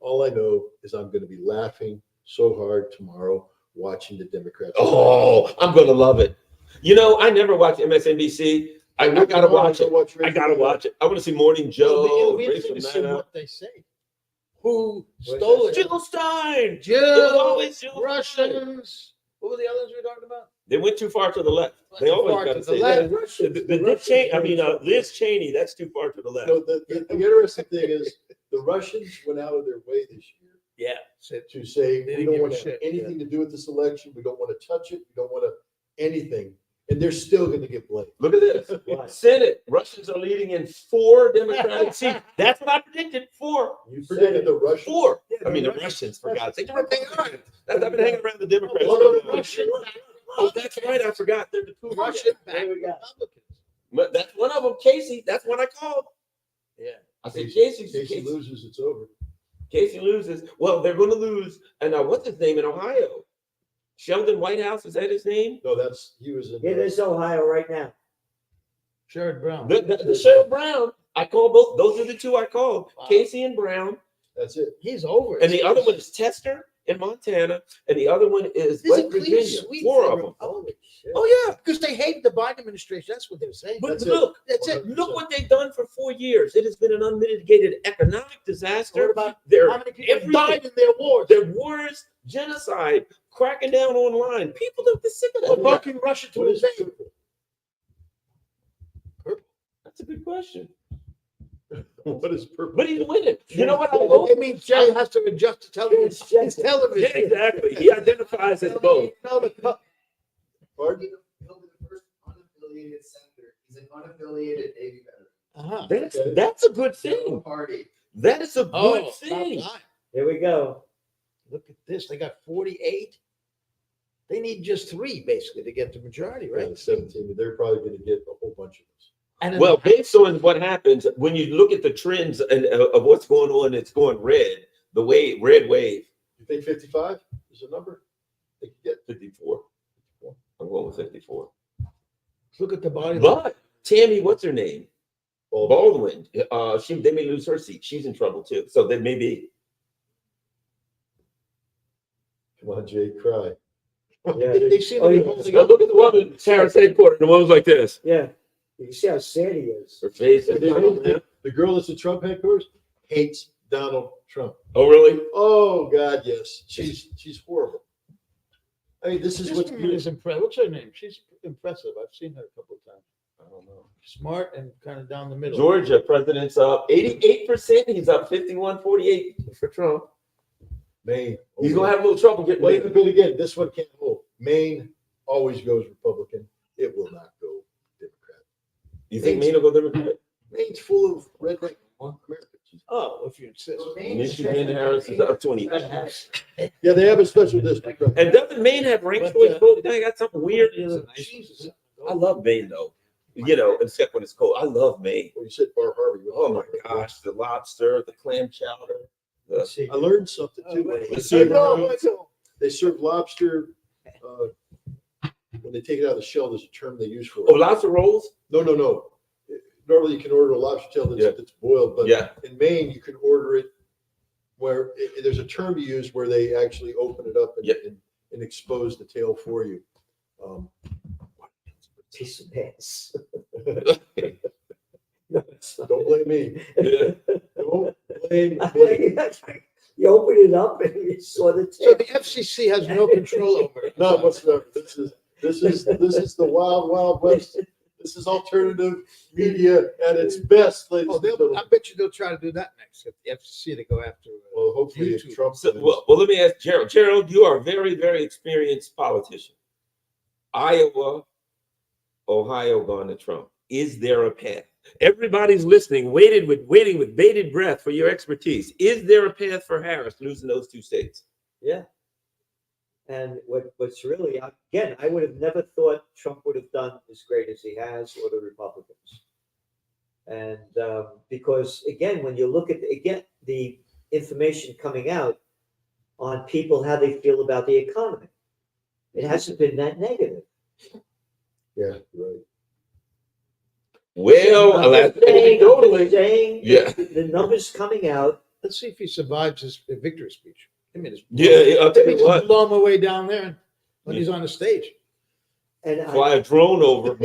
All I know is I'm going to be laughing so hard tomorrow watching the Democrats. Oh, I'm going to love it. You know, I never watch MSNBC. I got to watch it. I got to watch it. I want to see Morning Joe. It'll be Rachel interesting to see Maddow. what they say. Who What's stole that? it? Jill Stein. It was Jill, always Jill Stein. Russians. What were the others we were talking about? They went too far to the left. They Too always far got to to the say left. that. The Dick Cheney, I mean, Liz Cheney, that's too far to the left. No, the interesting thing is the Russians went out of their way this year Yeah. to say They we didn't don't give a want to have shit, anything to do with this election. We don't want to touch it. We don't want to anything. And they're still going to get blamed. Look at this. What? Senate, Russians are leading in 4 Democratic seats. That's what I predicted. 4. You predicted the Russians. 4. Yeah, I mean, the Russians. Russians, for God's sake. They are. I've been hanging around the Democrats. Oh, Oh, that's right. I forgot. They're the 2 Russian Russians. back There we go. Republicans. But that's one of them, Casey. That's what I called. Yeah. I said, Casey Casey loses, it's over. Casey loses. Well, they're going to lose. And what's his name in Ohio? Sheldon Whitehouse, is that his name? No, he was in. Yeah, there's Ohio right now. Sherrod Brown. The Sherrod Brown. I called both. Those are the 2 I called. Wow. Casey and Brown. That's it. He's over. And the other one is Tester in Montana. And the other one is This is West a clean Virginia. sweep 4 for of them. Republicans. Shit. Oh, yeah. Because they hate the Biden administration. That's what they're saying. But That's it. look, That's it. look what they've done for 4 years. It has been an unmitigated economic disaster. What about Their, how many people everything. died in their wars? their wars, genocide, cracking down online. People are sick of that. Provoking Russia to What is invade. That's a good question. What is purple? But he's winning. You know what I It hope? means Jerry has to adjust to television. It's television. Yeah, exactly. He identifies as both. No, the Pardon? He'll be the first unaffiliated senator. He's an unaffiliated Navy veteran. Uh-huh. That's a good No thing. party. That is a good Oh, thing. about time. Here we go. Look at this. They got 48. They need just 3 basically to get the majority, right? Right, 17. They're probably going to get a whole bunch of us. And in Well, the- based on what happens when you look at the trends and of what's going on, it's going red. The red wave, You think 55 is a number? They could get 54. I'm going with 54. look at the body. But Tammy, what's her name? all. Baldwin. They may lose her seat. She's in trouble too. So they may be. Come on, Jay, cry. Yeah, They seem Oh, to be yeah. holding Now up. look at the one in Sarah's headquarters. The one was like this. yeah. You can see how sad he is. Her face. The girl that's at Trump headquarters hates Donald Trump. Oh, really? Oh God, yes. She's horrible. I mean, this is This what's woman is impressive. What's her name? She's impressive. I've seen her a couple of times. I don't know. Smart and kind of down the middle. Georgia president's up 88%. He's up 51-48 for Trump. Maine. He's gonna have a little trouble getting Wait, later. but again, this one can't hold. Maine always goes Republican. It will not go Democrat. You think Maine will go Democrat? Maine's full of redneck Americans. Oh, if you insist. Michigan Harris is up 20. Yeah, they have a special district. Right? And doesn't Maine have ranked But, choice voting? They got something weird. Jesus. I love Maine though. You know, except when it's cold. I love Maine. Well, you said Bar Harbor. Oh my gosh, the lobster, the clam chowder. Let's see. I learned something too. Let's They- see. They serve lobster. When they take it out of the shell, there's a term they use for Oh, it. lobster rolls? No. Normally, you can order a lobster tail Yeah. that's boiled, but Yeah. in Maine, you can order it where there's a term you use where they actually open it up and, Yeah. and expose the tail for you. Piece of piss. Don't blame me. Yeah. Don't blame me. You open it up and you saw the So tip. the FCC has no control over it. None whatsoever. This is the wild, wild west. This is alternative media at its best, ladies Oh, and gentlemen. I bet you they'll try to do that next. If the FCC to go after. Well, hopefully, if YouTube. Trump. So, well, let me ask Gerald. Gerald, you are a very, very experienced politician. Iowa, Ohio gone to Trump. Is there a path? Everybody's listening, waiting with bated breath for your expertise. Is there a path for Harris losing those 2 states? Yeah. And what's really, again, I would have never thought Trump would have done as great as he has, or the Republicans. And because, again, when you look at, the information coming out on people, how they feel about the economy, it hasn't been that negative. Yeah, right. Well, Saying Yeah. the numbers coming out. Let's see if he survives his victory speech. I mean, Yeah, I'll tell you just what. blow him away down there when he's on the stage. And Fly a drone over.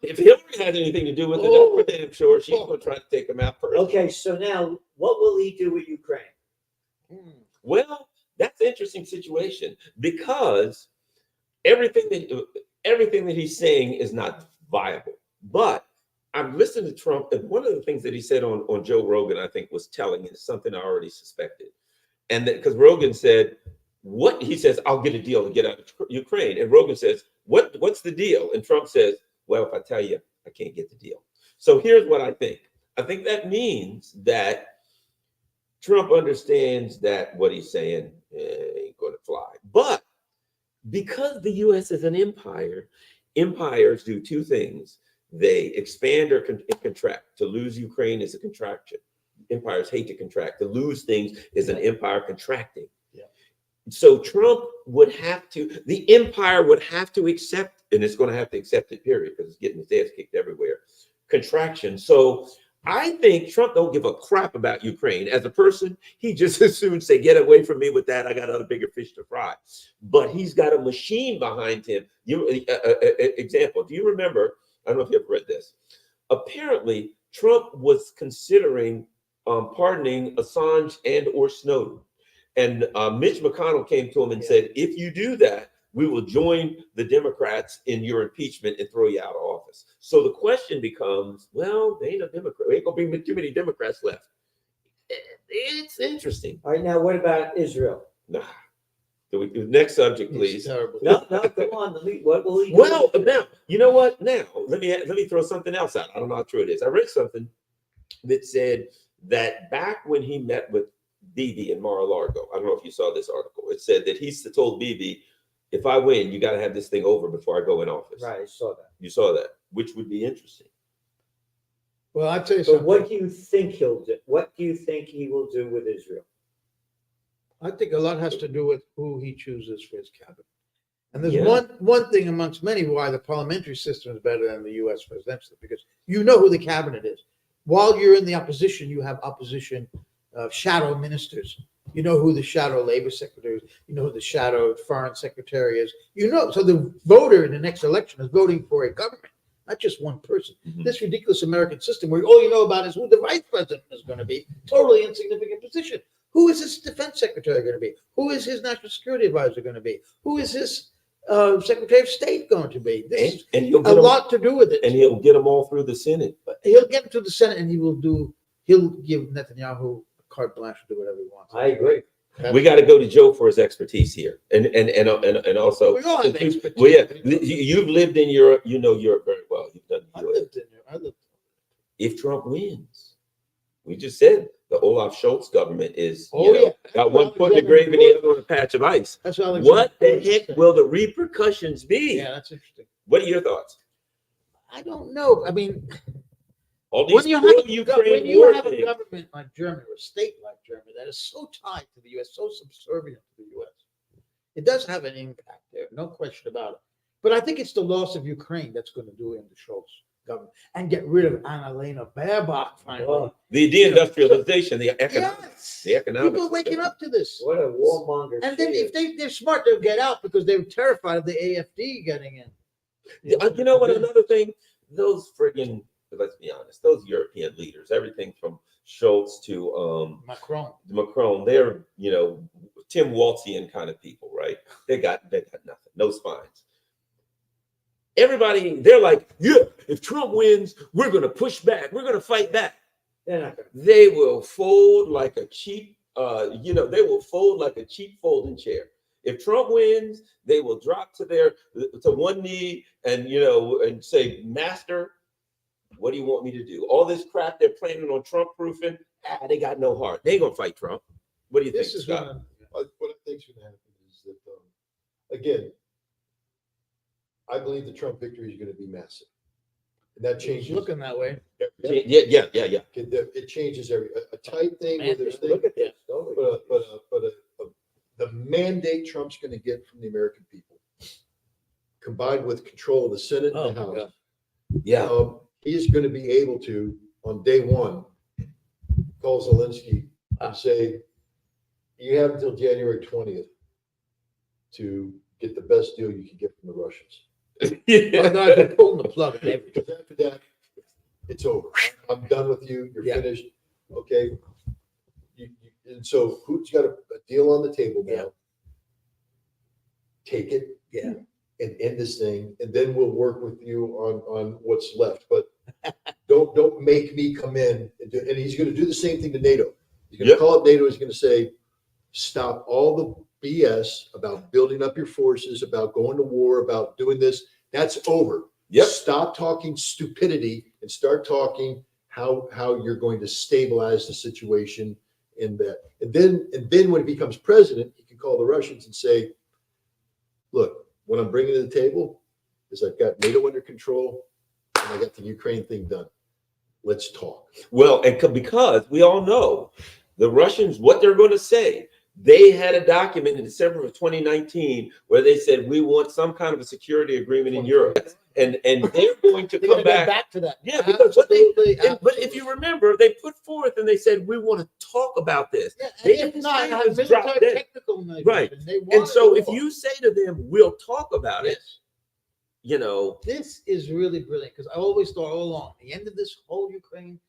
If Hillary had anything to do with it, that's for damn sure. She's going to try to take him out first. okay, so now what will he do with Ukraine? Well, that's an interesting situation because everything that everything that he's saying is not viable. But I've listened to Trump, and one of the things that he said on Joe Rogan, I think, was telling, and something I already suspected. And that because Rogan said, what he says, I'll get a deal to get out of Ukraine. And Rogan says, what's the deal? And Trump says, well, if I tell you, I can't get the deal. So here's what I think. I think that means that Trump understands that what he's saying ain't going to fly. But because the US is an empire, empires do two things. They expand or contract. To lose Ukraine is a contraction. Empires hate to contract. To lose things is an empire contracting. Yeah. So Trump would have to, the empire would have to accept, and it's going to have to accept it, period, because it's getting its ass kicked everywhere. Contraction. So I think Trump don't give a crap about Ukraine. As a person, he just as soon say, get away from me with that. I got other bigger fish to fry. But he's got a machine behind him. Example, do you remember, I don't know if you ever read this. Apparently, Trump was considering pardoning Assange and or Snowden. And Mitch McConnell came to him and said, if you do that, we will join the Democrats in your impeachment and throw you out of office. So the question becomes, well, they ain't a Democrat. There ain't gonna be too many Democrats left. It's interesting. All right, now what about Israel? Nah. Next subject, It's please. terrible. No, come on. What will he do? Well, now, you know what? Now, let me throw something else out. I don't know how true it is. I read something that said that back when he met with Bibi in Mar-a-Lago, I don't know if you saw this article. It said that he told Bibi, if I win, you got to have this thing over before I go in office. Right, I saw that. You saw that, which would be interesting. Well, I'll tell you But something. what do you think he'll do? What do you think he will do with Israel? I think a lot has to do with who he chooses for his cabinet. And there's Yeah. one thing amongst many why the parliamentary system is better than the U.S. presidential, because you know who the cabinet is. While you're in the opposition, you have opposition shadow ministers. You know who the shadow labor secretary is. You know who the shadow foreign secretary is. You know, so the voter in the next election is voting for a government, not just one person. Mhm. This ridiculous American system where all you know about is who the vice president is going to be, totally insignificant position. Who is his defense secretary going to be? Who is his national security advisor going to be? Who is his secretary of state going to be? This is And he'll a get them, lot to do with it. and he'll get them all through the Senate. But he'll get to the Senate and he'll give Netanyahu carte blanche to do whatever he wants. I agree. We got to go to Joe for his expertise here, and also. We all have expertise. Well, yeah, you've lived in Europe. You know Europe very well. You've done I Europe. lived in there. I lived. If Trump wins, we just said the Olaf Scholz government is, Oh, yeah. got one foot in the grave and the other on a patch of ice. That's what What the heck will the repercussions be? Yeah, that's interesting. What are your thoughts? I don't know. I mean, All these when you have a things. government like Germany or a state like Germany that is so tied to the U.S., so subservient to the U.S., it does have an impact there, no question about it. But I think it's the loss of Ukraine that's going to do it in the Scholz government and get rid of Annalena Baerbock finally. Oh, The deindustrialization, the economics, Yes. the economics. People are waking up to this. what a warmonger. And then she if is. they're smart, they'll get out because they're terrified of the AFD getting in. You know what? Another thing, those friggin', let's be honest, those European leaders, everything from Schultz to Macron, they're Tim Waltzian kind of people, right? They got nothing, no spines. Everybody, they're like, yeah, if Trump wins, we're gonna push back, we're gonna fight back. They're not gonna. They will fold like a cheap, they will fold like a cheap folding chair. If Trump wins, they will drop to one knee and and say, Master, what do you want me to do? All this crap they're planning on Trump proofing, they got no heart. They ain't gonna fight Trump. What do you think, Scott? What I think is going to happen is that, again, I believe the Trump victory is going to be massive. And that It's changes. looking that way. everything. Yeah. It changes a tight thing where there's things, Look at this. Don't we? the mandate Trump's going to get from the American people, combined with control of the Senate and the Oh, my House, Yeah. he's going to be able to, on day one, call Zelensky and say, you have until January 20th to get the best deal you can get from the Russians. Well, no, they're pulling the plug on everything. Because after that, it's over. I'm done with you. You're Yeah. finished. Okay. And so Putin's got a deal on the table now. Yeah. Take it. Yeah. and end this thing, and then we'll work with you on what's left. But don't make me come in and he's going to do the same thing to NATO. He's going to call up NATO. He's going to say, stop all the BS about building up your forces, about going to war, about doing this. That's over. Yep. Stop talking stupidity and start talking how you're going to stabilize the situation in that. And then when he becomes president, he can call the Russians and say, look, what I'm bringing to the table is I've got NATO under control and I got the Ukraine thing done. Let's talk. Well, and because we all know the Russians, what they're going to say. They had a document in December of 2019 where they said we want some kind of a security agreement in Europe, and they're going to They're come gonna go back. to that. Yeah, because what Absolutely, but if you remember, they put forth and they said we want to talk about this. Yeah, They and if didn't not, say have it was military drop dead. technical measures, Right. and they And want so it if all. you say to them, we'll talk about it, Yes. you know, This is really brilliant because I always thought all along the end of this whole Ukraine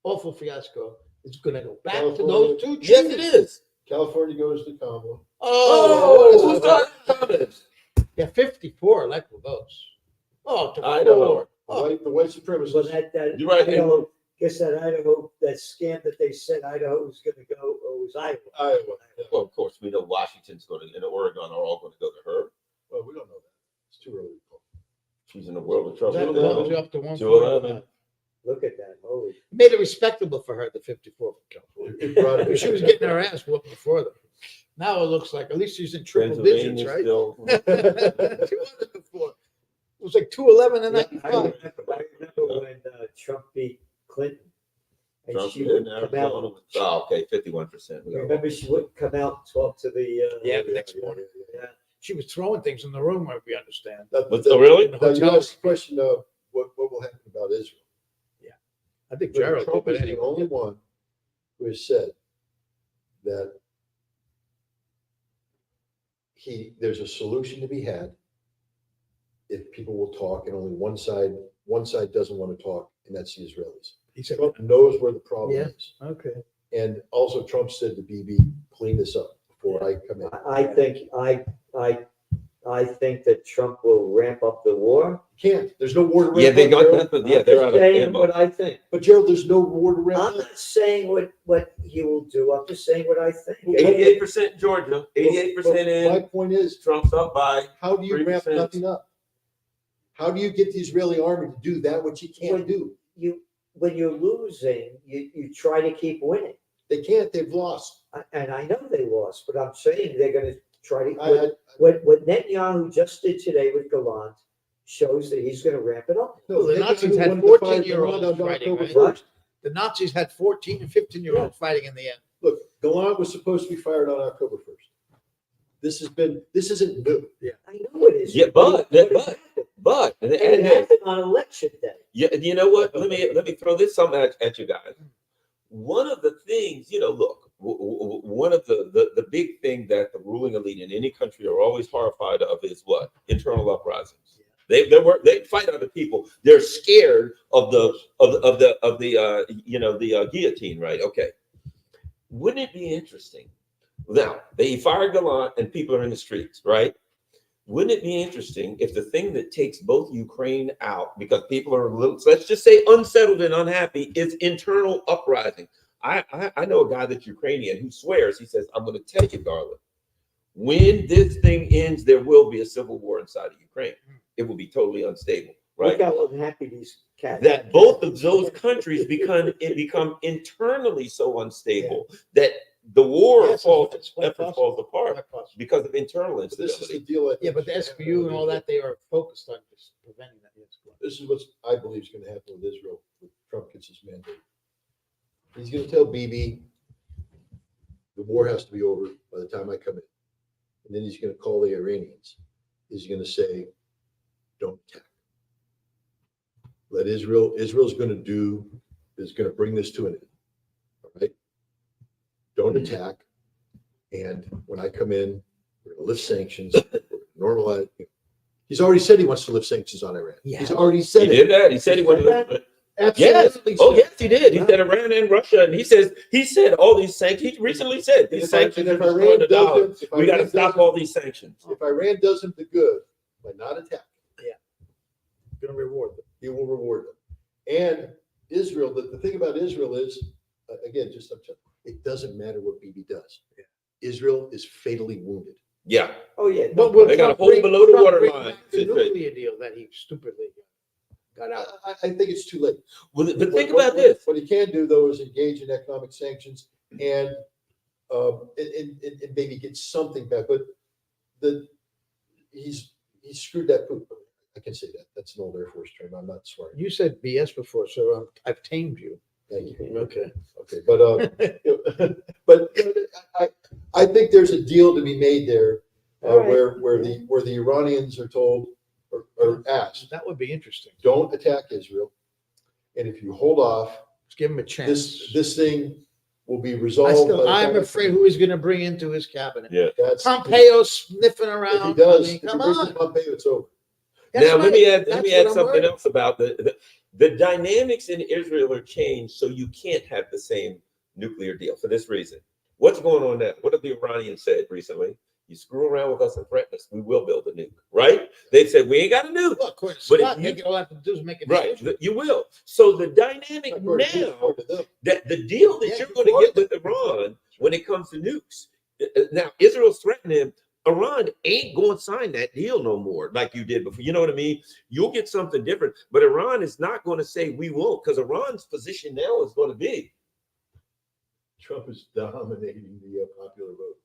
awful fiasco is going to go back to those two treaties. yes, it is. California goes to Congo. Oh, who's Oh, got comments? yeah, 54 electoral votes. Oh, to I know. 4. Oh, The white supremacists. So that You're right. Idaho, guess that Idaho, that scam that they said Idaho was going to go, or was Iowa? Iowa. Well, of course, we know Washington's going to, and Oregon are all going to go to her. Well, we don't know that. It's too early to call. She's in the world of trouble. that was up to 1. 211. Look at that, holy. Made it respectable for her, the 54 from California. It brought it- She was getting her ass whooped before them. Now it looks like at least she's in triple digits, Pennsylvania's right? still- 200 before. It was like 211 and I 95. remember when Trump beat Clinton. And Trump she in would come Arizona. out, Oh, okay, 51%. remember she would come out and talk to the. Yeah, the next morning. Yeah. She was throwing things in the room, if we understand. Oh, really? In the Now, you hotels. asked the question of what will happen about Israel. I think But Gerald Trump did, is but the anyway. only one who has said that there's a solution to be had if people will talk, and only one side doesn't want to talk, and that's the Israelis. He said, Trump knows where the problem Yeah. is. okay. And also Trump said to Bibi, clean this up before I come in. I think that Trump will ramp up the war. Can't. There's no war to ramp Yeah, they up, got Gerald. nothing. Yeah, they're I'm out of saying ammo. what I think. But Gerald, there's no war to ramp I'm up. not saying what he will do. I'm just saying what I think. 88% Georgia, 88% My in. point is, Trump's up by. how do you ramp 3%. nothing up? How do you get the Israeli army to do that which you can't do? When you're losing, you try to keep winning. They can't. They've lost. And I know they lost, but I'm saying they're going to try to. I- What Netanyahu just did today with Gallant shows that he's going to ramp it up. No, Well, the they Nazis wanted had to fire 14-year-olds Gallant on fighting, October right? 1st. The Nazis had 14 and 15-year-olds fighting in the end. Look, Gallant was supposed to be fired on October 1st. This isn't new. I know it is. Yeah, but And it happened on election day. yeah, you know what? Let me throw this something at you guys. One of the things, look, one of the big thing that the ruling elite in any country are always horrified of is what? Internal uprisings. They fight other people. They're scared of the guillotine, right? Okay. Wouldn't it be interesting? Now they fired Gallant and people are in the streets, right? Wouldn't it be interesting if the thing that takes both Ukraine out, because people are a little, let's just say unsettled and unhappy, is internal uprising? I know a guy that's Ukrainian who swears, he says, I'm going to tell you, Garland, when this thing ends, there will be a civil war inside of Ukraine. It will be totally unstable, right? Look how unhappy these cats. That both of those countries become internally so unstable that the war Yes, falls it's quite effort possible. falls apart Quite possible. because of internal But this is the instability. deal. I think Yeah, but the is SBU and all that, they are focused on just preventing that. Yes, go on. This is what I believe is going to happen with Israel when Trump gets his mandate. He's going to tell Bibi the war has to be over by the time I come in. And then he's going to call the Iranians. He's going to say, don't attack. Let Israel's going to bring this to an end. All right? Don't attack. And when I come in, we're going to lift sanctions, normalize. He's already said he wants to lift sanctions on Iran. Yeah. He's already said He it. did that. He said he wanted to. Yes. Absolutely. Oh, so. yes, he did. He said Iran and Russia, and he said all these sanctions. He recently said And these if sanctions are Iran destroying the dollar. doesn't, if We got to Iran stop doesn't- all these sanctions. If Iran does him the good by not attacking, Gonna reward them. he will reward them. And Israel, the thing about Israel is, again, it doesn't matter what Bibi does. Israel is fatally wounded. Yeah. Oh, yeah. But will They got a Trump hole bring- below the Trump water bring line. back the nuclear deal that he stupidly got out? I think it's too late. Well, but think What- about what- this. What he can do though is engage in economic sanctions and maybe get something back, but he's screwed that poop. I can say that. That's an old Air Force term. I'm not swearing. You said BS before, so I've tamed you. Thank you. Okay. Okay, but I think there's a deal to be made there, All right. where the Iranians are told or asked, That would be interesting. don't attack Israel, and if you hold off, Let's give him a chance. this thing will be resolved. by the I'm time- afraid who he's gonna bring into his cabinet. Yeah. That's Pompeo sniffing if around. he does. I mean, If he come brings in on. Pompeo, it's over. That's Now let me right. add That's add what I'm something worried. else about the dynamics in Israel are changed, so you can't have the same nuclear deal for this reason. What's going on now? What have the Iranians said recently? You screw around with us and threaten us, we will build a nuke, right? They said we ain't got a nuke. Well, according to But if SWAT, you- all I have to do is make a Right, decision. you will. So the dynamic According to- now according to them. that the deal that Yeah, you're you going to quoted get with Iran when it comes to nukes. Now Israel's threatening him. Iran ain't going to sign that deal no more like you did before. You know what I mean? You'll get something different, but Iran is not going to say we won't, because Iran's position now is going to be Trump is dominating the popular vote.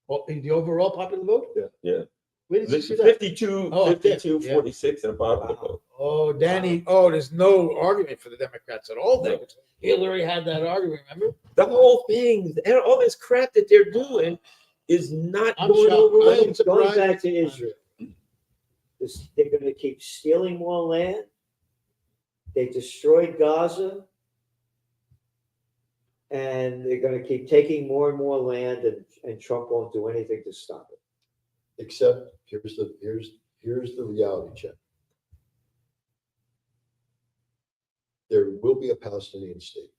Oh, the overall popular vote? yeah. Where did you see that? 52, Oh, up there. 52, Yeah. 46 in a popular vote. Oh, Danny. Oh, there's no argument for the Democrats at all. No. Hillary had that argument, remember? The whole thing, and all this crap that they're doing is not I'm going shocked. over well. I'm surprised. Going back to Israel, they're going to keep stealing more land. They destroyed Gaza, and they're going to keep taking more and more land, and Trump won't do anything to stop it. Except here's the reality check. There will be a Palestinian state.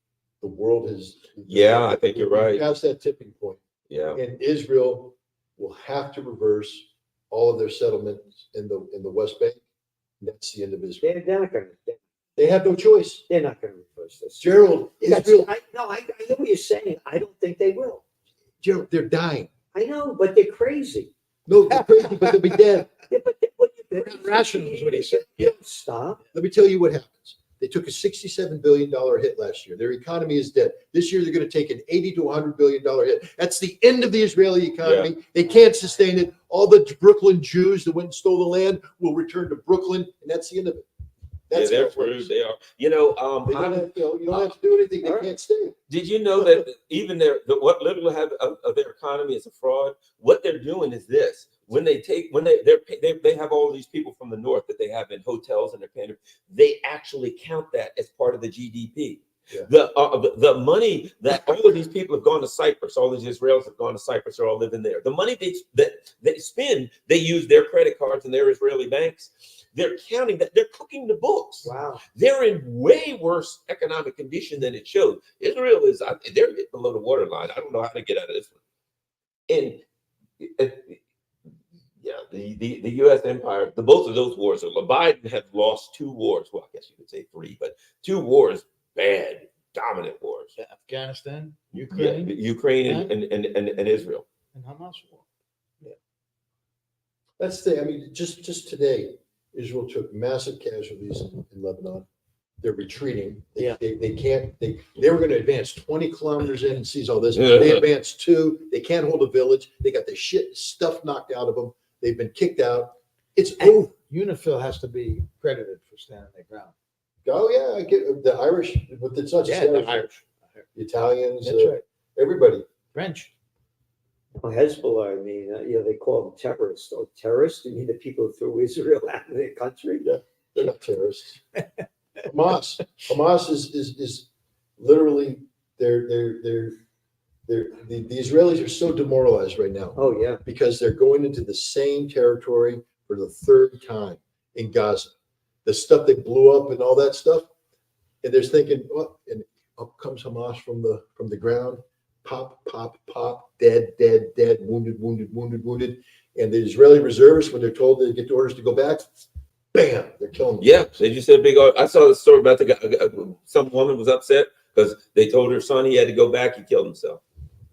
The world has. Yeah, I think you're right. Past that tipping point, Yeah. and Israel will have to reverse all of their settlements in the West Bank. And that's the end of Israel. They're not going to. They have no choice. They're not going to reverse this. Gerald, Israel, I know what you're saying. I don't think they will. Gerald, they're dying. I know, but they're crazy. No, they're crazy, but they'll be dead. Yeah, but They're not rational is what he said. They don't stop. Let me tell you what happens. They took a $67 billion hit last year. Their economy is dead. This year, they're going to take an $80 to $100 billion hit. That's the end of the Israeli economy. They can't sustain it. All the Brooklyn Jews that went and stole the land will return to Brooklyn, and that's the end of it. That's Yeah, how they're it works. screwed. They are. You know, They don't have, you don't have to do anything. They All right. can't stay. did you know that even what little have of their economy is a fraud? What they're doing is this: when they have all these people from the north that they have in hotels and they're paying, they actually count that as part of the GDP. Yeah. The money that all of these people have gone to Cyprus, all these Israelis have gone to Cyprus, are all living there. The money that they spend, they use their credit cards and their Israeli banks. They're counting that. They're cooking the books. Wow. They're in way worse economic condition than it shows. Israel is, they're getting below the waterline. I don't know how to get out of this one. And yeah, the U.S. empire, both of those wars, Biden had lost 2 wars. Well, I guess you could say 3, but 2 wars, bad, dominant wars. Afghanistan, Yeah, Ukraine, Ukraine and Israel. and Hamas war. That's the. I mean, just today, Israel took massive casualties in Lebanon. They're retreating. They can't. They were going to advance 20 kilometers in and seize all this. Yeah. They advanced 2. They can't hold a village. They got the stuff knocked out of them. They've been kicked out. It's over. UNIFIL has to be credited for standing their ground. Oh yeah, I get the Irish, but it's not just the Irish. The Italians, That's right. everybody. French. Well, Hezbollah, I mean, they call them terrorists. Oh, terrorists? You mean the people who threw Israel out of their country? Yeah, they're not terrorists. Hamas is literally the Israelis are so demoralized right now Oh, yeah. because they're going into the same territory for the 3rd time in Gaza. The stuff they blew up and all that stuff, and they're thinking, well, and up comes Hamas from the ground, pop, pop, pop, dead, dead, dead, wounded, wounded, wounded, wounded. And the Israeli reservists, when they're told they get the orders to go back, bam, they're killing them. Yeah, they just said big. I saw the story about the guy. Some woman was upset because they told her son he had to go back. He killed himself.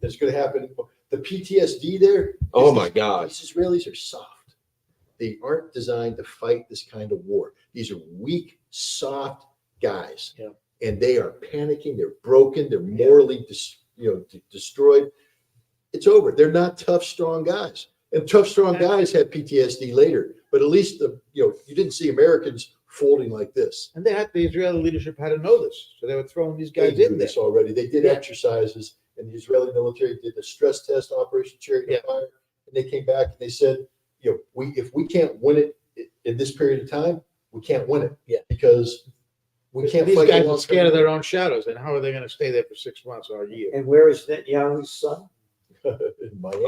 It's going to happen. The PTSD there. Oh my God. These Israelis are soft. They aren't designed to fight this kind of war. These are weak, soft guys. Yeah. And they are panicking. They're broken. They're morally destroyed. It's over. They're not tough, strong guys. And tough, strong guys had PTSD later. But at least you didn't see Americans folding like this. And the Israeli leadership had to know this, so they were throwing these They guys knew in there. this already. They did exercises, and the Israeli military did a stress test, Operation Chariot of Fire, and they came back and they said, if we can't win it in this period of time, we can't win it. Yeah. Because we can't These fight guys the are scared of their own shadows, and how are they going to stay there for 6 months or a year? And where is Netanyahu's son? in Miami.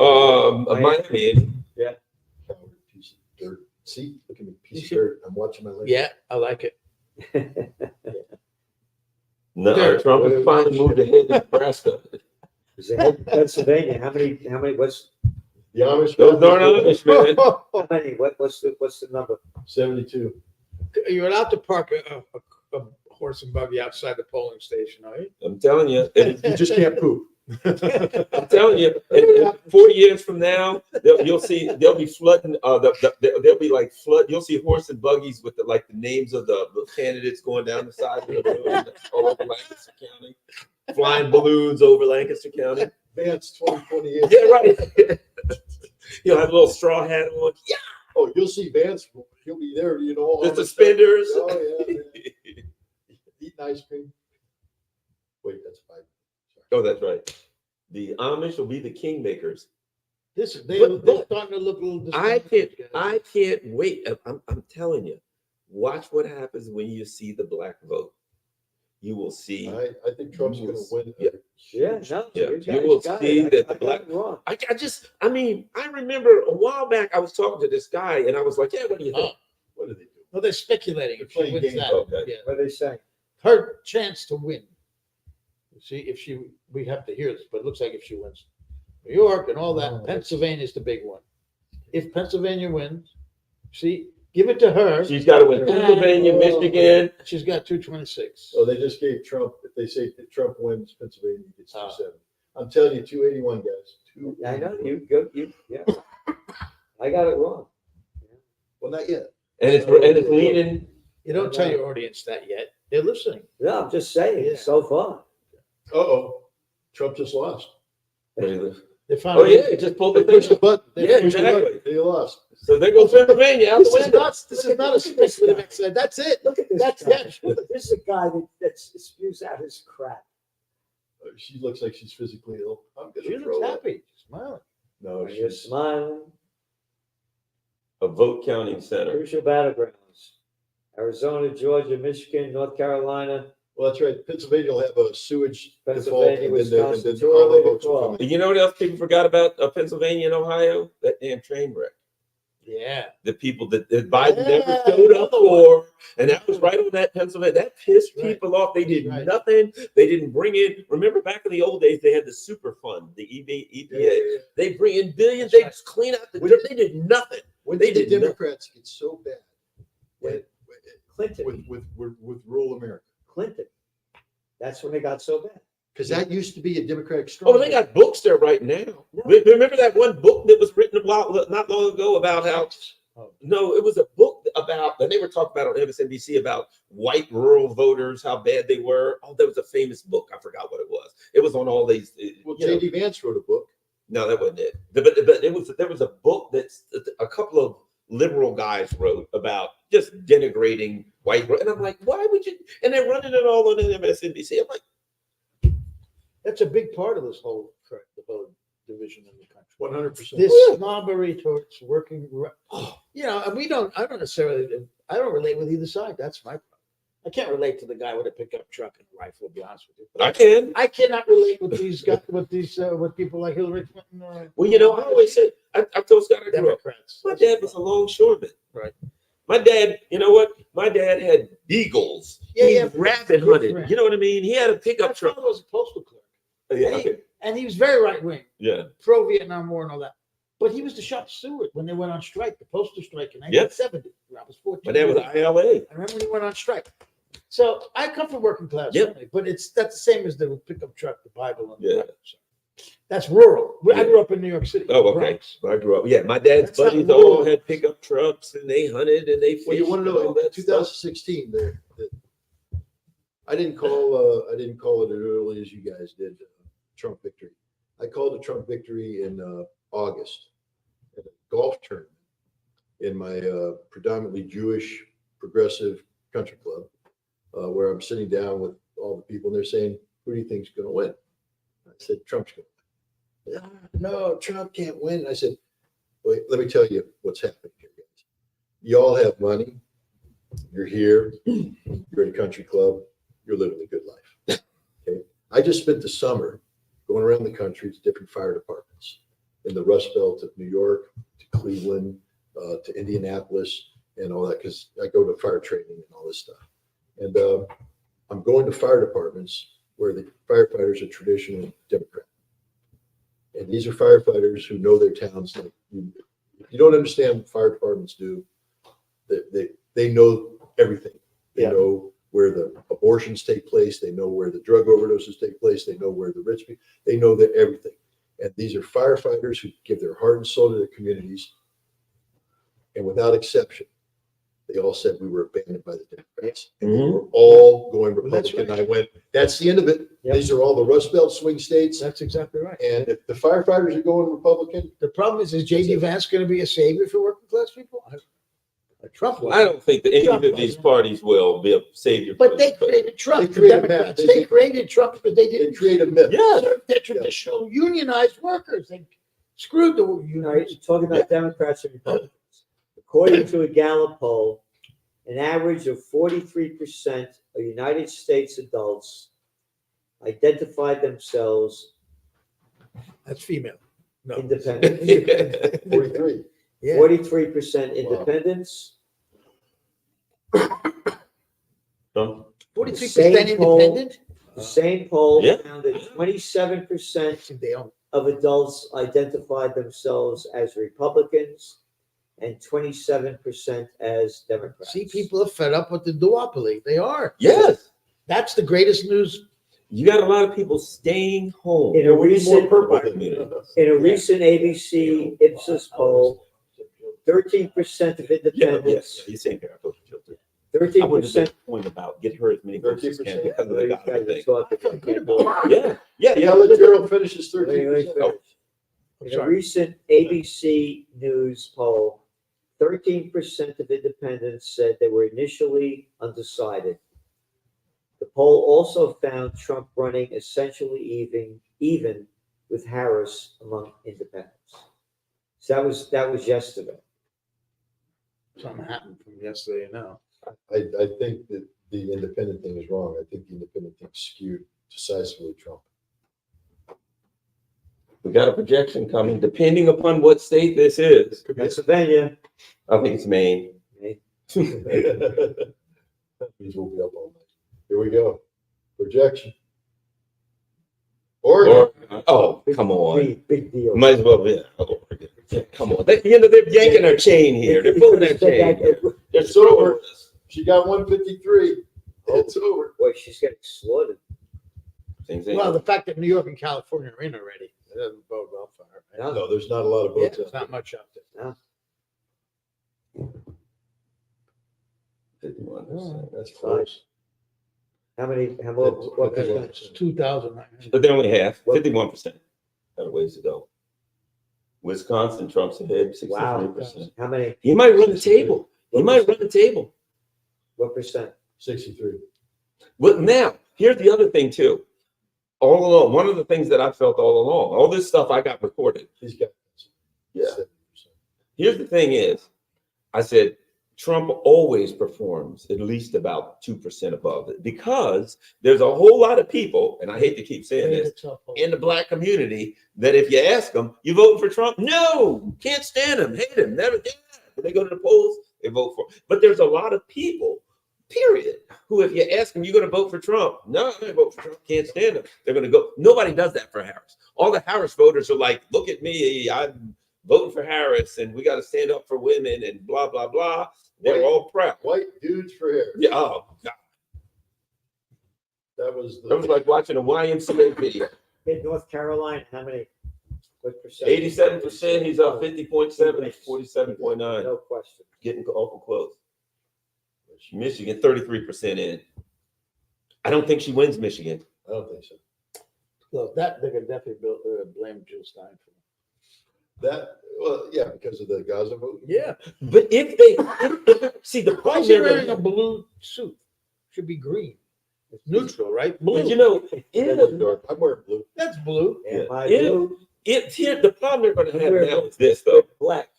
Miami. Coward piece of dirt. See, look at me, piece of dirt. I'm watching my leg. Yeah, I like it. No, Trump has finally moved ahead to Nebraska. Is it in Pennsylvania? How many, what's, The Amish. Those darn Amish, man. how many, what's the number? 72. You're allowed to park a horse and buggy outside the polling station, are you? I'm telling you. You just can't poop. I'm telling you, in 4 years from now, you'll see they'll be flooding. They'll be like flood. You'll see horse and buggies with the names of the candidates going down the side of the road all over Lancaster County, flying balloons over Lancaster County. Vance 2028. Yeah, right. You'll have a little straw hat on. Yeah, Oh, you'll see Vance. He'll be there, all the on the suspenders. Oh, yeah, man. Eating ice cream. Wait, that's fine. Oh, that's right. The Amish will be the kingmakers. They're But starting to look a little. I discouraged, guys. can't wait. I'm telling you, watch what happens when you see the black vote. You will see. I think Trump's going to win. Yeah. Yeah, no. Yeah, you you guys will got see it. that the I got black- it wrong. I remember a while back I was talking to this guy and I was like, yeah, what do you think? What do they do? Well, they're speculating if she Playing wins games. that. Okay. Yeah. What are they saying? Her chance to win. See, we have to hear this, but it looks like if she wins New York and all that, Oh, Pennsylvania is the big one. If Pennsylvania wins, give it to her. She's got to win Pennsylvania, Oh. Michigan. She's got 226. Oh, they just gave Trump, if they say that Trump wins, Pennsylvania gets Ah. 270. I'm telling you, 281, guys. I know, yeah. I got it wrong. Well, not yet. And it's leaning. You don't tell your audience that yet. They're listening. No, I'm just saying, Yeah. so far. Uh-oh. Trump just lost. They Oh finally. yeah, just pulled the They pushed the thing. button. They Yeah, Pushed the exactly. button. They lost. So there goes Pennsylvania out the This is window. not a speculative exercise. That's it. Look at this That's guy. it. This is a guy that spews out his crap. She looks like she's physically ill. I'm going She to throw looks up. happy, smiling. No, When you're she's smiling, A vote counting center. crucial battlegrounds. Arizona, Georgia, Michigan, North Carolina. well, that's right. Pennsylvania will have a sewage default, Pennselsvania, and Wisconsin, then too all the early to votes will call. come in. You know what else people forgot about Pennsylvania and Ohio? That damn train wreck. Yeah. The people that Biden Yeah, never showed up another for, and that was right on that Pennsylvania. That pissed Right. people off. They did Right. nothing. They didn't bring in. Remember back in the old days, they had the super fund, the EPA. Yeah. They bring in billions. That's They just clean out the When- dirt. They did nothing. When They did the did nothing. Democrats get so bad Clinton. with rural America? Clinton. That's when they got so bad. Because that used to be a Democratic stronghold. Oh, they got books there right now. No. Remember that one book that was written not long ago about how? No, it was a book about, and they were talking about on MSNBC about white rural voters, how bad they were. Oh, there was a famous book. I forgot what it was. It was on all these. Well, you know. J.D. Vance wrote a book. No, that wasn't it. But there was a book that's a couple of liberal guys wrote about just denigrating white. And I'm like, why would you? And they're running it all on MSNBC. I'm like, That's a big part of this whole the whole division in the country. 100%. This snobbery towards working, and I don't necessarily, I don't relate with either side. That's my problem. I can't relate to the guy with a pickup truck and a rifle, to be honest with you. But I can. I cannot relate with these guys, with people like Hillary Clinton or Well, I always say, I told Scott I grew up. Democrats. My dad was a longshoreman. Right. My dad, you know what? My dad had beagles. Yeah, He yeah. rabbit Good hunted. for him. You know what I mean? He had a My pickup truck. father was a postal clerk. Yeah, And he- okay. And he was very right wing, Yeah. pro Vietnam War and all that. But he was the shop steward when they went on strike, the postal strike in 1970. I was 14. My dad was ILA. I remember when he went on strike. So I come from working class Yep. family, but that's the same as the pickup truck, the Bible, and the Yeah. Bible. So that's rural. I Yeah. grew up in New York City. Oh, okay. Bronx. I grew up. Yeah, my dad's That's not buddies rural. all had pickup trucks and they hunted and they fished. Well, you want to and all know, in that 2016, I didn't call it as early as you guys did, Trump victory. I called a Trump victory in August at a golf tournament in my predominantly Jewish progressive country club, where I'm sitting down with all the people and they're saying, "Who do you think's going to win?" I said, "Trump's going to win." No, Trump can't win. I said, "Wait, let me tell you what's happening here, guys. You all have money. You're here. You're in a country club. You're living a good life." Okay. I just spent the summer going around the country to different fire departments in the Rust Belt of New York, to Cleveland, to Indianapolis, and all that, because I go to fire training and all this stuff. And I'm going to fire departments where the firefighters are traditionally Democrat. And these are firefighters who know their towns. Like if you don't understand what fire departments do, they know everything. They know where the abortions take place. They know where the drug overdoses take place. They know where the rich people, they know that everything. And these are firefighters who give their heart and soul to their communities. And without exception, they all said we were abandoned by the Democrats. And they were all going Republican. And I went, that's the end of it. Yep. These are all the Rust Belt swing states. That's exactly right. And if the firefighters are going Republican, The problem is J.D. Vance going to be a savior for working class people? Trump was. I don't think that any Trump of these wasn't. parties will be a savior. But they created Trump. They The created Democrats. that. They created Trump because they they didn't create a myth. Yeah. serve their traditional unionized workers. They screwed the All right, unions. talking about Democrats and Republicans. According to a Gallup poll, an average of 43% of United States adults identified themselves That's female. No. independent. 43. Yeah. 43% independents. So, 43% Same poll. independent. The same poll Yeah. found that 27% They own. of adults identified themselves as Republicans and 27% as Democrats. See, people are fed up with the duopoly. They are. yes. That's the greatest news. You got a lot of people staying home. In a recent communities. In a recent ABC Ipsos poll, 13% of Yeah, independents, you same here. I voted for Jill, too. I wanted to 13%. make a point about get her as many votes as can 13%. because of Well, the you dollar guys are thing. talking, I can't do it. Yeah, yeah, Yeah, let Gerald finish his Wait, wait, 13%. finish. I'm In a sorry. recent ABC News poll, 13% of independents said they were initially undecided. The poll also found Trump running essentially even with Harris among independents. So that was yesterday. Something happened from yesterday now. I think that the independent thing is wrong. I think the independent thing skewed decisively Trump. we got a projection coming, depending upon what state this is. Pennsylvania. I think it's Maine. These will be up all night. Here we go. Projection. Oregon. Oh, come on. Big deal. Might as well be. Oregon. Come on. They're yanking our chain here. They're pulling their chain here. They're It's over. screwing us. She got 153. It's over. Boy, she's getting slaughtered. Things Well, the fact that New York and California are in already, it doesn't bode well for her. Right? No, there's not a lot of Yeah, votes. there's out not much out there. 51%. That's close. How many, what That's- percent? It's 2,900. But they're only half, 51%. Got a ways to go. Wisconsin, Trump's ahead, Wow. 63%. How many, He might run the table. He might run the table. what percent? 63. But now, here's the other thing too. All along, one of the things that I felt all along, all this stuff I got recorded. He's got Yeah. 70%. Here's the thing is, I said, Trump always performs at least about 2% above it because there's a whole lot of people, and I hate to keep saying this, in the black community that if you ask them, you voting for Trump? No, can't stand him, hate him, never did. When they go to the polls, They vote for. But there's a lot of people, period, who if you ask them, you going to vote for Trump? No, I don't vote for Trump. Can't stand him. They're going to go. Nobody does that for Harris. All the Harris voters are like, look at me, I'm voting for Harris, and we got to stand up for women and blah blah blah. They're all proud. White dudes for Harris. Yeah. Oh God. That was That was like watching a YMCA video. In North Carolina, how many? What percentage? 87%. He's up 50.7, 47.9. No question. Getting awful close. Michigan 33% in. I don't think she wins Michigan. I don't think so. Well, that they could definitely blame Jill Stein for. That, well, yeah, because of the Gaza vote. Yeah. But if they see the Why problem, is he they're wearing gonna- a blue suit? Should be green. It's neutral, right? Blue. but you know, I'm wearing blue. That's blue. Am I Yeah. blue? here the problem they're going to have now is this though. Black.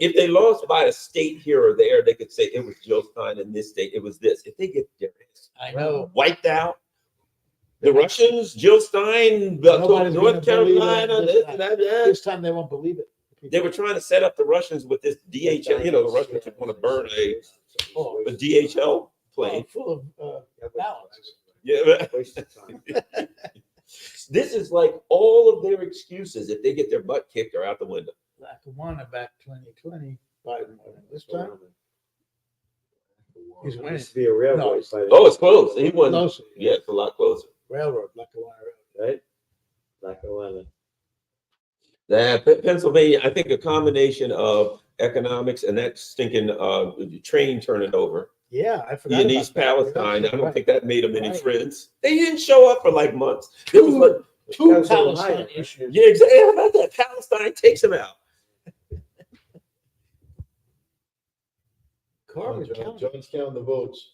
If they lost by a state here or there, they could say it was Jill Stein in this state. It was this. If they get their ass I know. wiped out, the Russians, Jill Stein, Nobody's North gonna believe it Carolina, this this, time. that, that. This time they won't believe it. They were trying to set up the Russians with this DHL. You know, the Russians want to burn a DHL plane. Full of balance. Yeah. Waste of time. This is like all of their excuses. If they get their butt kicked, are out the window. Lackawanna back 2020. Biden winning this time. He's It winning. used to be a railroad. No. by the- Oh, it's close. He won. Close. Yeah, it's a lot closer. Railroad, Lackawanna Railroad. Right? Lackawanna. Pennsylvania, I think a combination of economics and that stinking train turning over Yeah, I forgot. in about East that. Palestine. I don't Right. think that made them any Right. friends. They didn't show up for like months. It was like, Two That was Palestine Ohio, right? issues. yeah, exactly. How about that? Palestine takes them out. Carbon County. John's counting the votes.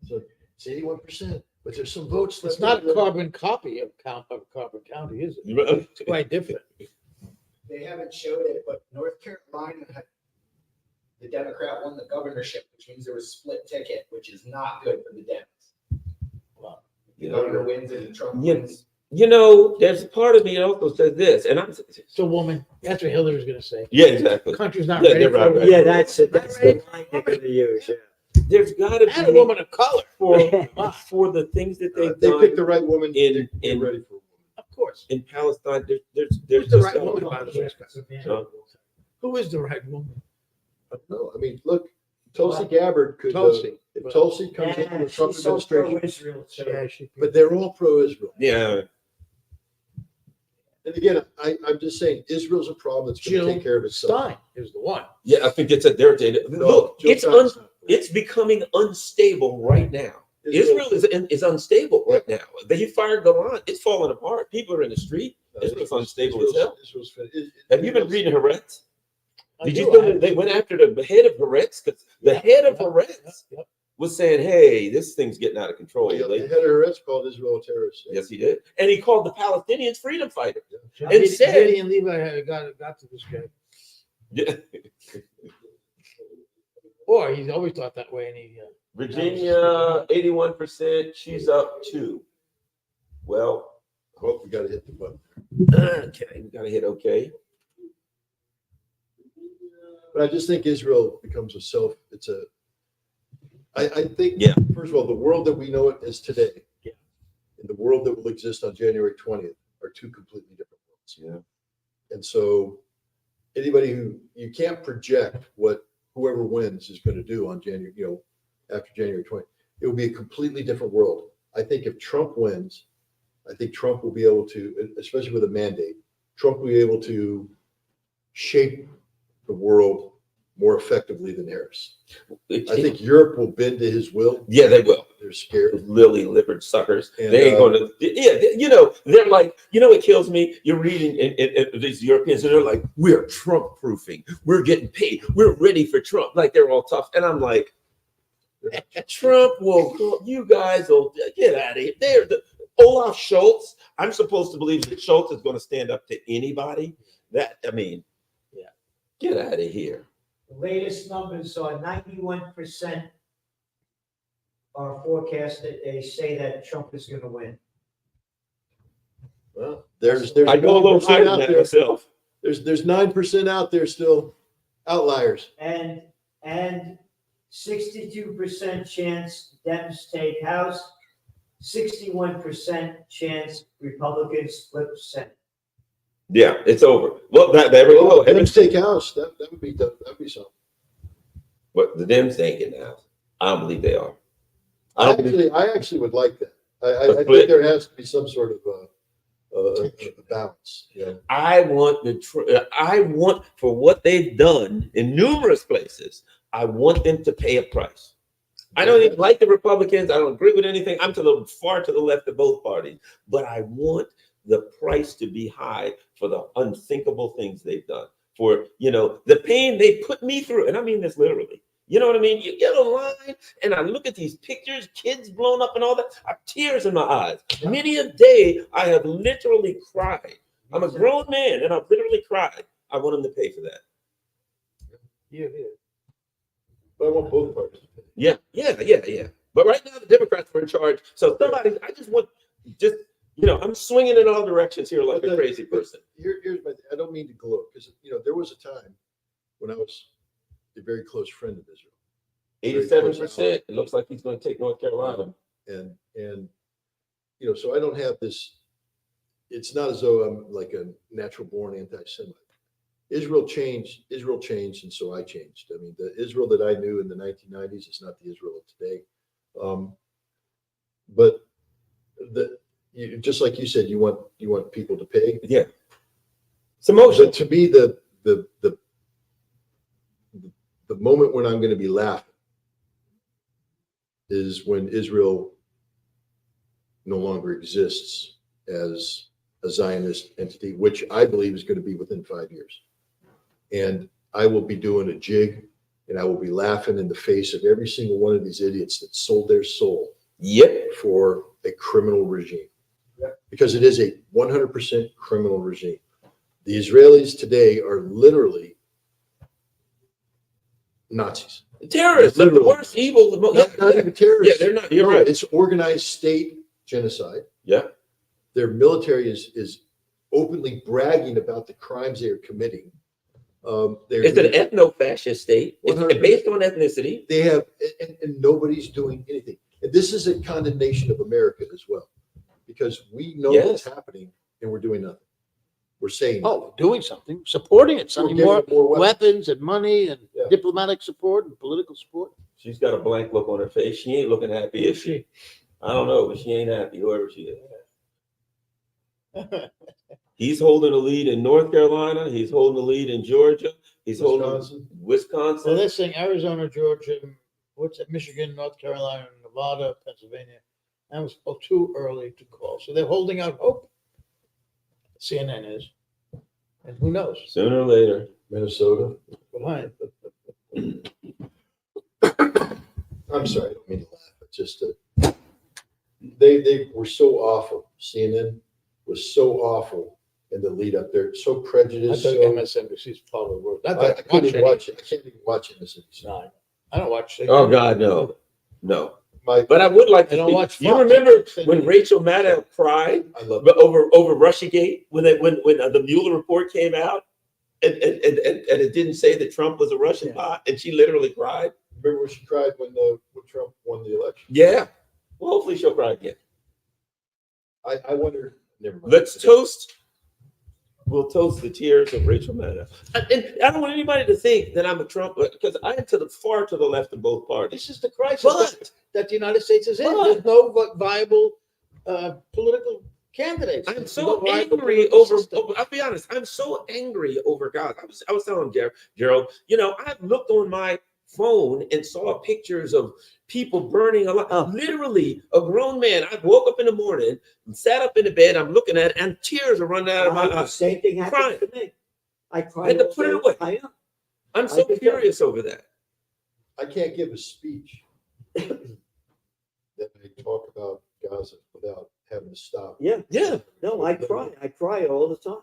So it's 81%, but there's some votes. It's left not a carbon copy of Carbon County, is it? It's quite different. They haven't showed it, but North Carolina had, the Democrat won the governorship, which means there was split ticket, which is not good for the Dems. The governor wins and Trump Yeah. wins. You know, there's a part of me that also says this, and I'm It's a woman. That's what Hillary's gonna say. yeah, exactly. The country's not Yeah, ready they're for right, a right. Yeah, that's it. That's the line they're going to use. Yeah. There's got to And a be woman of color. for the things that they've They done picked the right woman. in They're in ready for a woman. Of course. in Palestine. There's Who's the just right woman, by the way? Huh? Who is the right woman? No, I mean, look, Tulsi Gabbard could. Tulsi. If Tulsi comes into Yeah, the Trump she's so administration, pro-Israel, too. Yeah, she. but they're all pro-Israel. Yeah, And again, I'm just saying, Israel's a problem that's going Jill to take care of itself. Stein is the one. yeah. I think it's a their data. No, Look, Jill Stein's not. it's becoming unstable right now. Israel is unstable right now. They fired Golan. It's falling apart. People are in the street. Israel's unstable as hell. Have you been reading Haaretz? Did you know that they went after the head of Haaretz? Because the head of Haaretz Yep. was saying, "Hey, this thing's getting out of control." The lately." head of Haaretz called Israel a terrorist. Yes, he did, and he called the Palestinians freedom fighters. And And said- Gideon Levi had got to this guy. Yeah. Or he's always thought that way, and he. Virginia, 81%. She's up 2. Well, Well, we got to hit the button. okay, we gotta hit okay. But I just think Israel becomes I think, Yeah. first of all, the world that we know it as today, Yeah. and the world that will exist on January 20th are two completely different worlds. Yeah. And so anybody you can't project what whoever wins is going to do on January, after January 20th. It will be a completely different world. I think if Trump wins, I think Trump will be able to, especially with a mandate, Trump will be able to shape the world more effectively than Harris. I think Europe will bend to his will. Yeah, they will. They're scared. Lily-livered suckers. And, They ain't gonna. Yeah, they're like. It kills me. You're reading in these Europeans, and they're like, "We're Trump-proofing. We're getting paid. We're ready for Trump." Like they're all tough, and I'm like, Trump will. You guys will get out of here. They're the Olaf Scholz. I'm supposed to believe that Scholz is going to stand up to anybody. Yeah. Get out of here. The latest numbers are 91% are forecasted. They say that Trump is going to win. Well, there's I go a little 9% higher than out that there. myself. There's 9% out there still. Outliers. And 62% chance Dems take House, 61% chance Republicans flip Senate. Yeah, it's over. Well, there we go. Them steakhouse, that would be something. But the Dems ain't getting the House. I don't believe they are. I actually would like that. I split. think there has to be some sort of balance. Yeah. I want for what they've done in numerous places. I want them to pay a price. I don't even like the Republicans. I don't agree with anything. I'm far to the left of both parties, but I want the price to be high for the unthinkable things they've done. For the pain they put me through, and I mean this literally. You know what I mean? You get online, and I look at these pictures, kids blown up and all that. I have tears in my eyes. Many a day, I have literally cried. I'm a grown man, and I've literally cried. I want them to pay for that. Yeah. But I want both parties. Yeah. But right now, the Democrats are in charge. So I just want, I'm swinging in all directions here like a crazy person. Here's my thing. I don't mean to gloat because, there was a time when I was a very close friend of Israel. 87%. It looks like he's going to take North Carolina. And so I don't have this. It's not as though I'm like a natural born anti-Semite. Israel changed, and so I changed. I mean, the Israel that I knew in the 1990s is not the Israel of today. But just like you said, you want people to pay. Yeah, it's emotional. But to me, the moment when I'm going to be laughing is when Israel no longer exists as a Zionist entity, which I believe is going to be within 5 years. And I will be doing a jig, and I will be laughing in the face of every single one of these idiots that sold their soul for a criminal regime. Because it is a 100% criminal regime. The Israelis today are literally Nazis. Terrorists, the worst evil. Not even terrorists. Yeah, they're not. You're right. It's organized state genocide. Yeah. Their military is openly bragging about the crimes they are committing. It's an ethno-fascist state. It's based on ethnicity. They have, and nobody's doing anything. And this is a condemnation of America as well, because we know what's happening and we're doing nothing. We're saying, doing something, supporting it, sending more weapons. weapons and money and diplomatic support and political support. She's got a blank look on her face. She ain't looking happy, is she? I don't know, but she ain't happy, whoever she is. He's holding the lead in North Carolina. He's holding the lead in Georgia. He's holding Wisconsin. So they're saying Arizona, Georgia, Michigan, North Carolina, Nevada, Pennsylvania. That was too early to call. So they're holding out hope. CNN is. And who knows? Sooner or later. Minnesota. Behind. I'm sorry, I don't mean to laugh. It's just that they were so awful. CNN was so awful in the lead up there. So prejudiced. I thought MSNBC's part of the world. I couldn't even watch it. I can't even watch MSNBC. No, I don't watch. Oh God, no. But I would like to. I don't watch. You remember when Rachel Maddow cried over Russiagate when the Mueller report came out, and it didn't say that Trump was a Russian bot, and she literally cried. Remember when she cried when Trump won the election? Yeah. Well, hopefully she'll cry again. I wonder. Never mind. We'll toast the tears of Rachel Maddow. And I don't want anybody to think that I'm a Trump, because I am far to the left of both parties. This is the crisis that the United States is in. There's no viable political candidates. I'm so angry over. I'll be honest. I'm so angry over God. I was telling Gerald. I've looked on my phone and saw pictures of people burning alive. Literally, a grown man. I woke up in the morning, sat up in the bed. I'm looking at it, and tears are running out of my eyes. Same thing happened to me. I cried. I had to put it away. I'm so furious over that. I can't give a speech that I talk about Gaza without having to stop. Yeah. No, I cry. I cry all the time.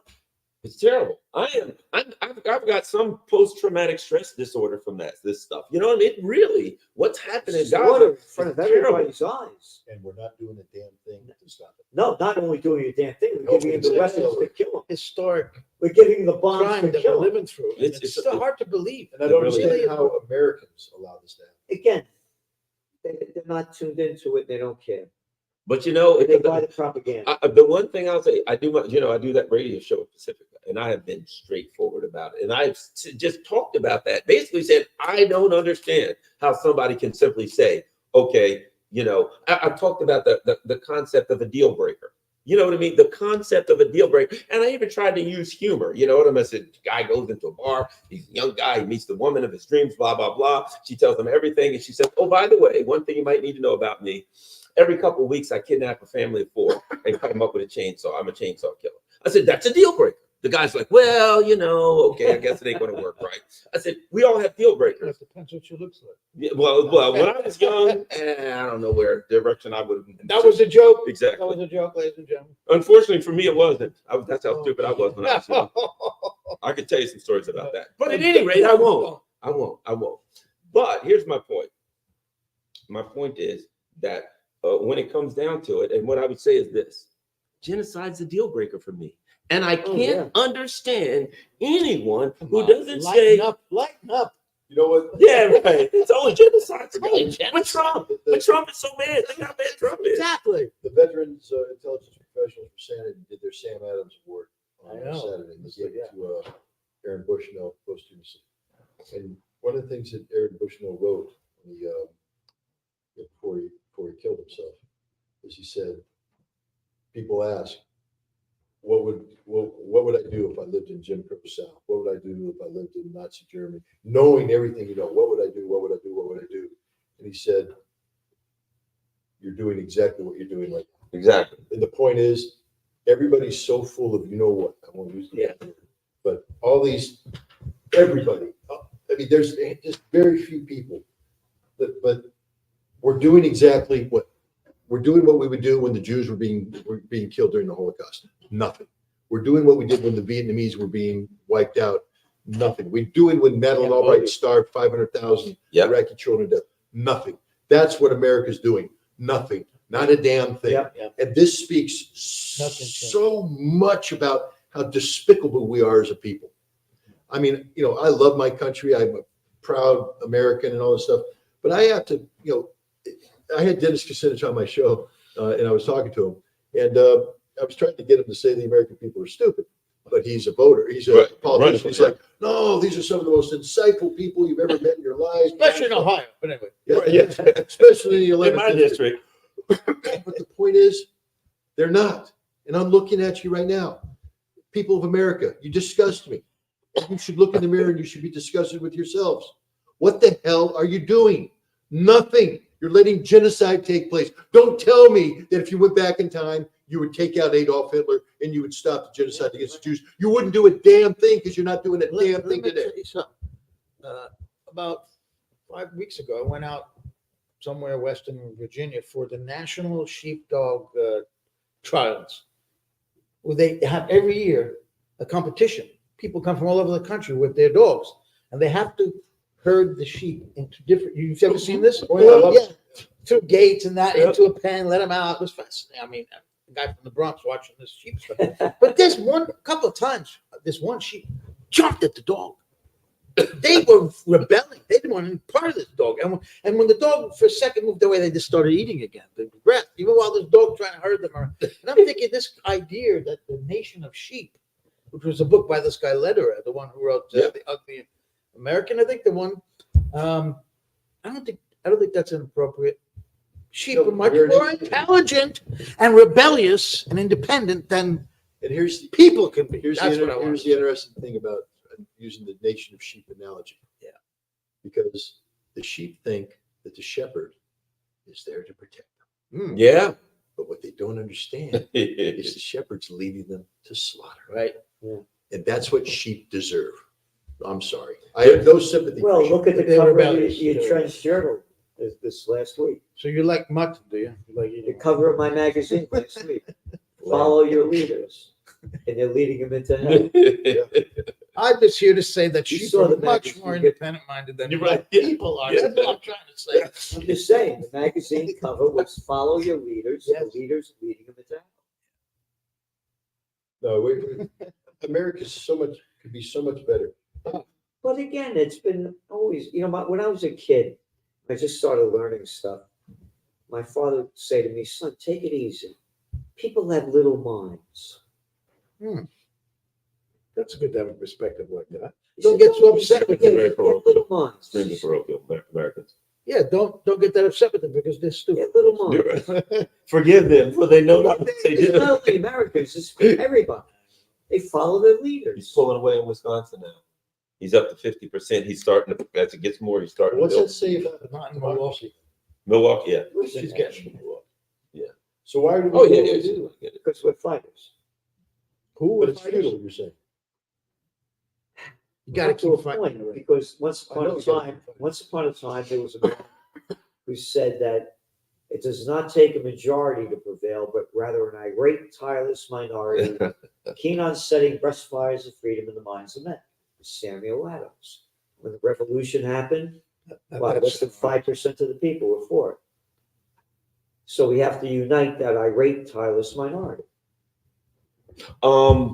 It's terrible. I've got some post-traumatic stress disorder from this stuff. You know what I mean? Really, what's happening in Gaza in front of everybody's eyes. And we're not doing a damn thing to stop it. No, not only doing a damn thing, we're giving him the weapons to kill him. Historic We're giving the bombs crime to that we're kill 'em. living through. And It's- It's it's- so hard to believe. And I It don't really understand is. how Americans allow this to happen. Again, they're not tuned into it. They don't care. But you know, They buy the propaganda. the one thing I'll say, I do that radio show in Pacifica, and I have been straightforward about it. And I've just talked about that. Basically said, I don't understand how somebody can simply say, okay, I've talked about the concept of a deal breaker. You know what I mean? The concept of a deal breaker. And I even tried to use humor. You know what I mean? I said, guy goes into a bar, he's a young guy, he meets the woman of his dreams, blah, blah, blah. She tells him everything. And she says, oh, by the way, one thing you might need to know about me. Every couple of weeks, I kidnap a family of 4 and cut them up with a chainsaw. I'm a chainsaw killer. I said, that's a deal breaker. The guy's like, well, okay, I guess it ain't going to work, right? I said, we all have deal breakers. It depends what she looks like. Yeah, well, when I was young, I don't know where direction I would have. That was a joke. Exactly. That was a joke, ladies and gentlemen. Unfortunately for me, it wasn't. That's how stupid I was when I was young. I could tell you some stories about that. But at any rate, I won't. But here's my point. My point is that when it comes down to it, and what I would say is this: genocide's a deal breaker for me. And I can't understand anyone who doesn't say, lighten up. You know what? yeah, right. It's only genocide. only But Trump is so mad. Think how bad Trump is. Exactly. The Veterans Intelligence Professionals for Sanity did their Sam Adams Award on I know. Saturday. They gave it to Aaron Bushnell posthumously. And one of the things that Aaron Bushnell wrote when before he killed himself is he said, people ask, what would I do if I lived in Jim Crow South? What would I do if I lived in Nazi Germany? Knowing everything, what would I do? What would I do? What would I do? And he said, you're doing exactly what you're doing right now. Exactly. And the point is, everybody's so full of, what, I won't use the word, but everybody, I mean, there's just very few people but we're doing exactly what we would do when the Jews were being killed during the Holocaust. Nothing. We're doing what we did when the Vietnamese were being wiped out. Nothing. We're doing when Madeleine Albright starved 500,000 Iraqi children to death. Nothing. That's what America's doing. Nothing. Not a damn thing. And this speaks so much about how despicable we are as a people. I mean, I love my country. I'm a proud American and all this stuff. But I have to, I had Dennis Kucinich on my show, and I was talking to him, and I was trying to get him to say the American people are stupid, but he's a voter. He's a politician. He's like, no, these are some of the most insightful people you've ever met in your lives. Especially in Ohio, but anyway. Especially in the In my district. But the point is, they're not. And I'm looking at you right now. People of America, you disgust me. You should look in the mirror and you should be disgusted with yourselves. What the hell are you doing? Nothing. You're letting genocide take place. Don't tell me that if you went back in time, you would take out Adolf Hitler and you would stop the genocide against the Jews. You wouldn't do a damn thing because you're not doing a damn thing today. About 5 weeks ago, I went out somewhere western Virginia for the National Sheepdog Trials, where they have every year a competition. People come from all over the country with their dogs, and they have to herd the sheep into different. You've ever seen this? Oh, yeah, through gates and that into a pen, let them out. It was fascinating. I mean, a guy from the Bronx watching this sheep stuff. But there's a couple of times, this one sheep jumped at the dog. They were rebelling. They didn't want any part of this dog. And when the dog for a second moved away, they just started eating again. The breath, even while this dog trying to herd them around. And I'm thinking this idea that the nation of sheep, which was a book by this guy Lederer, the one who wrote The Ugly American, I think the one. I don't think that's inappropriate. Sheep are much more intelligent and rebellious and independent than people can be. Here's the interesting thing about using the nation of sheep analogy. Yeah. Because the sheep think that the shepherd is there to protect them. Yeah. But what they don't understand is the shepherd's leading them to slaughter. Right. Yeah. And that's what sheep deserve. I'm sorry. I have no sympathy. Well, for look sheep. at the They're cover of rebellious. your Trench Journal this last week. So you like mutton, do you? You like The eating cover of my magazine last week. Follow your leaders, and they're leading them into hell. I'm just here to say that You sheep saw are the much magazine. more independent-minded than You're right. Yeah. people are. Yeah. That's what I'm trying to say. I'm just saying, the magazine cover was follow your leaders, Yes. the leaders leading them into hell. No, America's could be so much better. But again, it's been always, when I was a kid, I just started learning stuff. My father would say to me, son, take it easy. People have little minds. That's good to have a perspective like that. He Don't said, get so upset with "They Very have parochial. little minds. Extremely parochial Americans. Yeah, don't get that upset with them because they're They stupid. have little minds. Forgive them, for they know not what they It's do. not only Americans, it's everybody. They follow their He's leaders. pulling away in Wisconsin now. He's up to 50%. He's starting to, as it gets more, he's starting What's to that build. say about Not in Milwaukee. Milwaukee, yeah. She's getting Milwaukee. So why do we? Oh, yeah, do yeah. what we do? I get it. Because we're fighters. Who But would it's futile, you're saying. You gotta Not to a keep fighting. point, because once I upon know a you gotta time, keep fighting. there was a man who said that it does not take a majority to prevail, but rather an irate, tireless minority, keen on setting breast fires of freedom in the minds of men. Samuel Adams. When the revolution happened, less than 5% of the people were for it. So we have to unite that irate, tireless minority.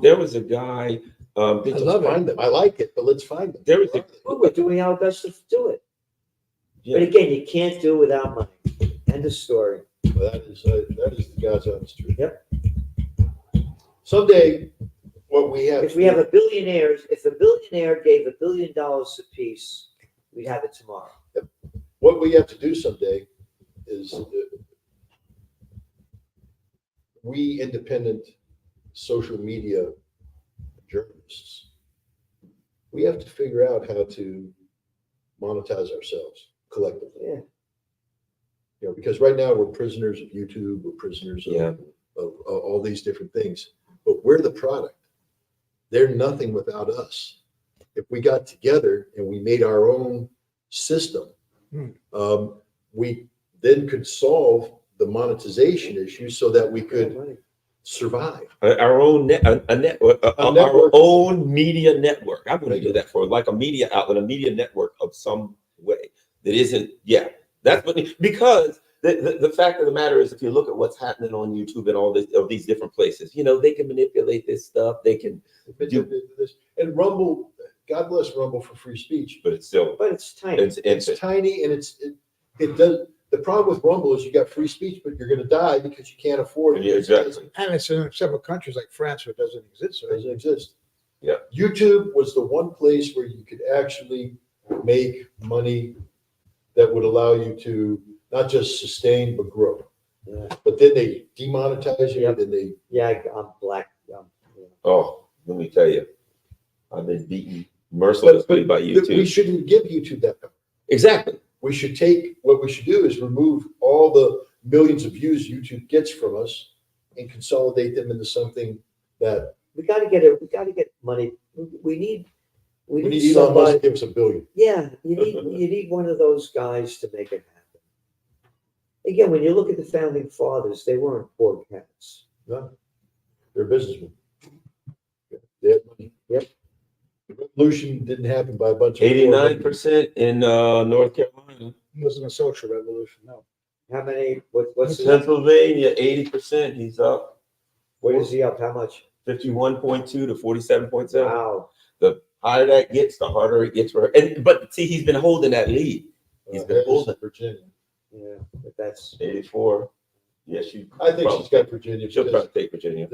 There was a guy, I love find them. I like it, but let's find them. There was a- Well, we're doing our best to do it. yeah. But again, you can't do it without money. End of story. Well, that is the God's honest truth. Yep. Someday, what we have. If we have if a billionaire gave $1 billion apiece, we'd have it tomorrow. What we have to do someday is we independent social media journalists, we have to figure out how to monetize ourselves collectively. Yeah. Because right now we're prisoners of YouTube, we're prisoners Yeah. of all these different things, but we're the product. They're nothing without us. If we got together and we made our own system, we then could solve the monetization issue so that we could survive. Our own a network, our network. own media network. I'm going to do that for like a media outlet, a media network of some way that isn't. Yeah, that's what because the fact of the matter is, if you look at what's happening on YouTube and all this of these different places, they can manipulate this stuff. They can do, And Rumble, God bless Rumble for free speech, but it's still But it's tiny. it's tiny and it does. The problem with Rumble is you got free speech, but you're going to die because you can't afford it. Yeah, exactly. And it's in several countries like France where it doesn't exist. It doesn't exist. Yeah. YouTube was the one place where you could actually make money that would allow you to not just sustain but grow. Yeah. But then they demonetize you, Yep. and then I'm black. Oh, let me tell you, I've been beaten mercilessly by we YouTube. shouldn't give YouTube that power. Exactly. What we should do is remove all the millions of views YouTube gets from us and consolidate them into something that We got to get money. We need we need Elon Musk to give us $1 billion. Yeah, you need one of those guys to make it happen. Again, when you look at the founding fathers, they weren't poor cats. No, they're businessmen. They had money. Yep. The revolution didn't happen by a bunch of 89% in North Carolina. It wasn't a social revolution, no. How many? What's his, Pennsylvania, 80%. He's up what is he up? How much? 51.2 to 47.7. Wow. The higher that gets, the harder it gets for her. But see, he's been holding that lead. He's been holding Virginia. Yeah, but that's 84. Yeah, I think she's got Virginia. She'll because probably take Virginia.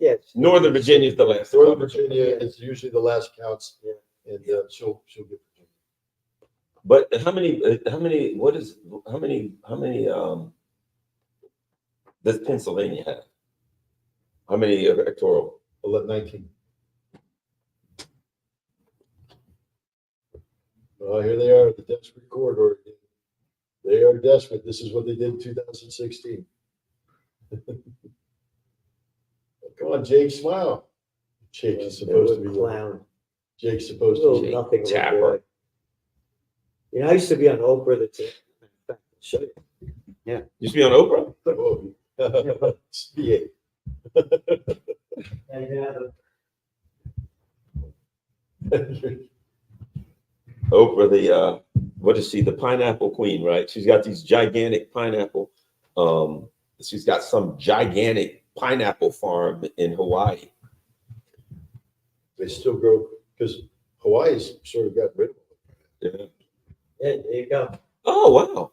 yes. Northern Virginia is the last. Northern Virginia is usually the last counts, Yeah. and she'll get Virginia. But how many does Pennsylvania have? How many electoral? 19. Well, here they are, the desperate corridor. They are desperate. This is what they did in 2016. Come on, Jake, smile. Jake is supposed to be clown. Jake's supposed Little to be. nothing. Tapper. I used to be on Oprah. Show you. Used to be on Oprah. Oh, yeah. Oprah, the what is she? The pineapple queen, right? She's got these gigantic pineapple. She's got some gigantic pineapple farm in Hawaii, They still grow, because Hawaii's sort of got rid of them. Yeah, there you go. Oh, wow.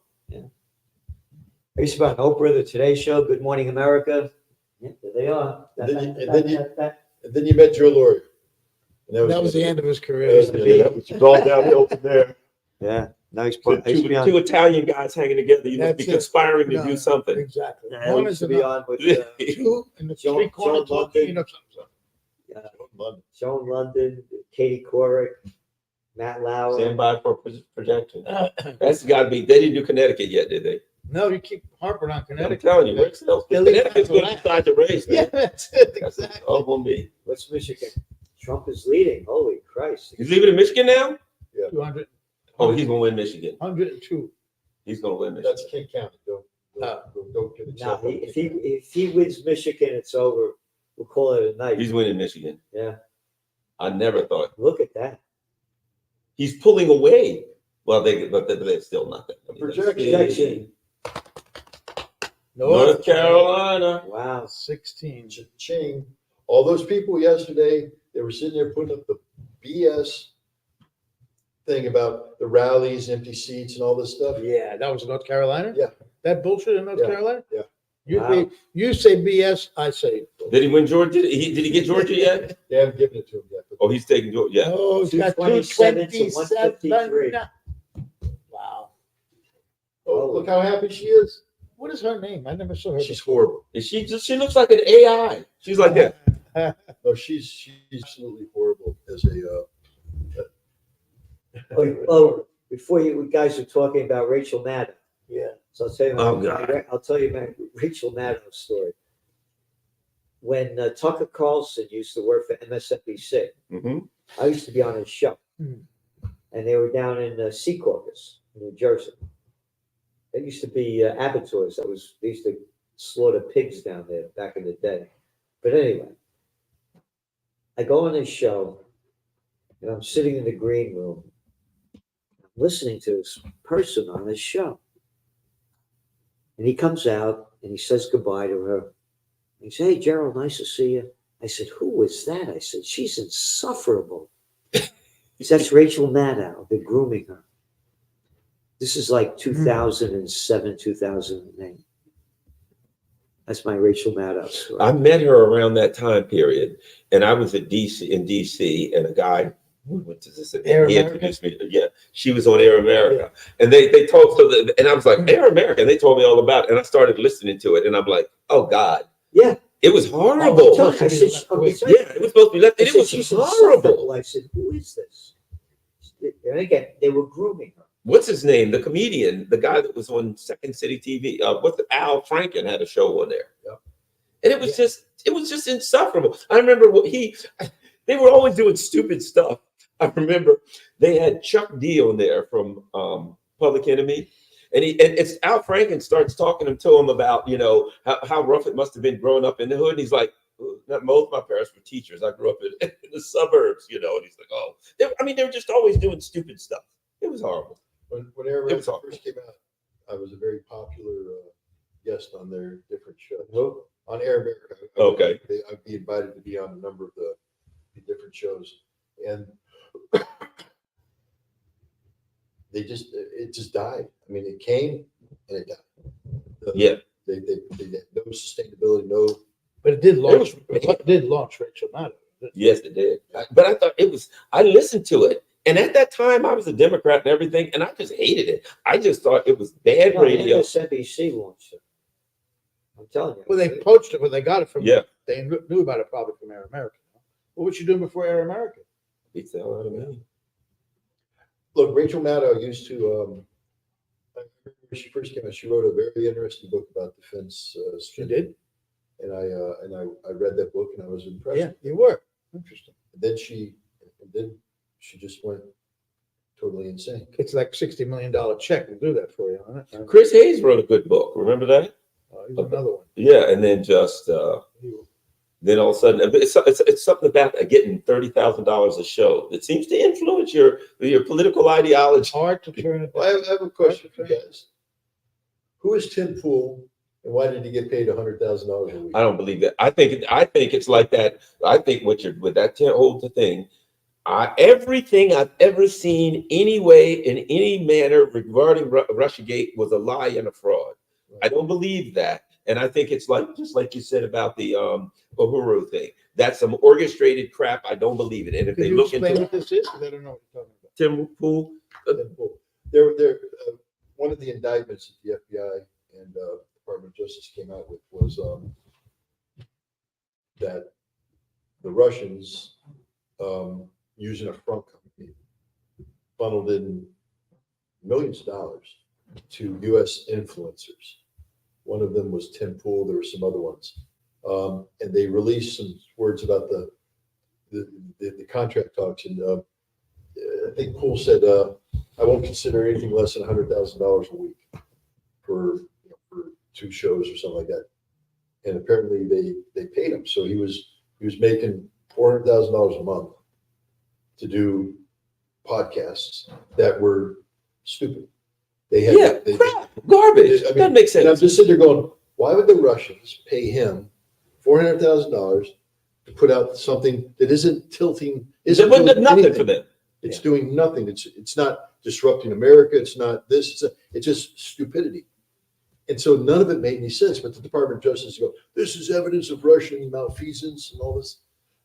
I used to be on Oprah, the Today Show, Good Morning America. Yeah, there they are. And then you met Joe Lauria. And That was the end of his That career. was it was all downhill from there. Yeah, now he's Two, I used to be on. two Italian guys hanging together. You must be That's it. conspiring to No, do something. Exactly. I One used is to be enough. on with Two in the Joe- street corner Joe talking, London. Joan London, Katie Couric, Matt Lauer. Stand by for projection. That's got to be. They didn't do Connecticut yet, did they? No, you keep harping on I'm Connecticut. telling you, Rick Snell's Connecticut's going to decide the race. Yeah, Man. that's it, That's exactly. all going to be. What's Michigan? Trump is leading. Holy Christ. He's leaving in Michigan now? 200, Oh, he's going to win Michigan. 102. He's going to win Michigan. That's King County. Don't get Now, excited. if he wins Michigan, it's over. We'll call it a night. He's winning Michigan. Yeah. I never thought. Look at that. He's pulling away. Well, but they're still nothing. I mean, Projection. North Carolina. Wow. 16. Ching. All those people yesterday, they were sitting there putting up the BS thing about the rallies, empty seats, and all this stuff. Yeah, that was North Carolina? Yeah. That bullshit in North Yeah, Carolina? yeah. Wow. You say BS, I say. Did he win Georgia? Did he get Georgia yet? They haven't given it to him yet. But Oh, he's taking Georgia. Yeah. Oh, he's got 227 to 227. 153. Wow. oh, look how happy she is. What is her name? I never saw her. She's horrible. Is she looks like an AI. She's like that. No, she's absolutely horrible as a. Oh, before you guys were talking about Rachel Maddow. Yeah. So I'll tell you, Oh, God. I'll tell you my Rachel Maddow story. When Tucker Carlson used to work for MSNBC, Mm-hmm. I used to be on his show, Hmm. and they were down in Secaucus, New Jersey. There used to be abattoirs. They used to slaughter pigs down there back in the day. But anyway, I go on his show, and I'm sitting in the green room, listening to this person on his show. And he comes out and he says goodbye to her. He says, "Hey, Gerald, nice to see you." I said, "Who is that?" I said, "She's insufferable." He said, "That's Rachel Maddow. They're grooming her." This is like 2007, 2008. That's my Rachel Maddow story. I met her around that time period, and I was at DC, and a guy who went to this Air he America? introduced me. Yeah, she was on Air America, and they told and I was like Air America, and they told me all about it, and I started listening to it, and I'm like, oh God, Yeah. it was horrible. I said, Yeah, it was supposed to be left, and it was "She's horrible. insufferable." I said, "Who is this?" And again, they were grooming her. What's his name? The comedian, the guy that was on Second City TV. Al Franken had a show on there, Yeah. and it was just insufferable. I remember they were always doing stupid stuff. I remember they had Chuck D on there from Public Enemy, and it's Al Franken starts talking to him about how rough it must have been growing up in the hood. And he's like, "Most of my parents were teachers. I grew up in the suburbs, And he's like, "Oh, they were just always doing stupid stuff. It was horrible." When Air It was America awful. first came out, I was a very popular guest on their different shows. Who? On Air America. Okay. I'd be invited to be on a number of the different shows, and it just died. I mean, it came and it died. Yeah. They had no sustainability, no. But it did launch. was- It did launch Rachel Maddow. Yes, it did. But I thought I listened to it. And at that time, I was a Democrat and everything, and I just hated it. I just thought it was bad No, radio. MSNBC launched it. I'm telling you. Well, they poached it, but they got it from. Yeah. They knew about it probably from Air America. What was you doing before Air America? Beats the hell out of me. Look, Rachel Maddow used to. I remember when she first came out, she wrote a very interesting book about defense. She did. And I read that book and I was impressed. Yeah, you were. Interesting. And then she just went totally insane. It's like $60 million check will do that for you, huh? Chris Hayes wrote a good book. Remember that? Here's another one. Yeah, and then just then all of a sudden, it's something about getting $30,000 a show that seems to influence your political ideology. Hard to turn it. Well, I have a question for you guys. Who is Tim Pool And why did he get paid $100,000 a week? I don't believe that. I think it's like that. I think what you're with that whole thing. Everything I've ever seen, anyway, in any manner regarding Russiagate was a lie and a fraud. Right. I don't believe that, and I think it's like just like you said about the Uhuru thing. That's some orchestrated crap. I don't believe it. And if Could they you look explain into what this is? 'Cause I don't know what you're talking about. Tim Pool, There, one of the indictments that the FBI and Department of Justice came out with was that the Russians, using a front company, funneled in millions of dollars to U.S. influencers. One of them was Tim Pool. There were some other ones, and they released some words about the contract talks. And I think Pool said, "I won't consider anything less than $100,000 a week for two shows or something like that." And apparently they paid him, so he was making $400,000 a month to do podcasts that were stupid. They had crap, garbage. I mean, That makes sense. And I'm just sitting there going, why would the Russians pay him $400,000 to put out something that isn't tilting? It wasn't nothing for them. It's doing nothing. It's not disrupting America. It's not this. It's just stupidity. And so none of it made any sense. But the Department of Justice go, this is evidence of Russian malfeasance and all this.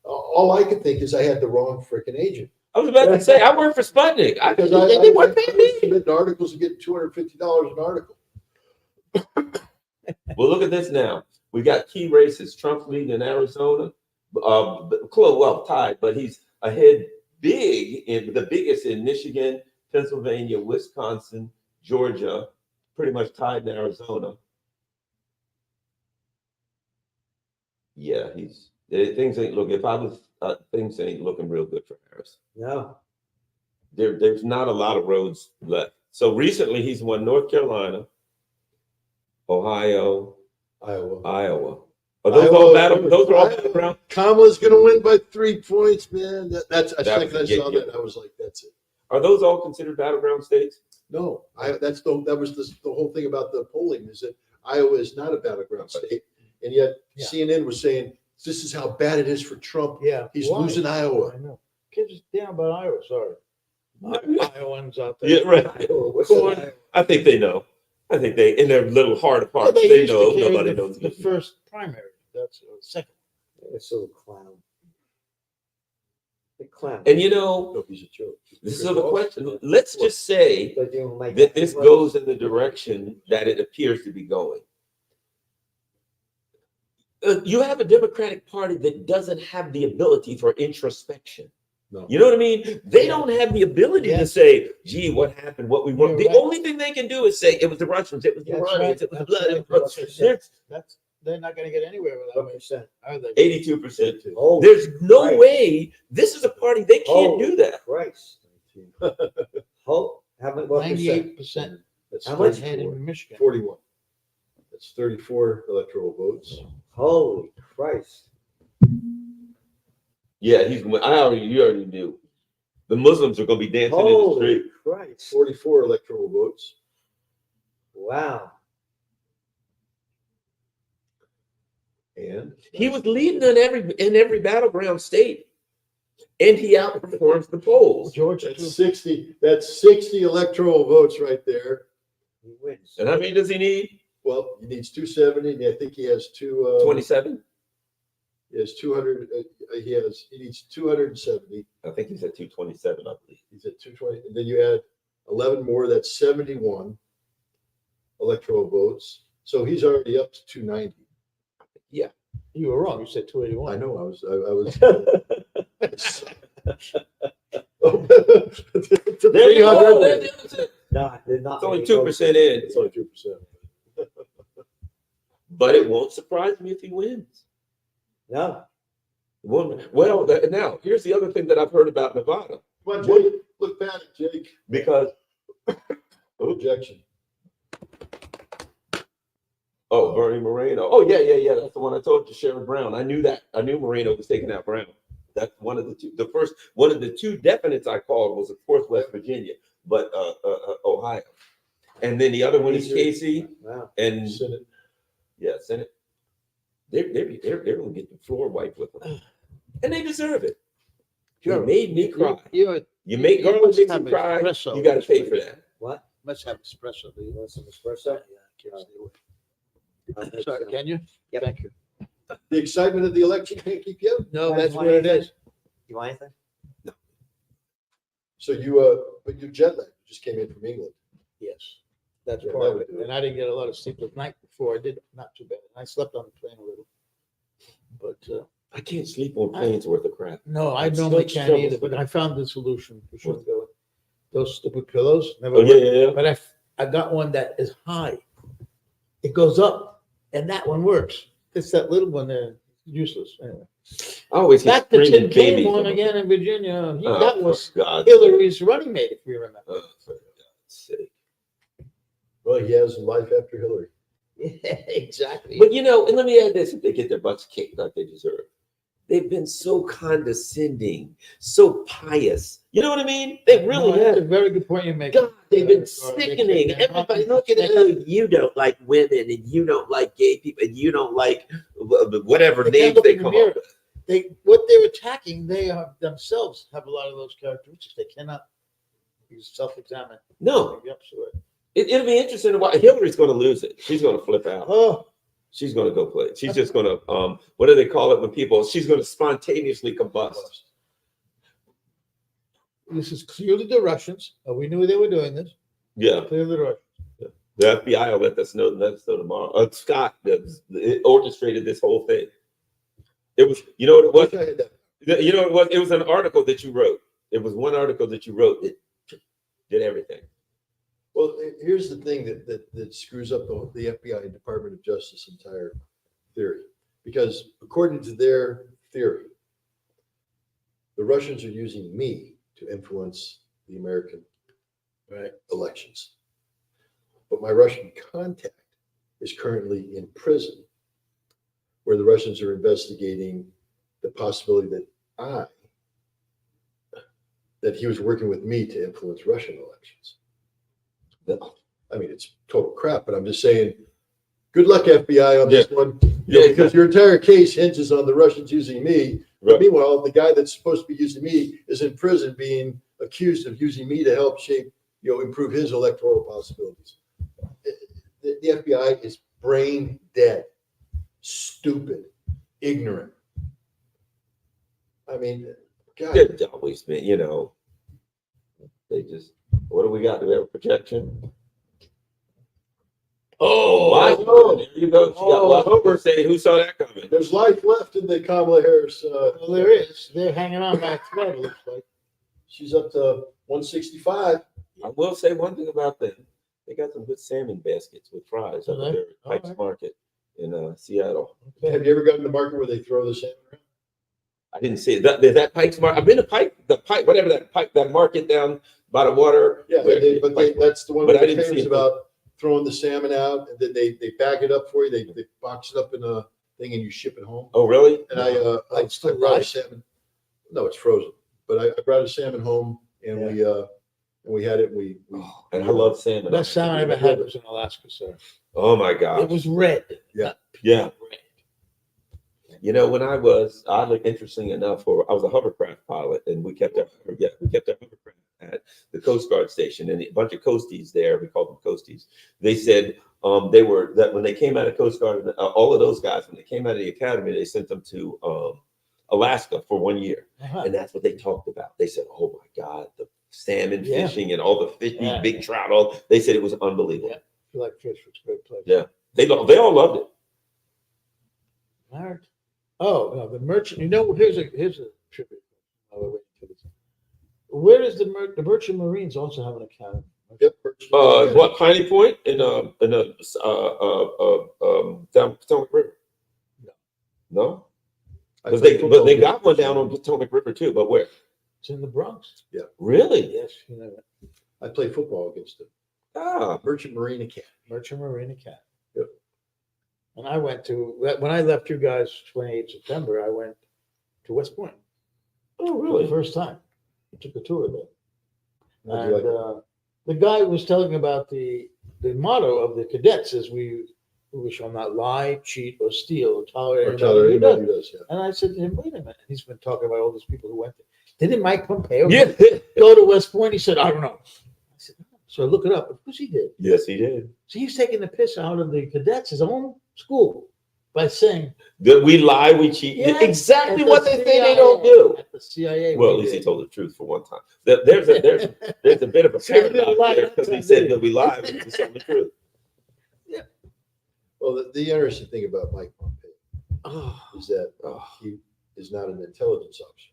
All I could think is I had the wrong freaking agent. I was about to say I work for Sputnik. They weren't paying me. Submitting articles and getting $250 an article. Well, look at this now. We got key races. Trump's leading in Arizona, well tied, but he's ahead big in the biggest in Michigan, Pennsylvania, Wisconsin, Georgia, pretty much tied in Arizona. Yeah, things ain't looking. If I was, things ain't looking real good for Harris. No. There's not a lot of roads left. So recently, he's won North Carolina, Ohio, Iowa. Are those all battle? Those are all battleground. Kamala's going to win by 3 points, man. I saw that. I was like, that's it. Are those all considered battleground states? No, that was the whole thing about the polling is that Iowa is not a battleground state, and yet CNN was saying this is how bad it is for Trump. Yeah. He's losing Iowa. I know. Kids down about Iowa, sorry. Iowans out there. Yeah, right. Iowa. I think they know. I think they, in their little heart of Well, hearts, they they used to know carry nobody knows. the first primary. That's second. It's a little clown. The clown. And you know, No, he's a joke. this is the question. Let's just say They're doing like that this goes in the direction that it appears to be going. You have a Democratic Party that doesn't have the ability for introspection. No. You know what I mean? They don't have the ability to say, gee, what happened, what we want. You're The right. only thing they can do is say, it was the Russians, it was the That's Iranians, right. it was the That's blood. right. They're not going to get anywhere with What that, percent? are they? 82%. Oh, There's no Christ. way. This is a party, they can't do that. Christ. Oh, how much? What percent? 98%. That's How much? Ahead in Michigan. 41. That's 34 electoral votes. Holy Christ. Yeah, you already knew. The Muslims are going to be dancing in the Holy street. Christ. 44 electoral votes. Wow. And He was leading in every battleground state, and he outperforms the polls. Georgia, that's too. 60. That's 60 electoral votes right there. He wins. And how many does he need? Well, he needs 270. And I think he has 27. He has 200. He needs 270. I think he's at 227, I believe. He's at 220. And then you add 11 more. That's 71 electoral votes. So he's already up to 290. You were wrong. You said 281. I know. I was. There you go. It's No, they're not. only making 2% in, It's only 2%. but it won't surprise me if he wins. No. Well, now here's the other thing that I've heard about Nevada, Come on, Jake. Look back, Jake. because Objection. Bernie Moreno. Oh yeah. That's the one I told you, Sherrod Brown. I knew that. I knew Moreno was taking out Brown. That's one of the two. The first one of the two definites I called was, of course, West Virginia, but Ohio, and then the other one is Casey Wow. and Senate. Yeah, Senate. They're gonna get the floor wiped with them, and they deserve it. You Gerald, made me cry. You You make you Garland must Dixon have cry. espresso You got to this pay week. for that. What? must have espresso. Do you? Want some espresso? Yeah, I can't stay away. Sorry, can you? Yep. Thank you. The excitement of the election can't keep you up. No, Guys that's want what it anything? is. You want anything? So you, but you're jet lagged. You just came in from England. Yes, that's Yeah, part that of would it. do it. And I didn't get a lot of sleep at night before. I did not too bad. And I slept on the plane a little. But I can't sleep on planes worth of crap. no, I It's normally such can't trouble. either. But I found the solution. You shouldn't go. Those stupid pillows never Oh yeah, work. yeah, yeah. But I got one that is high. It goes up, and that one works. It's that little one there, useless. Anyway. I always hear Back to screaming Tim Kaine babies. one on the- again in Virginia. Oh, That for was God's sake. Hillary's running mate, if you remember. Oh, for God's sake. Well, he has a life after Hillary. Exactly. But you know, and let me add this: if they get their butts kicked like they deserve, they've been so condescending, so pious. You know what I mean? They really No, that's a have. very good point you make. God, they've been They sickening. can- Everybody, look at it. Oh, you don't like women, and you don't like gay people, and you don't like whatever They names can't look they in the come mirror. up with. What they're attacking, they are themselves have a lot of those characteristics. They cannot self-examine. No, Yep, sure. it'll be interesting to watch. Hillary's going to lose it. She's going to flip out. Oh, She's going to go play. She's just going to what do they call it when people? She's going to spontaneously combust. this is clearly the Russians. We knew they were doing this. Yeah. Clearly the Russians. The FBI will let us know tomorrow. Scott orchestrated this whole thing. It was, you know what it I had that. was? You know what it was? It was an article that you wrote. It was one article that you wrote that did everything. Well, here's the thing that screws up the FBI and Department of Justice entire theory. Because according to their theory, the Russians are using me to influence the American elections. But my Russian contact is currently in prison, where the Russians are investigating the possibility that he was working with me to influence Russian elections. I mean, it's total crap, but I'm just saying, good luck, FBI, on this one. Because your entire case hinges on the Russians using me. But meanwhile, the guy that's supposed to be using me is in prison being accused of using me to help shape, improve his electoral possibilities. The FBI is brain dead, stupid, ignorant. I mean, God. It's always been, they just, what do we got? Do we have a projection? Oh, there you go. She got one over saying, who saw that coming? There's life left in the Kamala Harris. well, there is. They're hanging on by a thread, it looks like. She's up to 165. I will say one thing about them. They got some good salmon baskets with fries Do over they? there at Pike's Alright. Market in Seattle. Have you ever gotten to the market where they throw the salmon around? I didn't see it. That Pike's Market. I've been to Pike, whatever that market down by the water. Yeah, that's the one But I that's didn't see famous it. about throwing the salmon out, and then they bag it up for you. They box it up in a thing, and you ship it home. Oh, really? And I It's still brought a live? salmon. No, it's frozen. But I brought a salmon home, and we had it. And I love salmon. Best salmon I ever had was in Alaska, sir. Oh my It gosh. was red. Yeah. Yeah. Red. When I was, oddly interesting enough, I was a hovercraft pilot, and we kept our hovercraft at the Coast Guard station, and a bunch of coasties there. We called them coasties. They said that when they came out of Coast Guard, all of those guys, when they came out of the academy, they sent them to Alaska for 1 year, Uh-huh. and that's what they talked about. They said, "Oh my God, the salmon Yeah. fishing and all the fish, Yeah. big trout." They said it was unbelievable. Yeah. If you like fish, it's a great place. Yeah. They all loved it. All right. Oh, no, the merchant. Here's a tribute. Oh, wait for this. Where does the merchant marines also have an academy? Yep. What Piney Point in down Potomac River? No, because they got one down on Potomac River too. But where? It's in the Bronx. Really? Yes, you know that. I played football against them. Ah, Merchant Marine Academy. Merchant Marine Academy. Yep. And I went to when I left you guys 28 September. I went to West Point. oh For the really? first time. I took a tour there. How'd you And like it? the guy was telling about the motto of the cadets is we We shall not lie, cheat, or steal, or tolerate Or anybody tell her who anybody does. who does, yeah. And I said to him, wait a minute. He's been talking about all those people who went there. Didn't Mike Pompeo Yeah. go to West Point? He said, I don't know. I said, "Oh." So I look it up. Of course he did. Yes, he did. So he's taking the piss out of the cadets, his own school, by saying, That we lie, we cheat. Yes, Exactly at what the they say they don't CIA. do. At the CIA. Well, we at least he did. told the truth for one time. There's a bit of a So he didn't paradox lie there that because he time, said did he? that we lie, but he's telling the truth. Well, the interesting thing about Mike Pompeo Oh, is that he is not an intelligence officer.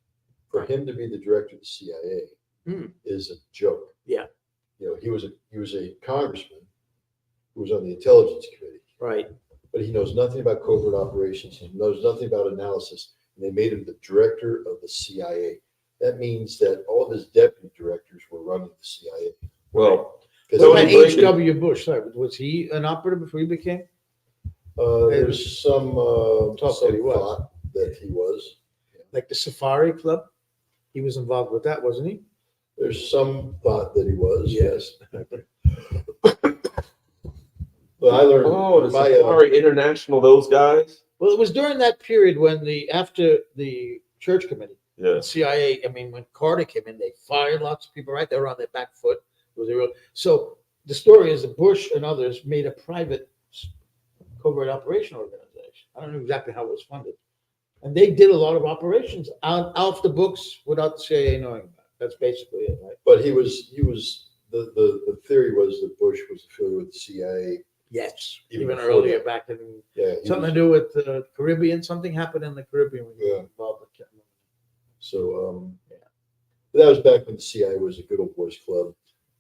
For him to be the director of the CIA Hmm. is a joke. Yeah. You know, he was a congressman who was on the intelligence committee, right. but he knows nothing about covert operations. He knows nothing about analysis. And they made him the director of the CIA. That means that all of his deputy directors were running the CIA. Well, Because What about Tony Blinken- H.W. Bush? Sorry, was he an operative before he became? there's some Talk that he was. thought that he was. Like the Safari Club? He was involved with that, wasn't he? There's some thought that he was. Yes. But I learned oh, the my Safari International, those guys. Well, it was during that period when after the church committee, Yeah. the CIA, I mean, when Carter came in, they fired lots of people, right? They were on their back foot. It was a real, so the story is that Bush and others made a private covert operation organization. I don't know exactly how it was funded. And they did a lot of operations off the books without the CIA knowing about it. That's basically it, right? But he was the theory was that Bush was affiliated with the CIA. Yes. Even Even before earlier that. back in Yeah. he something was- to do with the Caribbean. Something happened in the Caribbean when you were Yeah. involved with Captain. So that was back when the CIA was a good old boys club.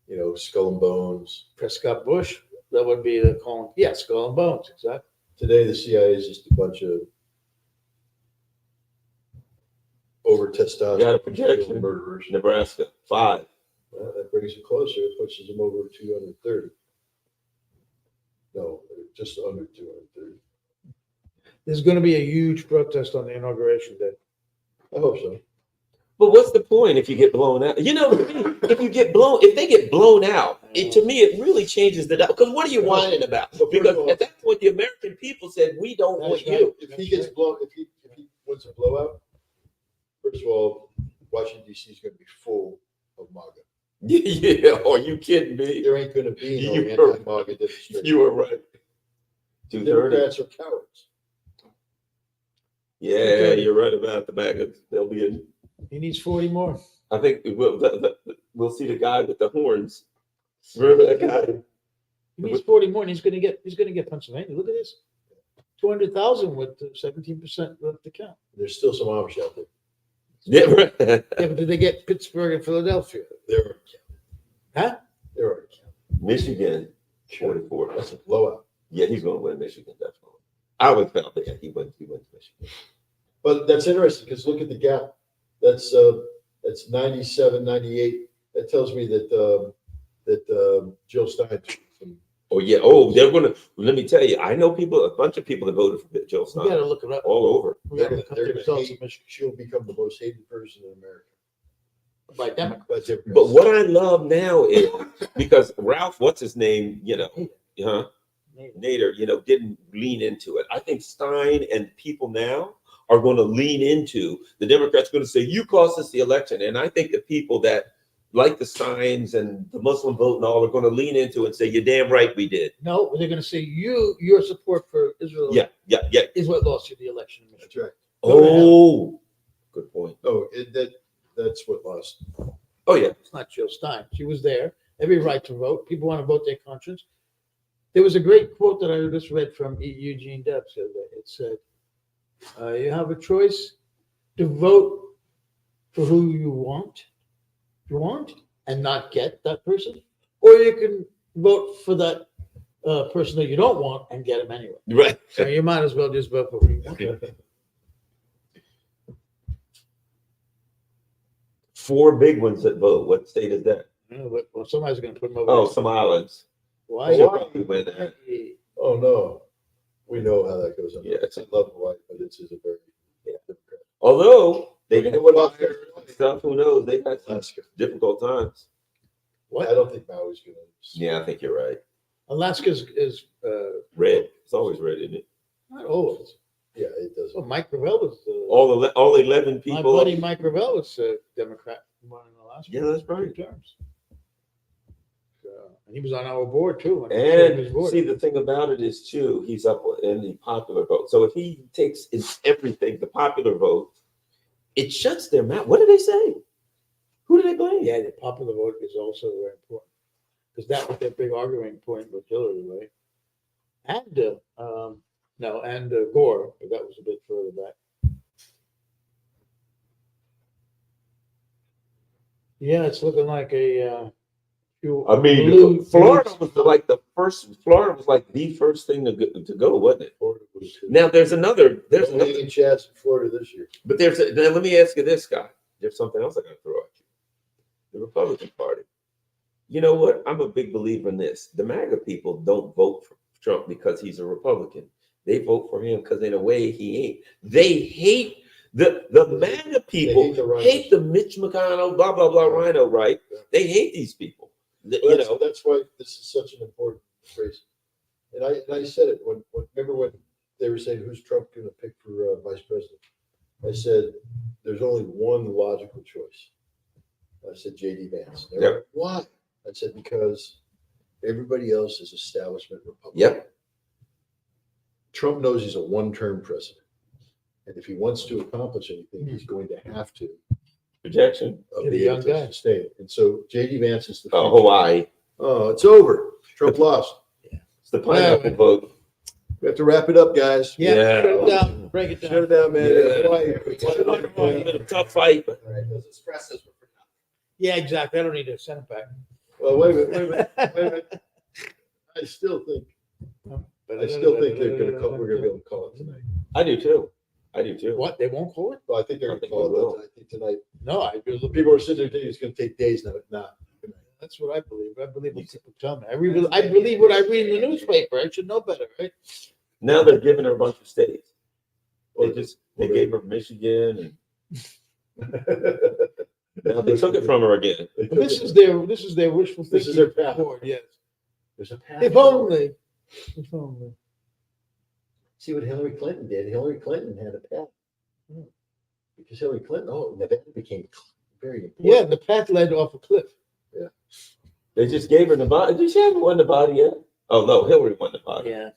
You know, Skull and Bones. Prescott Bush. That would be the calling. Yeah, Skull and Bones, exactly. Today the CIA is just a bunch of over Got a testosterone projection. murderers. Nebraska, 5. Well, that brings it closer. It pushes them over 230. No, just under 230. There's going to be a huge protest on the inauguration day. I hope so. But what's the point if you get blown out? You know, if they get blown out, to me, it really changes the doubt. Because what are you whining about? So first Because of all- at that point, the American people said, we don't want That's you. If he gets blown, if he wins a blowout, first of all, Washington D.C. is going to be full of MAGA. Yeah, are you kidding me? There ain't going to be no You were- anti-MAGA demonstration. You were right. 230. Democrats are cowards. Yeah, you're right about the maggots. They'll be in. He needs 40 more. I think we'll see the guy with the horns. Remember that guy? He needs 40 more, and he's going to get Pennsylvania. Look at this, 200,000 with 17% left to count. There's still some Amish out there. Yeah, right. Yeah, but did they get Pittsburgh and Philadelphia? They're already counted. Huh? They're already counted. Michigan, 44. That's a blowout. Yeah, he's going to win Michigan, definitely. I would felt that he wins Michigan. But that's interesting because look at the gap. That's 97, 98. That tells me that Jill Stein took some. Oh yeah. Oh, they're going to. Let me tell you, I know a bunch of people that voted for Jill We got to Stein look it up. all over. We got to They're look up gonna the results hate- of Michigan She'll become the most hated person in America. by Democrats. By Democrats. But what I love now is because Ralph, what's his name? Nader, didn't lean into it. I think Stein and people now are going to lean into the Democrats going to say, you cost us the election. And I think the people that like the Steins and the Muslim vote and all are going to lean into it and say, you're damn right we did. No, they're going to say your support for Israel Yeah. is what lost you the election in That's Michigan. right. Oh, good point. Oh, that's what lost. Oh, yeah. It's not Jill Stein. She was there. Every right to vote. People want to vote their conscience. There was a great quote that I just read from Eugene Debs. It said, you have a choice to vote for who you want and not get that person, or you can vote for that person that you don't want and get him anyway. Right. So you might as well just vote for who you want. 4 big ones that vote. What state is that? Well, somebody's going to put him over. Oh, there. some islands. Why? She'll probably win that. Oh no, we know how that goes. Yeah. I love Hawaii, but it's a very Democrat. Although they've had What about stuff, who knows? They've had some Alaska? difficult times. I don't think Maui's going to. Yeah, I think you're right. Alaska is Red. It's always red, isn't it? not always. Yeah, it does. So Mike Gravel was All 11 my people. buddy Mike Gravel was a Democrat won in Alaska. Yeah, that's right. 2 terms. And he was on our board too. when he served his And board. see, the thing about it is too, he's up in the popular vote. So if he takes everything, the popular vote, it shuts their mouth. What do they say? Who do they blame? Yeah, the popular vote is also very important because that was their big arguing point with Hillary, right? And Gore, but that was a bit further back. Yeah, it's looking like a. I mean, blue- Florida was like the first. Florida was like the first thing to go, wasn't it? Florida was. Now there's another. in Chats in Florida this year. But now let me ask you this, guy. There's something else I got to throw at you. The Republican Party. You know what? I'm a big believer in this. The MAGA people don't vote for Trump because he's a Republican. They vote for him because in a way he ain't. They hate the MAGA people. Hate the Mitch McConnell, blah blah blah rhino, right? They hate these people. That's why this is such an important phrase. And I said it remember when they were saying who's Trump going to pick for vice president? I said there's only one logical choice. I said J.D. Vance. Yep. Why? I said because everybody else is establishment Republican. Yep. Trump knows he's a one-term president, and if he wants to accomplish anything, he's going to have to Projection. Get a be young able to guy. sustain it. And so J.D. Vance is the Oh, future. Hawaii. Oh, it's over. Trump lost. It's the pineapple vote. We have to wrap it up, guys. Yeah, Yeah. shut it down, break it Shut down. it down, man. Yeah. It's been a tough fight, but All right, those espressos were for nothing. Yeah, exactly. I don't need to send it back. Well, wait a minute. I still think we're going to be able to call it tonight. I do too. What? They won't call it? Well, I think they're going to call it tonight. I think tonight. No, I believe People are sitting there thinking it's going to take days now. Not. that's what I believe. I believe what people tell me. I believe what I read in the newspaper. I should know better, right? Now they're giving her a bunch of states. They gave her Michigan, and now they took it from her again. This is their wishful thinking. This is their path. board, yes. There's a path. If only. If only. See what Hillary Clinton did. Hillary Clinton had a path. Because Hillary Clinton, Nevada became very important. Yeah, the path led off a cliff. They just gave her Nevada. Did she haven't won Nevada yet? Oh no, Hillary won Nevada. Yeah.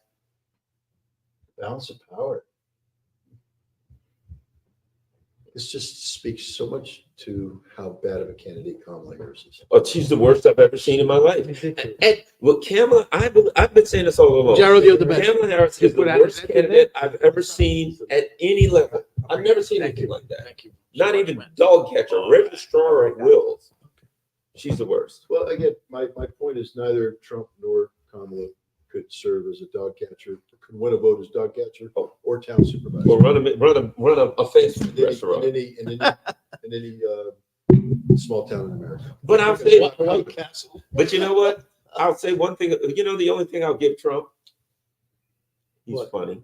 Balance of power. This just speaks so much to how bad of a candidate Kamala Harris is. Oh, she's the worst I've ever seen in my life. Ridiculous. And well, Kamala, I've been saying this all along. Gerald, you're the best. Kamala Harris is the Put out worst that candidate I've ever seen at any level. I've never seen Thank anything you. like that. Thank you. Not even dog catcher, registrar of wills. She's the worst. Well, again, my point is neither Trump nor Kamala could serve as a dog catcher, could win a vote as dog catcher or town supervisor. Or run a fast food restaurant. in any small town in America. But I'll say, White Castle. but you know what? I'll say one thing. You know, the only thing I'll give Trump, he's What? funny.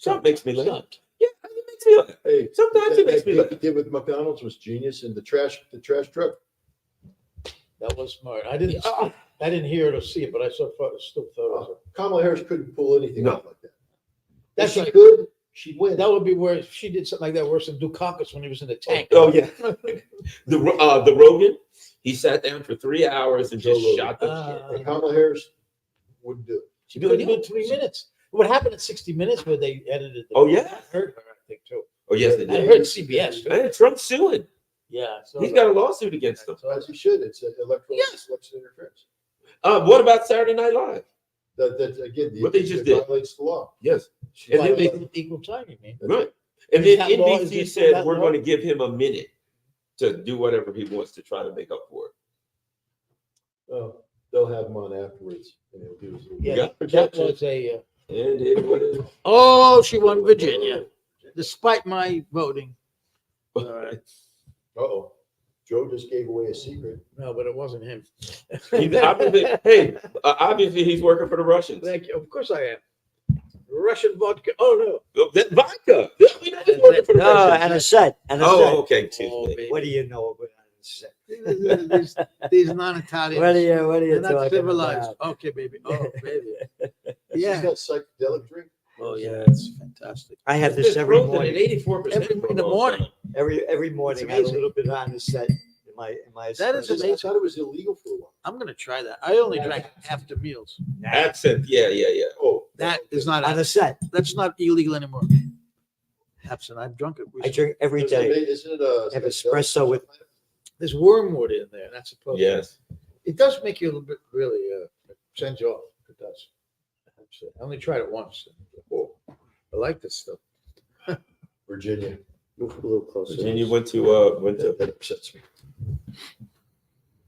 Trump makes me laugh. Son. Yeah, he makes me laugh. Hey, Sometimes it makes me what laugh. he did with McDonald's was genius, and the trash truck. That was smart. I didn't hear it or see it, but I still thought it was. Kamala Harris couldn't pull anything No. off like that. That's If she right. could, she'd win. That would be worse. She did something like that worse than Dukakis when he was in the tank. Oh yeah, the Rogan. He sat down for 3 hours and just Joe shot the Rogan. shit. Kamala Harris wouldn't do it. She couldn't do it in 3 minutes. What happened at 60 Minutes where they edited the Oh, yeah? I heard her, I think, too. Oh yes, they I did. heard CBS. Too. Man, Trump's suing. Yeah. So He's got a lawsuit against them. So as he should, it's an electoral Yes. election interference. What about Saturday Night Live? That again, What they just it did. violates the law. Yes, She and then Like, they equal time, you mean? right, and Is then that law- is NBC this said that we're law? going to give him a minute to do whatever he wants to try to make up for it. Oh, they'll have him on afterwards. And he'll do his little- Yeah, got that protection. was a. And it was. Oh, she won Virginia, despite my voting. All right. Uh-oh. Joe just gave away a secret. No, but it wasn't him. Obviously, he's working for the Russians. Thank you. Of course I am. Russian vodka. Oh That vodka. Yeah, we know he's working for the No, Russians. and a set. And a Oh, set. okay. no. Excuse me. What do you know about an set? These non-Italians. What are you They're not talking civilized. about? Okay, baby. Oh, baby. Is Yeah. that psychedelic drink? Oh, yeah. It's fantastic. I have this every morning. 84% Every in the morning. Every morning, I have a amazing. little bit on the set in my. That is espresso. amazing. I thought it was illegal for a while. I'm gonna try that. I only drank after meals. Absinthe, yeah. Oh, That is not. On the set, That's not illegal anymore. Absent. I've drunk it. I drink every day. Isn't it a Have espresso with. There's wormwood in there. That's supposed. Yes. It does make you a little bit really send you off. It does. I only tried it once. Oh, I like this stuff. Virginia? Move a little closer. Virginia went to That upsets me.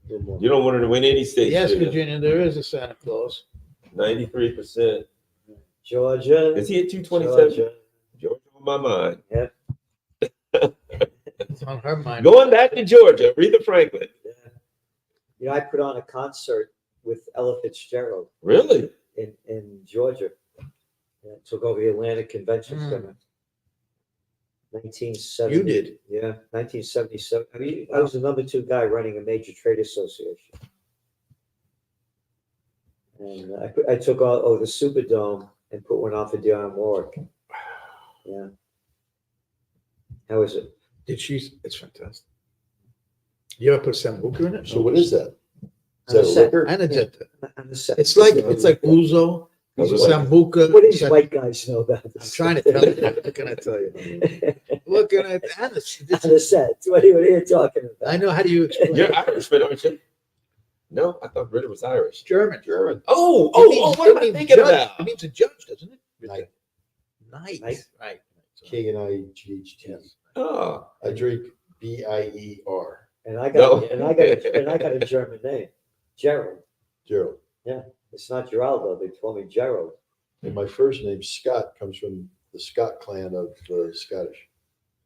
you don't want her to win any state. Yes, do you? Virginia, there is a Santa Claus. 93%. Georgia. Is he at 227? Georgia. Georgia on my mind. It's on her mind. Going back to Georgia, Aretha Franklin. You know, I put on a concert with Ella Fitzgerald Really? in Georgia. Yeah, took over the Atlantic Convention Center. 1970. You did. Yeah, 1977. I mean, I was the number 2 guy running a major trade association. And I took all the Superdome and put one on for Dionne Warwick. Yeah. How is it? Did she? It's fantastic. You ever put sambuca in it? So what is that? Is On the that a set. liquor? Anisette. On the set. It's like ouzo, sambuca. What do these white guys know about I'm this? trying to tell you. What can I tell you? Look at it. On the set. What are you talking about? I know. How do you explain? You're it? Irishman, aren't you? No, I thought Ritter was Irish. German. German. Oh, what am I thinking judge. about? It means a judge, doesn't it? Knight. Knight. Knight. Right. K-N-I-G-H-T. Yes. Oh, I drink B-I-E-R. And I got No. a German name, Gerald. Gerald. It's not Gerald though. They told me Gerald. And my first name, Scott, comes from the Scott clan of the Scottish.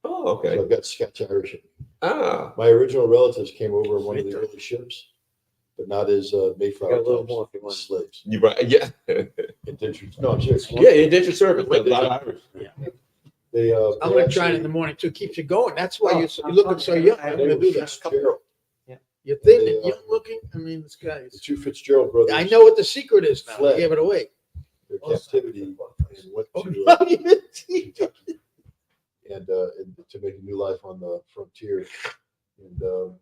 oh, So okay. I've got Scotch-Irish. Ah, My original relatives came over on one of the early ships, but not as Mayflower Got a little types, more if you want. slaves. you right? Yeah, Indentured. No, I'm serious. yeah. Indentured service, but a lot of Irish. They, I'm gonna try it in the morning too. Keeps you going. That's why you're looking so young. I'm gonna do that. Fitzgerald. You're thin They, and young looking. I mean, this guy. The 2 Fitzgerald brothers. I know what the secret is now. Fled. You gave it away. Their captivity and went Oh, to no, Kentucky and to make a new life on the frontier. And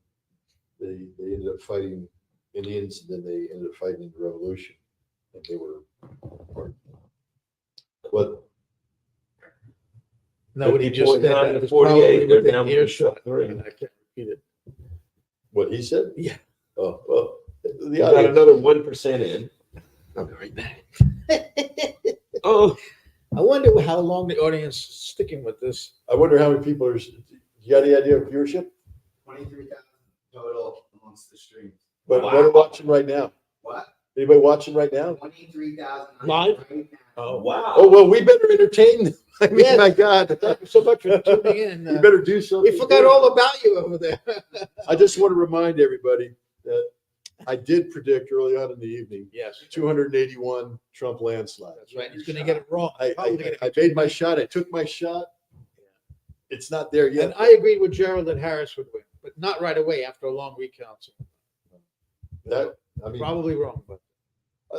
they ended up fighting Indians, and then they ended up fighting in the Revolution. And they were what? Nobody just said 50.9 that. to It was 48. probably They're within down earshot. 3. I can't repeat it. What he said? Yeah. Oh well, the We got audience. another 1% in. I'll be right back. Oh, I wonder how long the audience is sticking with this. I wonder how many people are. You got any idea of viewership? 23,000 total amongst the streams. But Wow. what are watching right now? What? Anybody watching right now? 23,000 Live? right now. oh, wow. Oh well, we better entertain them. I mean, Yes. my God, Thank you so much for tuning in. we better do something. We forgot all about you over there. I just want to remind everybody that I did predict early on in the evening Yes, 281 Trump landslide. that's right. He's going to get it wrong. I made my shot. I took my shot. It's not there And yet. I agreed with Gerald that Harris would win, but not right away after a long recounting. That, I mean, Probably wrong, but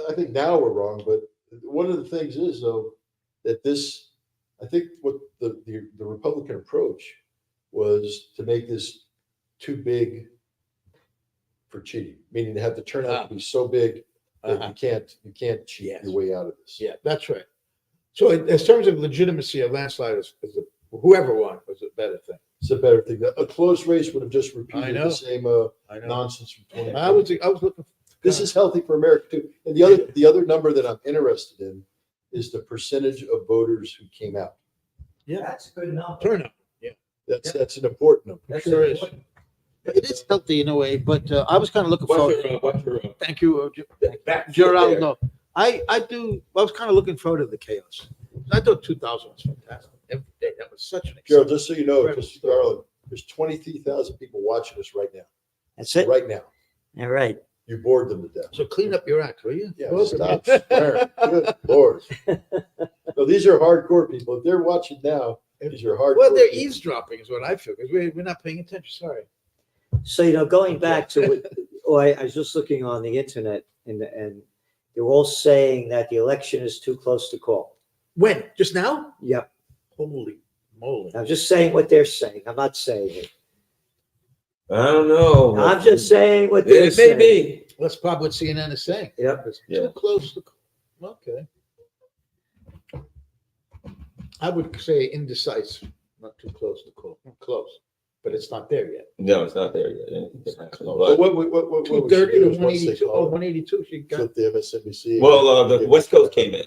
I think now we're wrong. But one of the things is though that this, I think what the Republican approach was to make this too big for cheating, meaning to have the turnout to be so big that you can't cheat Yes. your way out of this. yeah, that's right. So in terms of legitimacy, a landslide is whoever won was a better thing. It's a better thing. A close race would have just I repeated know. the same I know. nonsense from 20. I was looking. This is healthy for America too. And the other number that I'm interested in is the percentage of voters who came out. That's a good number. turnout. That's an important number. That's Sure is. important. It is healthy in a way, but I was kind of looking forward. What's your Thank you, back Gerald. there? No, I was kind of looking forward to the chaos. I thought 2000 was fantastic. Every day, that was such an Gerald, exciting. just so you know, just Garland, there's 23,000 people watching us right now. That's it. Right now. All right. You bored them to death. So clean up your act, will you? Yeah, Well, stop swearing. Good Lord. No, these are hardcore people. If they're watching now, these are hardcore. Well, they're people. eavesdropping, is what I feel, because we're not paying attention. Sorry. So, going back to what, I was just looking on the internet and they're all saying that the election is too close to call. When? Just now? Yep. Holy moly. I'm just saying what they're saying. I'm not saying it. I don't know. I'm just saying what they're It may saying. be. That's probably what CNN is saying. Yep. It's Yeah. too close to, okay. I would say indecisive, not too close to call, close, but it's not there yet. No, it's not there yet. Anything can happen. But But, what we 230 should do to is once they 182. Oh, call it, 182, she got, flip the MSNBC. well, the West Coast came in,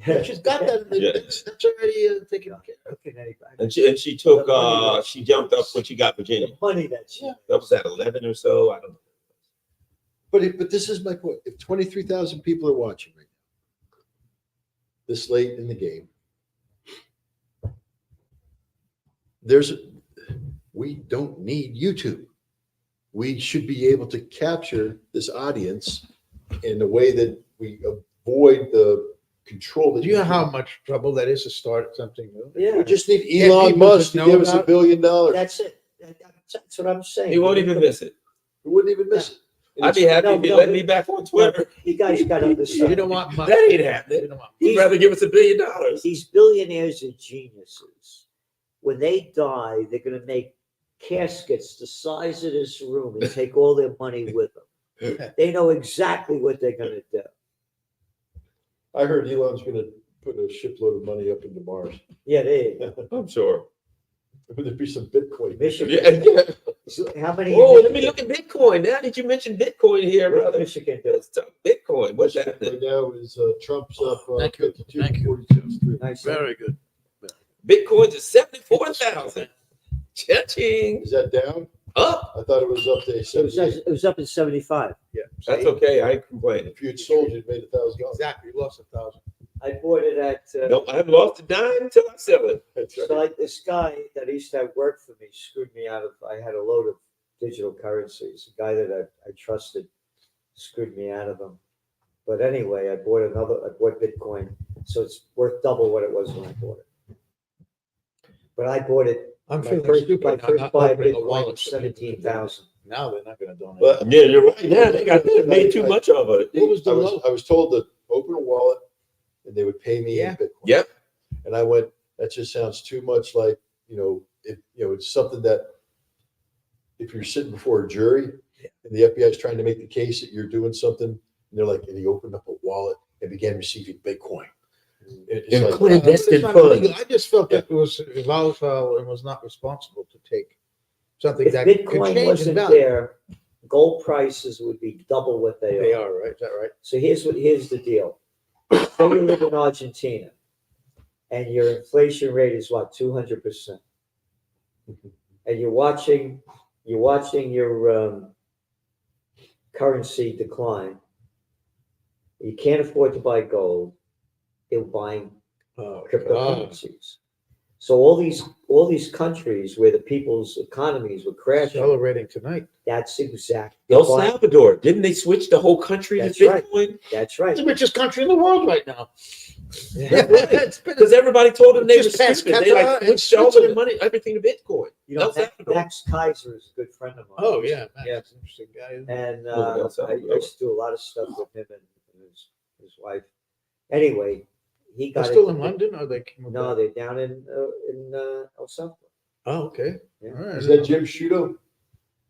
yeah, she's got that, Yeah. that's already taken care of. and she took she jumped up when she got Virginia. The money that she, That was at 11 or so. I don't know. But this is my point. If 23,000 people are watching right now, this late in the game, we don't need YouTube. We should be able to capture this audience in a way that we avoid the control that Do you know how much trouble that is to start something new? yeah, we just need Yeah, Elon people Musk just to know give us about $1 billion. that's it. That's what I'm saying. He won't even miss it. We wouldn't even miss it. And I'd be happy if he No, let but- me back on No, Twitter. but you guys got to understand. You don't want much. That ain't happening. You don't want He'd rather give us $1 billion. These billionaires are geniuses. When they die, they're going to make caskets the size of this room and take all their money with them. They know exactly what they're going to do. I heard Elon's going to put a shipload of money up into Mars. Yeah, they. I'm sure. There'd be some Bitcoin. Michigan. Yeah, yeah. How many? Oh, let me look at Bitcoin. Now that you mentioned Bitcoin here, What brother. Michigan do? Let's talk Bitcoin. What's Michigan that? right now is Trump's up Thank you. 52, Thank you. 42. Nice. Very good. Bitcoin's at 74,000. Cha-ching. Is that down? Up. I thought it was up to It was up in 75. Yeah. That's See? okay. I ain't complaining. If you had sold, you'd made $1,000. Exactly, you lost 1,000. I bought it at. Nope, I haven't lost a dime until I sell it. That's So like this guy that used to have worked for me screwed me out of. I had a load of digital currencies. A guy that I trusted screwed me out of them. But anyway, I bought Bitcoin, so it's worth double what it was when I bought it. But I bought it. I'm My feeling first stupid. buy not of opening a Bitcoin wallet was for people to 17,000. Now they're not gonna donate. But Yeah, you're right. Yeah, they made too much of it. What was the I low? was told to open a wallet and they would pay me in Yeah. Bitcoin. Yep. And I went, that just sounds too much like, it's something that if you're sitting before a jury and the FBI is trying to make the case that you're doing something, and they're like, and he opened up a wallet and began receiving Bitcoin. It's In like, clandestine It's not funds. illegal. I just felt that it was volatile and was not responsible to take something If that could Bitcoin change in wasn't value. there, gold prices would be double what they They are. are, right? Is that right? So here's the deal. Say you live in Argentina and your inflation rate is what, 200%. And you're watching your currency decline. You can't afford to buy gold. They're buying Oh, God. cryptocurrencies. So all these countries where the people's economies were crashing, Celebrating tonight. that's exactly El Salvador, didn't they switch the whole country That's to right. Bitcoin? That's It's right. the richest country in the world right now. Yeah. It's been- Because everybody told them they were Just past stupid. They like Qatar and switched all of their Switzerland. money, everything to Bitcoin. You know, El Salvador. Max Kaiser is a good friend of mine. Oh, yeah. Man, Yeah. that's an interesting guy. isn't he? And El I Salvador. used to do a lot of stuff with him and his wife. Anyway, he They're got still in into- London or they came No, back? they're down in El Salvador. Oh, okay. Yeah. All right. is that Jim Sciutto?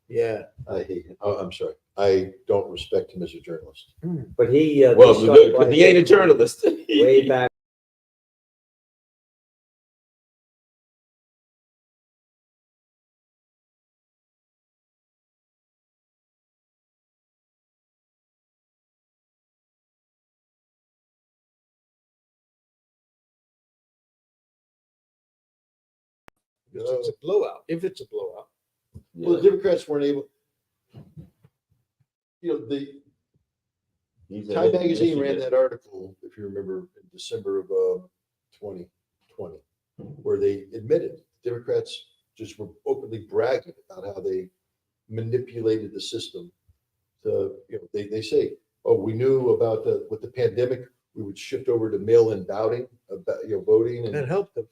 Yeah. I hate him. Oh, I'm sorry. I don't respect him as a journalist. But he Well, they started because buying he ain't a Bitcoin journalist. way back. It's a blowout. If it's a blowout. Well, the Democrats weren't able, the Time Magazine ran that article, if you remember, in December of 2020, where they admitted Democrats just were openly bragging about how they manipulated the system. They say, oh, we knew about with the pandemic, we would shift over to mail-in voting, voting, That and helped them.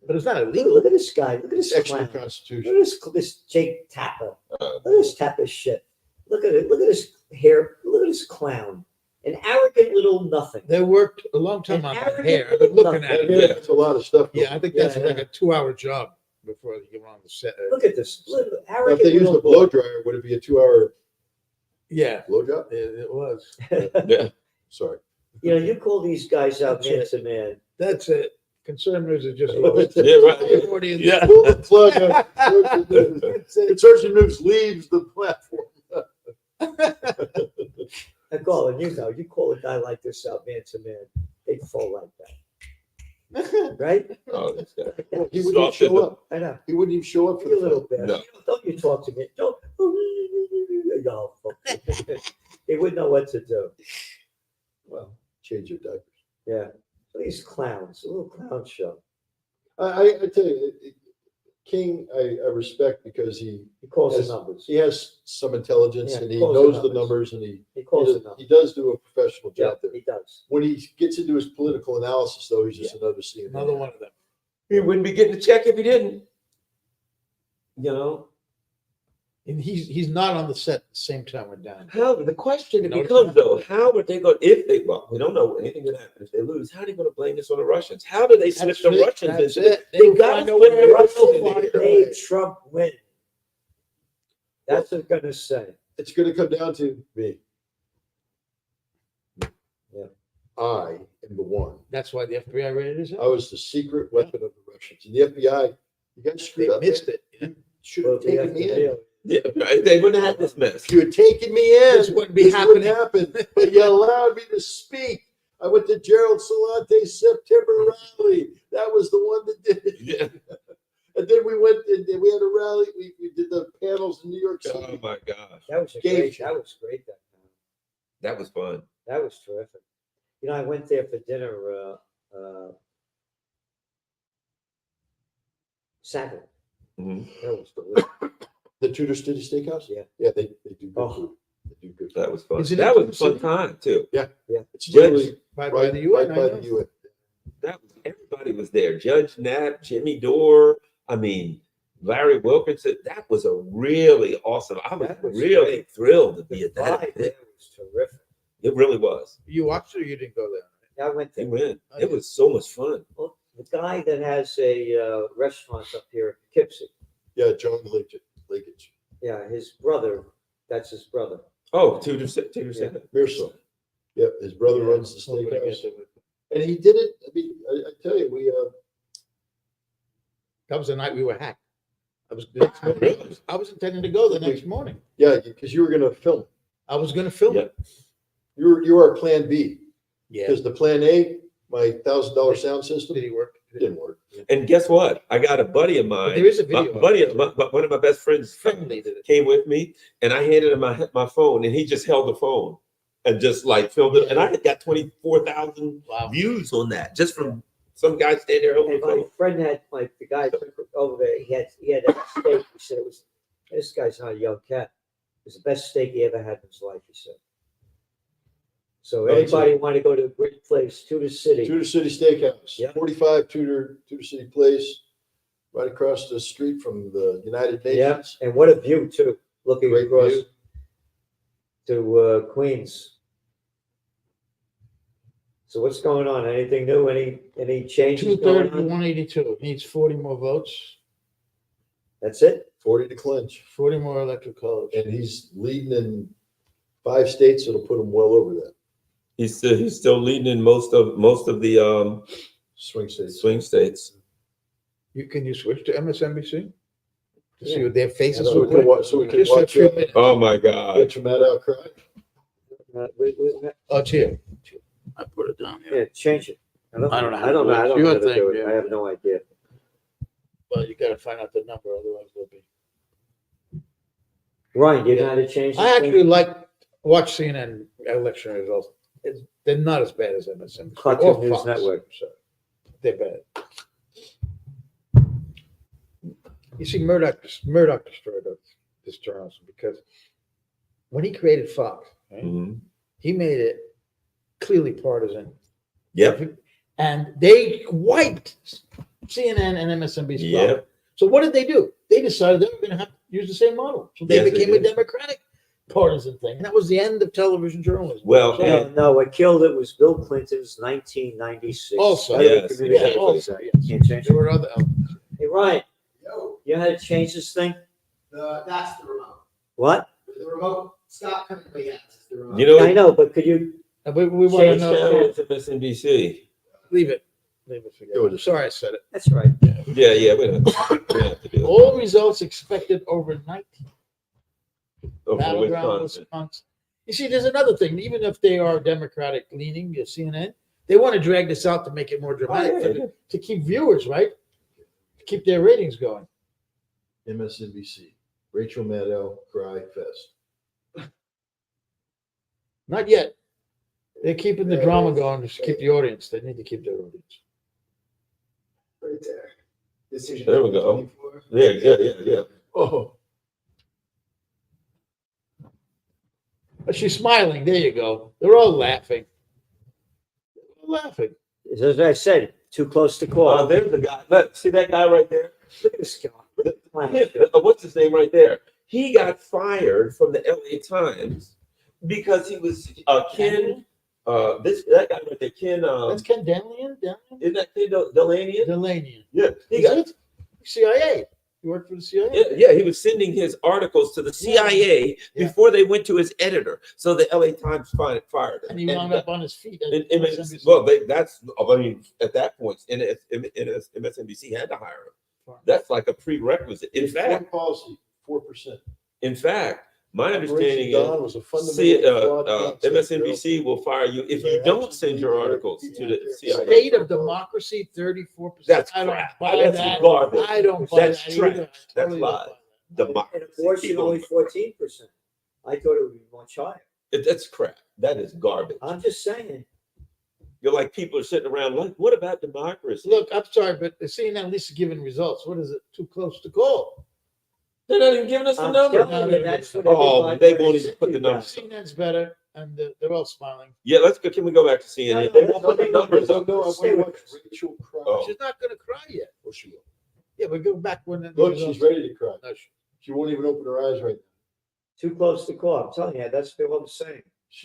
But it's not Look, illegal. look at this guy. Look at this Extra clown. Look constitution. at this Jake Tapper. Look at this Tapper shit. Look at it. Look at this hair. Look at this clown. An arrogant little nothing. They worked a long time An on that arrogant hair. I've been looking nothing. at Yeah, it. that's a lot of stuff. Yeah, I think that's Yeah, like yeah. a 2-hour job before you get on the set. Look at this. Look, Now, if arrogant they used a little blow dryer, would it be a 2-hour Yeah, blow job? it was. Yeah. Sorry. You know, you call these guys out That's man it. to man. That's it. Conservatives are just lost. Yeah, right. Audience. Yeah. Pull the plug out. Conservative News leaves the platform. And Colin, you know, you call a guy like this out man to man, they'd fall like that. Right? Oh, this guy. He wouldn't even show up. I know. He wouldn't even show up for You the little fight. bit. No. Don't you talk to me. Don't. No, fuck. They wouldn't know what to do. Well, change your diapers. Yeah. These clowns, a little clown show. I tell you, King, I respect because He calls Yes. the numbers. he has some intelligence Yeah, and he close the knows the numbers. numbers and He calls the he numbers. does do a professional Yeah, job there. he does. When he gets into his political analysis, though, he's just another CNN. Another one of them. He wouldn't be getting a check if he didn't. You know, And he's not on the set at the same time we're down. How the question No, becomes it's not. though, how would they go if they well, we don't know anything could happen if they lose. How are they going to blame this on the Russians? How do they slip That's the it. Russians That's into it. They They'll got to find a slip way the to Russians find into a it. way. made Trump win. That's what I'm gonna say. It's going to come down to me. Yeah. I am the one. That's why the FBI raided his I house. was the secret weapon of the Russians. And the FBI, you guys screwed They up. missed man. it. You should Well, have the taken me in. FBI Yeah, right. They wouldn't have had this mess. If you had taken me in, This wouldn't be this wouldn't happening. happen. But you allowed me to speak. I went to Gerald Celente's September rally. That was the one that did it. Yeah. And then we went and we had a rally. We did the panels in New York Oh City. my gosh, That was a Game great. show. That was great. That time. that was fun. That was terrific. You know, I went there for dinner Saturday. Mhm. That was delicious. The Tudor City Steakhouse? Yeah. Yeah, they do good Oh. food. They do good food. That was fun. Is it That in was a fun City? time too. It's Judge- literally By right, the UN. right by the UN. That was everybody was there. Judge Knapp, Jimmy Dore. I mean, Larry Wilkinson. That was a really awesome. I was That was really great. thrilled to The be at that. vibe there was terrific. It really was. You watched it or you didn't go there? I went They there. went. It was so much fun. Well, the guy that has a restaurant up here in Poughkeepsie. Yeah, John Linkage. Yeah, his brother. That's his brother. Oh, Tudor said. Mearso. Yep, his brother Yeah. runs the Nobody steakhouse. gets it. And he did it. I mean, I tell you, we That was the night we were hacked. I was intending to go the next morning. yeah, because you were gonna film. I was going to film it. You were our plan B. Yeah. Because the plan A, my $1,000 sound system, Did he work? didn't work. And guess what? I got a buddy of But mine. there is a My video. buddy, one of my best friends, Friendly did it. came with me, and I handed him my phone, and he just held the phone and just like filmed it. And I had got 24,000 Wow. views on that just from some guy standing there holding And the my phone. friend had the guy took over there. He had a steak. He said it was. This guy's not a young cat. It was the best steak he ever had in his life. He said. So That's anybody want to go to a great place, Tudor City? Tudor City Steakhouse, Yeah. 45 Tudor City Place, right across the street from the United Yeah, Nations. and what a view too, looking Great across view. to Queens. So what's going on? Anything new? Any changes going 230 on? 182. Needs 40 more votes, That's it. 40 to clinch. 40 more electoral college. And he's leading in 5 states that'll put him well over that. He's still leading in most of the Swing states. swing states. Can you switch to MSNBC to see Yeah. what their faces Yeah, So we look can like? watch, so we can Just for a watch few minutes. Oh my God! Get your mad outcry. Oh, it's here. I put it down here. Yeah, change it. I don't know how I don't to know. I do it. don't It's know your how to thing, do it. yeah. I have no idea. Well, you got to find out the number, otherwise they'll be. Ryan, you know how to change? I this thing? actually watch CNN election results. They're not as bad as MSNBC. Cartoon or News Fox. Network. So they're bad. You see, Murdoch destroyed this journalism because when he created Fox, right, Mhm. he made it clearly partisan. Yep. And they wiped CNN and MSNBC. Yeah. So what did they do? They decided they were going to have to use the same model. So they Yes, they became a did. Democratic partisan thing. And that was the end of television journalism. Well, So- and- No, what killed it was Bill Clinton's 1996. Also, yes, Communications exactly. also, Act. yes. Can't change There it. were other elements. Hey, Ryan, Yo, you know how to change this thing? that's the remote. What? The remote, Scott Cunningham, yeah, it's the remote. You know, I know, but could you? We want to Change know. channel is MSNBC. Leave it. Leave it. Forget it. I'm sorry I said it. That's right. Yeah, we don't have to do it. All results expected overnight. Over Battleground, Wisconsin. Wisconsin. You see, there's another thing. Even if they are Democratic leaning, your CNN, they want to drag this out to make it more dramatic Oh, yeah. to keep viewers, right? To keep their ratings going. MSNBC, Rachel Maddow, Cry Fest. Not yet. They're keeping the drama going to keep the audience. They need to keep their audience. Right there. Decision. There we go. 24. Yeah. Oh, But she's smiling. There you go. They're all laughing. They're all laughing. As I said, too close to call. There's the guy. Look, see that guy right there? Look at this guy. What's his name right there? He got fired from the LA Times because he was Ken. That guy right there, Ken. That's Ken Danlian? Isn't that Ken Delanian? Delanian. Yeah, he Is got. it? CIA. You worked for the CIA? Yeah, he was sending his articles to the CIA Yeah. before they went to his editor. So the LA Times fired him. And he wound up on his feet. at MSNBC. Well, I mean, at that point, MSNBC had to hire him. That's like a prerequisite. In foreign fact, policy, 4%. my understanding Operation Dawn is, was a fundamental flawed concept. MSNBC will fire you if you don't send your articles to the CIA. State of democracy, 34%. That's I don't crap. buy That's that. garbage. I don't buy That's that trash. either. I That's totally don't lies. buy that. And Democracy. abortion only 14%. I thought it would be much higher. That's crap. That is garbage. I'm just saying. You're like, people are sitting around like, what about democracy? Look, I'm sorry, but the CNN at least is giving results. What is it? Too close to call. They're not even giving us the I'm number. telling you, that's what Oh, everybody they won't even said put the about. numbers. CNN's better, and they're all smiling. Yeah, let's go. Can we go back to CNN? No, They won't no, put the no, numbers No, up. no, I want to watch Rachel cry. Oh. She's not going to cry yet. Oh, she will. Yeah, but go back when. Look, she's ready to cry. No, She won't even open her eyes right now. Too close to call. I'm telling you, that's what I'm saying.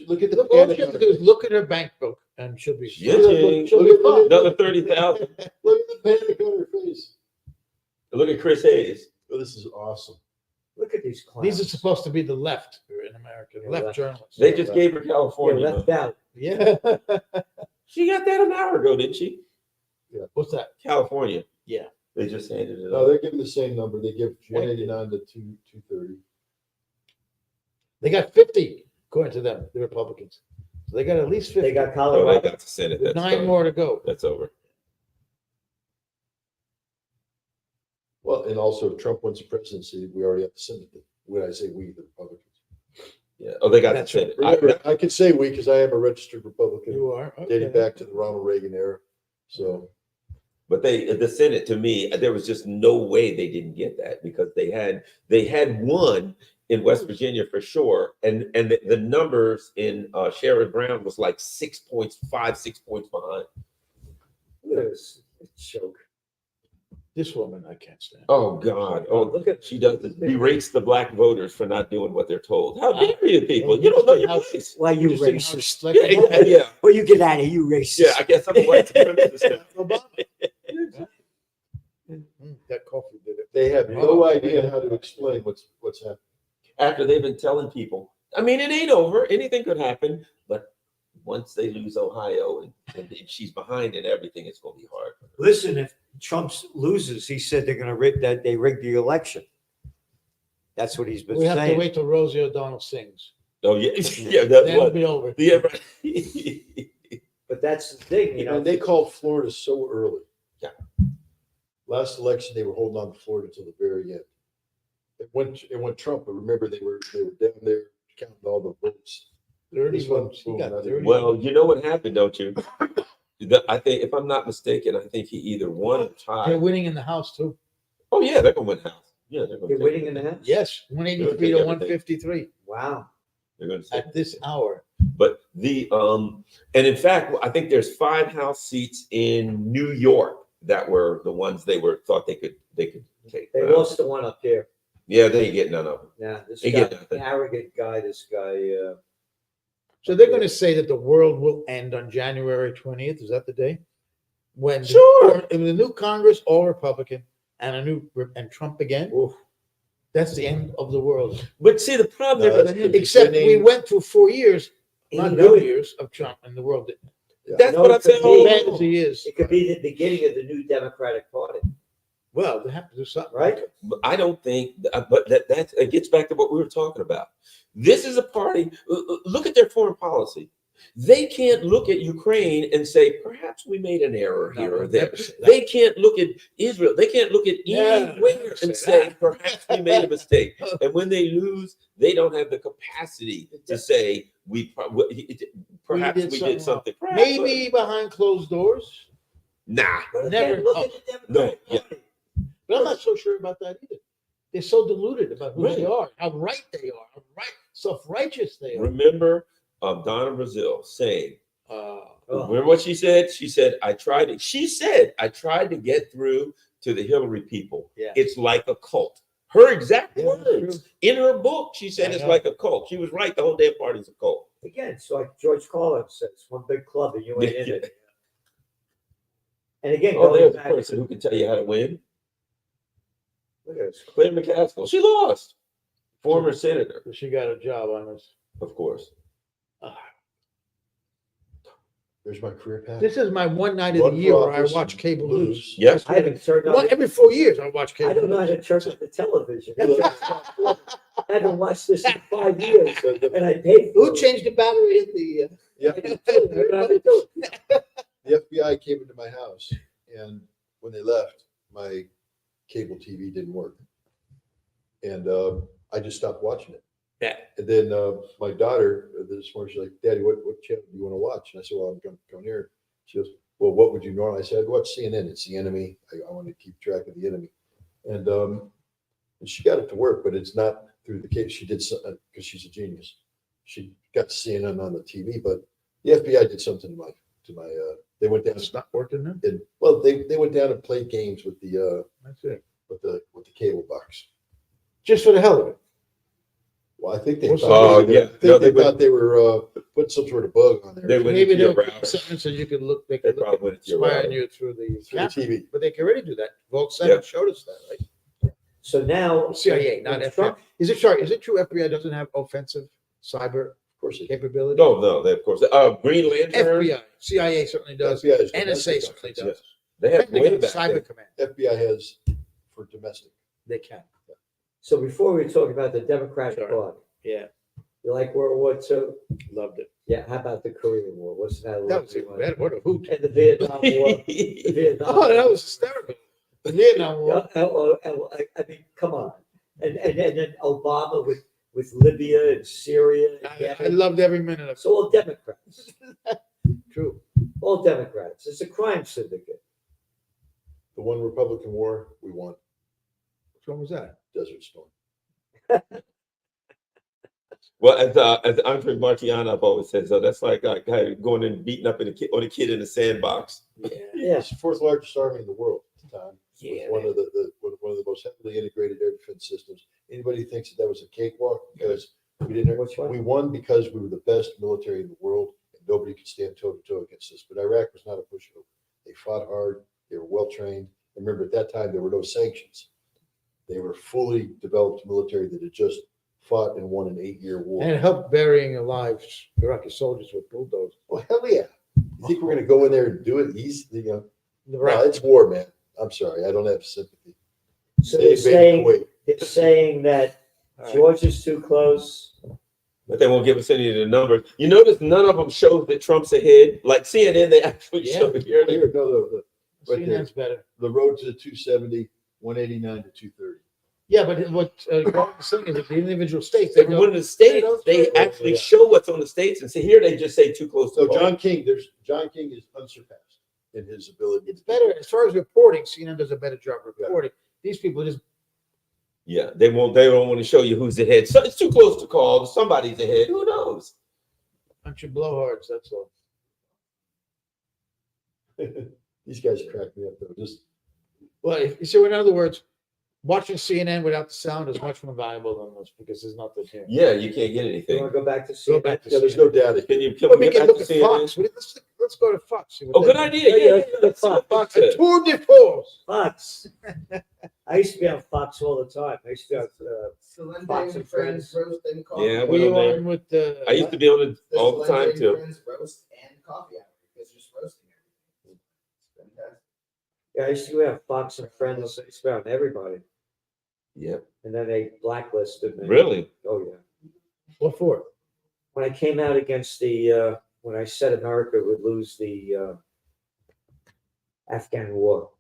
Look at the Look, all panic she has on to her do is face. look at her bank book, and she'll be. Yeah, Look she'll at- be fine. Another 30,000. Look at the panic on her face. Look at Chris Hayes. Oh, this is awesome. Look at these clowns. These are supposed to be the left in America, the Yeah, left left. journalists. They just gave her Yeah, California. left out. Yeah. She got that an hour ago, didn't she? What's that? California. Yeah. They just handed it No, up. they're giving the same number. They give 189 to 230. They got 50, according to them, the Republicans. So they got at least 50. They got Oh, they Colorado. got to Senate. with That's 9 done. more to go. That's over. Well, and also if Trump wins the presidency, we already have the Senate. When I say we, the Republicans. Yeah. Oh, they got That's to Senate. Remember, I can say we because I am a registered Republican You are. dating Okay. back to the Ronald Reagan era. So But the Senate, to me, there was just no way they didn't get that because they had one in West Virginia for sure, and the numbers in Sherrod Brown was like 6 points behind. Look at this joke. This woman, I can't stand. Oh God! Oh, Look at she does berates the black voters for not doing what they're told. How dare you, people? You don't know your place. Why you Interesting how racist? select- Yeah. Well, you get out of here, you racist. Yeah, I guess I'm a white supremacist. Obama. That coffee did it. they have no idea how to explain what's happening. After they've been telling people, I mean, it ain't over. Anything could happen. But once they lose Ohio and she's behind in everything, it's going to be hard. Listen, if Trump loses, he said they're going to rig the election. That's what he's been We have saying. to wait till Rosie O'Donnell sings. Oh yeah, yeah. Then That's it'll what. be over. Yeah, right. But that's the thing, you know. And they called Florida so early. Yeah. Last election, they were holding on to Florida till the very end. It went Trump, but remember they were down there counting all the votes. 30 This one- votes. He got 30. Well, you know what happened, don't you? I think, if I'm not mistaken, I think he either won or They're tied. winning in the House too. Oh yeah, they're gonna win House. Yeah, they're gonna. They're take winning it. in the House? Yes, 183 They'll take to everything. 153 Wow. They're gonna take at this hour. But and in fact, I think there's 5 House seats in New York that were the ones they thought they could take. They lost the one up here. Yeah, they ain't getting none of them. Now, this They guy, get nothing. arrogant guy, this guy, So they're going to say that the world will end on January 20th. Is that the day? When Sure. in the new Congress, all Republican, and Trump again. oof. That's the end of the world. But see, the problem No, they're that's gonna the have, Except we beginning. went through 4 years, He not knew no it. years of Trump, and the world didn't. that's No, what I'm it could saying. be. all Bad along. as he is. It could be the beginning of the new Democratic Party, Well, they have to do something. right? But I don't think, but that it gets back to what we were talking about. This is a party. Look at their foreign policy. They can't look at Ukraine and say, perhaps we made an error No, here or they'll there. never say that. They can't look at Israel. They can't look at Yeah, anywhere never and say say, that. perhaps we made a mistake. And when they lose, they don't have the capacity to say, perhaps we did something. Perhaps, Maybe behind closed doors. nah. But Never. again, look at the Democratic No, yeah. Party. But I'm not so sure about that either. They're so deluded about who they Right. are, how right they are, how self-righteous they are. Remember Donna Brazile saying, Oh. remember what she said? She said, I tried to get through to the Hillary people. Yeah. It's like a cult. Her exact Yeah, that's words true. in her book, she said I it's know. like a cult. She was right. The whole damn party's a cult. Again, it's like George Carlin says, one big club and you ain't in it. And again, Oh, going there's a back, person who can tell you how to win. look at this. Claire McCaskill. She lost. Former senator, She got a job on this. of course. There's my career path. This is my one night of Run the year for where I office, watch cable lose. news. Yes. I haven't turned on. Every 4 years I watch cable I don't know how news. to turn on the television. I haven't watched this in 5 years, and I paid for Who it. changed the battery in the? Yeah, I don't know how to do it. the FBI came into my house, and when they left, my cable TV didn't work, and I just stopped watching it. Yeah. And then my daughter this morning, she's like, "Daddy, what channel do you want to watch?" And I said, "Well, I'm going here." She goes, "Well, what would you normally?" I said, "I'd watch CNN. It's the enemy. I want to keep track of the enemy." And she got it to work, but it's not through the cable. She did because she's a genius. She got CNN on the TV, but the FBI did something to my. They went down. It's not working now. And, well, they went down and played games with the That's it. with the cable box. Just for the hell of it. Well, I think they What's thought, the- Oh, yeah. they No, they thought they were putting some sort of bug on there. They went Maybe into your they'll browser. something so you can look. They They can look probably at went to your spying browser. you through the through the camera. TV. But they can already do that. Vogue Senate Yeah. showed us that, right? So now, CIA, not when FBI. Trump- Is it true FBI doesn't have offensive cyber Of course, they capability? No, they, of course. Green Lantern. FBI, CIA certainly does. FBI is NSA domestic certainly offensive. does. They have way Pentagon back Cyber then. Command. FBI has for domestic. They can. so before we talk about the Democratic Sorry. Party, Yeah, you like World War II? loved it. Yeah. How about the Korean War? What's that? That was even better. What a hoot. And the Vietnam War. The Vietnam Oh, that was hysterical. The Vietnam War. I mean, come on. And then Obama with Libya and Syria. And I loved every minute of it's all Democrats. it. True. All Democrats. It's a crime syndicate. The one Republican war we won, Which one was that? Desert Storm. Well, as Andre Marciano always says, that's like a guy going and beating up on a kid in the sandbox. Yeah. It's the fourth largest army in the world at the time. Yeah, One of the most heavily integrated air defense systems. Anybody thinks that was a cakewalk because we didn't. Which one? We won because we were the best military in the world, and nobody could stand toe to toe against us. But Iraq was not a pushover. They fought hard. They were well trained. And remember, at that time there were no sanctions. They were fully developed military that had just fought and won an 8-year war. And it helped burying alive Iraqi soldiers with bulldozers. Well, hell yeah! You think we're going to go in there and do it easy? You know, The no, Iraqi- it's war, man. I'm sorry, I don't have sympathy. So They invaded Kuwait. they're saying that All right. George is too close. but they won't give us any of the numbers. You notice none of them show that Trump's ahead. Like CNN, they actually Yeah. show it here. Here, no, right there. CNN's better. the road to 270, 189 to 230. Yeah, but what Gordon was saying is that the individual states, they Every don't, one of the states, they Yeah. actually show what's on the states, and see here they just say too close to So call. John King is unsurpassed in his ability. it's better as far as reporting. CNN does a better job reporting. These people just Yeah, they don't want to show you who's ahead. So it's too close to call. Somebody's ahead. Who knows? bunch of blowhards. That's all. These guys crack me up though. Just Well, so in other words, watching CNN without the sound is much more valuable than this because there's nothing here. Yeah, you can't get You anything. want to go back to Go see? back to yeah, there's CNN. no data. Can we Well, we get can back look to at CNN? Fox. Let's go to Fox. See what Oh, they good do. idea. Yeah, Yeah, let's see go what to Fox A said. tour de force. Fox. I used to be on Fox all the time. I used to be on, Celente Fox and and Friends Friends. roast and coffee. Yeah, Were you well, on with the? I used to be on it The all the Celente time and too. Friends roast and coffee hour. It's just roasting everything. It's fantastic. yeah, I used to be on Fox and Friends. I used to be on everybody. Yep. And then they blacklisted me. Really? Oh, yeah. What for? When I came out against when I said America would lose the Afghan war,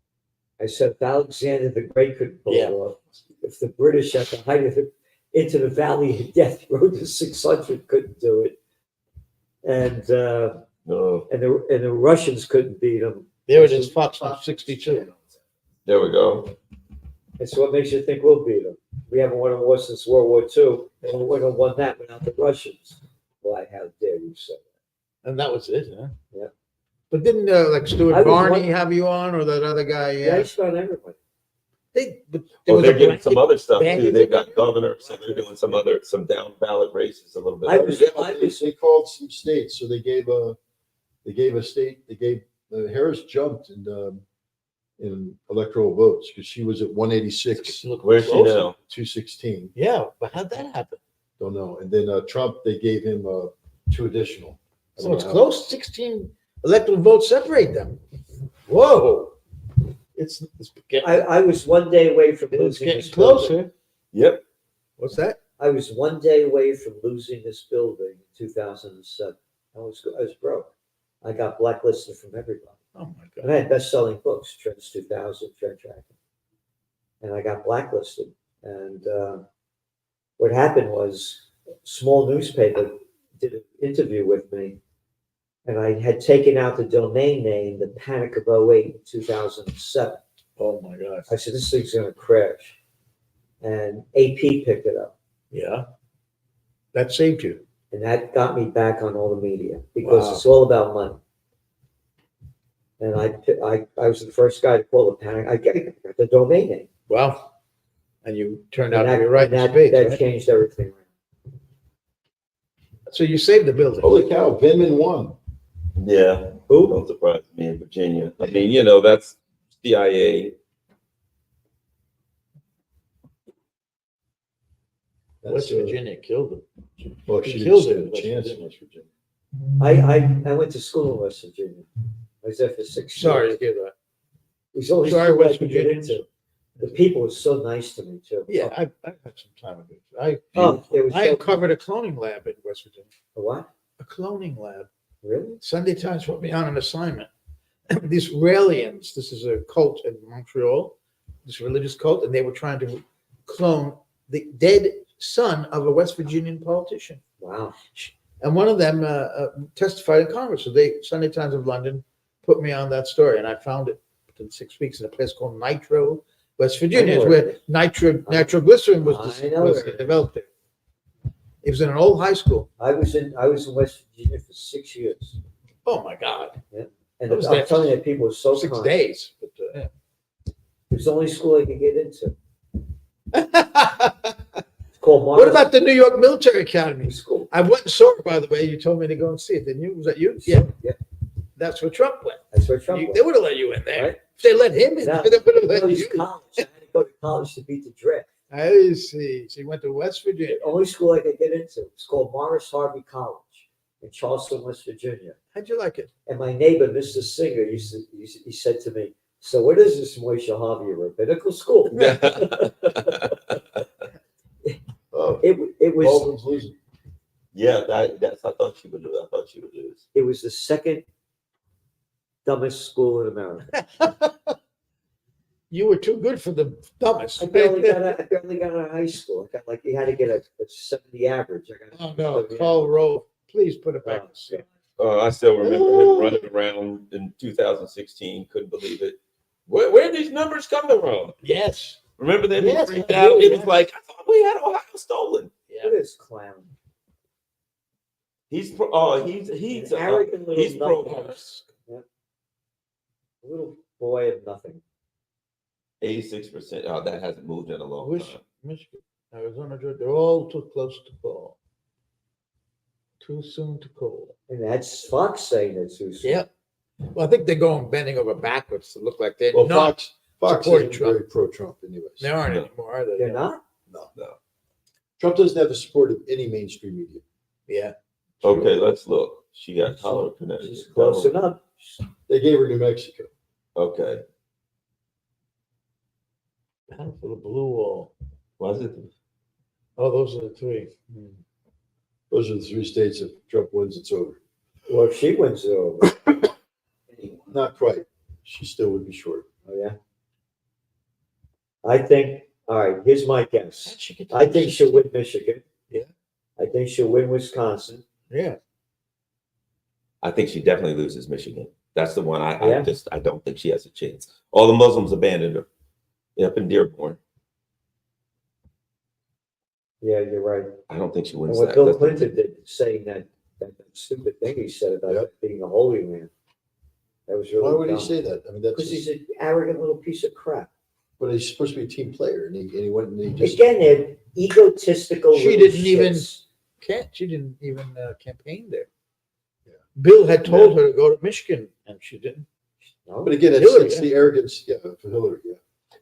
I said if Alexander the Great could pull it off, if the British at the height of it, into the Valley of Death rode to 600 couldn't do it, and No. the Russians couldn't beat them. There it is, Fox Fox 62. There we go. And so what makes you think we'll beat them? We haven't won a war since World War II, and we wouldn't have won that without the Russians. Why, how dare you say that? And that was it, huh? Yeah. But didn't like I Stuart was Barney one- have you on or that other guy? Yeah, I spent everybody. But there Oh, was they're a getting some blanket- other stuff too. bandit They've thing got on governor, so they're doing some down ballot races a little bit. I was- they called some states, so they gave a state. They gave Harris jumped in electoral votes because she was at 186, Look Where's she closer. now? 216. Yeah, but how'd that happen? Don't know. And then Trump, they gave him 2 additional. I So don't it's know how. close. 16 electoral votes separate them. Whoa. It's getting, I was one day away from it's losing getting this building. closer. Yep. What's that? I was one day away from losing this building in 2007. I was broke. I got blacklisted from everybody. Oh my And God. I had best-selling books, Trends 2000, Trend Tracking. And I got blacklisted. And what happened was, a small newspaper did an interview with me, and I had taken out the domain name, the Panic of 08 in 2007. Oh my God. I said, this thing's gonna crash. And AP picked it up. Yeah. That saved you. And that got me back on all the media because Wow. it's all about money. And I was the first guy to call the Panic. I got the domain name. Well, and you turned And out to be right in that space, right? changed everything. So you saved the building. Holy cow, Vindman won. Yeah. Who? Don't surprise me in Virginia. I mean, that's CIA. West Virginia killed them. Well, He she killed didn't it, stand a West chance in West Virginia. I went to school in West Virginia. I was there for 6 years. Sorry to hear that. It was always Sorry, school I West could get Virginians. into. The people were so nice to me too. Yeah, I had some time ago. It was I so, uncovered a cloning lab in West Virginia. a what? A cloning lab. Really? Sunday Times put me on an assignment. These Raelians, this is a cult in Montreal, this religious cult, and they were trying to clone the dead son of a West Virginian politician. Wow. And one of them testified in Congress. So Sunday Times of London put me on that story, and I found it within 6 weeks in a place called Nitro, West Virginia, I know is where where it nitroglycerin was, I know was where it is. developed there. It was in an old high school. I was in West Virginia for 6 years. Oh my God. And I was I'm there telling you, people were so 6 kind. days. But, It was the only school I could get into. yeah. It's called What Morris about the New York Military Academy? School. I went and saw it, by the way. You told me to go and see it, didn't you? Was that you? Yeah. Yeah. That's where Trump went. That's where Trump They was. would have let you in there. Right? If they let him in, No, they would have I let was you. college. I had to go to college to beat the draft. I see. So you went to West Virginia. The only school I could get into. It's called Morris Harvey College in Charleston, West Virginia. How'd you like it? And my neighbor, Mr. Singer, he said to me, so what is this Moishe Harvey, a rabbinical school? Oh, It was Baldwin's losing. Yeah, that's. I thought she would lose. I thought she would lose. it was the second dumbest school in America. You were too good for the dumbest. I barely got out of high school. I got you had to get a 70 average. I got Oh, no. Call roll. Please put it back. I still remember him running around in 2016. Couldn't believe it. Where are these numbers coming from? Yes. Remember that Yes, he freaked I do, out? It was yes. like, I thought we had Ohio stolen. Yeah. Look at this clown. He's An arrogant little he's pro nutball. Harris. Yeah. Little boy of nothing. 86%. Oh, that hasn't moved in a long Wish, time. Michigan, Arizona, Georgia, they're all too close to call. Too soon to call. And that's Fox saying it's too soon. Yeah. Well, I think they're going bending over backwards to look like they're Well, not. Fox supporting isn't Trump. very pro-Trump anyways. They aren't No. anymore, are they? They're not? No. No. Trump doesn't have the support of any mainstream media. Yeah. Okay, let's look. She got Colorado, She's Connecticut. close enough. They gave her New Mexico. Okay. Battle for the blue wall. Was it? Oh, those are the three. Those are the three states. If Trump wins, it's over. Well, if she wins it over. Not quite. She still would be short. Oh, yeah. I think, all right, here's my guess. I think she'll win Michigan. Yeah. I think she'll win Wisconsin. Yeah. I think she definitely loses Michigan. That's the one Yeah. I don't think she has a chance. All the Muslims abandoned her up in Dearborn. Yeah, you're right. I don't think she And wins what that. Bill That's the Clinton did, saying that stupid thing he said about Yep. being a holy man. That was really Why would he dumb. say that? I mean, that's Because he's an arrogant little piece of crap. but he's supposed to be a team player, and he went and he just Again, they're egotistical. She little didn't even- shits. She didn't even campaign there. Yeah. Bill had told her to go to Michigan, and she didn't. No? But again, Hillary, it's yeah. the arrogance, for Hillary. Yeah,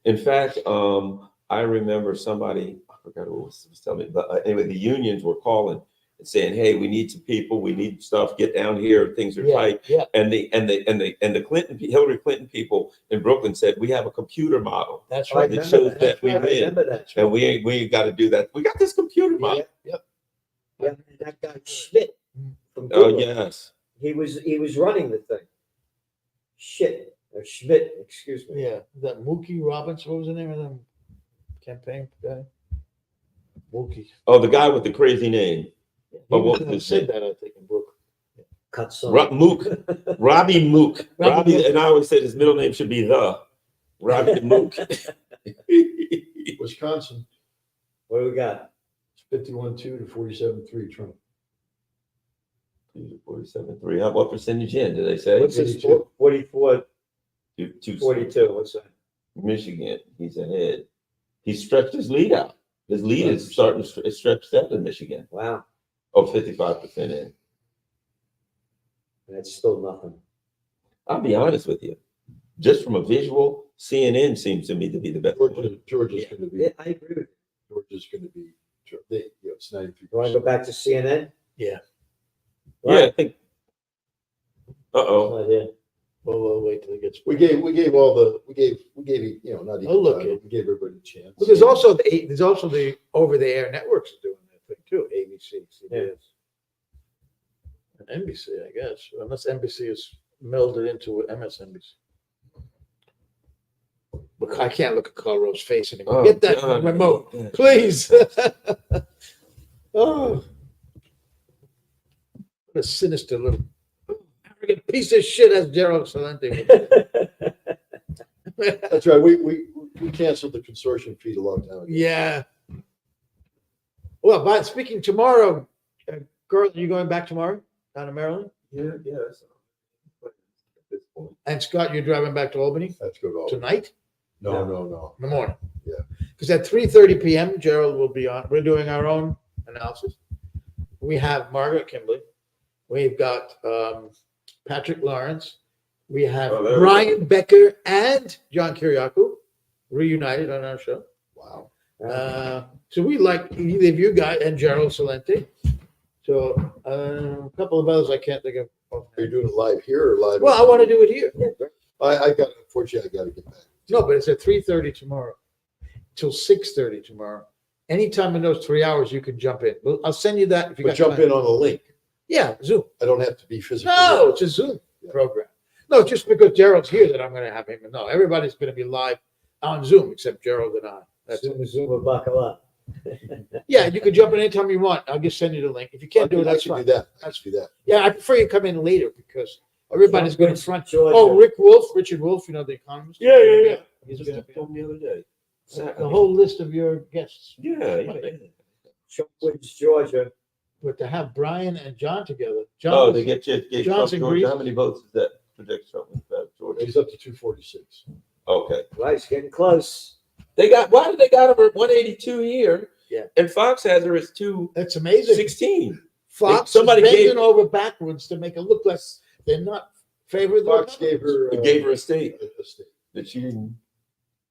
In fact, I remember somebody, I forgot who was telling me, but anyway, the unions were calling and saying, "Hey, we need some people, we need stuff. Get down here. Things are tight." Yeah. And the Hillary Clinton people in Brooklyn said, "We have a computer model, That's I right. It remember shows that. that we I win. remember that. and we ain't got to do that. We got this computer model." Yep. Yeah, and that guy Schmidt from Oh Google, yes. he was running the thing. Shit, or Schmidt, excuse me. Yeah. That Mookie Robinson, what was the name of them campaign guy? Mookie. Oh, the guy with the crazy name, He Oh, what was- was his said name? that, I think, in Brooklyn. Cut some. Mook, Robbie Mook. Robbie Mook. And I always said his middle name should be Robbie Mook. Wisconsin, What do we got? it's 51-2 to 47-3 Trump. 47.3. What percentage in? Did they say? What's his 82. 44, Two- 42? What's that? Michigan, he's ahead. He stretched his lead out. His lead is starting to stretch out in Michigan. Wow, Oh, 55% in. that's still nothing. I'll be honest with you. Just from a visual, CNN seems to me to be the best. Georgia's going to be. Yeah, I agree with you. Georgia's going to be. It's 93%. You want to go back to CNN? Yeah. Yeah, I think. Uh-oh. Not here. Well, we'll wait till it gets. We gave not even Oh, look, time, but we gave everybody a chance. But there's also the over-the-air networks doing that thing too. ABC, CBS, and NBC, I guess, unless NBC is melded into MSNBC. Look, I can't look at Colorado's face anymore. Oh, Get that God. remote, please. Oh, what a sinister little arrogant piece of shit, as Gerald Celente. That's right. We canceled the consortium feed a long time ago. Yeah. Well, but speaking tomorrow, girl, are you going back tomorrow down to Maryland? Yeah, yes. At this point. And Scott, you're driving back to Albany That's good. All tonight no. in the morning. Yeah. Because at 3:30 p.m., Gerald will be on. We're doing our own analysis. We have Margaret Kimberly. We've got Patrick Lawrence. We have Oh, there we Brian Becker and John Kiriakou reunited on our show. Wow. So we like either of you guys and Gerald Celente. So a couple of others I can't think of. Are you doing it live here or live? Well, I want to do it here. Unfortunately, I got to get back. No, but it's at 3:30 tomorrow till 6:30 tomorrow. Anytime in those 3 hours, you can jump in. Well, I'll send you that if you But got jump time. in on the link. Yeah, Zoom. I don't have to be physically. No, there. it's a Zoom program. No, just because Gerald's here that I'm going to have him. No, everybody's going to be live on Zoom except Gerald and I. That's it. Zoom buckle up. Yeah, you can jump in anytime you want. I'll just send you the link. If you can't do it, that's I can fine. do that. I can do that. Yeah, I prefer you come in later because everybody's going to front. Georgia. Oh, Richard Wolf, you know, the economist. Yeah. He's Just going to told me the other day. the whole list of your guests. Yeah. Trump wins Georgia. But to have Brian and John together, Oh, John, they get Johnson Georgia. Greece. How many votes is that? Predict Trump with Georgia. He's up to 246. Okay. Right, it's getting close. Why did they got her at 182 here? Yeah. And Fox has her as That's amazing. 216. Fox somebody is bending gave- over backwards to make it look like they're not favoring the Fox gave her Gave her a state a state. that she didn't,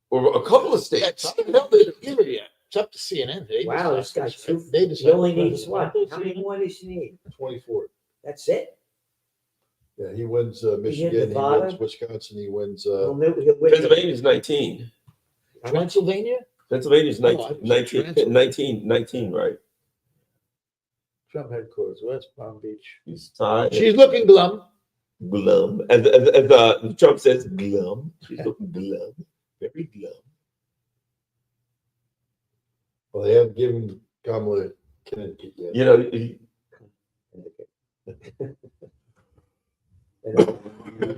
or a couple of states. How the hell did it give her yet? It's up to CNN. They Wow, decide this guy's this, too. right? They He decide only whether needs to what? go to How many CNN. more does he need? 24. That's it? Yeah, he wins Michigan, he Nevada? wins Wisconsin, he wins Well, maybe he'll win. Pennsylvania's 19. Pennsylvania? Pennsylvania's Oh, I was 19, Transylvania. 19, right? Trump headquarters, West Palm Beach. She's tied. She's looking glum. glum. As Trump says, glum. She's looking glum. Very glum. Well, they haven't given Kamala Connecticut yet. You know, And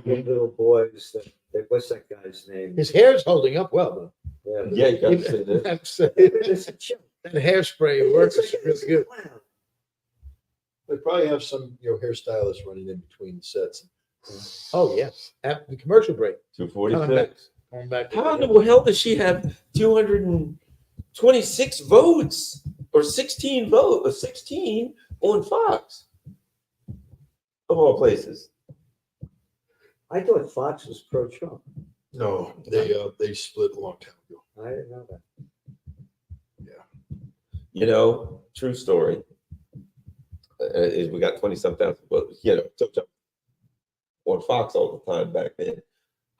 the little boys, what's that guy's name? His hair's holding up well, though. Yeah, yeah, you got to say that. It's a joke. That hairspray works It's like- really good. Wow. They probably have some, hairstylists running in between sets. Oh, yes. At the commercial break. 246. Going back. How in the hell does she have 226 votes or 16 on Fox? Of all places. I thought Fox was pro-Trump. No, they split a long time ago. I didn't know that. You know, true story. We got 20-some thousand votes, on Fox all the time back then.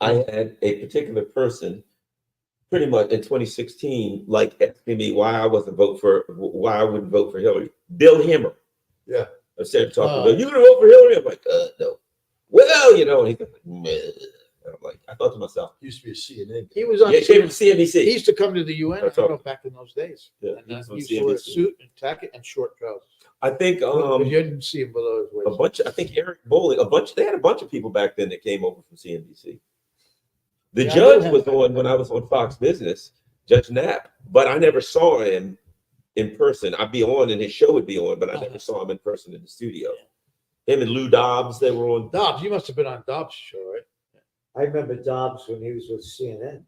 I had a particular person pretty much in 2016, like asking me why I wouldn't vote for Hillary. Bill Hemmer. Yeah. I said, talking about, you gonna vote for Hillary? I'm like, no. Well, and he's like, meh. And I'm like, I thought to myself, Used to be a CNN. He was on. yeah, came from CNBC. He used to come to the UN. I That's don't all. know back in those days. Yeah, And he was on he used to wear a CNBC. suit and jacket and short trousers. I think But you didn't see him below his waist. I think Eric Bolling, they had a bunch of people back then that came over from CNBC. The Yeah, I judge know was that. on when I was on Fox Business, Judge Knapp, but I never saw him in person. I'd be on and his show would be on, but I never saw him in person in the studio. Him and Lou Dobbs, they were on. Dobbs, you must have been on Dobbs' show, right? I remember Dobbs when he was with CNN,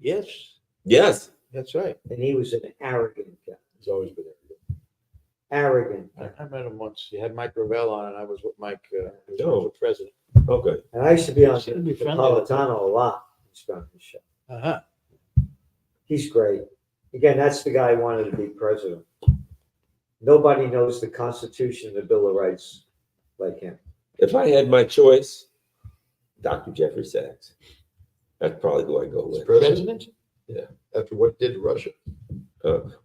Yes, Yes. that's right. and he was an arrogant guy. He's always been there. Arrogant. I met him once. He had Mike Gravel on, and I was with Mike, who Oh. was the president. Okay. And I used to be on Should be the friendly. Napolitano a lot. He's on the show. Uh-huh. He's great. Again, that's the guy who wanted to be president. Nobody knows the Constitution and the Bill of Rights like him. If I had my choice, Dr. Jeffrey Sachs. That's probably who I go with. President? After what did to Russia.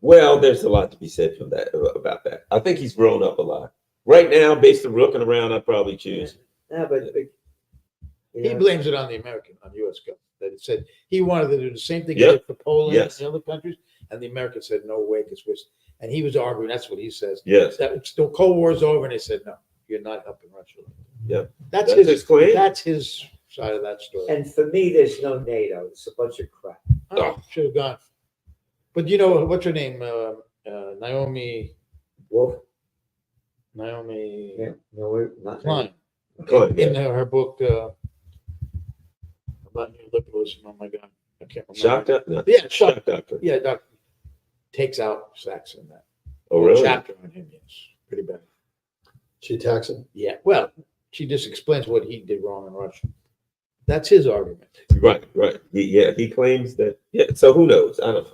Well, there's a lot to be said from that about that. I think he's grown up a lot. Right now, based on looking around, I'd probably choose. Yeah, but He blames it on the American, on U.S. government. That it said he wanted to do the same thing he Yeah. did for Poland Yes. and the other countries, and the Americans said no way, because and he was arguing. That's what he says. Yes. That the Cold War's over, and they said no, you're not helping Russia. Yeah. That's That's his his claim. That's his side of that story. and for me, there's no NATO. It's a bunch of crap. Oh, should have gone. But you know what's her name? Naomi Wolf? Naomi Yeah, no, we're not. Klein. Klein, yeah. In her book about neoliberalism. Oh my God, I can't remember. Shock doctor? No. Yeah, shock. Shock doctor. Yeah, Doc takes out Sachs in that. Oh, Whole really? Chapter on him, yes, pretty bad. She attacks him. Yeah, well, she just explains what he did wrong in Russia. That's his argument. Right. He claims that. Yeah. So who knows? I don't know.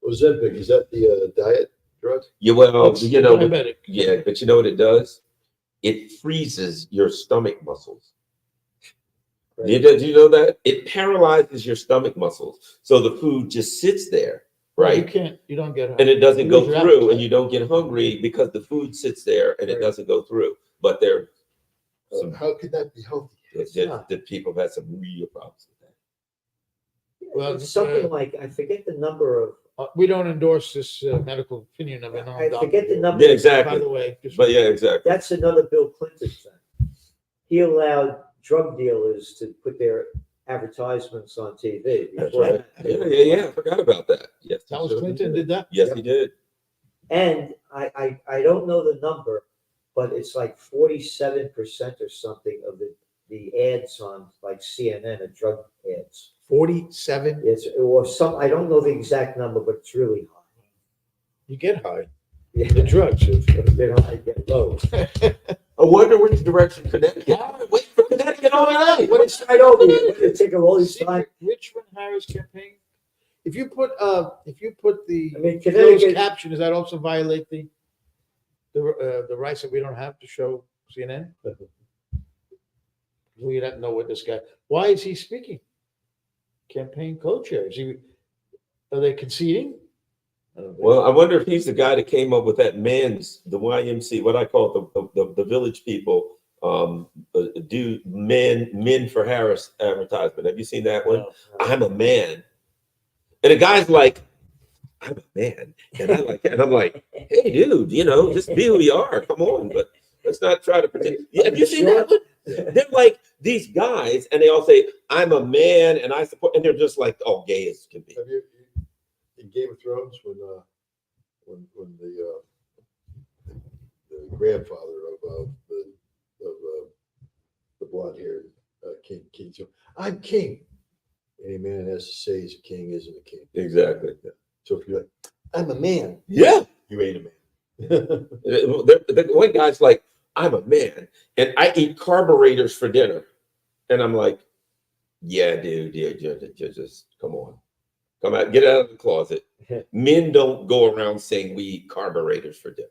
Ozempic, is that the diet drug? Yeah. Well, Diabetic. yeah, but you know what it does? It freezes your stomach muscles. Do you know that? It paralyzes your stomach muscles. So the food just sits there, You right? can't. You don't get. And it doesn't You go lose your through, appetite. and you don't get hungry because the food sits there and it Right. doesn't go through. But there, How could that be healthy? the people have had some real problems with that. Well, It's something like, I forget the number of, We don't endorse this medical opinion of an I forget the number. Yeah, By exactly. the way, just But yeah, exactly. That's another Bill Clinton thing. He allowed drug dealers to put their advertisements on TV. That's before right. that. Yeah. I forgot about that. Yes. that was Clinton did that. Yes, he did. And I don't know the number, but it's like 47% or something of the the ads on like CNN are drug ads. 47. It's, or some, I don't know the exact number, but it's really high. You get high. Yeah, The drugs. they don't like get low. I wonder which direction Connecticut. Wait for Connecticut all night. What is right over here? It take a all these time. Richmond Harris campaign. If you put the I mean, closed Connecticut, caption, does that also violate the rights that we don't have to show CNN? We don't know what this guy. Why is he speaking? Campaign co-chair. Are they conceding? I don't think Well, I wonder if he's the guy that came up with that the YMC, what I call the village people, do men for Harris advertisement. Have you seen that one? No. I'm a man. And the guy's like, I'm a man. And I like that. And I'm like, hey, dude, just be who you are. Come on. But let's not try to pretend. Yeah, have you seen that one? They're like these guys, and they all say, I'm a man, and I support, and they're just like, oh, gay as can be. Have you in Game of Thrones when the grandfather of the blonde-haired king, so I'm king. Any man has to say he's a king isn't a king. Exactly. So if you're like, I'm a man, Yeah. you ain't a man. The one guy's like, I'm a man, and I eat carburetors for dinner. And I'm like, yeah, dude, just come on. Come out, get out of the closet. Men don't go around saying we eat carburetors for dinner.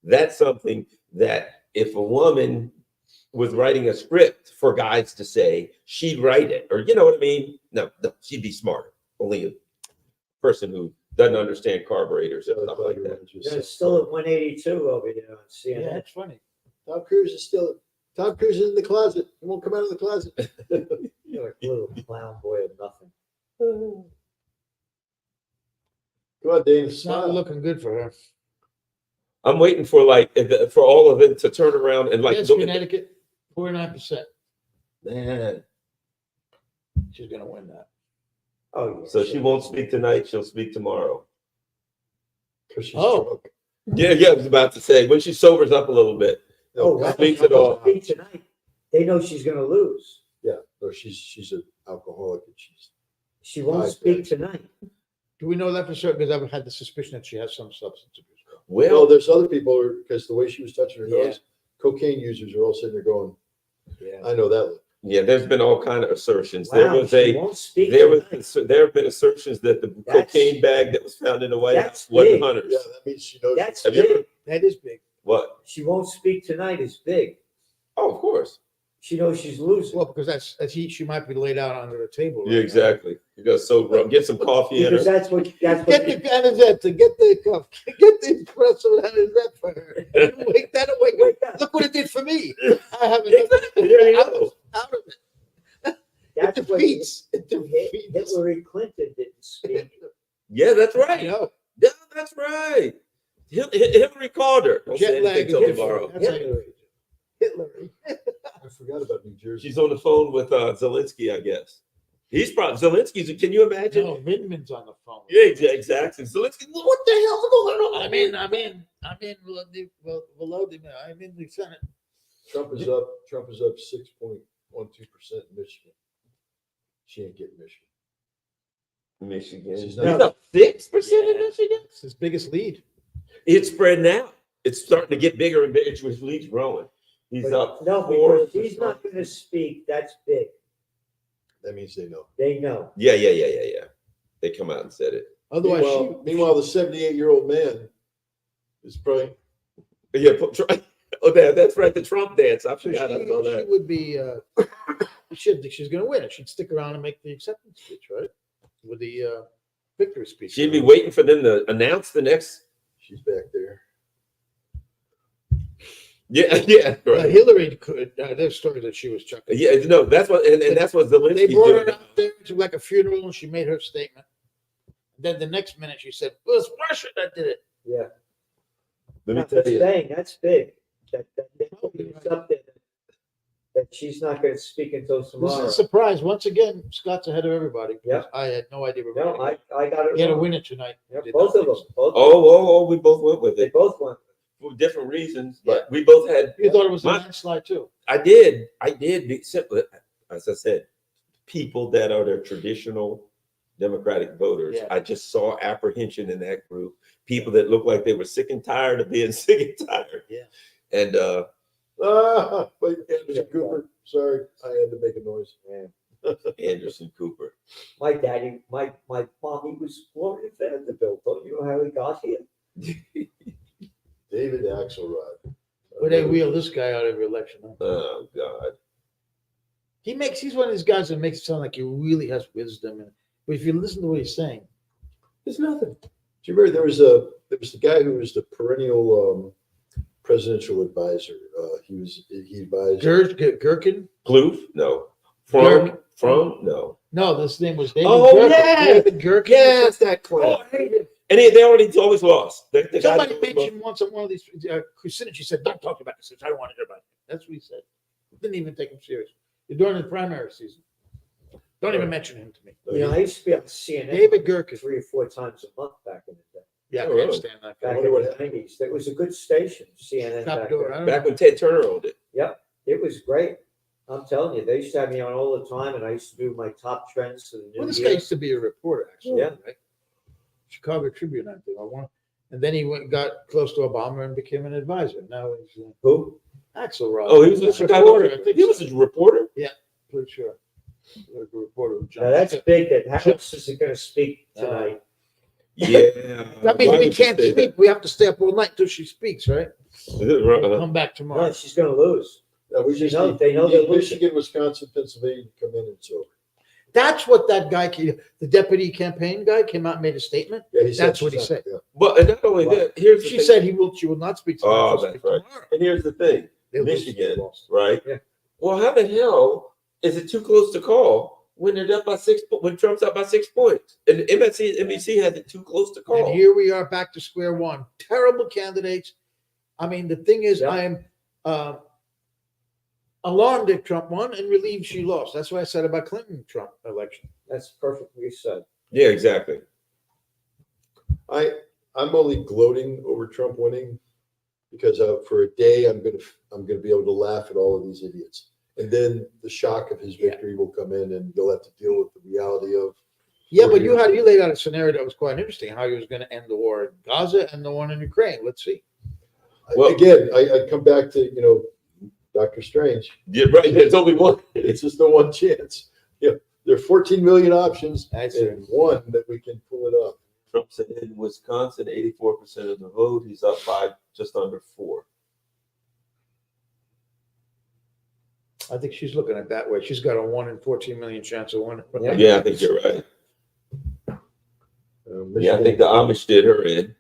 That's something that if a woman was writing a script for guys to say, she'd write it. Or you know what I mean? No, she'd be smarter. Only a person who doesn't understand carburetors and stuff like that. yeah, it's still at 182 over here on CNN. Yeah, it's funny. Tom Cruise is in the closet. He won't come out of the closet. You're a little clown boy of nothing. Come on, Dave. It's not Smile. looking good for her. I'm waiting for for all of it to turn around and Yes, look at Connecticut, 49%. man. She's gonna win that. Oh, yeah, So she won't speak tonight. She'll speak tomorrow. 'Cause she's Oh. drunk. Yeah, I was about to say when she sobers up a little bit. Oh, God. speaks it all. Speak tonight. They know she's going to lose. Yeah, no, she's an alcoholic and she's She won't I speak bet. tonight. Do we know that for certain? Because I've had the suspicion that she has some substance abuse. well. Well, There's other people because the way she was touching her Yeah. nose, cocaine users are all sitting there going, Yeah. "I know that look." yeah, there's been all kind of assertions. There Wow, was she won't speak there tonight. have been assertions that the That's- cocaine bag that was found in the White that's House wasn't big. Hunter's. Yeah, that means she knows. That's Have you big. ever- That is big. What? She won't speak tonight is big. Oh, of course. She knows she's losing. Well, because she might be laid out under the table. Yeah, exactly. You got sober up. Get some coffee in her. Because that's what Get the Canizetta, get the espresso Canizetta for her. Wake that away. Wake up. Look what it did for me. I have Exactly. There you out go. of it. It that's what defeats. It defeats. Hillary Clinton didn't speak. Yeah, that's I right. know. Yeah, that's right. Hillary called her. Don't say Jet lag anything till is tomorrow. different. That's how you- Hitler. I forgot about New Jersey. She's on the phone with Zelensky, I guess. He's probably Zelensky's. Can you imagine? No, Vindman's on the phone. Yeah, exactly. Zelensky. What the hell's going on? I'm in Volodymyr. I'm in the Senate. Trump is up 6.12% in Michigan. She ain't getting Michigan. Michigan. She's He's not- up 6% in Michigan. It's his biggest lead. It's spreading out. It's starting to get bigger and bigger. His lead's growing. He's But up. no, 4%. because she's not going to speak. That's big. That means they know. They know. Yeah. They come out and said it. Otherwise, Meanwhile, the 78-year-old man is probably Yeah. Oh, that's right. The Trump dance. I so forgot I saw she that. would be. She's going to win it. She'd stick around and make the acceptance speech, right? With the victory speech. She'd be waiting for them to announce the next. she's back there. Yeah. Right. Hillary could. There's stories that she was chucking. Yeah. No, that's what, and that's what They Zelensky's brought her doing. out there to like a funeral, and she made her statement. Then the next minute, she said, "Well, it's Russia that did it." Yeah. Let me I'm tell you. saying that's big. That it's up there. That she's not going to speak until This is tomorrow. a surprise. Once again, Scott's ahead of everybody. Yeah. I had no idea. No, I got it. He had a wrong. winner tonight. Yeah, Did both not of them. think so. Both. Oh, we both went with They it. both won. for different reasons, but we both had. You thought it was a My- landslide too. I did. Except, as I said, people that are the traditional Democratic voters. Yeah. I just saw apprehension in that group. People that looked like they were sick and tired of being sick and tired. Yeah. And Wait, Anderson Cooper, sorry, I had to make a noise. Anderson Cooper. My daddy, my mom, he was born in Vanderbilt. Don't you know how he got here? David Axelrod. But they wheel this guy out every election. Huh? Oh God. He's one of these guys that makes it sound like he really has wisdom. But if you listen to what he's saying, There's nothing. Do you remember there was the guy who was the perennial presidential advisor. He advised Gherkin? Kloof? No. Gherkin. From? No. No, this name was David Oh, Gherkin. yeah. David Gherkin. Yes, that clown. And they already always lost. The guy Somebody that always mentioned once on one of these Kucinich, he said, "Don't talk about this. I don't want to hear about it." That's what he said. Didn't even take him serious. During the primary season. Don't even mention him to me. You know, I used to be on CNN David Gherkin. 3 or 4 times a month back in the day. Yeah, I Oh, can't really? stand that Back guy. in what the happened. 90s. It was a good station, CNN Top back door. then. I don't Back know. when Ted Turner owned it. It was great. I'm telling you, they used to have me on all the time, and I used to do my top trends for the new Well, this year. guy used to be a reporter, actually. Yeah. Right? Chicago Tribune, I think. And then he got close to Obama and became an advisor. Now he's Who? Axelrod. Oh, he was a Chicago. reporter. I think He was a reporter. pretty sure. Like a reporter. who Now jumped that's in. big that Harris isn't going to speak tonight. Yeah. That means we can't sleep. We have to stay up all night until she speaks, right? Uh, Come back No, tomorrow. she's going to lose. We They just know- need, they know we they're need losing. Michigan, Wisconsin, Pennsylvania to come in and so. That's what that guy, the deputy campaign guy, came out and made a statement. Yeah, he said That's what he she's said. not- yeah. But and not only that, here's the She thing. said she will not speak tonight. Oh, she'll that's speak right. tomorrow. And here's the thing. They lose, Michigan, they lost. right? Yeah. Well, how the hell is it too close to call when they're up by 6 when Trump's up by 6 points? And NBC has it too close to call. And here we are back to square one. Terrible candidates. I mean, the thing is, Yeah. I am alarmed that Trump won and relieved she lost. That's what I said about Clinton-Trump election. That's perfectly said. Yeah, exactly. I'm only gloating over Trump winning because for a day I'm gonna be able to laugh at all of these idiots, and then the shock of his victory will come in, and you'll have to deal with the reality of. Yeah, but you laid out a scenario that was quite interesting, how he was going to end the war in Gaza and the one in Ukraine. Let's see. Well- Again, I come back to Dr. Strange. Yeah, right. There's only one. It's just the one chance. There are 14 million options That's and one that we can pull it off. Trump said in Wisconsin, 84% of the vote. He's up by just under 4. I think she's looking at it that way. She's got a 1 in 14 million chance of winning. Yeah. Yeah, I think you're right. Michigan- Yeah, I think the Amish did her in.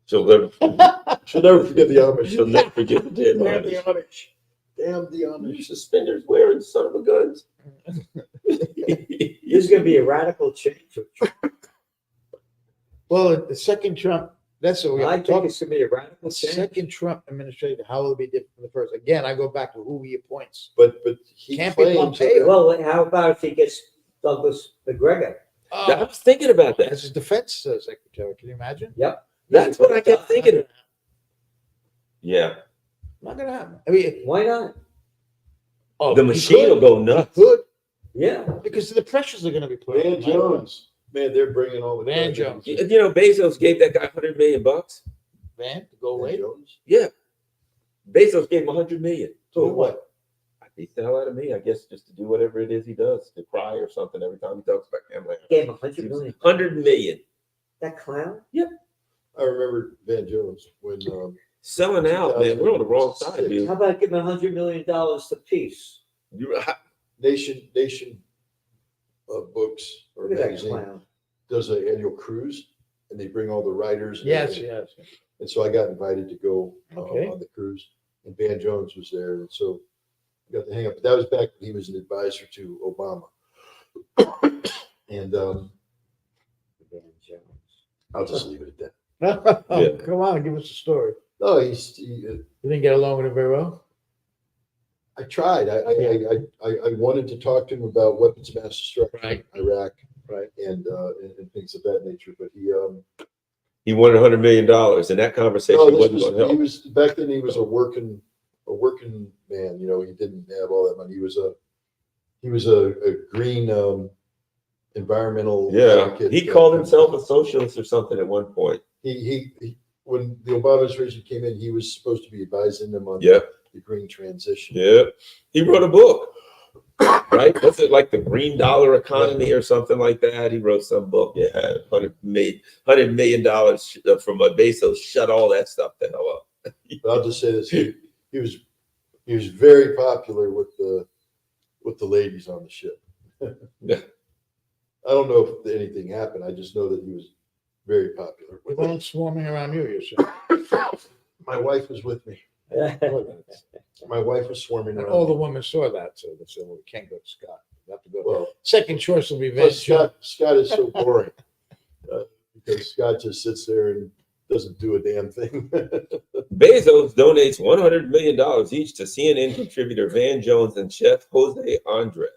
She'll never forget the Amish. She'll never forget the dead Amish. Damn the You Amish. suspenders wearing son of a guns. There's going to be a radical change. Well, the second Trump, that's what we I have to think talk it's going to be a radical The change. second Trump administration, how will it be different from the first? Again, I go back to who he appoints. But he Can't be claims Pompeo. Well, how about if he gets Douglas McGregor? I was thinking about that. As his defense secretary, can you imagine? Yep. That's what I kept thinking. Yeah, Not gonna happen. I mean, Why not? oh, the he machine could. will go nuts. He could, Yeah. because the pressures are gonna be put on Van him. Jones, man, they're bringing all the Van presidents. Jones. Bezos gave that guy $100 million. Van, to go Van away. Jones. Yeah, Bezos gave him $100 million. So what? I beat the hell out of me, I guess, just to do whatever it is he does, to cry or something every time he talks about Kamala. Gave him $100 million. $100 million. That clown? I remember Van Jones when Selling out, man. We're on the wrong side, dude. How about giving $100 million to peace? Nation Books or Look at that magazine clown. does an annual cruise, and they bring all the writers. and Yes, everything. yes. And so I got invited to go Okay. on the cruise, and Van Jones was there, and so I got to hang up. But that was back when he was an advisor to Obama. And Van Jones. I'll just leave it at that. Oh, Yeah. come on, give us a story. No, You didn't get along with him very well? I tried. I wanted to talk to him about weapons of mass destruction Right. in Iraq, Right. and things of that nature. But he he wanted $100 million, and that conversation No, this wasn't was, going to he help. was, back then he was a working man, you know, he didn't have all that money. He was a green, environmental Yeah, advocate. he called himself a socialist or something at one point. He when the Obama administration came in, he was supposed to be advising them on Yeah, the green transition. yeah. He wrote a book, right? What's it like, the Green Dollar Economy or something like that? He wrote some book. Yeah, $100 million from Bezos. Shut all that stuff the hell up. But I'll just say this: he was very popular with the ladies on the ship. Yeah. I don't know if anything happened. I just know that he was very popular. We're all swarming around you, you said. My wife was with me. My wife was swarming And around. all the women saw that, so they said, well, we can't go to Scott. We have to go. Well, Second choice will be Van plus Schultz. Scott is so boring because Scott just sits there and doesn't do a damn thing. Bezos donates $100 million each to CNN contributor Van Jones and chef Jose Andres.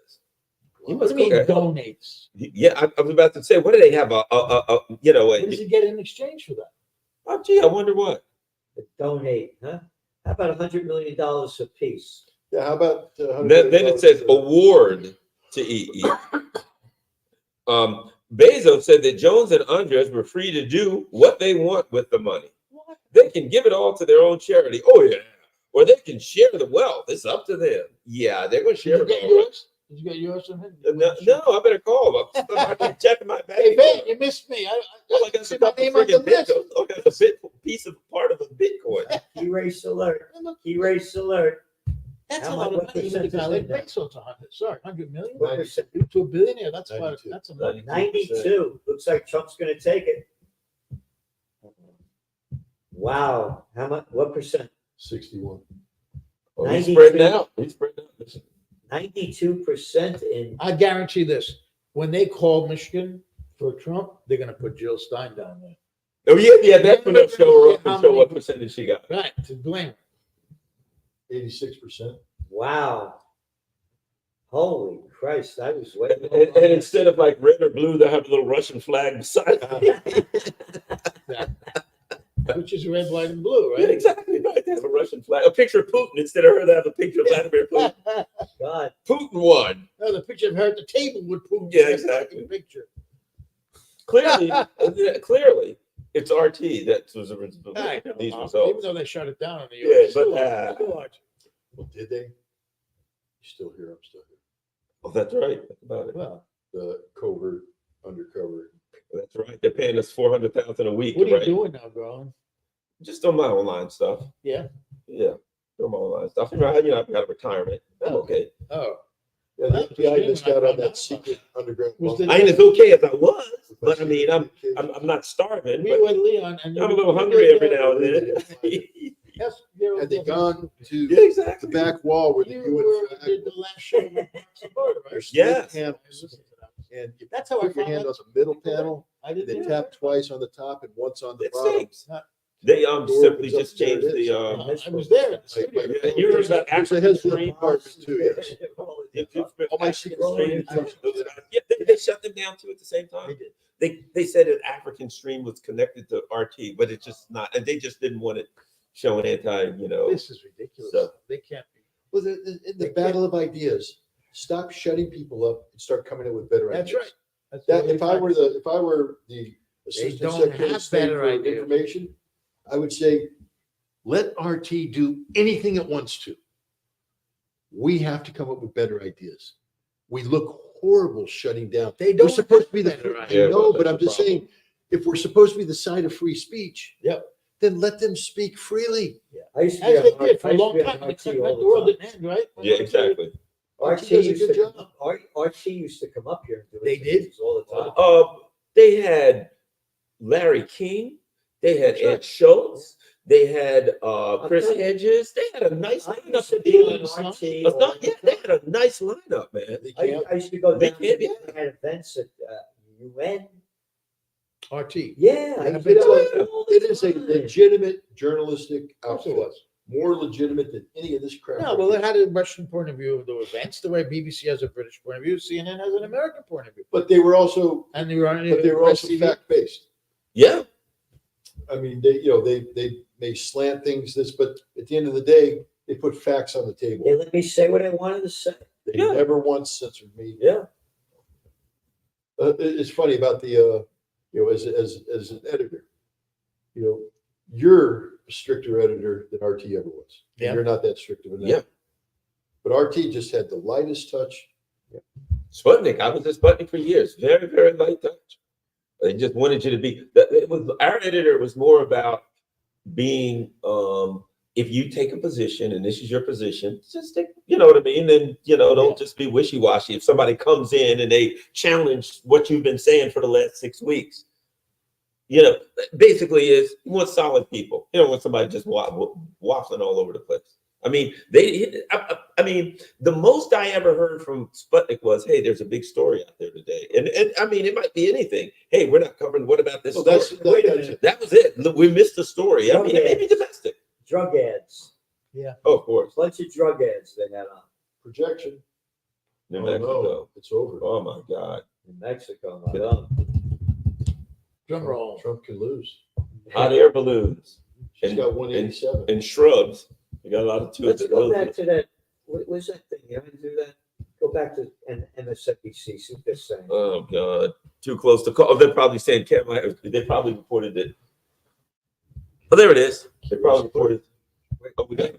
He What must do you mean go. donates? Yeah, I was about to say, what do they have? You know, What does he get in exchange for that? oh, gee, I wonder what. Donate, huh? How about $100 million apiece? Yeah, how about Then it says award to EE. Bezos said that Jones and Andres were free to do what they want with the money. They can give it all to their own charity. Oh yeah, or they can share the wealth. It's up to them. Yeah, they're going to share Did you it get all. yours? Did you get yours from him? No, I better call them. I'm checking my bank. Hey, Van, you missed me. Well, I got see a my couple name on the friggin' list. Bitcoin. I got a piece of part of a Bitcoin. Key race alert. Key race alert. That's How a lot much- of what money. Even percentage the is that? Bezos 100. Sorry, 100 million. What percent? To a billionaire. That's quite. 92. That's a lot. 92. Looks like Trump's going to take it. Wow. How much? What percent? 61. Oh, he's 92. spreading out. He's spreading out. 92% in. I guarantee this: when they call Michigan for Trump, they're going to put Jill Stein down there. Oh yeah, that's when they'll show her up and show what percentage she got. Right to blame. 86%. Wow. Holy Christ. I was waiting. And instead of like red or blue, they have a little Russian flag beside it. Which is red, white, and blue, Yeah, right? exactly right. They have a Russian flag. A picture of Putin instead of her. They have a picture of Vladimir Putin. God. Putin won. No, the picture of her at the table with Putin. Yeah, That's exactly. the picture. Clearly, clearly, it's RT that was I know, these even results. though they shut it down in the Yeah, US. but Still watch. Well, did they? You still here? I'm still here. Oh, that's right. That's about it. Well, The covert, undercover. That's right. They're paying us $400,000 a week. what are you Right? doing now, Garland? Just on my online stuff. Yeah. Yeah, doing my online stuff. You know, I've got a retirement. I'm okay. Oh, Yeah, the FBI missed out on that secret underground. Was bunker. the- I ain't as okay as I was, but I mean, I'm not starving. we But were with Leon, and I'm a little hungry every now and then. Yes, Gerald Had they Celente. gone to Yeah, the exactly. back wall where the You UN flag did the last show with Max and Barter, right? there's Yes. three panels, and you That's how I put your found hand out. on the middle panel, I and didn't they know tap twice on the top and once on the It bottom. stinks. They Door simply opens up, just there it changed is. the that. I was there in the studio. Yeah, you heard about There's a African Hezbollah stream? department too, yes. All my secret streams. Yeah, they shut them down too at the same time. They said an African stream was connected to RT, but it's just not, and they just didn't want it showing This is ridiculous. So- They can't be. Well, in the battle of ideas, stop shutting people up and start coming in with better That's ideas. right. That's That what if I were the assistant don't secretary have of state better for ideas. information, I would say, let RT do anything it wants to. We have to come up with better ideas. We look horrible shutting down. They don't We're supposed to be the, better I ideas. know, Yeah, but that's I'm the just problem. saying, if we're supposed to be the side of free speech, Yep. then let them speak freely. I used to As be they on did for I a used to long be on time. RT The all world the didn't end, right? Yeah, exactly. time. RT does a good job. RT used to come up here and do They interviews all the time. They had Larry King, they had That's right. Ed Schultz, they had Chris Hedges. They had a nice I used lineup to of be on teams. RT. Yeah, they had a nice lineup, man. They I can't- used to go They down can't, to yeah. had events at UN. RT. Yeah, I Yeah, used but to go all the It is a time. legitimate journalistic Of course it outfit, was. more legitimate than any of this crap. No, well, it had a Russian point of view of the events, the way BBC has a British point of view, CNN has an American point of view. But they were also, And they were on fact based. Yeah. I mean, they may slant things this, but at the end of the day, they put facts on the table. They let me say what I wanted to say. They Yeah. never once censored me. Yeah. It's funny about the, as an editor, you're a stricter editor than RT ever was. And Yeah. You're not that strict of an Yeah. editor. But RT just had the lightest touch. Sputnik, I was at Sputnik for years. Very, very light touch. They just wanted you to be. It was our editor was more about being. If you take a position and this is your position, just stick. You know what I mean? And don't just be wishy washy. If somebody comes in and they challenge what you've been saying for the last 6 weeks, basically is you want solid people. You don't want somebody just waffling all over the place. I mean, I mean, the most I ever heard from Sputnik was, "Hey, there's a big story out there today," and I mean, it might be anything. Hey, we're not covering. What about this? Well, Story? Wait a minute. That was it. Look, we missed the story. I mean, it may be domestic. Drug ads. Oh, of course. Bunch of drug ads they had on Projection. New Oh, Mexico. no, it's over. Oh my God. in Mexico. My God. Drum roll. Trump can lose. Hot air balloons She's got 187. and shrubs. We got a lot of two. Let's go back to that. What was that thing? You haven't do that? Go back to MSNBC. See what they're saying. Oh God. Too close to call. Oh, they're probably saying they probably reported it. Oh, there it is. They probably reported. Oh, we got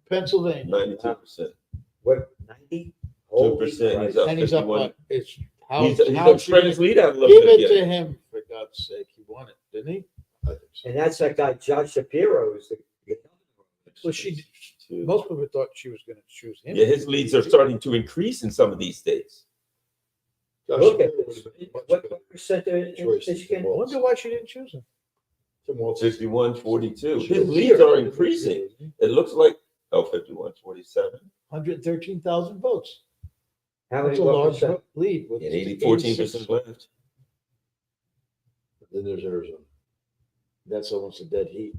Pennsylvania. 92%. What? 90? 2%. He's up And he's up 51. on, it's, He's how up spread his lead out a little give bit. it Yeah. to him, for God's sake. He won it, didn't he? I think so. And that's that guy, Josh Shapiro. Is the Well, most people thought she was going to choose him. Yeah, his leads are starting to increase in some of these states. Josh Look at Shapiro this. would've been much What better percent in choice than Michigan? I Walz. wonder why she didn't choose him. Tim Walz. 51-42. She His was leads here. are increasing. It looks like 51-47 113,000 votes. How many That's a what large percent? lead. With and 14% left. Then there's Arizona. That's almost a dead heat.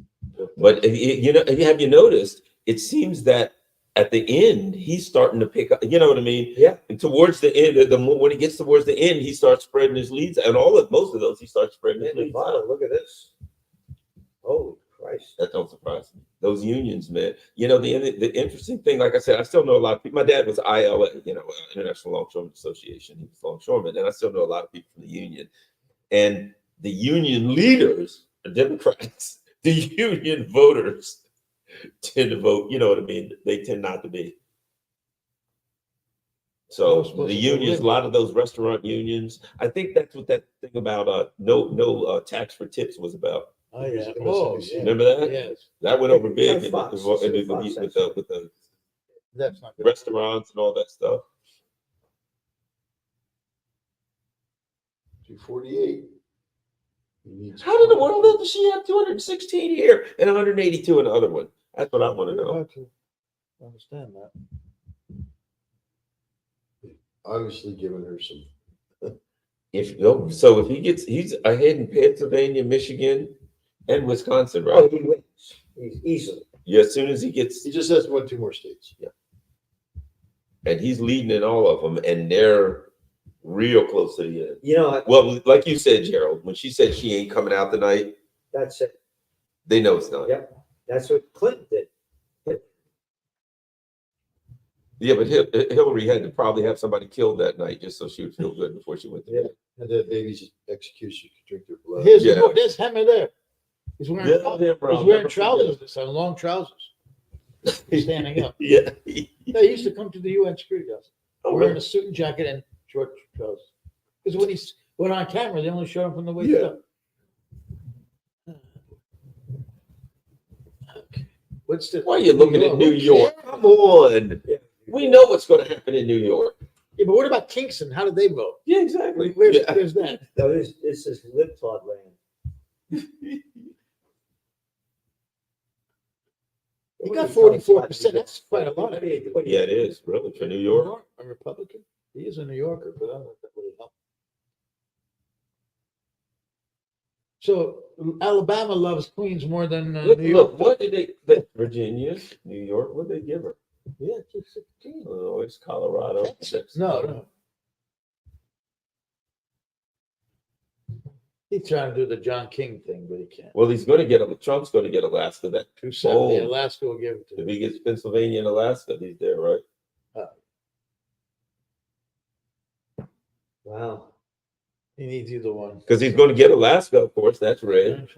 But have you noticed? It seems that at the end he's starting to pick up. You know what I mean? Yeah. And towards the end, when he gets towards the end, he starts spreading his leads, and most of those he starts spreading his In leads. Nevada, out. look at this. Holy Christ. That don't surprise me. Those unions, man. The interesting thing, like I said, I still know a lot of people. My dad was ILA, International Longshoremen Association. He was longshoreman, and I still know a lot of people from the union. And the union leaders are Democrats. The union voters tend to vote. You know what I mean? They tend not to be. So the unions, a lot of those restaurant unions. I think that's what that thing about no tax for tips was about. Oh, yeah. MSNBC. Oh, yeah. Remember that? Yes. That went over big Yeah, in Fox. with the That's not good. restaurants and all that stuff. 248. He needs- How in the world does she have 216 here and 182 in the other one? That's what I want to Very know. hard to understand that. Obviously giving her some. So if he's ahead in Pennsylvania, Michigan, and Wisconsin, Oh, right? he wins. He's easily. Yeah, as soon as he gets, He just has to win 2 more states. and he's leading in all of them, and they're real close to the end. You know, Well, like you said, Gerald, when she said she ain't coming out tonight, that's it. they know it's not. Yep. That's what Clinton did. Yeah, but Hillary had to probably have somebody killed that night just so she would feel good before she went to bed. And that baby's execution could drink their blood. There's Hemmer there. He's wearing, Yeah, yeah, bro, he's I'll wearing never trousers this time, long trousers. He's standing up. Yeah. Yeah, he used to come to the UN security guys Oh, wearing really? a suit and jacket and short trousers. Because when he's went on camera, they only showed him from the waist Yeah. up. Okay. What's the? Why are you looking at New Who York? cares? Come on. Yeah. We know what's going to happen in New York. Yeah, but what about Kingston? How did they vote? Yeah, exactly. Where's, Yeah. where's that? No, this is libtard land. He got 44%. That's quite a lot. Yeah, it is, really, for New York. A Republican. He is a New Yorker, but I don't know if that really helps. So Alabama loves Queens more than Look, New York. what did Virginia, New York, what did they give her? Yeah, just 16. Oh, it's Colorado. No. He's trying to do the John King thing, but he can't. Well, Trump's going to get Alaska. That 270, Oh. Alaska will give it to if him. he gets Pennsylvania and Alaska, he's there, right? Wow. He needs either one. Because he's going to get Alaska, of course. That's red.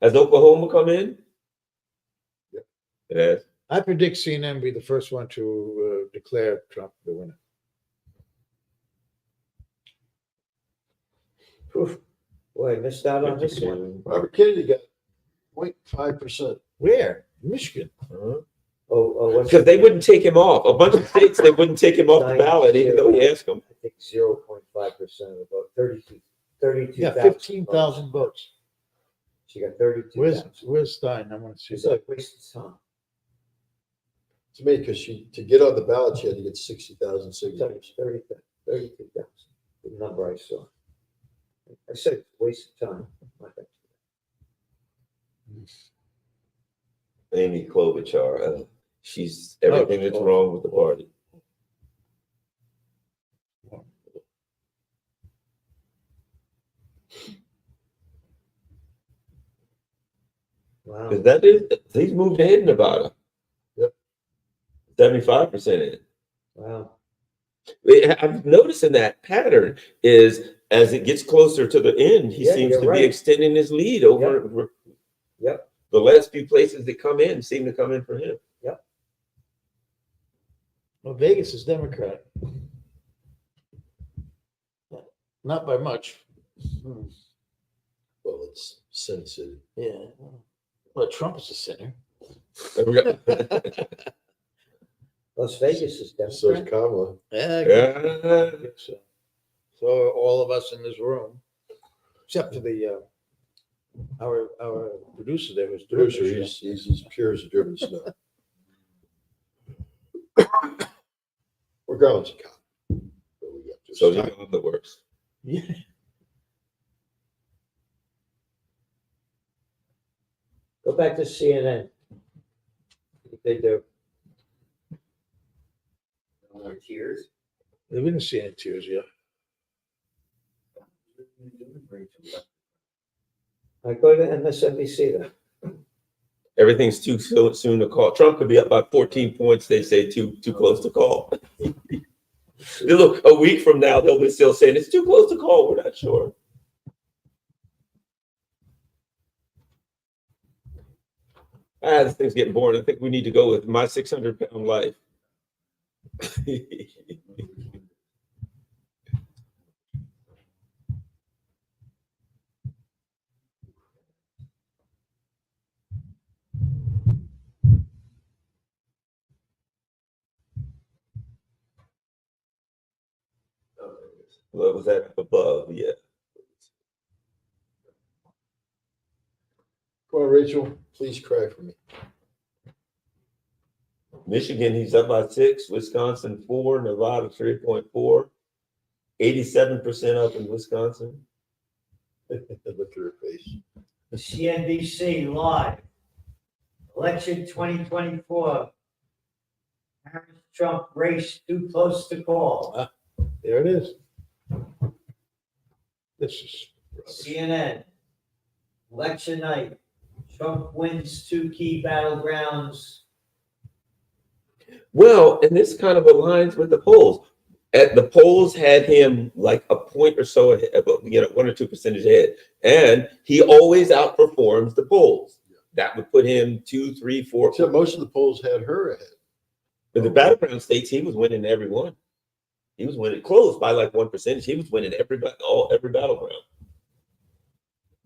Has Oklahoma come in? Yep. It has. I predict CNN will be the first one to declare Trump the winner. Oof. Boy, I missed out on this one. Robert Kennedy got 0.5%. Where? Michigan. What's Because they wouldn't take him off. A bunch of states, they wouldn't take him off the ballot, even though he asked them. I think 0.5% of the vote, 32,000. Yeah, 15,000 votes. She got 32,000. Where's Stein? I want to see It's that. like wasted time. To me, because to get on the ballot, she had to get 60,000 It's like signatures. 32,000, the number I saw. I said it's a waste of time. Amy Klobuchar, she's everything that's wrong with the party. Wow. Because that is, he's moved ahead in Nevada. Yep. 75% in. Wow. I'm noticing that pattern is as it gets closer to the end, he Yeah, seems you're to right. be extending his lead over. Yep. The last few places that come in seem to come in for him. Well, Vegas is Democrat. Not by much. Well, it's Sin City. Yeah. Well, Trump is a sinner. Las Vegas is So is Democrat. Kamala. Yeah. Yeah. So all of us in this room, except for the our producer there who's doing Producer, the show. he's as pure as a driven snow. We're going to cop. So you know the works. Yeah. Go back to CNN. What they do. No more tears. We didn't see any tears yet. I go to MSNBC then. Everything's too soon to call. Trump could be up by 14 points. They say too close to call. Look, a week from now, they'll be still saying it's too close to call. We're not sure. This thing's getting boring. I think we need to go with my 600-pound life. What was that up above? Yeah. Come on, Rachel, please cry for me. Michigan, he's up by 6. Wisconsin 4. Nevada 3.4. 87% up in Wisconsin. Look at her face. CNBC live. Election 2024. Harris-Trump race too close to call. There it is. This is CNN. Election night. Trump wins 2 key battlegrounds. Well, and this kind of aligns with the polls. The polls had him like a point or so ahead, 1 or 2 percentage ahead, and he always outperforms the polls. That would put him 2, 3, 4. Except most of the polls had her ahead. In the battleground states, he was winning every one. He was winning close by like 1%. He was winning every battleground.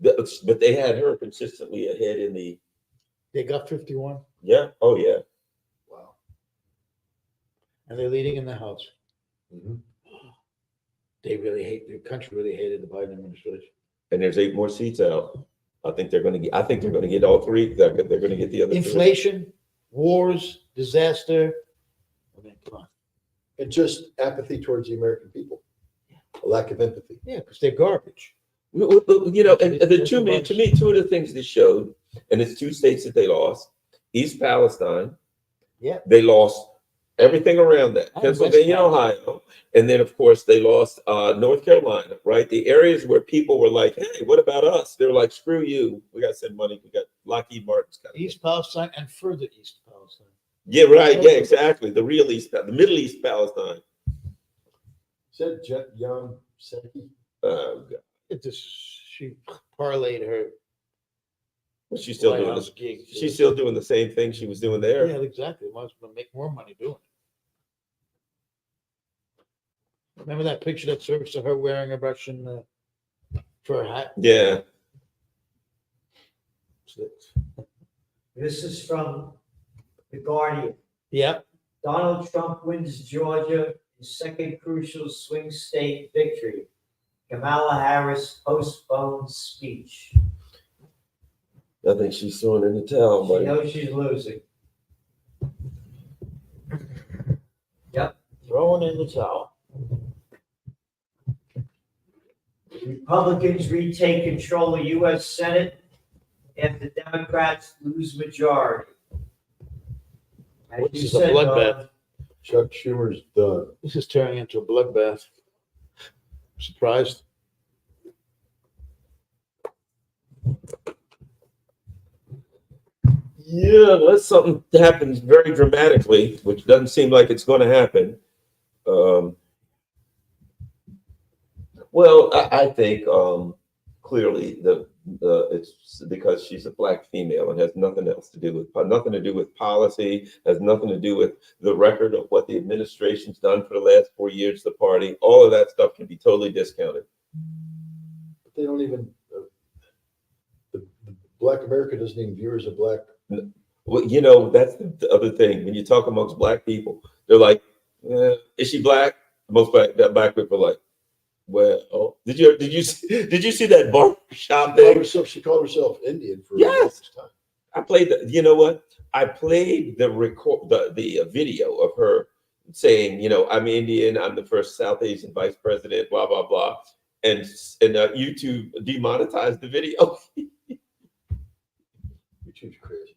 But they had her consistently ahead in the. they got 51 Yeah. Oh yeah. Wow. and they're leading in the House. Mhm. They really hate the country. Really hated the Biden administration. And there's 8 more seats out. I think they're going to get all 3. They're going to get the other 3. Inflation, wars, disaster. I mean, come on. And just apathy towards the American people. A lack of empathy. Yeah, because they're garbage. And the to me, 2 of the things this showed, and it's 2 states that they lost. East Palestine. Yeah. They lost everything around that, And Pennsylvania, West Ohio. And then, of course, they lost North Carolina, right? The areas where people were like, hey, what about us? They were like, screw you. We got to send money. We got Lockheed Martin's got East Palestine and further East Palestine. Yeah, right. Yeah, exactly. The real East, the Middle East Palestine. Is that Jet Young Seki? God. She parlayed her But she's still White doing House this. gig. She's still doing the same thing she was doing there. Yeah, exactly. Might as well make more money doing it. Remember that picture that surfaced of her wearing a Russian fur hat? Yeah. This is from The Guardian. Yeah. Donald Trump wins Georgia, his second crucial swing state victory. Kamala Harris postpones speech. I think she's throwing in the towel, She buddy. knows she's losing. Throwing in the towel. Republicans retake control of U.S. Senate after Democrats lose majority. As This you is a said, bloodbath. Chuck Schumer's done. This is turning into a bloodbath. Surprised? Yeah, unless something happens very dramatically, which doesn't seem like it's going to happen. Well, I think clearly it's because she's a black female and has nothing else to do with policy, has nothing to do with the record of what the administration's done for the last 4 years. The party, all of that stuff can be totally discounted. But they don't even, the Black America doesn't even view her as a black. Well, you know, that's the other thing. When you talk amongst black people, they're like, "Is she black?" Most black people are like, "Well, did you see that barbershop thing?" She called herself Indian for Yes. the longest time. I played the. You know what? I played the video of her saying, "You know, I'm Indian. I'm the first South Asian vice president." Blah blah blah, and YouTube demonetized the video. YouTube's crazy.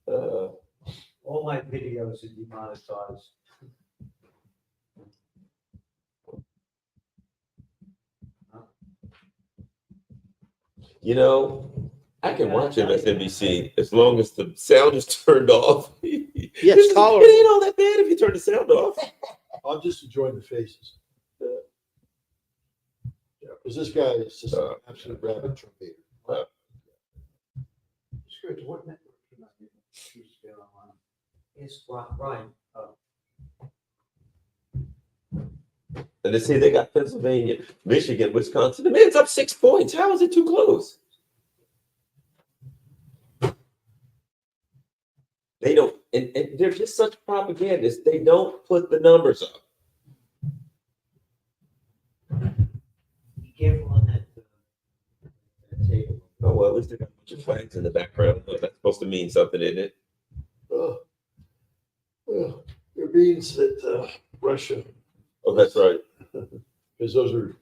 All my videos are demonetized. You know, I can watch MSNBC as long as the sound is turned off. Yeah, it's tolerable. It ain't all that bad if you turn the sound off. I'm just enjoying the faces. Yeah, because this guy is just an absolute rabbit trumpeter. What network can I use? It's Ryan. And they say they got Pennsylvania, Michigan, Wisconsin. The man's up 6 points. How is it too close? They don't, and they're just such propagandists. They don't put the numbers up. Be careful on that table. Oh, well, at least they got a bunch of flags in the background. Oh, that's supposed to mean something, isn't it? Well, it means that Russia, Oh, that's right. because those are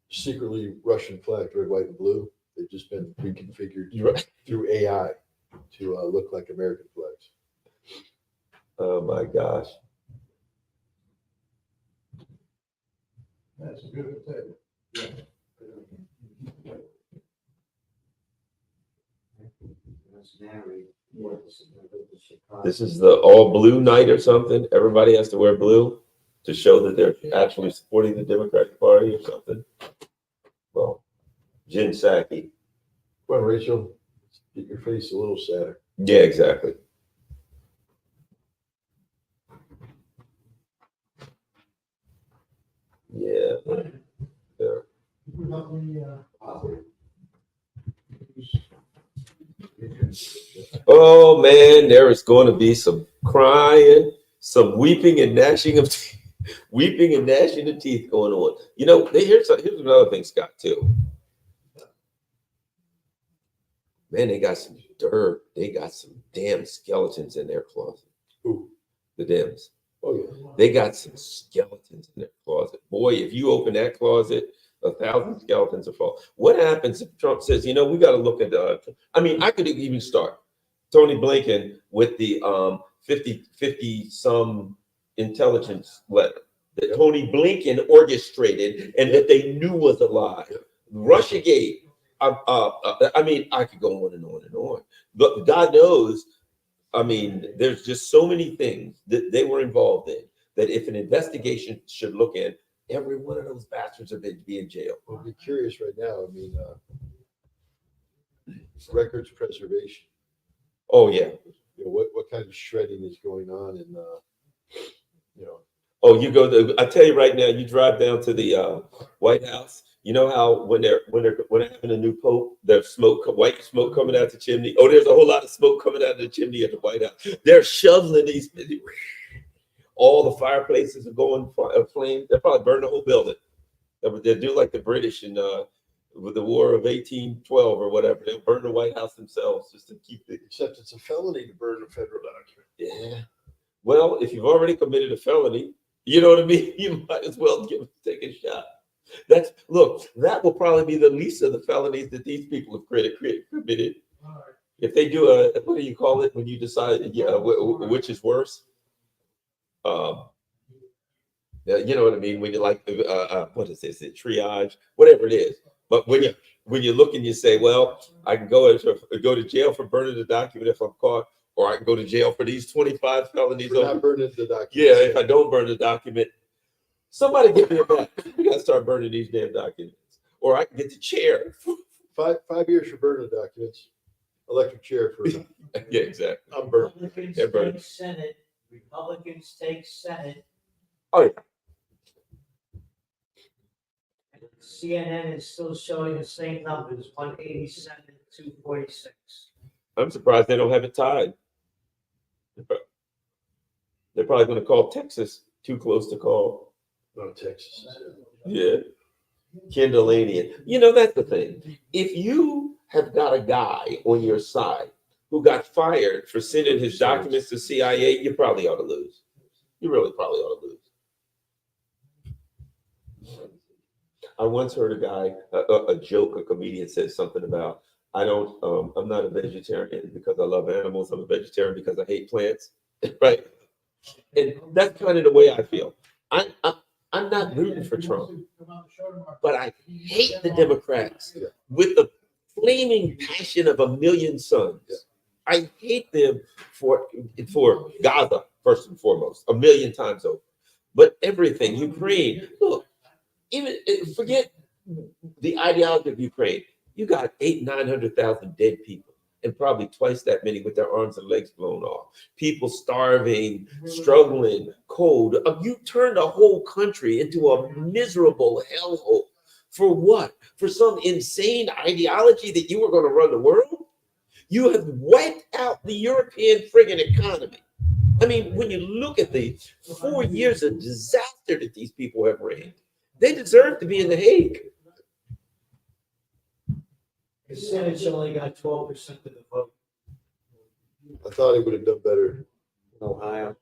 secretly Russian flags, red, white, and blue. They've just been reconfigured You're right. through AI to look like American flags. Oh, my gosh. That's a good table. This is the all blue night or something. Everybody has to wear blue to show that they're actually supporting the Democratic Party or something. Well, Jen Psaki. Well, Rachel, get your face a little sadder. Yeah, exactly. Yeah. There. Oh man, there is going to be some crying, some weeping and gnashing of teeth, weeping and gnashing of teeth going on. You know, here's another thing, Scott, too. Man, they got some dirt. They got some damn skeletons in their closet. Ooh. The Dems. Oh, yeah. They got some skeletons in their closet. Boy, if you open that closet, 1,000 skeletons will fall. What happens if Trump says, you know, we got to look at I mean, I could even start Tony Blinken with the 50 some intelligence letter that Tony Blinken orchestrated and that they knew was a lie. Russiagate. I mean, I could go on and on and on. But God knows, I mean, there's just so many things that they were involved in that if an investigation should look at, every one of those bastards would be in jail. I'd be curious right now. I mean, records preservation. Oh, yeah. You know, what kind of shredding is going on, and you know. Oh, you go to, I tell you right now, you drive down to the White House. You know how when they're having a new pope, there's smoke, white smoke coming out the chimney. Oh, there's a whole lot of smoke coming out of the chimney at the White House. They're shoveling these. All the fireplaces are going flame. They'll probably burn the whole building. They'll do like the British in with the War of 1812 or whatever. They'll burn the White House themselves just to keep it. Except it's a felony to burn a federal document. Yeah. Well, if you've already committed a felony, you know what I mean? You might as well take a shot. Look, that will probably be the least of the felonies that these people have committed. If they do what do you call it when you decide which is worse? You know what I mean? When you like, what is this? It triage, whatever it is. But when you look and you say, well, I can go to jail for burning the document if I'm caught, or I can go to jail for these 25 felonies. For not burning the document. Yeah, if I don't burn the document, somebody give me a back. We got to start burning these damn documents, or I can get the chair. 5 years for burning documents. Electric chair for. Yeah, exactly. I'm burning. Republicans Yeah, burn. take Senate. Republicans take Senate. Oh, yeah. And CNN is still showing the same numbers: 187, 246. I'm surprised they don't have it tied. They're probably going to call Texas too close to call. No, Texas. Yeah. Kendallanian. You know, that's the thing. If you have got a guy on your side who got fired for sending his documents to CIA, you probably ought to lose. You really probably ought to lose. I once heard a guy, a joke, a comedian said something about, I'm not a vegetarian because I love animals. I'm a vegetarian because I hate plants. Right? And that's kind of the way I feel. I'm not rooting for Trump, but I hate the Democrats with the flaming passion of a million suns. I hate them for Gaza, first and foremost, a million times over. But everything, Ukraine, look, even forget the ideology of Ukraine. You got 800,000-900,000 dead people, and probably twice that many with their arms and legs blown off. People starving, struggling, cold. You turned a whole country into a miserable hellhole. For what? For some insane ideology that you were going to run the world? You have wiped out the European friggin' economy. I mean, when you look at the 4 years of disaster that these people have ran, they deserve to be in The Hague. The Senate's only got 12% of the vote I thought he would have done better. in Ohio.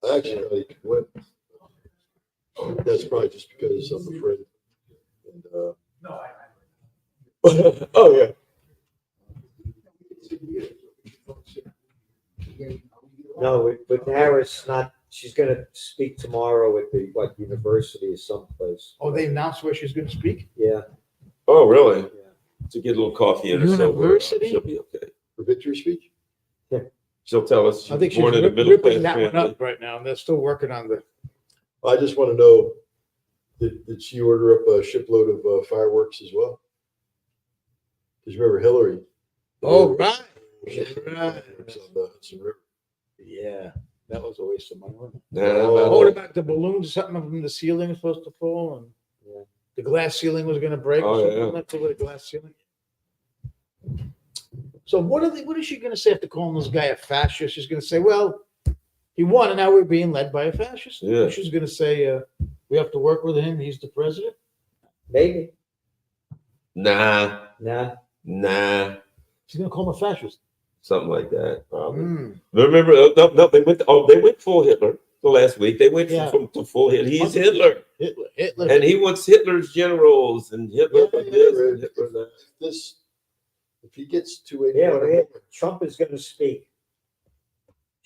I actually thought he could win. That's probably just because I'm afraid. And, Oh, yeah. No, but Harris she's going to speak tomorrow at the university or someplace. Oh, they announced where she's going to speak? Yeah. Oh, really? Yeah. To get a little coffee in her. University? She'll be okay. for victory speech? She'll tell us I think she's she's born in a middle class ripping that one family. up right now, and they're still working on the. I just want to know, did she order up a shipload of fireworks as well? Because remember Hillary. Oh, right. Fireworks on the Hudson River. Yeah, that was a waste of money. Wasn't it? Nah, Oh, nah, what about the balloons? Something from the ceiling was supposed to fall, and Yeah. the glass ceiling was going to break. Oh, or something. yeah. Wasn't that with a glass ceiling. So what is she going to say after calling this guy a fascist? She's going to say, "Well, he won, and now we're being led by a fascist." Yeah. She's going to say, "We have to work with him. He's the president." Maybe. nah, Nah. She's going to call him a fascist. something like that, probably. Mm. Remember? No, they went full Hitler the last week. They went Yeah. from to full Hitler. He's Hitler, Hitler. and he wants Hitler's generals and Hitler for this and Hitler that. This, if he gets to Yeah, 81, Trump is going to speak.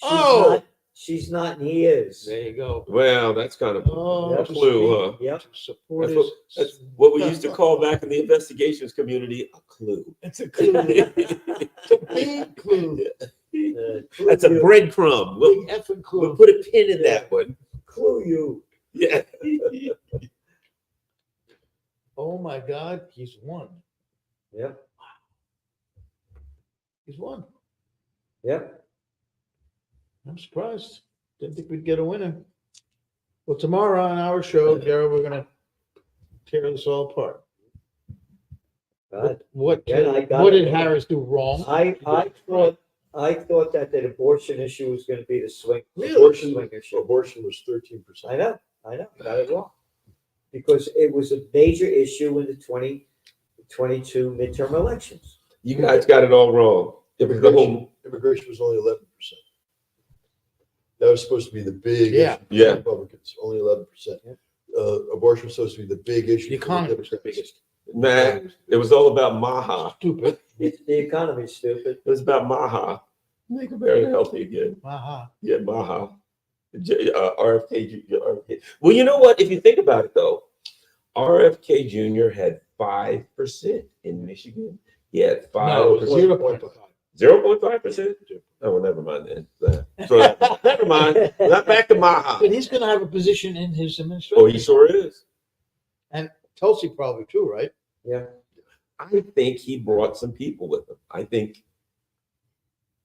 Oh! She's not and he is. There you go. Well, that's kind of Oh, a to clue, speak huh? Yep. to support That's his. That's what we used to call back in the investigations community a clue. It's a clue. It's a big clue. That's a you. breadcrumb. We'll, Big effing we'll clue. put a pin in that one. Clue you. Yeah. Oh my God, he's won. Yep. He's won. Yep. I'm surprised. Didn't think we'd get a winner. Well, tomorrow on our show, Gerald, we're gonna tear this all apart. God. What Yeah, I got what it. did Harris do wrong? I thought that the abortion issue was going to be the swing. Abortion, Swing issue. abortion was 13%. I know. Got it wrong. Because it was a major issue in the 2022 midterm elections. You guys got it all wrong. It was the whole. Immigration was only 11%. That was supposed to be the big Yeah. issue for Yeah. Republicans, only 11%. Yeah. Abortion was supposed to be the big issue. The for economy was the Democrats. biggest. Man, it was all about Maha. Stupid. It's the economy, stupid. It was about Maha. Make America healthy again. Aha. Yeah, Maha. RFK. Well, you know what? If you think about it, though, RFK Jr. had 5% in Michigan. He had No, it was 0.5. 0.5%. Oh, well, never mind then. So never mind. Not back to Maha. But he's gonna have a position in his administration. Oh, he sure is. And Tulsi probably too, right? Yeah. I think he brought some people with him. I think.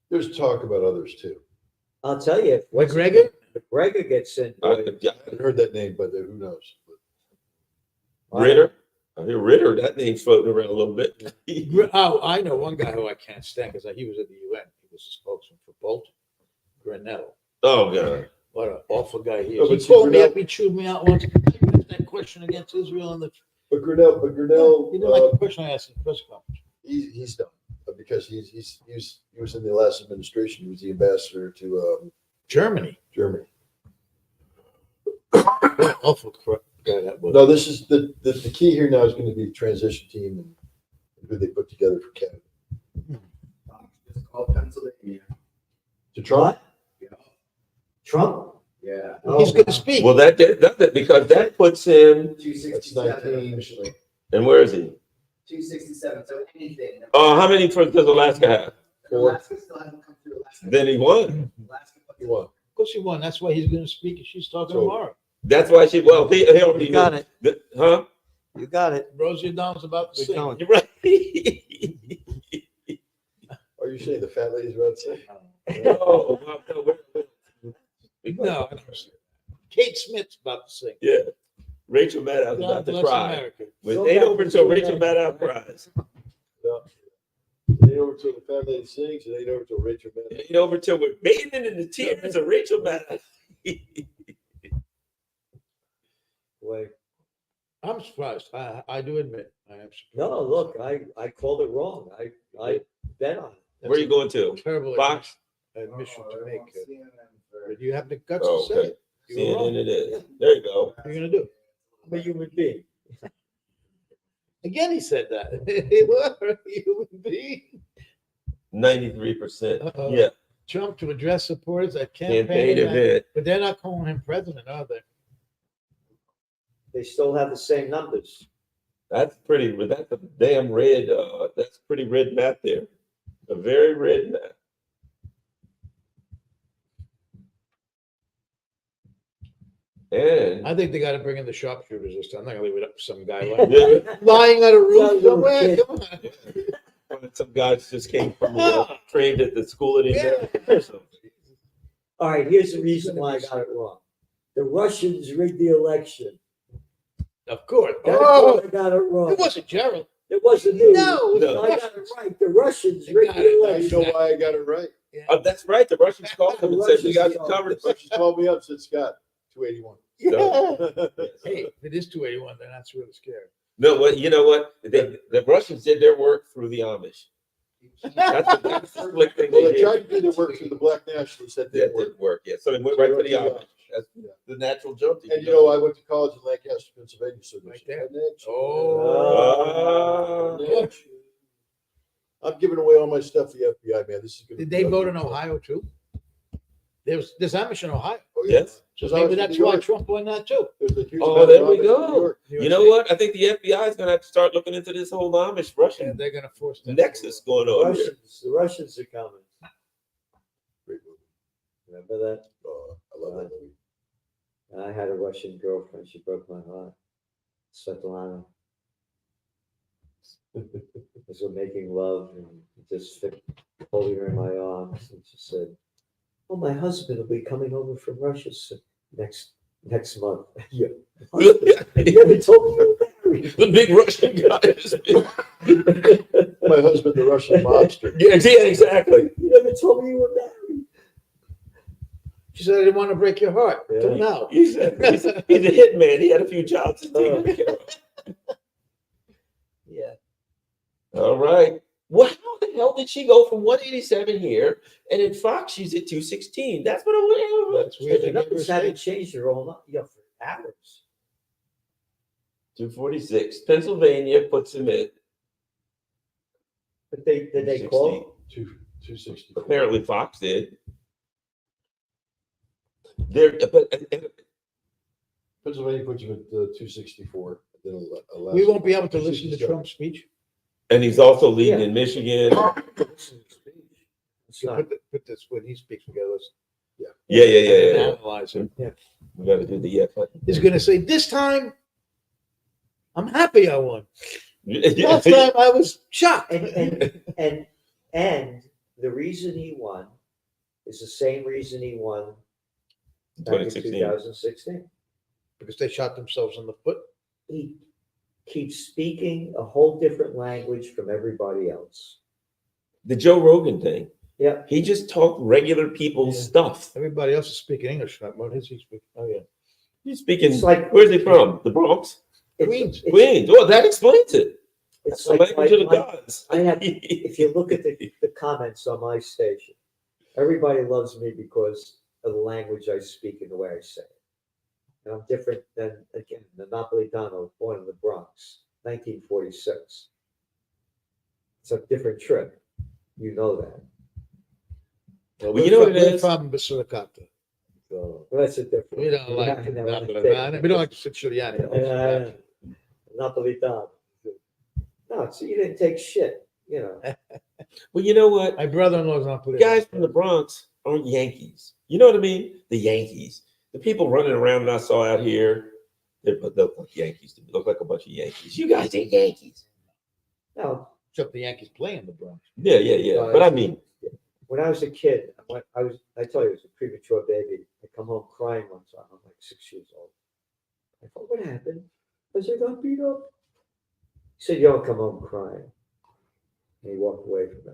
There's talk about others too. I'll tell you. McGregor? McGregor gets in. I haven't heard that name, but who knows? Ritter. I hear Ritter. That name's floating around a little bit. Oh, I know one guy who I can't stand because he was at the UN. He was a spokesman for Bolton. Grinnell. Oh God. What an awful guy he No, is. but He see, called me Grinnell- up, he chewed me out once. I asked that question against Israel and the. But Grinnell, He didn't like the question I asked in the press conference. he's done because he was in the last administration. He was the ambassador to Germany. Germany. What an awful guy that was. No, this is the key here now is going to be the transition team and who they put together for Canada. Just call Pennsylvania. To Trump, What? Trump? Yeah. He's going to speak. Well, that because that puts him. 267 19. officially. And where is he? 267. So anything. Oh, how many does Alaska have? Alaska still hasn't come through. Alaska. Then he won. Alaska. you want? Of course he won. That's why he's going to speak and she's talking So- tomorrow. That's why she. Well, he already You got knew. it. Huh? You got it. Rosie O'Donnell's about to We're sing. going. You're right. Are you saying the fat ladies about to say? Oh, well, no, No, I never said that. Kate Smith's about to sing. yeah. Rachel Maddow's God about to bless cry. America. When So it ain't back over to until the Rachel next, Maddow right? cries. It ain't over till the fat lady sings. It ain't over till Rachel It Maddow. ain't over till we're bathing in the tears of Rachel Maddow. Wait. I'm surprised. I do admit I am surprised. No, look, I called it wrong. I bet on it. That's Where are you going to? a terrible Fox? admission Oh, to I make. won't see him for- But you have the guts Oh, to say okay. it. You were wrong. CNN it is. There you go. What are you going to do? I'm a human being. Again, he said that. You were a human being. 93%. Uh-oh. Yeah. Trump to address supporters at Campaign campaign event. event. But they're not calling him president, are they? They still have the same numbers. That's pretty. That's a damn red. That's pretty red map there. A very red map. And I think they got to bring in the sharpshooters this time. I'm not going to leave it up to some guy like yeah, lying on a roof Yeah, somewhere. kid. Come on. some guys just came from trained at the school of the Yeah. Americans. All right, here's the reason why I got it wrong. The Russians rigged the election. Of course. That's Oh, why I got it wrong. it wasn't Gerald. It wasn't me. No, No. I got it right. The Russians rigged got the it. Now you election. know why I got it right. That's right. The Russians called him and said, "We got you covered." She called me up, said, Scott, 281. Yeah. Hey, if it is 281, then that's really scary. No, what you know what? The Russians did their work through the Amish. That's the slick thing Well, they they did. tried to do their work through the black nationalists. That That didn't work. didn't work. Yeah, so it went right to the Amish. That's Yeah. the natural jump. And you know, I went to college in Lancaster, Pennsylvania, so Right there's there. connection. Ah. Connection. I'm giving away all my stuff to the FBI, man. This is gonna Did be they ugly. vote in Ohio too? There's Amish in Ohio. Oh, yeah. Yes. So There's ours maybe in that's New why York. Trump won that too. There's a huge Oh, amount there of we Amish in go. New York. You know what? I think the FBI is going to have to start looking into this whole Amish Yeah, Russian they're gonna force that. nexus going on here. The Russians are coming. Great movie. Remember that? I love that movie. And I had a Russian girlfriend. She broke my heart. Svetlana. As we're making love and just holding her in my arms, and she said, "Oh, my husband will be coming over from Russia next month." Yeah. You never told me you were married. The big Russian guy. My husband, the Russian mobster. Yeah, exactly. You never told me you were married. She said, I didn't want to break your heart. Yeah. Till now. He's a hitman. He had a few jobs to take care of. Yeah. All right. Well, how the hell did she go from 187 here and in Fox she's at 216? That's what I want. That's weird. They never Nothing's hadn't say. changed their whole for hours. 246. Pennsylvania puts him at But did they call? 260. apparently Fox did. There, but Pennsylvania puts him at 264. Then Alaska. We won't be able to listen to 267. Trump's speech. and he's also leading Yeah. in Michigan. It's not. Put this when he speaks together. Let's Yeah. analyze him. We got to do the button. He's gonna say, this time I'm happy I won. Yeah. Last time I was shocked. And the reason he won is the same reason he won back in 2016. 2016. Because they shot themselves in the foot. He keeps speaking a whole different language from everybody else. The Joe Rogan thing. Yeah. He just talked regular people's Yeah. stuff. Everybody else is speaking English. What is he speaking? Oh yeah. He's speaking. It's like Where's he from? The Bronx? Queens. Queens. Well, that explains it. It's The like language of the my- gods. I have, if you look at the comments on my station, everybody loves me because of the language I speak and the way I say it. And I'm different than, again, the Napolitano, born in the Bronx, 1946. It's a different trip. You know that. Well, you know what it We're is? from Basilicata. So that's a different. We don't like Yeah, Napolitano. We don't like Siciliano. Napolitano. No, so you didn't take shit, you know. Well, you know what? My brother-in-law's Napolitano. Guys from the Bronx aren't Yankees. You know what I mean? The Yankees. The people running around I saw out here, they look like Yankees. They look like a bunch of Yankees. You guys ain't Yankees. No, Except the Yankees play in the Bronx. Yeah. But I mean, when I was a kid, I tell you, I was a premature baby. I come home crying one time. I'm like 6 years old. I thought, what happened? I said, I got beat up. He said, you don't come home crying. And he walked away from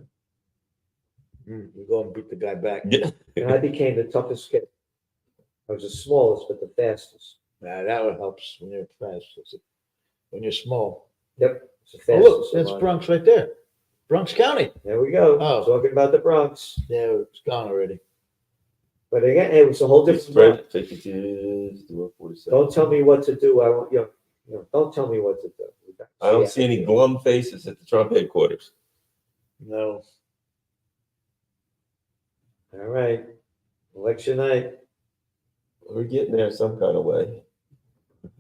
it. We go and beat the guy back. And I became the toughest kid. I was the smallest, but the fastest. Nah, that helps when you're fast. When you're small. Yep. It's the Oh, fastest. look, that's of mine. Bronx right there. Bronx County. There we go. Oh. Talking about the Bronx. Yeah, it's gone already. But again, it was a whole different world. spread 52 to 47. Don't tell me what to do. I want you know, don't tell me what to do. I don't see any glum faces at the Trump headquarters. No. All right. Election night. We're getting there some kind of way.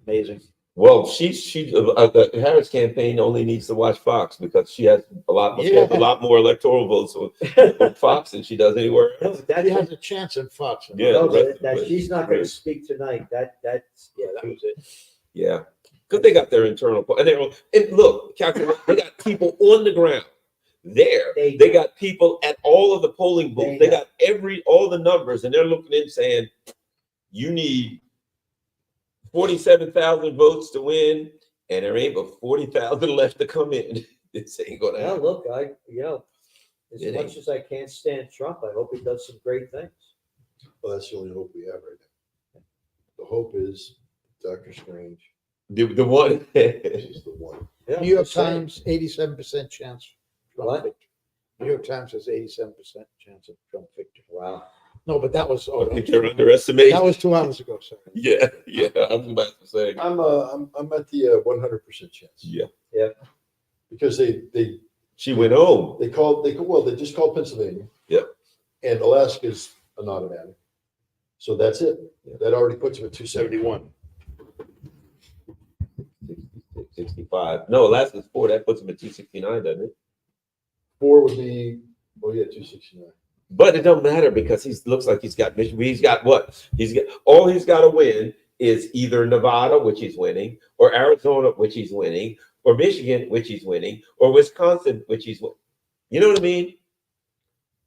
Amazing. Well, the Harris campaign only needs to watch Fox because she has a lot more electoral votes with Fox than she does anywhere No, else. That has a chance in Fox. Yeah. no, the rest but of that it she's is not going to great. speak tonight. That's That was it. Yeah, because they got their internal and look, calculate, they got people on the ground there. They They got people at all of the polling booths. They They got all the numbers, and they're looking in saying, "You need 47,000 votes to win, and there ain't but 40,000 left to come in." This ain't gonna Well, happen. look, as It much ain't. as I can't stand Trump, I hope he does some great things. Well, that's the only hope we have right now. The hope is Dr. Strange. The one. She's the one. Yeah, New York just saying. Times, 87% chance. Trump What? victory. New York Times says 87% chance of Trump victory. Wow. No, but that was I think they're underestimating. that was 2 hours ago, sorry. Yeah. I was about to say. I'm at the 100% chance Yeah. because they She went home. they just called Pennsylvania. Yep. And Alaska's an automatic. So that's it. That already puts him at 271. 65. No, Alaska's 4. That puts him at 269, doesn't it? 4 would be, oh yeah, 269. But it don't matter because he looks like he's got Michigan. He's got what? He's got to win is either Nevada, which he's winning, or Arizona, which he's winning, or Michigan, which he's winning, or Wisconsin, which he's winning. You know what I mean?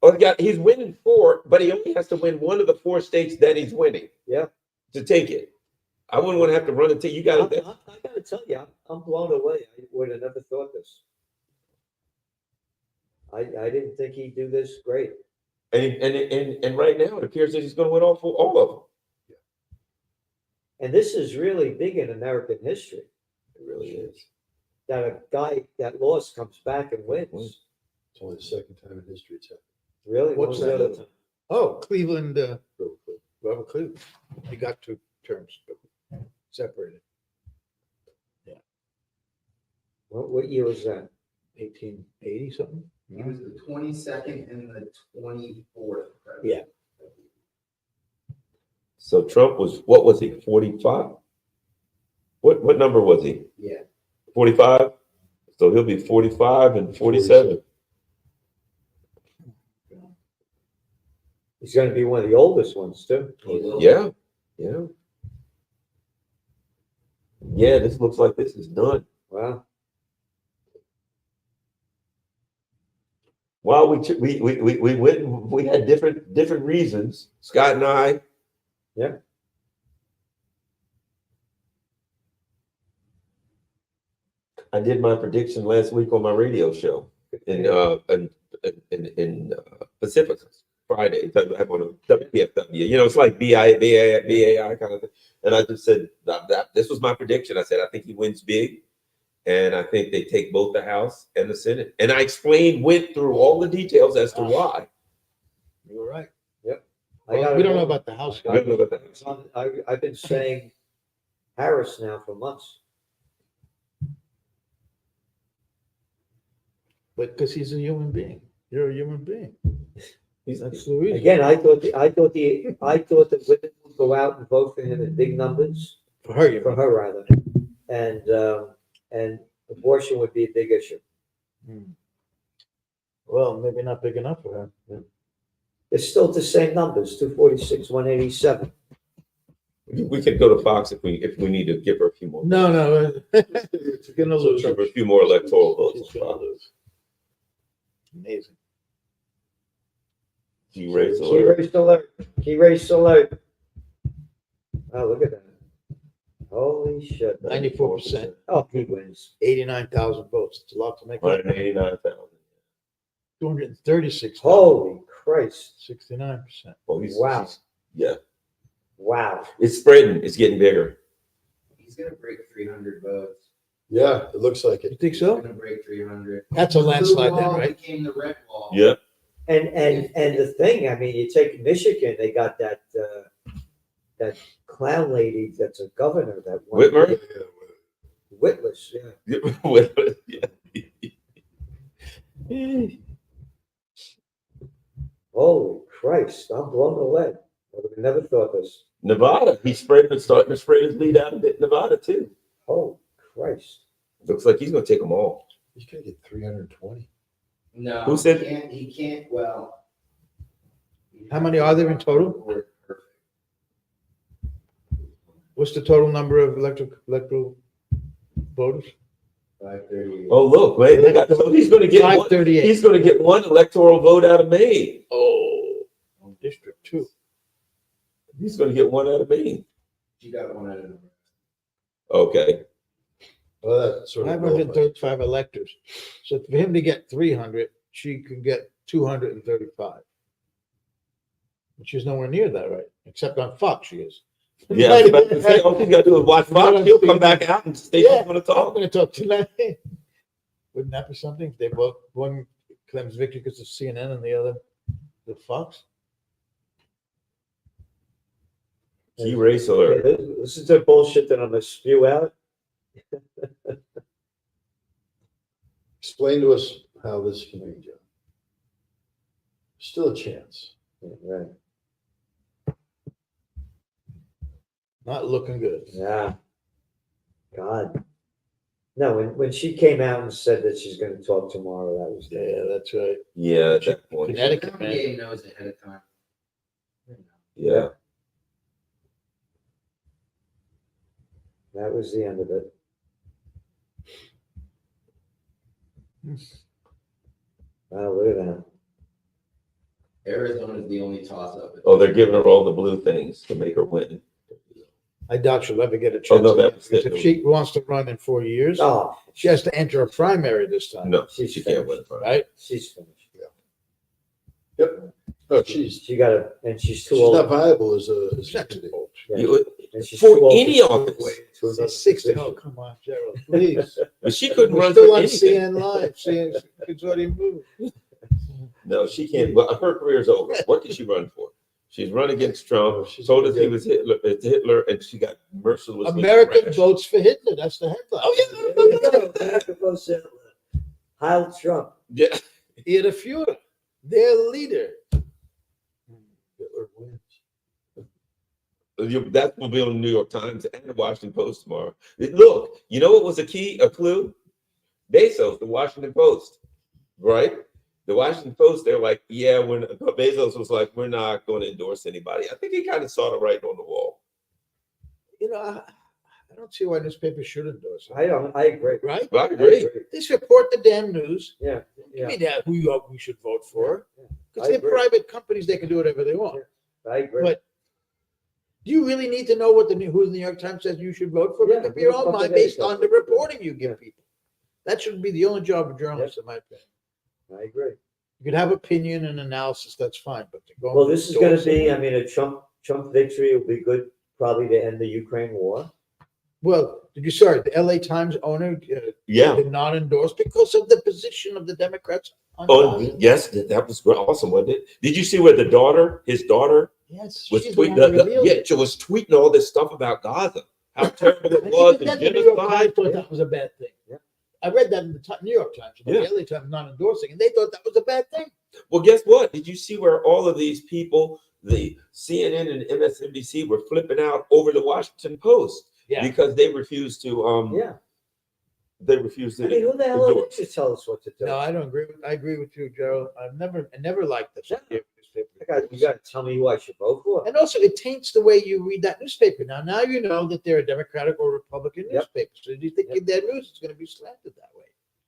Or he's winning 4, but he only has to win one of the 4 states that he's winning. Yeah. To take it. I wouldn't want to have to run until you got it. I gotta tell you, I'm blown away. I would have never thought this. I didn't think he'd do this great. And right now it appears that he's going to win all of them. And this is really big in American history. It really is. That a guy that lost comes back and wins. It's only the second time in history it's happened. Really? What's When was the that? other time? Oh, Cleveland, Robert Cleveland. He got 2 terms separated. What year was that? 1880 something. He was the 22nd and the 24th. Yeah. So Trump was, what was he, 45? What number was he? Yeah. 45? So he'll be 45 and 47. He's going to be one of the oldest ones too. Yeah. Yeah. Yeah, this looks like this is done. Wow. Well, we went, we had different reasons, Scott and I. Yeah. I did my prediction last week on my radio show in Pacific Friday. I have on a WPFW. You know, it's like BAI kind of thing. And I just said that this was my prediction. I said I think he wins big. And I think they take both the House and the Senate. And I went through all the details as to why. You were right. Yep. Well, we don't know about the House. I don't know about that. I've been saying Harris now for months. But because he's a human being. You're a human being. That's the reason. Again, I thought that women would go out and vote for him in big numbers, For her, you for her rather, and abortion would be a big issue. Well, maybe not big enough for her. It's still the same numbers, 246, 187. We could go to Fox if we need to give her a few more. No. It's gonna lose. Give her a few more electoral votes. She's gonna lose. Amazing. Key race Key alert. race alert. Key race alert. Oh, look at that. Holy shit. 94%. Oh, he wins. 89,000 votes. It's a lot to make. 189,000. 236. Holy Christ. 69%. Well, Wow. Yeah, Wow. it's spreading. It's getting bigger. He's gonna break 300 votes. Yeah, it looks like You it. think He's so? gonna break 300. That's a landslide The then, law right? Became the red law. Yeah. And the thing, I mean, you take Michigan, they got that clown lady that's a governor that won. Whitmer? Witless, yeah. Holy Christ, I'm blown away. I would have never thought this. Nevada. He's starting to spread his lead out a bit. Nevada too. Holy Christ. Looks like he's going to take them all. He's gonna get 320. No. Who said- He can't, well. How many are there in total? What's the total number of electoral voters? 538. Oh look, wait, they got. So he's going to get one. 538. He's going to get one electoral vote out of Maine. Oh, District 2. He's going to get one out of Maine. You got one out of them. Okay. Well, that's sort of. 535 electors. So for him to get 300, she could get 235. But she's nowhere near that, right? Except on Fox, she is. Yeah, I was about to say, all he's got to do is watch Fox. He'll come back out and stay Yeah. going to I'm talk. going to talk tonight. Wouldn't that be something? If they both, one claims victory because of CNN and the other the Fox? Key race Yeah, alert. this is the bullshit that I'm going to spew out. Explain to us how this can be, Joe. Still a chance. Yeah, right. Not looking good. Yeah. God. No, when she came out and said that she's gonna talk tomorrow, that was. Yeah, that's right. Yeah, at that point. Connecticut, man. Game knows ahead of time. Yeah. That was the end of it. Wow, look at that. Arizona is the only toss up. Oh, they're giving her all the blue things to make her win. I doubt she'll ever get a chance. Oh, no, again, that's because it. if she wants to run in 4 years, Oh, she has to enter a primary this time. No, She's she can't win. finished. Right? she's finished. Yep. Oh, she's She got a, and she's too she's old. not viable as a She's not too old. Yeah, You- and she's for too old any to office. wait to another She's 60. position. Oh, come on, Gerald, please. But she couldn't We're run still for on anything. CN Live, seeing Consortium Move. No, she can't. Well, her career's over. What did she run for? She's run against Trump. She's Told us gonna he was Hitler, and she got mercilessly American thrashed. votes for Hitler. That's the headline. Oh There you go. America votes Hitler. Heil Trump. yeah. Ihre Führer, their leader. Hitler wins. That will be on the New York Times and the Washington Post tomorrow. Look, you know what was a clue? Bezos, the Washington Post, right? The Washington Post, they're like, yeah, Bezos was like, we're not going to endorse anybody. I think he kind of saw the writing on the wall. You know, I don't see why newspapers should endorse it. I agree. Right? Well, I I agree. Just report the damn news. Yeah, Give yeah, me that who we should vote for. I Because they're agree. private companies, they can do whatever they want. I agree. But do you really need to know what who the New York Times says you should vote for? Yeah, Make up your own who the fuck mind are they based on talking the about? reporting you give people. That should be the only job of journalists, in my opinion. I agree. You can have opinion and analysis, that's fine, but to go. Well, this is going to endorse be, it- I mean, a Trump victory will be good, probably to end the Ukraine war. Well, the LA Times owner Yeah. did not endorse because of the position of the Democrats on Oh, Gaza. yes, that was awesome, wasn't it? Did you see where his daughter, Yes, was she's the tweeting? one who revealed it. She was tweeting all this stuff about Gaza, how terrible it And was, even and then, the New York Times genocide. thought that was a bad thing. Yeah. I read that in the New York Times, about Yeah. the LA Times not endorsing, and they thought that was a bad thing. Well, guess what? Did you see where all of these people, the CNN and MSNBC, were flipping out over the Washington Post because they refused to Yeah. they refused to I mean, who the hell are endorse. they to tell us what to do? No, I don't agree. I agree with you, Gerald. I never liked the Yeah. newspaper. You got to tell me who I should vote for. And also, it taints the way you read that newspaper. Now you know that they're a Democratic or Republican Yep. newspaper. So do you think their news is going to be slanted that way?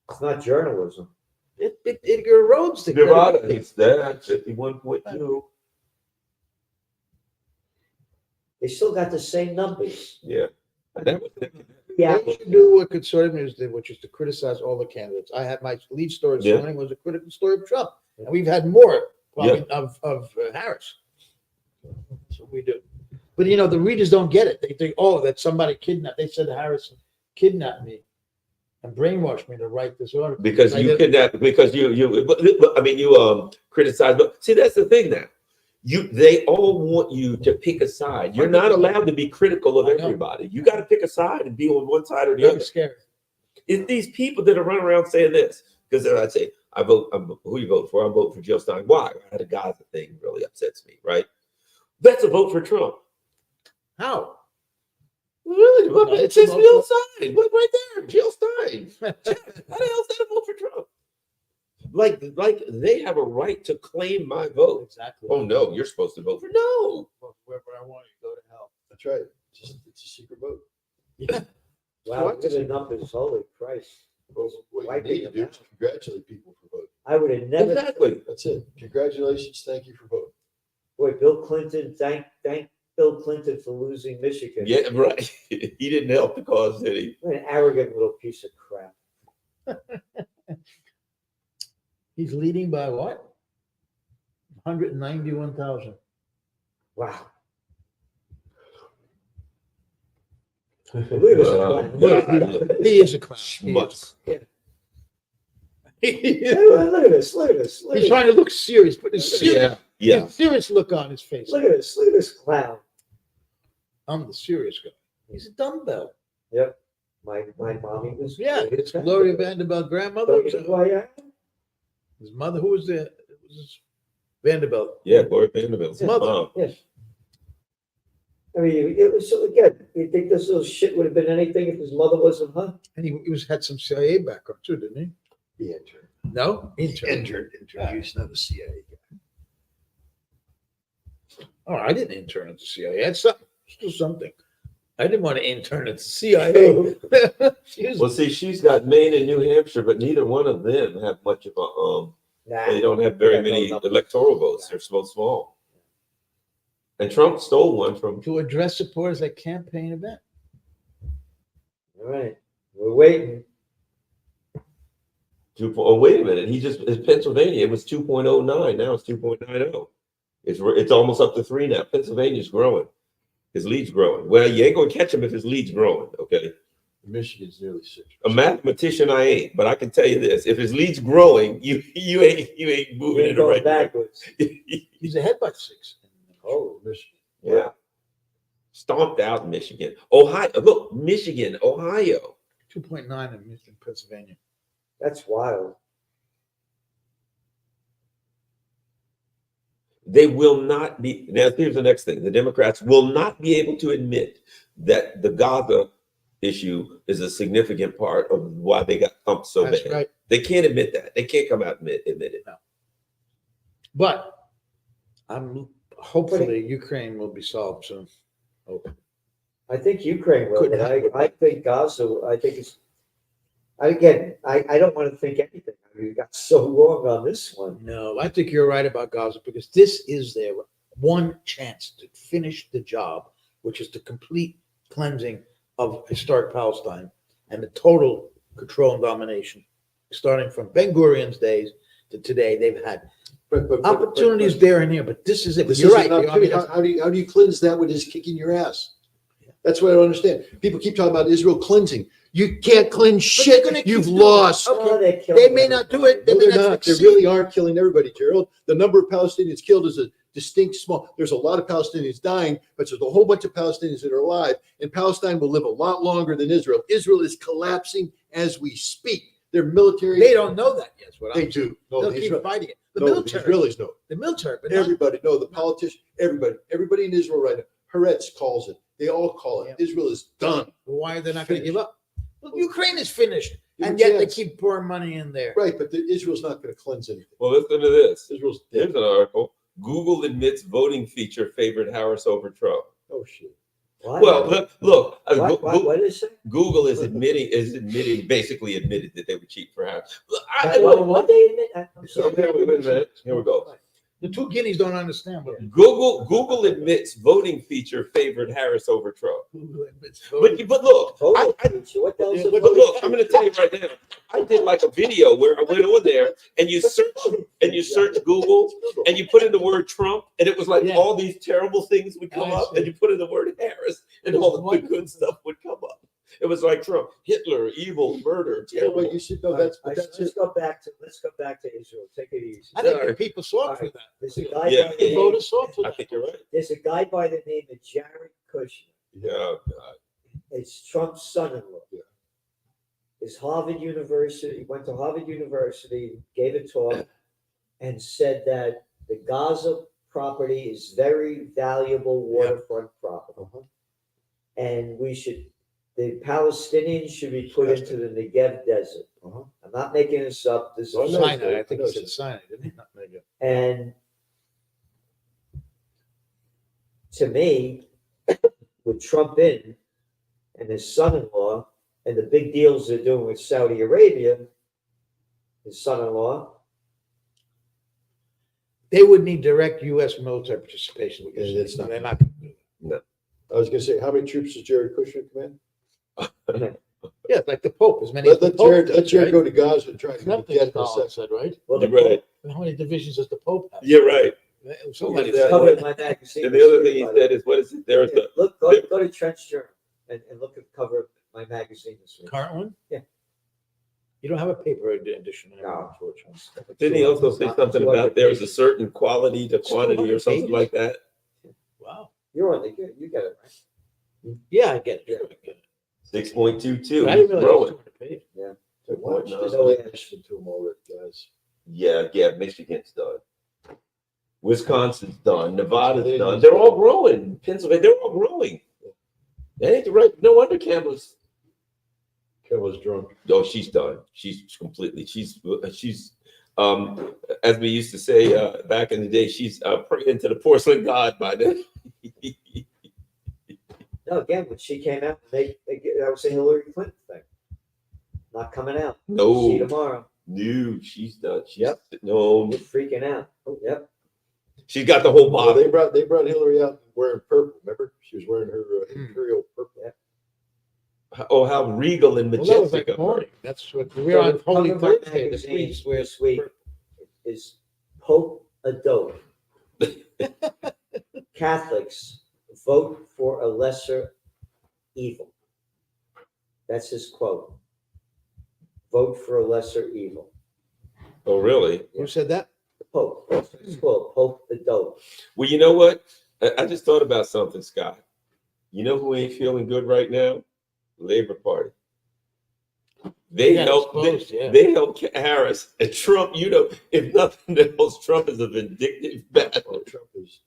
It's not journalism. It erodes the Nevada, credibility. it's that 51.2. They still got the same numbers. Yeah. That was, Yeah. They should do what conservative news did, which is to criticize all the candidates. I had my lead story this Yeah. morning was a critical story of Trump, and we've had more probably of Harris. That's what we do. But the readers don't get it. They think, oh, that somebody kidnapped. They said Harris kidnapped me and brainwashed me to write this article. because I you did- kidnapped, because you criticize, but see, that's the thing now. They all want you to pick a side. You're not allowed to be critical of I know. everybody. You got to pick a side and be on one side or the Very other. scary. It's these people that are running around saying this, because I'd say, who you vote for? I'm voting for Jill Stein. Why? The Gaza thing really upsets me, right? That's a vote for Trump. How? Really? No, It it's says a vote Jill Stein. Look right there, Jill Stein. How the hell is that a vote for Trump? Like they have a right to claim my vote. Exactly. Oh no, you're supposed to vote for no. Wherever I want you, go to hell. That's right. It's a secret vote. Yeah. Wow, What? look at the numbers. Holy Christ. Well, what you Wiping need to them do out. is congratulate people for voting. I would have never. Exactly. That's it. Congratulations. Thank you for voting. Boy, Bill Clinton, thank Bill Clinton for losing Michigan. Yeah, right. He didn't help the cause, did he? What an arrogant little piece of crap. He's leading by what? 191,000. Wow. Look at this clown. God. He is a clown. Schmutz. Look at this. Look at this. Look He's at, trying to look serious, put his serious, Yeah. his serious look on his face. look at this. Look at this clown. I'm the serious guy. He's a dumbbell. Yep. My mommy was. Yeah, it's Gloria Vanderbilt grandmother. Don't you know who I am? His mother, who was there? It was Vanderbilt. Yeah, Gloria Vanderbilt. Mother. Mom. Yes. I mean, it was, so again, you think this little shit would have been anything if his mother wasn't her? And he was had some CIA background too, didn't he? He entered. No, intern. Introduced not the CIA. Oh, I didn't intern at the CIA. That's still something. I didn't want to intern at the CIA. Excuse Well, me. see, she's got Maine and New Hampshire, but neither one of them have much of a, they don't have very many electoral votes. They're so small. And Trump stole one from, To address supporters at campaign event. All right, we're waiting. oh, wait a minute, it's Pennsylvania, it was 2.09, now it's 2.90. It's almost up to 3 now. Pennsylvania's growing. His lead's growing. Well, you ain't gonna catch him if his lead's growing, okay? Michigan's nearly 6%. A mathematician I ain't, but I can tell you this: if his lead's growing, you ain't moving We're in the going right backwards. He's ahead by 6. Oh, Michigan. Yeah. Stomped out Michigan. Ohio, look, Michigan, Ohio. 2.9 in Michigan, Pennsylvania. that's wild. They will not be, now here's the next thing. The Democrats will not be able to admit that the Gaza issue is a significant part of why they got pumped so That's bad. right. They can't admit that. They can't come out and admit it. But hopefully Ukraine will be solved soon. I think Ukraine will, Couldn't but happen. I think Gaza, I think it's, again, I don't want to think anything. I mean, we got so wrong on this one. No, I think you're right about Gaza because this is their one chance to finish the job, which is the complete cleansing of historic Palestine and the total control and domination. Starting from Ben Gurion's days to today, they've had opportunities there and here, but this is it. This You're is right. an opportunity. How do you cleanse that with just kicking your ass? That's what I don't understand. People keep talking about Israel cleansing. You can't cleanse they're gonna shit. keep You've doing lost. it. Okay. Oh, they're killing They may not do it. They No, may they're not not. They succeed. really aren't killing everybody, Gerald. The number of Palestinians killed is a distinct small. There's a lot of Palestinians dying, but there's a whole bunch of Palestinians that are alive, and Palestine will live a lot longer than Israel. Israel is collapsing as we speak. Their military. They don't know that yet. What They I'm do. They'll No, keep Israel, fighting it. The no, the military. Israelis know. The military, but not Everybody, no, the politicians, everybody in Israel right now. Haaretz calls it. They all call it. Yeah. Israel is done. why they're not going to Finished. give up. Well, Ukraine is finished, Give and a yet they chance. keep pouring money in there. Right, but Israel's not going to cleanse anything. Well, listen to this. Israel's Here's dead. an article. Google admits voting feature favored Harris over Trump. Oh shit. What? Well, look, What is it? Google is basically admitted that they would cheat for Harris. Look, What they admit? I'm So, sorry. wait a minute. Here we go. The two guineas don't understand what Google admits voting feature favored Harris over Trump. Google admits. But look, Voting feature, what the hell's a but voting look, I'm going to feature? tell you right now. I did like a video where I went on there and you search Google and you put in the word Trump and it was like Yeah. all these terrible things would come I up see. and you put in the word Harris and all the good stuff would come up. It was like Trump, Hitler, evil, murder, Yeah, terrible. but you should know that's Let's go back to Israel. Take it easy. I think the people saw it for that. There's a guy Yeah. by the The name, voters saw it for I that. think you're right. there's a guy by the name of Jared Kushner. Yeah, God. It's Trump's son-in-law. Yeah. Is Harvard University, went to Harvard University, gave a talk, and said that the Gaza property is very valuable waterfront property. And the Palestinians should be put into the Negev desert. Uh-huh. I'm not making this up. This Oh, is no. Sinai, I think I know he said Sinai, didn't he? Not Mega. And to me, with Trump in and his son-in-law and the big deals they're doing with Saudi Arabia, his son-in-law, They would need direct U.S. military participation. Because Yeah, it's not- they're not. Gonna do that. I was going to say, how many troops does Jared Kushner command? Yeah, like the Pope. As many. Let, as the let Pope Jared, does, let Jared right? go to Gaza and try to Nothing get Stalin said, right? well, the You're right. How many divisions does the Pope have? You're right. Somebody Yeah. said. cover in my magazine. And the other thing he said is, what is it? There's Yeah, the look, go to Trench Journal and look at the cover of my magazine this week. Current one? Yeah. You don't have a paper edition anymore, No. unfortunately. didn't he also say something about there's a certain quality to quantity or something like that? Wow. You're on the good. You got it right. Yeah, I get it. Yeah. I get it. 6.22. But I didn't realize it was growing. 200 pages. Watch No. this No, Michigan to him already, guys. Yeah, Michigan's done. Wisconsin's done. Nevada's done. They're all growing. Pennsylvania, they're all growing. That ain't the right. No wonder Kamala's drunk. Oh, she's done. She's completely. She's as we used to say back in the day. She's praying to the porcelain god by then. No, again, when she came out, that was a Hillary Clinton thing. Not coming out. No. See you tomorrow. No, she's done. She's, Yep. No. You're freaking out. Yep. She's got the whole Well, body. they brought Hillary out wearing purple. Remember, she was wearing her imperial purple. Yeah. Oh, how regal and Well, that was majestic like of her. morning. That's what we're on Holy Cover my Thursday. The magazine Queen's wears this week is Pope a dope. Catholics vote for a lesser evil. That's his quote. Vote for a lesser evil. Oh, really? Who said that? The Pope. That's what it's called. Pope the dope. Well, you know what? I just thought about something, Scott. You know who ain't feeling good right now? Labor Party. They got helped. exposed, yeah. They helped Harris and Trump. You know, if nothing else, Trump is a vindictive bastard. Oh, Trump is.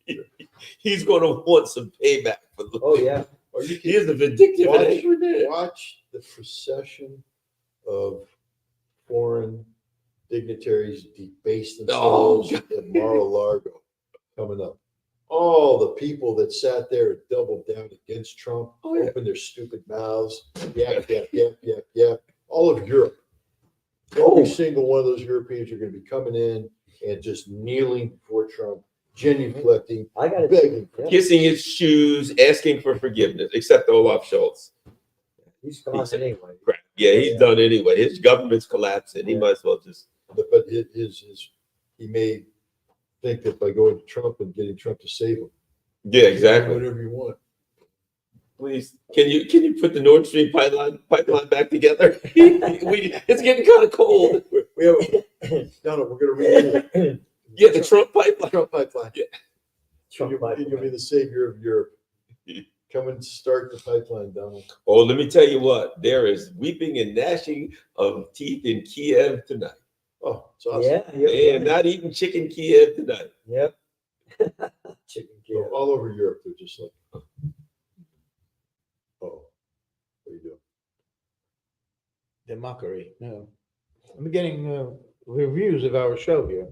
He's going to want some payback for the. Oh, yeah. Are you He is a vindictive and Watch, angry man. watch the procession of foreign dignitaries debase themselves at Mar-a-Lago coming up. All the people that sat there and doubled down against Trump, Oh, yeah. opened their stupid mouths, yap, yap, yap, yap, yap. All of Europe. Oh. Every single one of those Europeans are going to be coming in and just kneeling before Trump, genuflecting, I got it. begging. Kissing his shoes, asking for forgiveness, except Olaf Scholz. He's gone anyway. Crap. Yeah, he's done anyway. His government's collapsing. He might as well just. But he may think that by going to Trump and getting Trump to save him, Yeah, exactly. whatever you want. Please, can you put the Nord Stream pipeline back together? It's getting kind of cold. No, we're going to read it. Yeah, the Trump pipeline. Trump pipeline. Yeah. Trump You'll be the savior of Europe. Come and start the pipeline, Donald. Oh, let me tell you what. There is weeping and gnashing of teeth in Kiev tonight. Oh, it's awesome. Yeah. They are not eating chicken Kiev tonight. Yep. Chicken So Kiev. all over Europe, they're just like, oh, what are you doing? The mockery. No. I'm getting reviews of our show here.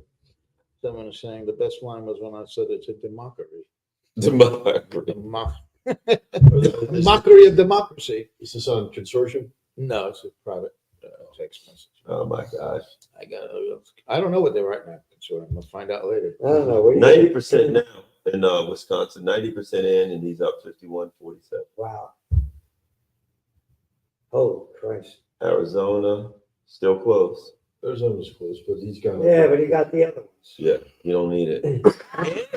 Someone is saying the best line was when I said it's a democracy. Democracy. Is Mockery of democracy. this on consortium? No, it's a private text message. Oh my gosh. I don't know what they're right now. So I'm gonna find out later. I don't know. What do you 90% now in Wisconsin. 90% in, and he's up 51-47. Wow. Oh, Christ. Arizona still close. Arizona's close, but he's got. Yeah, but he got the other ones. Yeah, you don't need it.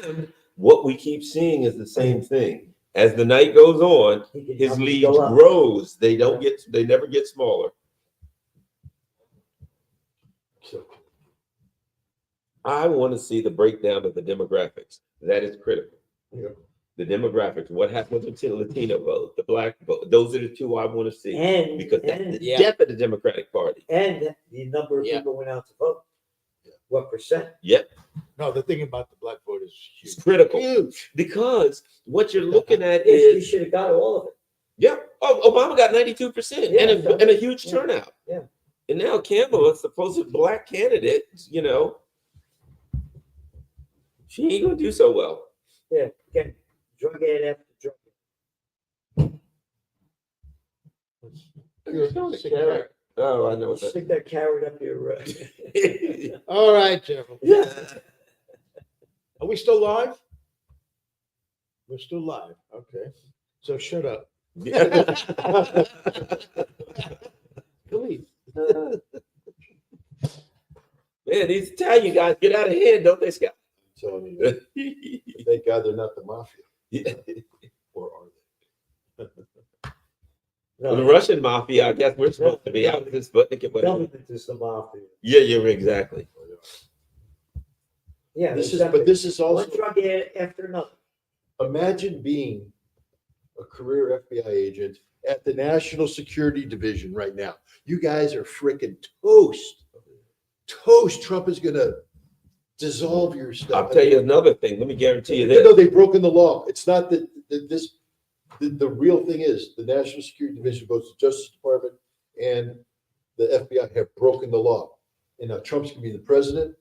And what we keep seeing is the same thing. As the night goes on, He can his help lead go up. grows. They never get smaller. So, I want to see the breakdown of the demographics. That is critical. yeah. The demographics, what happened with the Latino vote, the Black vote. Those are the two I want to see. And Because that's and, the Yeah. death of the Democratic Party. and the number of Yeah. people went out to vote. Yeah. What percent? Yep, No, the thing about the black vote is it's huge. critical. Huge. Because what you're looking at We is, should have got all of it. yeah, oh, Obama got 92% Yeah, and a huge yeah. turnout. Yeah. And now Kamala, a supposed black candidate, she ain't gonna do so well. Yeah, again, drug ad after drug Oh, I know ad. what Stick that carrot up your. that. All right, Gerald. Yeah. Are we still live? We're still live. Okay. So shut up. Please. Man, these Italian guys get out of hand, don't they, Scott? I'm telling you, thank God they're not the mafia. Yeah. Or are they? Well, the Russian mafia, I guess we're supposed to be out with this Sputnik and whatever. Government is the mafia. Yeah, you're exactly. Yeah, But this is one also, drug ad after another. imagine being a career FBI agent at the National Security Division right now. You guys are freaking toast. Toast. Trump is going to dissolve your stuff. I'll tell you another thing. Let me guarantee you Even though this. they've broken the law, it's not that the real thing is the National Security Division, both the Justice Department and the FBI have broken the law. And now Trump's gonna be the president.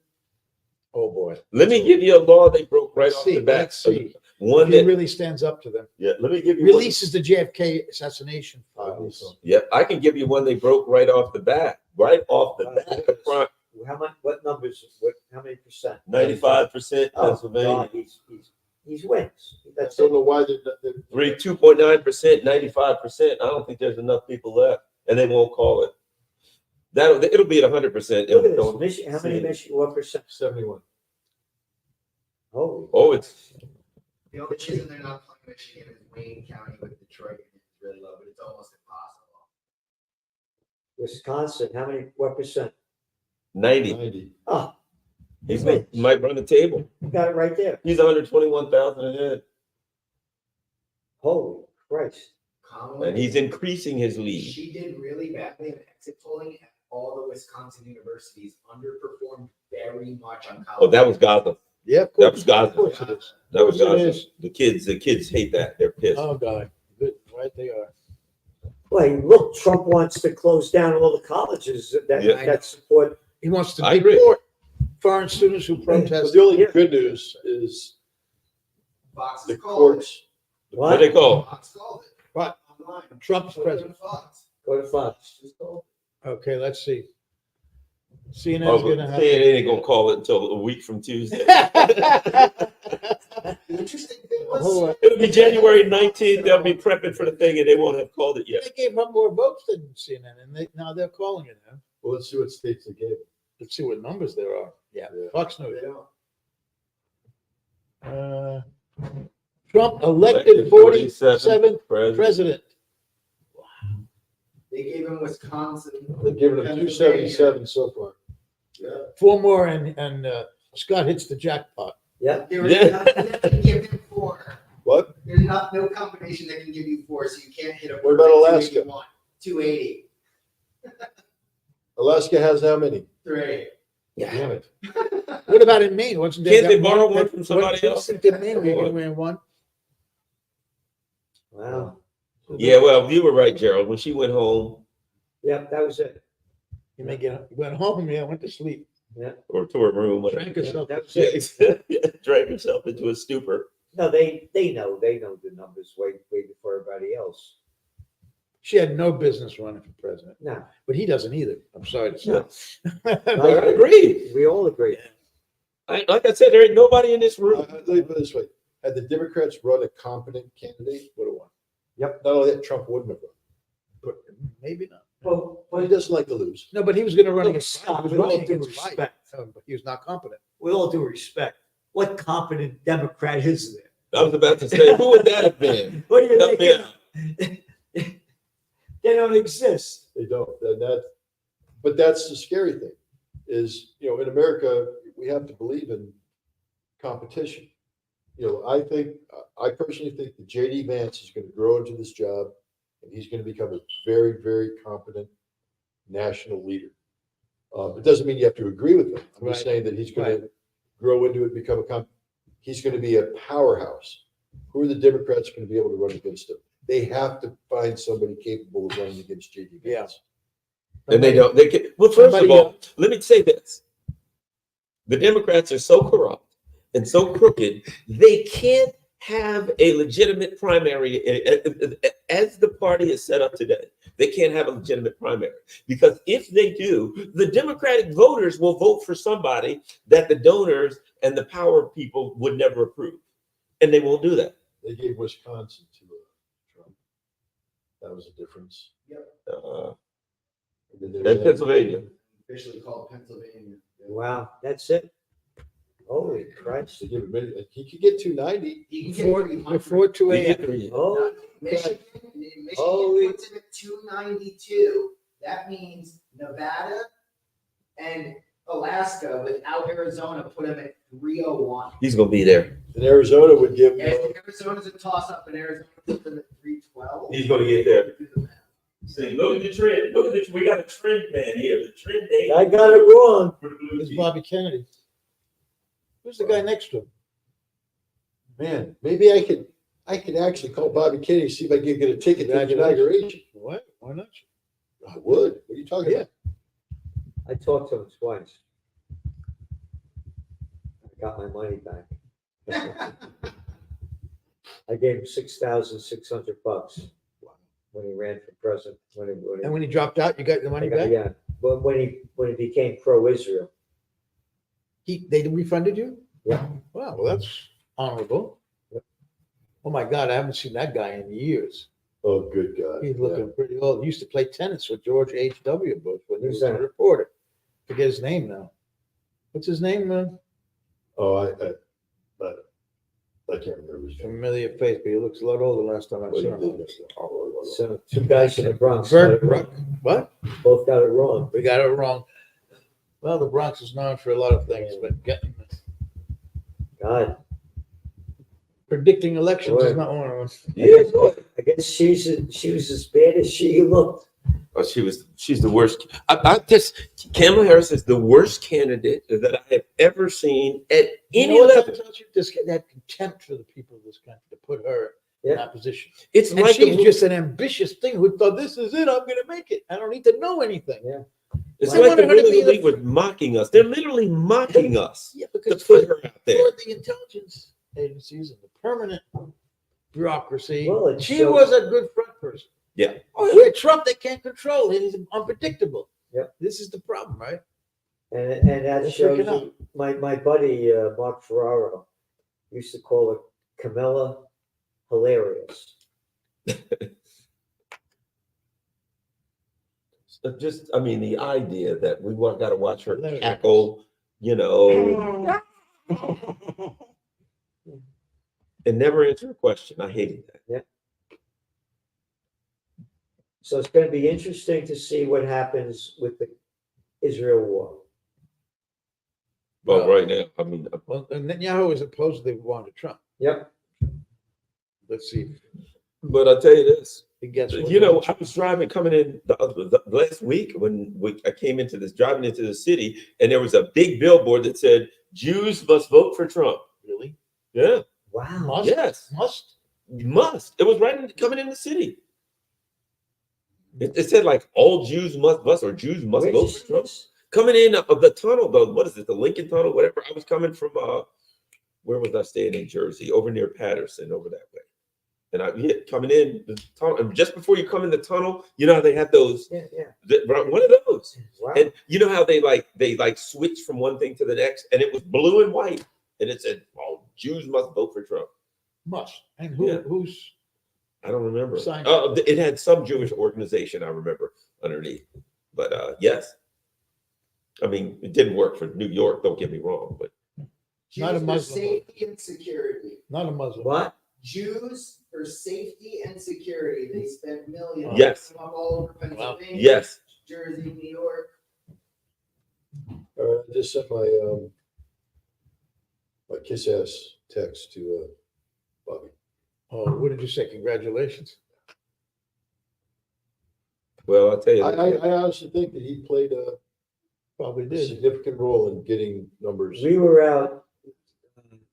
Oh, boy. Let me give you a law they broke right off the bat. Let's see. One If he that, really stands up to them. yeah, let me give you one. Releases the JFK assassination files. Yep, I can give you one they broke right off the bat. Right off the bat. The front, How much, what numbers, how many percent? 95% Oh, Pennsylvania. God, he's wins. I That's don't it. know why they're. 2.9%, 95%. I don't think there's enough people left, and they won't call it. It'll be at 100%. Look at this, Michigan, how many Michigan, what percent? 71. Holy. Oh, it's The only reason they're not playing Michigan is Wayne County with Detroit, and it's really low, but it's almost impossible. Wisconsin, how many, what percent? 90. 90. Oh, He might run the table. you got it right there. He's 121,000 ahead, Holy Christ. Kamala, and he's increasing his lead. she did really badly in exit polling, and all the Wisconsin universities underperformed very much on college. Oh, that was Gaza. Yeah, of That was course. Of Gaza. course it is. That was Of course it Gaza. is. The kids hate that. They're pissed. Oh, God. Good. Right they are. Well, look, Trump wants to close down all the colleges Yeah. that support. He wants to I agree. deport foreign students who But protest. the only good news is Fox the has called it. courts. What they call? Fox called it. What? Online. Trump's Put it on president. Fox. Go to Fox. Just called Okay, let's see. CNN's Oh, gonna have. CNN ain't gonna call it until a week from Tuesday. it. The interesting thing Hold was, on. It'll be January 19th. They'll be prepping for the thing, and they won't have called it yet. They gave up more votes than CNN, and now they're calling it now. Well, let's see what states they gave. Let's see what numbers there are. Yeah, Yeah. Fox they News. don't. Trump elected 47th President. president. They gave him Wisconsin. They've given them 277 so far. Yeah. 4 more, and Scott hits the jackpot. Yeah. There was Yeah. nothing that can give him 4. What? There's no combination that can give you 4, so you can't hit a. What about Alaska? 280. Alaska has how many? 3. Damn it. What about in Maine? Wasn't there Can't they that borrow one one that- from somebody wasn't else? in Maine, we ran one. Wow. Yeah, well, you were right, Gerald. When she went home Yeah, that was it. You may get went home, yeah, went to sleep, or to her room, whatever. drank herself. That was it. Drank herself into a stupor. No, they know the numbers way before everybody else. She had no business running for president, No, but he doesn't either. I'm sorry to say. I agree. we all agree. Like I said, there ain't nobody in this room. Let me put it this way. Had the Democrats run a competent candidate, would have won. Yep. Not only that, Trump wouldn't have run. But maybe not. Well, Well, he doesn't like to lose. No, but he was going to run Look, against. Scott, He was with all running due against Biden, respect. but he was not competent. with all due respect, what competent Democrat is there? I was about to say, who would that have been? What do you Help me think? out. They don't exist. They don't. But that's the scary thing is, in America, we have to believe in competition. I personally think that JD Vance is going to grow into this job and he's going to become a very, very competent national leader. It doesn't mean you have to agree with him. I'm just Right. saying that he's going to grow into it, he's going to be a powerhouse. Who are the Democrats going to be able to run against him? They have to find somebody capable of running against JD Vance. And they don't. They can. Well, first of Somebody all, let me say this: the Democrats are so corrupt and so crooked, they can't have a legitimate primary as the party is set up today. They can't have a legitimate primary because if they do, the Democratic voters will vote for somebody that the donors and the power people would never approve, and they won't do that. They gave Wisconsin to Trump. That was a difference. And Pennsylvania. Officially called Pennsylvania. Wow, that's it. Holy Christ. They give him, he could get 290. You can get Before 300. 2 We a.m. get three. Oh, Michigan Holy- puts him at 292. That means Nevada and Alaska without Arizona put him at 301. He's gonna be there. And Arizona would give Yeah, him, Arizona's a toss-up, and Arizona puts him at 312. He's gonna get there. See, look at the trend. Look at this. We got a trend man here. The trend name. I got it wrong. for the blue It's team. Bobby Kennedy. Who's the guy next to him? Man, maybe I could actually call Bobby Kennedy, see if I can get a ticket to the inauguration. What? Why not? I would. What are you talking about? I talked to him twice. I got my money back. I gave him $6,600 when he ran for president. And when he dropped out, you got the money back? Yeah, but when he became pro-Israel. They refunded you? Yeah. Wow, well, that's honorable. Yep. Oh my God, I haven't seen that guy in years. Oh, good God. He's looking pretty old. He used to play tennis with George H.W. Bush when he Who's was a that? reporter. Forget his name now. What's his name, man? Oh, I can't remember his name. Familiar face, but he looks a lot older last time I What he saw him. did. So two guys in the Bronx. Bert got it Bruck. wrong. What? Both got it wrong. We got it wrong. Well, the Bronx is known for a lot of things, but God, predicting elections is Boy. not one of them. Yeah. I guess she was as bad as she looked. Oh, she's the worst. Kamala Harris is the worst candidate that I have ever seen at any You know what level. that tells you? This that contempt for the people of this country to put her in that position. It's And like she's just an ambitious thing who thought, this is it, I'm gonna make it. I don't need to know anything. Yeah. it's I like wanted the her to be Women's the League was mocking us. They're literally mocking us Yeah, to because put her out there. for the intelligence agencies and the permanent bureaucracy, Well, it's she so- was a good front person. Yeah. Where Trump, they can't control. He's unpredictable. Yep. This is the problem, right? And that They're shows freaking out. you, my buddy Mark Ferraro used to call her Camilla hilarious. I mean, the idea that we got to watch her Hilarious. cackle, and never answer a question. I hated that. So it's going to be interesting to see what happens with the Israel war. Well, Well- right now, I mean, Well, and Netanyahu is supposedly wanted Trump. Yep. Let's see but I'll tell you this. if he gets. I was coming in the last week when I came driving into the city, and there was a big billboard that said, Jews must vote for Trump. Really? Yeah. Wow. Must? Yes. Must? You must. It was coming in the city. It said like all Jews must or Jews must Where'd vote you for see Trump. this? Coming in of the tunnel, what is it, the Lincoln Tunnel, whatever. I was coming from where was I staying in Jersey? Over near Patterson, over that way. And coming in the tunnel, and just before you come in the tunnel, you know how they have those. Yeah. One of those. Wow. And you know how they switch from one thing to the next, and it was blue and white, and it said, "Oh, Jews must vote for Trump." Must. And Yeah. who's I don't remember. Signed. It had some Jewish organization I remember underneath, but yes. I mean, it didn't work for New York. Don't get me wrong, but Not a Jews for Muslim. safety and security. not a Muslim? What? Jews for safety and security. They spent millions. Yes. Putting them up all over Pennsylvania, yes, Jersey, New York. I just sent my kiss ass text to Bobby. Oh, what did you say? Congratulations. well, I'll tell you. I honestly think that he played a Probably did. significant role in getting numbers. We were out,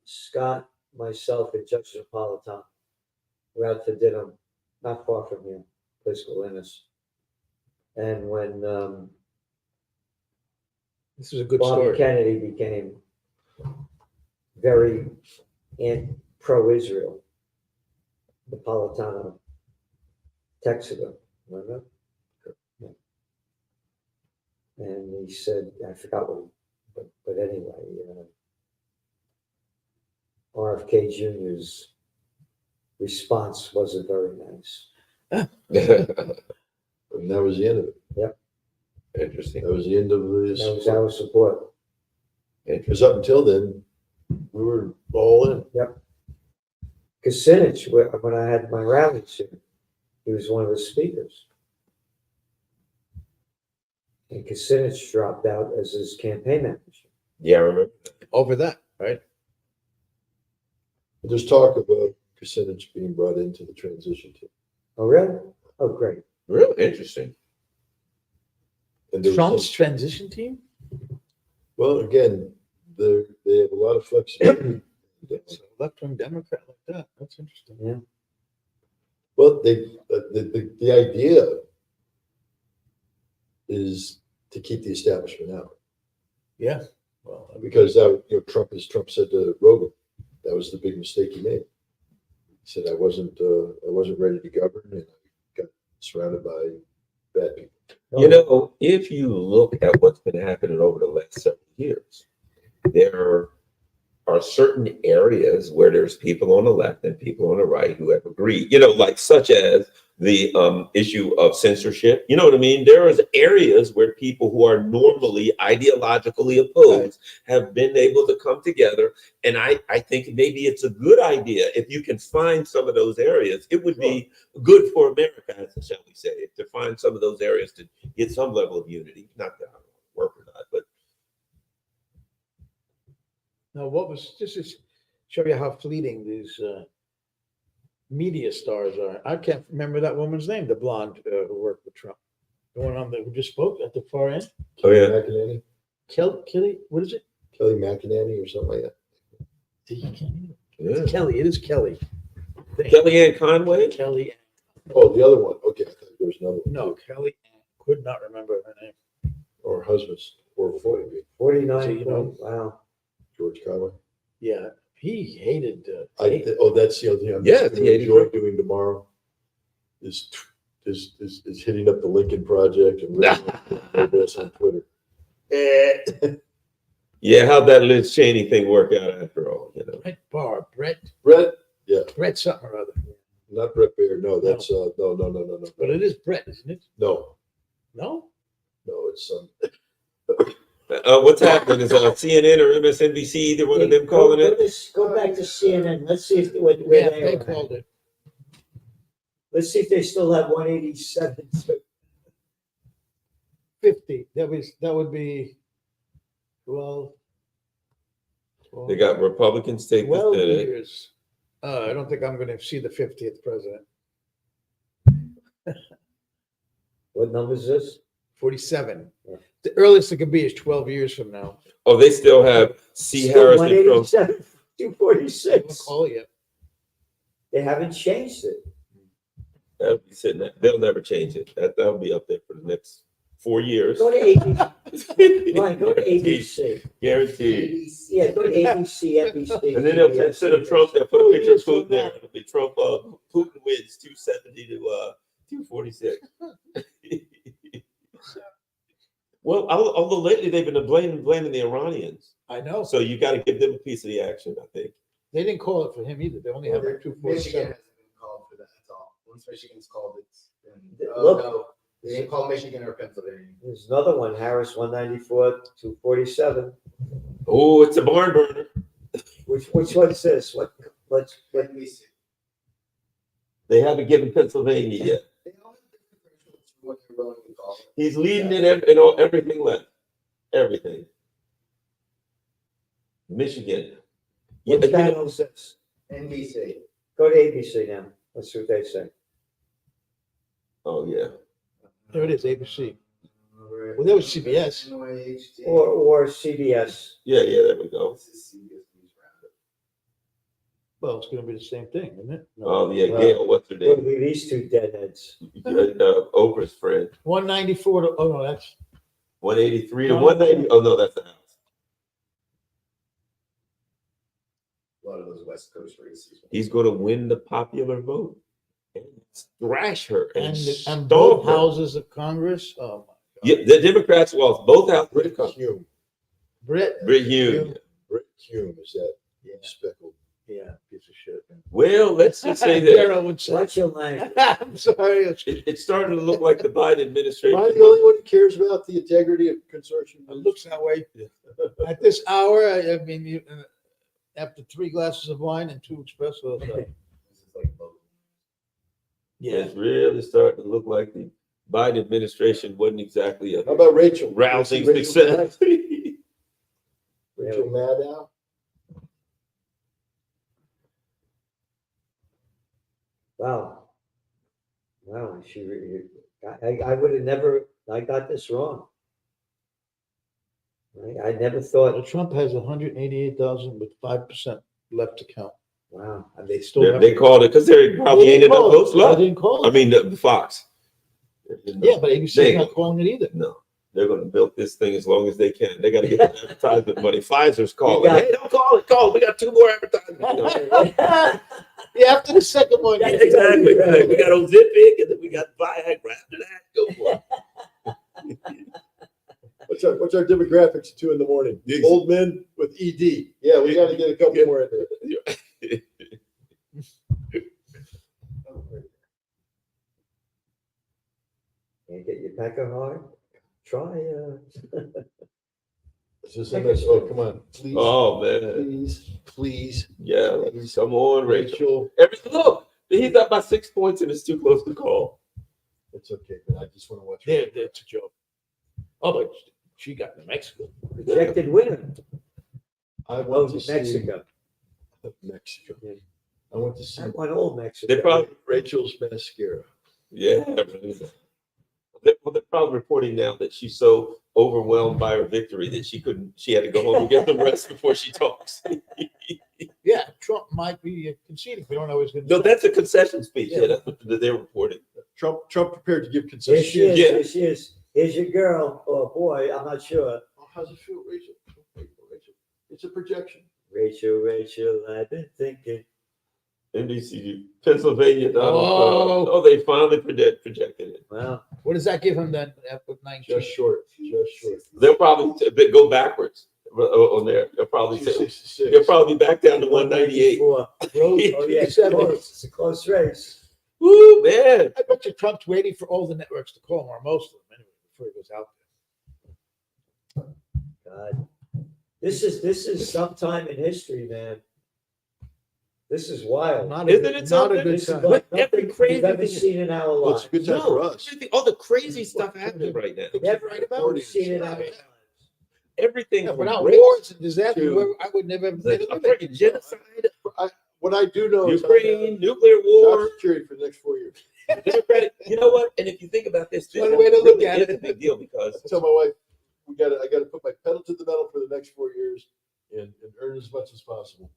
Scott, myself, and Judge Napolitano. We're out to dinner, not far from here, a place called Ennis. And when This is a good Bobby story. Kennedy became very pro-Israel, Napolitano texted him, remember? Yeah. And he said, I forgot what, but anyway, RFK Jr.'s response wasn't very nice. And that was the end of it. Interesting. That was the end of this. That was our support. Because up until then, we were all in. Kucinich, when I had my rallies here, he was one of the speakers. And Kucinich dropped out as his campaign manager. Yeah, I remember. Over that, right? There's talk of Kucinich being brought into the transition team. Oh, really? Oh, great. Real interesting. And there was Trump's transition team? well, again, they have a lot of flexibility. It's a left-wing Democrat like that. That's interesting. Well, the idea is to keep the establishment out. Yeah. Well, Because that, Trump said to Rogan, that was the big mistake he made. He said, I wasn't ready to govern, and I got surrounded by bad people. You know, if you look at what's been happening over the last several years, there are certain areas where there's people on the left and people on the right who have agreed, like such as the issue of censorship. You know what I mean? There is areas where people who are normally ideologically opposed have been able to come together. And I think maybe it's a good idea if you can find some of those areas. It would be good for America, shall we say, to find some of those areas to get some level of unity. Not that I don't work or not, but now, this is show you how fleeting these media stars are. I can't remember that woman's name, the blonde who worked with Trump. The one who just spoke at the far end. Oh, yeah. McEnany? Kelly, what is it? Kelly McEnany or something like that. It's Kelly. It is Kelly. Kellyanne Conway? Kelly. Oh, the other one. Okay, I thought there was another one. No, Kelly. Could not remember her name. Or husbands, or 49. So, you know- Wow. George Conway. Yeah, he hated. That's the other thing. I'm Yes, going he to hated enjoy Trump. doing tomorrow. Is hitting up the Lincoln Project and this on Twitter. Yeah, how'd that Liz Cheney thing work out after all? Brett Brett, something or other. not Brett Baird. No, that's no. But it is Brett, isn't it? No, No. it's What's happening? Is CNN or MSNBC, either one of them calling it? Go back to CNN. Let's see if where Yeah, they they are. called it. Let's see if they still have 187. 50. That would be 12. They got Republicans take the 12 Senate. years. I don't think I'm going to see the 50th president. What number is this? 47. Yeah. The earliest it could be is 12 years from now. Oh, they still have C. Still Harris and Trump. 187, They won't 246. call it yet. They haven't changed it. That'll be sitting there. They'll never change it. That'll be up there for the next 4 years. Go to ABC. Ryan, go to ABC. Guaranteed. Yeah, go to ABC, NBC. And then they'll, CBS. instead of Trump, they'll put a picture of Putin there. It'll be Trump. Putin wins 270 to 246. Well, although lately they've been blaming the Iranians, I know. so you got to give them a piece of the action, I think. They didn't call it for him either. They only have Michigan 247. hasn't been called for that at all. Once Michigan's called, it's been. Look. No, they didn't call Michigan or Pennsylvania. There's another one, Harris 194, 247. Oh, it's a barn burner. Which one's this? What NBC. They haven't given Pennsylvania yet. They all have different thresholds for what they're willing to call it. He's leading in everything left. Everything. Michigan. what Yeah, channel is this? NBC. Go to ABC now. Let's see what they say. oh, yeah. There it is, ABC. Well, that was CBS. Or CBS. Yeah, there we go. This is CBS News Roundup. Well, it's going to be the same thing, isn't it? No. Oh, yeah, Well, Gail, what's her What name? are these two deadheads? Oprah's friend. 194 to, oh no, that's 183 to 190. Oh, no, that's the House. A lot of those West Coast races. He's going to win the popular vote and thrash her and, and both stomp her. houses of Congress. Oh my God. Yeah, the Democrats lost both houses. Britt Hume. Britt Hume. Britt Hume is that speckled. Yeah, piece of shit. Well, let's just say that Gerald would say. Watch your language. I'm sorry. it's starting to look like the Biden administration. Am I the only one who cares about the integrity of consortium? It looks that way. At this hour, I mean, after 3 glasses of wine and 2 espressos. This is like both. Yeah. It's really starting to look like the Biden administration wasn't exactly a How about Rachel? rousing Rachel success. Rachel Maddow? Wow. Wow. I would have never, I got this wrong. Right? I never thought, Well, Trump has 188,000 with 5% left to count. wow. And they still They called it because there probably ain't enough votes I left. didn't call I it. mean, the Fox. Yeah, but ABC They- is not calling it either. No, they're going to milk this thing as long as they can. They got to get the advertisement money. Pfizer's calling. got- Hey, don't call it. Call it. We got 2 more advertisements. Yeah, after the second one. Yeah, exactly. We got Ozempic and then we got Viagra. After that, go for it. What's our demographics at 2 a.m? Yes. Old men with ED. Yeah, we got to get a couple more in there. Can't get your pecker hard? Try, Oh, come on, please, Oh man, please. yeah. Come on, Rachel. Rachel, Look, he's up by 6 points and it's too close to call. it's okay, but I just want to watch. That's a joke. Oh, but she got New Mexico. projected winner. I Oh, want to see Mexico. Mexico. Yeah. I want to see I want old Mexico. They probably, Rachel's mascara. yeah. Well, they're probably reporting now that she's so overwhelmed by her victory that she had to go home and get some rest before she talks. Yeah, Trump might be conceding. We don't know who's going to. No, that's a concession speech. Yeah, that's what they're reporting. Trump prepared to give Here concessions. she is, Yeah. here she is. Here's your girl, or boy, I'm not sure. Oh, how's it feel, Rachel? Rachel, it's a projection. Rachel, I've been thinking. NBC, Pennsylvania, Donald Oh. Trump. Oh, they finally projected it. Well, What does that give him then? With 19? Just short. They'll probably go backwards on there. They'll probably say, 266. they'll probably be back down to 198. 194. Oh, yeah, it's close. It's a close race. Woo, man. I bet you Trump's waiting for all the networks to call him, or most of them anyway, before he goes out there. God. This is sometime in history, man. This is wild. Not a Isn't good- it not a something? good This is time. like Every nothing crazy we've ever thing- seen in our Well, it's a lives. good time for us. All the crazy stuff happening right now. Never ever seen in our Yeah. lives. Everything Yeah, from without BRICS wars and disaster, to- I would never. a freaking genocide, What I do know is Ukraine, nuclear job war, security for the next 4 years. Democratic. You know what? And if you think about this, One way to look really at is it. a big deal because I tell my wife, I got to put my pedal to the metal for the next 4 years and earn as much as possible.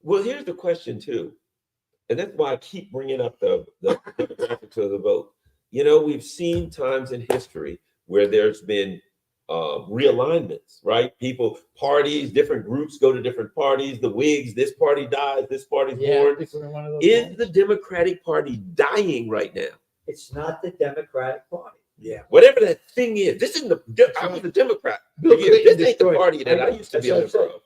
well, here's the question too, and that's why I keep bringing up the demographics of the vote. You know, we've seen times in history where there's been realignments, right? Parties, different groups go to different parties. The Whigs, this party dies, this party's Yeah, born. if we're one of those Is ones. the Democratic Party dying right now? It's not the Democratic Party. Yeah. Whatever that thing is, this isn't I was a Democrat. Bill Again, Clinton this ain't the destroyed it. party that I used to be a That's what I'm member of.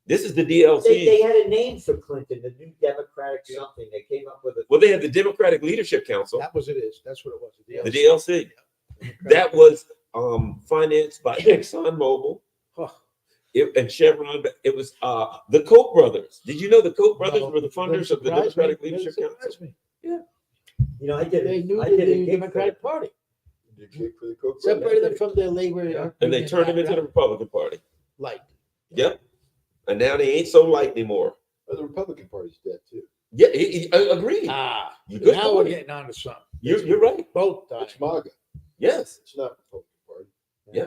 This is the DLC. They had a name for Clinton, the New Democratic something. They came up with a. Well, they had the Democratic Leadership Council, That was it is. That's what it was. the DLC. That was financed by ExxonMobil and Chevron. It was the Koch brothers. Did you know the Koch brothers were the funders of the Democratic Leadership Council? You know, I did They knew I the did a gig for Democratic them. Party. You kick for the Coke Separated them from the labor. And they turned them into the Republican Party. light. Yep. And now they ain't so light anymore. The Republican Party's dead too. Yeah, I agree. Ah, You good now we're point. getting on to something. You're right. Both times. It's MAGA. Yes. It's not Republican Party. Yeah.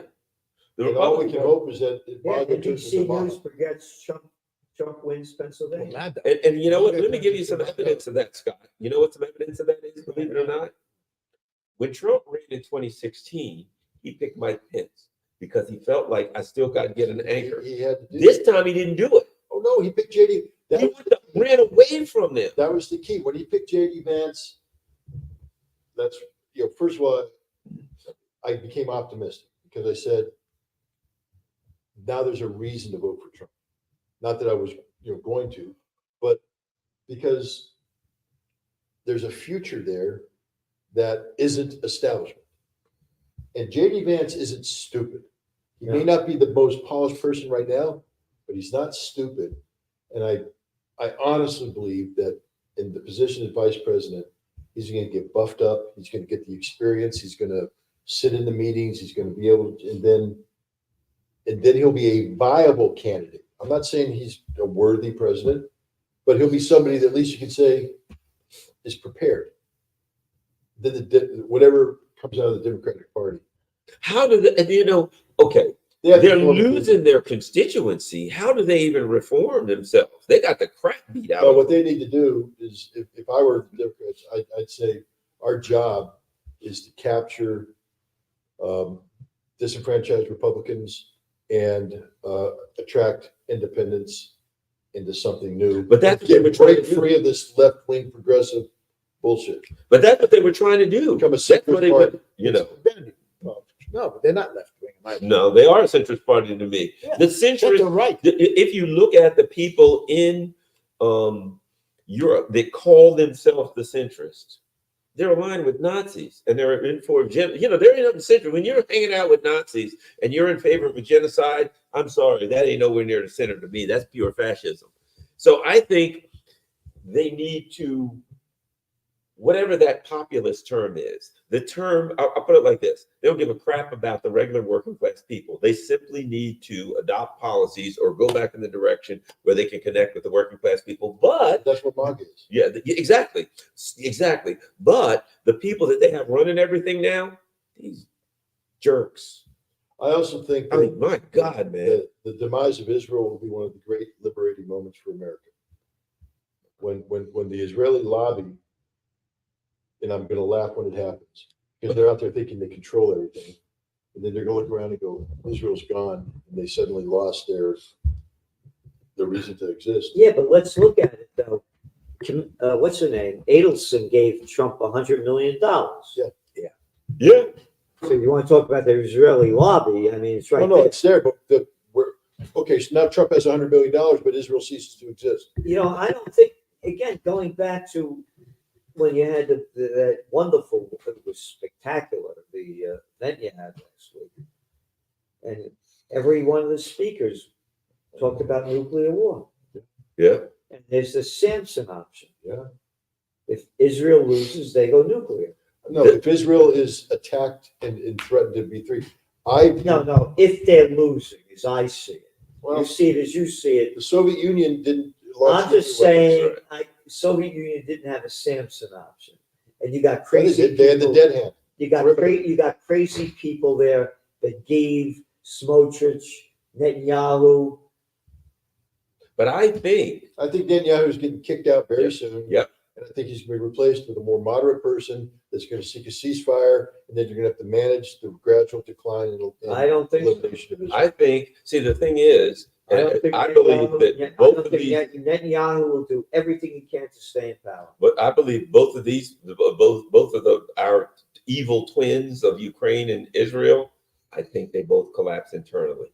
The And all we Republican can Party. hope is that Yeah, MAGA turns NBC into News MAGA. forgets Trump wins Pennsylvania. Well, that- And you know what? Let me give you some evidence of that, Scott. You know what some evidence of that is, believe it or not? When Trump ran in 2016, he picked Mike Pence because he felt like I still got to get an anchor. He had to do This that. time he didn't do it. Oh no, he picked JD. That He was the key. ran away from them. That was the key. When he picked JD Vance, that's, first of all, I became optimistic because I said, now there's a reason to vote for Trump. Not that I was, going to, but because there's a future there that isn't establishment. And JD Vance isn't stupid. He may not be the most polished person right now, but he's not stupid. And I honestly believe that in the position of vice president, he's going to get buffed up. He's going to get the experience. He's going to sit in the meetings. He's going to be able to, and then he'll be a viable candidate. I'm not saying he's a worthy president, but he'll be somebody that at least you can say is prepared. Then whatever comes out of the Democratic Party. How did okay? They're losing their constituency. How do they even reform themselves? They got the crap beat out Well, of what them. they need to do is, if I were the Democrats, I'd say our job is to capture disenfranchised Republicans and attract independents into something new. But that's what they were trying to break do. free of this left-wing progressive bullshit. But that's what they were trying to do. Become a That's what centrist they party. were, you know. No, but they're not left wing. No, they are a centrist party to me. Yeah, The But they're centrist, right. if you look at the people in Europe that call themselves the centrists, they're aligned with Nazis and they're in for you know, they're in the center. When you're hanging out with Nazis and you're in favor of a genocide, I'm sorry, that ain't nowhere near the center to me. That's pure fascism. So I think they need to, whatever that populist term is, the term, I'll put it like this: they don't give a crap about the regular working class people. They simply need to adopt policies or go back in the direction where they can connect with the working class people. But That's what MAGA is. yeah, exactly. But the people that they have running everything now, these jerks. I also think I mean, my God, man. the demise of Israel will be one of the great liberating moments for America. When the Israeli lobby, and I'm going to laugh when it happens, because they're out there thinking they control everything, and then they're going to look around and go, Israel's gone, and they suddenly lost their reason to exist. Yeah, but let's look at it though. What's her name? Adelson gave Trump $100 million. Yeah. Yeah. So you want to talk about the Israeli lobby? I mean, it's right Oh, no, there. it's there, but okay, so now Trump has $100 billion, but Israel ceases to exist. You know, I don't think, again, going back to when you had that wonderful, it was spectacular, the event you had last week. And every one of the speakers talked about nuclear war. Yeah. And there's the Samson option. Yeah. If Israel loses, they go nuclear. No, if Israel is attacked and threatened to be free, No, if they're losing, as I see it. well, You see it as you see it. the Soviet Union didn't launch I'm just nuclear weapons. saying, Soviet Union didn't have a Samson option. And you got But crazy they had the people. dead hand. You got crazy people there that gave Smotrich, Netanyahu. But I think I think Netanyahu's getting kicked out very soon. Yep. And I think he's going to be replaced with a more moderate person that's going to seek a ceasefire, and then you're going to have to manage the gradual decline and I don't think so. elimination of Israel. I think, see, the thing is, I don't think I believe that both of these, Netanyahu will do everything he can to stay in power. but I believe both of these, both of our evil twins of Ukraine and Israel, I think they both collapse internally.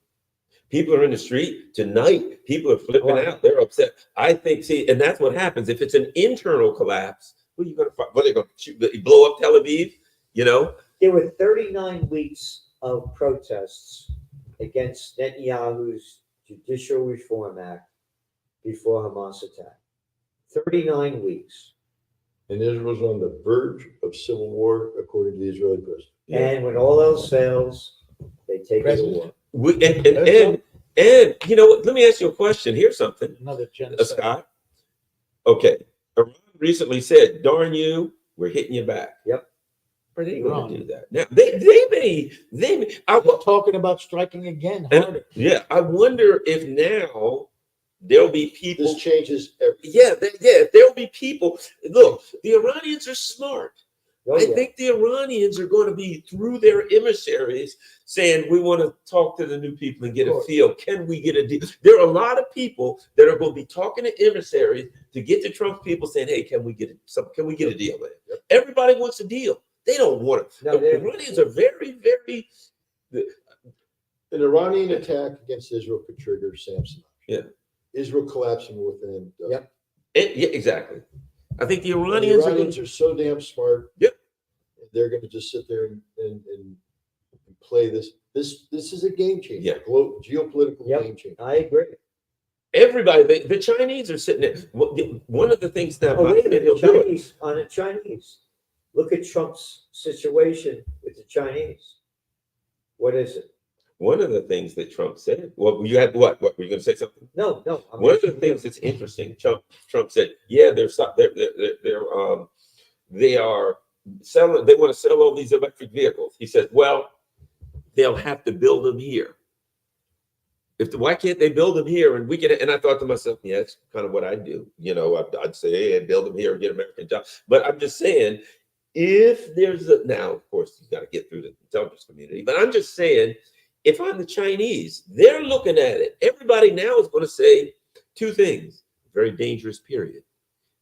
People are in the street tonight. People are flipping out. They're upset. I think, see, and that's what happens. If it's an internal collapse, what are you going to find? What are they going to shoot? Blow up Tel Aviv? You know? There were 39 weeks of protests against Netanyahu's Judicial Reform Act before Hamas attack. 39 weeks. And Israel's on the verge of civil war, according to the Israeli president. And when all else fails, they take it to war. And you know what? Let me ask you a question. Here's something, Another genocide. Scott. Okay, Iran recently said, "Darn you, we're hitting you back." Yep. Are they Iran. going to do that? Now they may. They're talking about striking again harder. Yeah, I wonder if now there'll be people. This changes everything. Yeah, there'll be people. Look, the Iranians are smart. Oh, I yeah. think the Iranians are going to be through their emissaries saying, we want to talk to the new people and get a feel. Can we get a deal? There are a lot of people that are going to be talking to emissaries to get to Trump's people saying, hey, can we get a deal, man? Everybody wants a deal. They don't want it. No, The Iranians are very, very. An Iranian attack against Israel could trigger Samson. Yeah. Israel collapsing within. Yep. Yeah, exactly. I think the The Iranians, are so damn smart. Yep. They're going to just sit there and play this. This is a game changer. Yeah. Geopolitical Yep. game changer. I agree. everybody, the Chinese are sitting there. One of the things that Oh, wait a minute, he'll do it. Chinese, on the Chinese. Look at Trump's situation with the Chinese. What is it? One of the things that Trump said, well, you had what? What were you going to say something? No. One of the things that's interesting, Trump said, yeah, they are selling. They want to sell all these electric vehicles. He said, well, they'll have to build them here. Why can't they build them here and we can? And I thought to myself, yeah, that's kind of what I do. You know, I'd say, hey, build them here and get American jobs. But I'm just saying, if there's now, of course, you got to get through the intelligence community. But I'm just saying, if I'm the Chinese, they're looking at it. Everybody now is going to say two things: very dangerous period,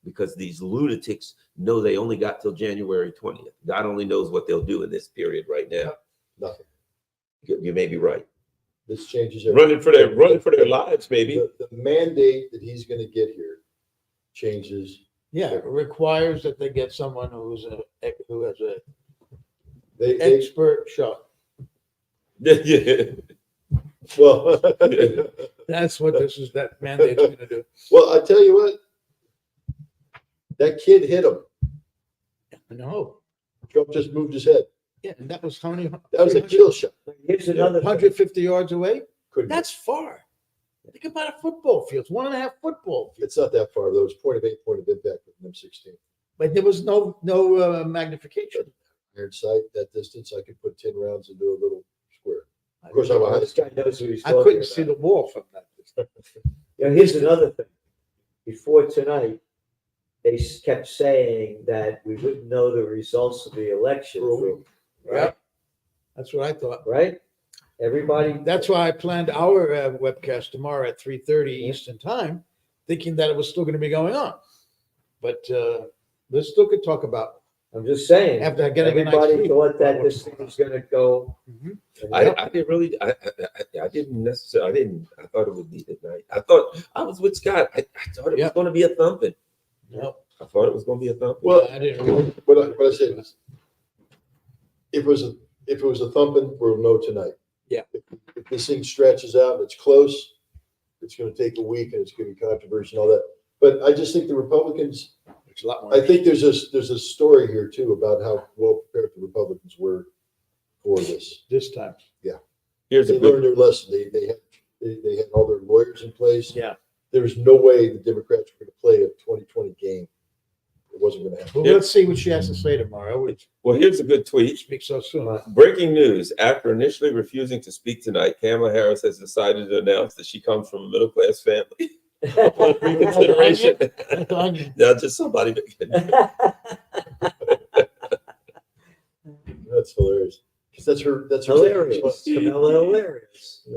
because these lunatics know they only got till January 20th. God only knows what they'll do in this period right now. Nothing. You may be right. This changes everything. Running for their lives, maybe. The mandate that he's going to get here changes. Yeah, it requires that they get someone who has a They expert shot. Yeah. well, That's what that mandate's gonna do. well, I tell you what, that kid hit him. No, Trump just moved his head. yeah, and that was how many? That was a kill shot. Here's another thing. 150 yards away. Couldn't be. That's far. Think about a football field. It's 1.5 football field. It's not that far though. It's point of impact with an M16. But there was no magnification. Iron sight, that distance, I could put 10 rounds into a little square. Of course, I'm a high this guy knows what he's I talking couldn't about. see the wall from that distance. Here's another thing. Before tonight, they kept saying that we wouldn't know the results of the election, For a week. Yeah, that's what I thought. right? Everybody, That's why I planned our webcast tomorrow at 3:30 Eastern time, thinking that it was still going to be going on. But let's still could talk about. I'm just saying, After getting a night's everybody sleep. thought that this thing was gonna go. Mhm. and I didn't really. I didn't necessarily. I thought it would be tonight. I thought I was with Scott. I thought it Yeah. was going to be a thumping. No, I thought it was going to be a thumping. Well, I didn't really. what I said is, if it was a thumping, we'll know tonight. Yeah. If this thing stretches out and it's close, it's going to take a week and it's going to be controversy and all that. But I just think the Republicans. There's a lot more. I think there's a story here too about how well prepared the Republicans were for this. this time. Here's They a good. learned their lesson. They had all their lawyers in place. Yeah. There's no way the Democrats were going to play a 2020 game. It wasn't going to happen. Well, Yeah. let's see what she has to say tomorrow. We Well, here's a good tweet. speak so soon. Breaking news: after initially refusing to speak tonight, Kamala Harris has decided to announce that she comes from a middle-class family. On reconsideration. Now, just somebody. That's hilarious. Because that's her. That's her Hilarious, Camilla, hilarious.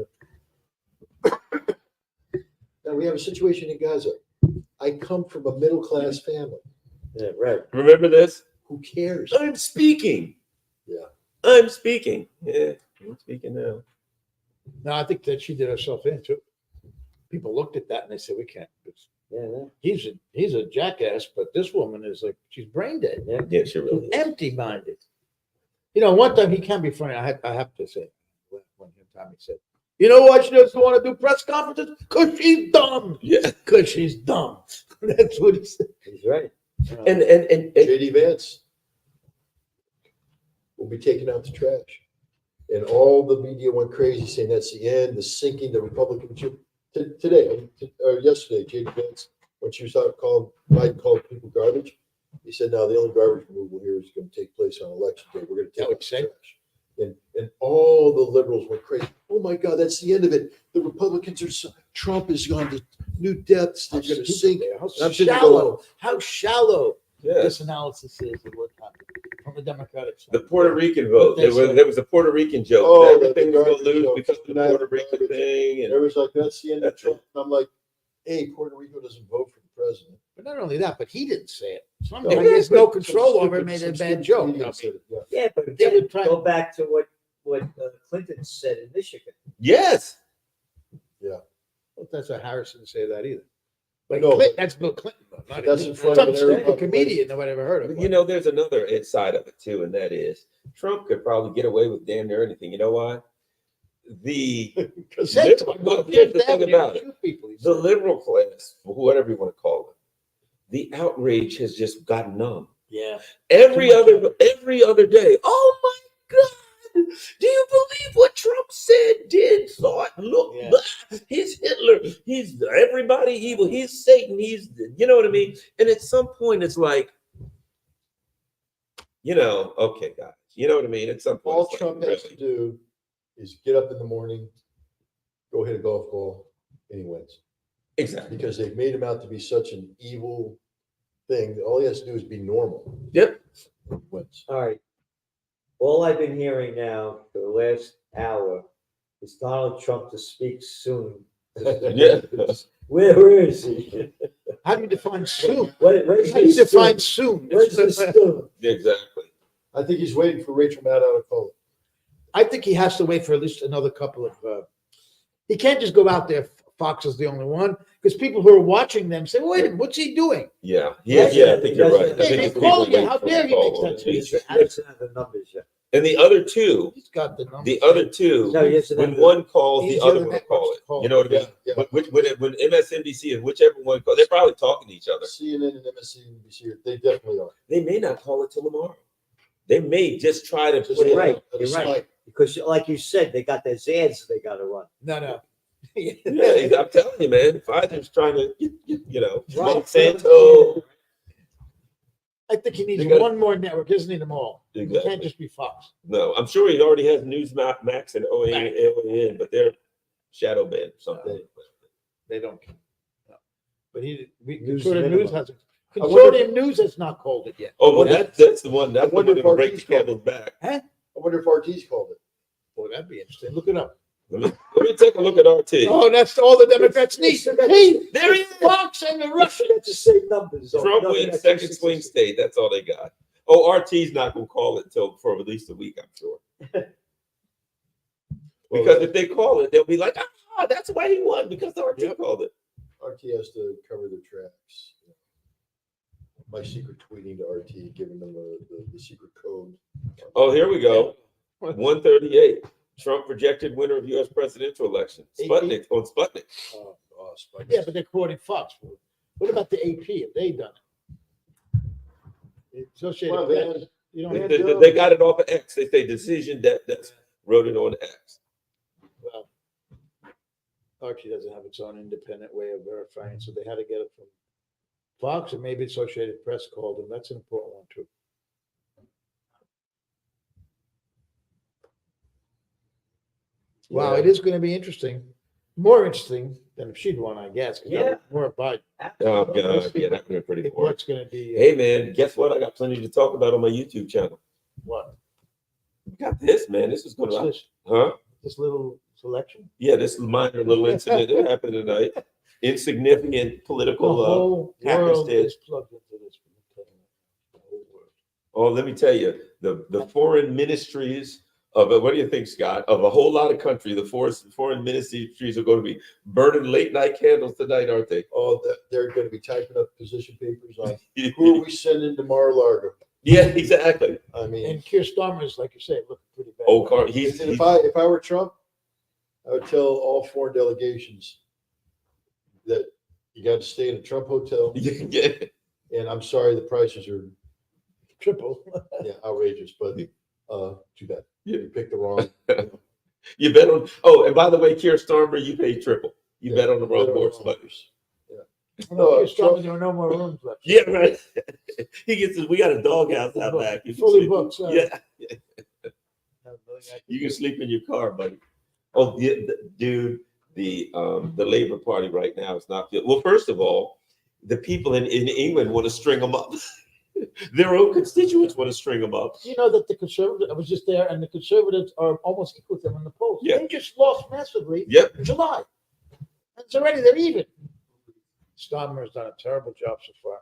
Now we have a situation in Gaza. I come from a middle class family. Yeah, right. Remember this? Who cares? I'm speaking. Yeah. I'm speaking. Yeah, I'm speaking now. No, I think that she did herself in too. People looked at that and they said, "We can't." Yeah, He's a jackass, but this woman is like she's brain dead, yeah. Yeah, she really is. empty-minded. You know, one time he can be funny. I have to say, when Tommy said, "You know why she doesn't want to do press conferences? Because she's dumb. Yeah. Because she's dumb." That's what he said. He's right. And JD Vance will be taking out the trash. And all the media went crazy saying that's the end, the sinking, the Republican. Today, or yesterday, JD Vance, when she was out calling, Biden called people garbage, he said, now the only garbage removal here is going to take place on election day. We're going to take out the trash. And all the liberals went crazy. Oh my God, that's the end of it. The Republicans are, Trump has gone to new depths. They're going to sink. How I'm sitting there shallow. How shallow yeah, this analysis is of what happened from the Democratic side. the Puerto Rican vote. They There said- was a Puerto Rican joke. Oh, Everything the was going to garbage lose joke. because of the Puerto Rican thing. And Everyone's like, that's the end of Trump. And I'm like, hey, Puerto Rico doesn't vote for the president. But not only that, but he didn't say it. No, Somebody has no but control some over it, stupid- made a some bad stupid joke. idiot said it, yeah. Yeah, but They again, would try go to- back to what Clinton said in Michigan. yes, Well, that's a Harrison to say that either. But No, Clinton, that's Bill Clinton. Though, not That's him. in front Some of an stupid Arab comedian nobody ever heard of. you know, there's another side of it too, and that is Trump could probably get away with damn near anything. You know why? The He said to him, Well, "Go here's the Fifth thing Avenue about and it. shoot people," he the said. liberal class, whatever you want to call it, the outrage has just gotten numb. Yeah. Every Too much other day. Oh my God! Do you believe what Trump said, did, thought, looked? Yeah. Blah. He's Hitler. He's everybody evil. He's Satan. He's, you know what I mean? And at some point, it's like, okay, guys, you know what I mean? At some point, All it's like, Trump has to really? do is get up in the morning, go hit a golf ball and he wins. Exactly. Because they've made him out to be such an evil thing. All he has to do is be normal. Yep. He wins. All right. All I've been hearing now for the last hour is Donald Trump to speak soon. Yeah. Where is he? How do you define soon? Where's How do you the define soon? soon? Where's the soon? Exactly. I think he's waiting for Rachel Maddow to call it. I think he has to wait for at least another couple of. He can't just go out there. Fox is the only one because people who are watching them say, "Wait a minute, what's he doing?" Yeah. Yeah, Yeah. I think you're right. I Hey, think they it's call people you. How wait for dare the he call makes on that it. speech? He doesn't have the numbers yet. And the other two, He's got the numbers. the other two, No, he doesn't when have the- one calls, He's the the other other one will call networks it. to call. You know what I mean? Yeah. But when MSNBC and whichever one calls, they're probably talking to each other. CNN and MSNBC, they definitely are. They may not call it till tomorrow. They may just try to Just put it right. at a You're right. slight. Because, like you said, they got their ads they got to run. No. Yeah, I'm telling you, man. Pfizer's trying to, Right. Monsanto. I think he needs They got- one more network. He doesn't need them all. It Exactly. can't just be Fox. No, I'm sure he already has Newsmax and OAN, but they're shadow banned or something. They don't. No. But News Consortium minimum. News hasn't. I wonder- Consortium News has not called it yet. Oh, well, that's the one. That's the one wonder that'll if break the RT's called camel's back. I wonder if RT's called it. Boy, that'd be interesting. Look it up. Let me take a look at RT. Oh, that's all the Democrats need. Hey, There he is. Fox and the Russians. That's the same numbers. Trump Nothing wins at second 266. swing state. That's all they got. Oh, RT's not going to call it until for at least a week, I'm sure. Because if they call it, they'll be like, that's why he won, because the RT called it. RT has to cover their tracks. My secret tweeting to RT, giving them the secret code. Oh, here we go. 138. Trump projected winner of U.S. presidential election. Sputnik on Sputnik. Oh, Spike. Yeah, but they're quoting Fox. What about the AP? Have they done it? Associated Well, Press. man, You They, don't Yeah, have they got it off of X. They say decision that's wrote it on X. well, Archie doesn't have its own independent way of verifying, so they had to get it from Fox, and maybe Associated Press called them. That's an important one too. Wow, Yeah. it is going to be interesting. More interesting than if she'd won, I guess. 'Cause that Yeah. was more Biden. Oh, God. Yeah, that would be pretty boring. What's going to be? Hey, man, guess what? I got plenty to talk about on my YouTube channel. What? We got this, man. This is going What's to, this? huh? This little selection? Yeah, this minor little incident that happened tonight. Insignificant The political whole world happenstance. is plugged into this. The whole world. Oh, let me tell you, the foreign ministries of what do you think, Scott? Of a whole lot of country, the foreign ministries are going to be burning late night candles tonight, aren't they? Oh, they're going to be typing up position papers on who are we sending to Mar-a-Lago. Yeah, exactly. I mean, And Keir Starmer is, like you say, looking pretty bad. Oh, Carl, he's if I were Trump, I would tell all foreign delegations that you got to stay in a Trump hotel. yeah. And I'm sorry, the prices are Triple. outrageous, but too bad. You picked the wrong. You bet on. Oh, and by the way, Keir Starmer, you paid triple. You bet on the wrong horse, buddy. No, Keir No, Trump- Starmer, there are no more rooms left. Yeah, right. He gets his, we got a doghouse out back. You can Fully sleep- booked, sorry. Yeah, you can sleep in your car, buddy. Oh, yeah, dude, the Labor Party right now is not good. Well, first of all, the people in England want to string them up. Their own constituents want to string them up. You know that the conservatives, I was just there, and the conservatives are almost equal with them in the polls. Yeah. They just lost massively Yep. in July. And it's already, they're even. Starmer has done a terrible job so far.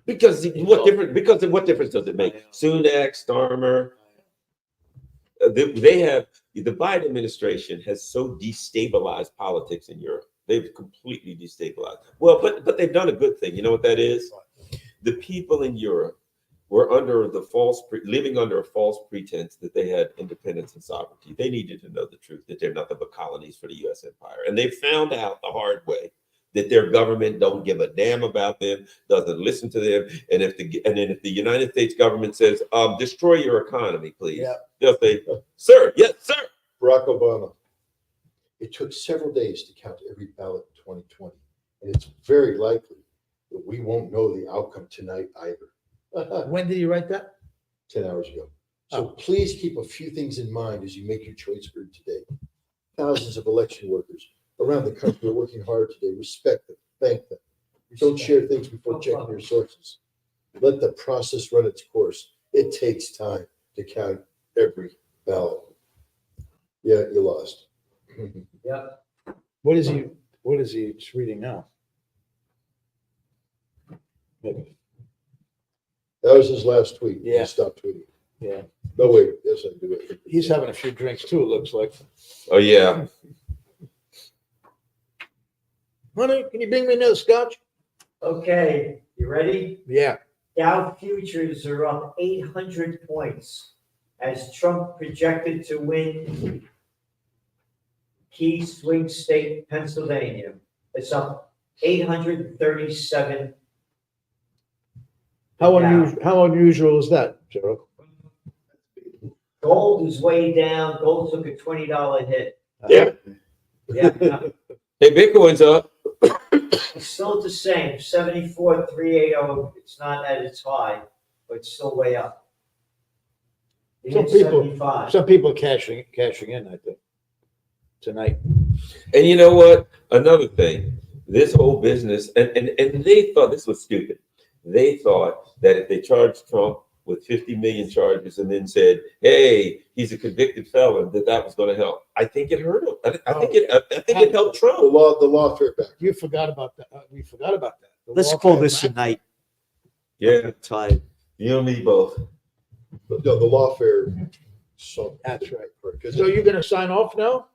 Because what difference does it make? Sunak, Starmer, they have the Biden administration has so destabilized politics in Europe. They've completely destabilized. Well, but they've done a good thing. You know what that is? The people in Europe were under the living under a false pretense that they had independence and sovereignty. They needed to know the truth that they're nothing but colonies for the U.S. empire, and they found out the hard way that their government don't give a damn about them, doesn't listen to them, and if the United States government says, "Destroy your economy, please," Yeah. they'll say, "Sir, yes, sir." Barack Obama. It took several days to count every ballot in 2020, and it's very likely that we won't know the outcome tonight either. When did you write that? 10 hours ago. So please keep a few things in mind as you make your choice for today. thousands of election workers around the country are working hard today. Respect them, thank them. Don't share things before checking your sources. Let the process run its course. It takes time to count every ballot. Yeah, you lost. Yeah. What is he reading now? Maybe. That was his last tweet. Yeah. He stopped tweeting. Yeah. No, wait, yes, I do it. He's having a few drinks too, it looks like. Oh, yeah. Honey, can you bring me another scotch? Okay, you ready? Yeah. Dow futures are up 800 points as Trump projected to win key swing state Pennsylvania. It's up 837. How unusual is that, Gerald? Gold is way down. Gold took a $20 hit. Yeah. Yeah, yeah. Hey, Bitcoin's up. It's still the same, 74,380. It's not at its high, but it's still way up. You Some hit people- 75. Some people cashing in, I think, tonight. And you know what? Another thing, this whole business, and they thought this was stupid. They thought that if they charged Trump with 50 million charges and then said, "Hey, he's a convicted felon," that was going to help. I think it hurt him. I think it helped The Trump. lawfare back. You forgot about that. We forgot about that. The Let's lawfare call this a back- night. Yeah, I'm tired. you and me both. But no, the lawfare. So That's right. Because So you're gonna sign off now?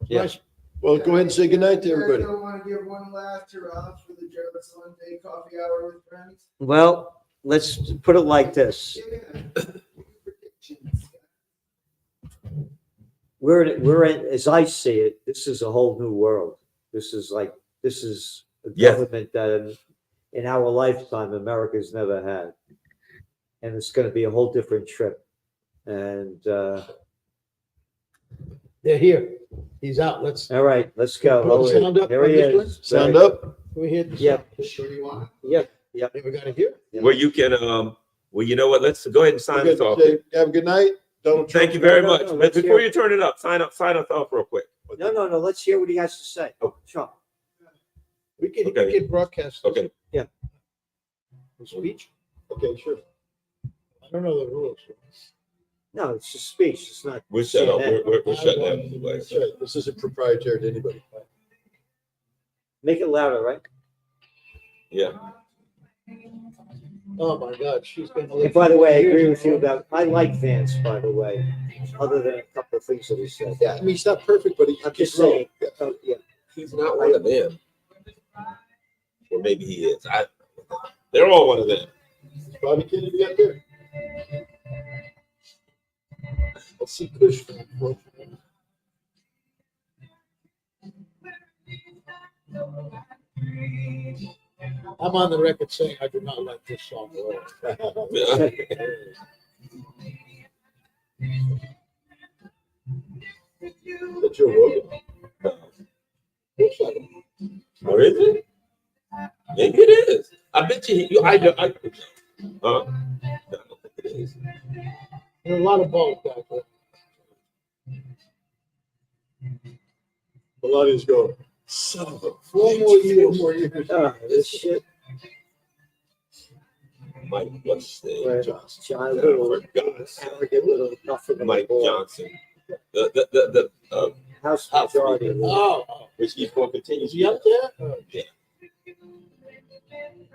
Yeah. Nice. well, go ahead and say goodnight to everybody. don't want to give one last hurrah for the Gerald Celente coffee hour with friends? Well, let's put it like this. We're in, as I see it, this is a whole new world. This is a Yes. government that in our lifetime, America's never had. And it's going to be a whole different trip. And, They're here. He's out. Let's, all right, let's go. Put the sound up Here on he this one. is. Sound up. we hear the Yeah. Sure you want? Yep. We got to hear. Yeah. Well, you can. Well, you know what? Let's go ahead and sign Okay, us off. say, have a good night. Donald Trump. Thank you very No, much. no, But let's before hear- you turn it up, sign us off real quick. No, let's hear what he has to say. Oh. Trump. We can Okay. broadcast. Okay. The speech. Okay, sure. I don't know the rules. No, it's just speech. It's not. We're shut up. CNN. We're shutting down anyway. That's right. This isn't proprietary to anybody. Make it louder, right? Yeah. Oh my God, she's been. And by the way, I agree with you about, I like Vance, by the way, other than a couple of things that he said. Yeah, I mean, he's not perfect, but I'm just saying, yeah. He's not one of them. Or maybe he is. They're all one of them. Bobby Kennedy up there. Let's see Kush. I'm on the record saying I do not like this song at all. That's Joe Rogan. Or is it? Maybe it is. I bet you. I don't think it is. There are a lot of balls back there. Melania's going, son of a. 4 more years. 4 more years. This shit. Mike, what's his name? Right. Johnson. John Little, Forgot. arrogant little nothing. Mike Johnson. The House House majority. Oh, which he's going to continue. is he up there? Yeah.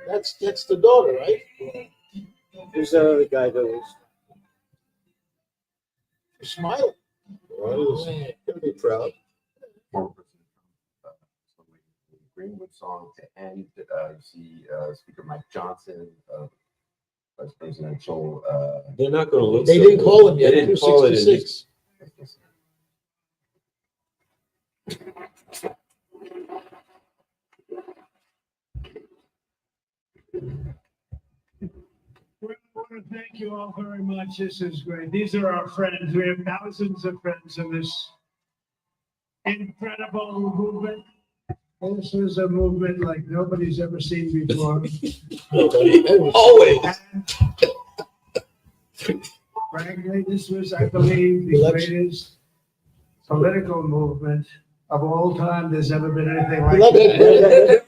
That's the daughter, right? Who's that other guy that was? Smiling. Melania's gonna be proud. Greenwood song to end. You see Speaker Mike Johnson, Vice Presidential. They're not going to look. They so didn't good. call him yet. They didn't call it. in 266. We want to thank you all very much. This is great. These are our friends. We have thousands of friends in this incredible movement. This is a movement like nobody's ever seen before. Always. And frankly, this was, I believe, the Election. greatest political movement of all time there's ever been anything like Love that.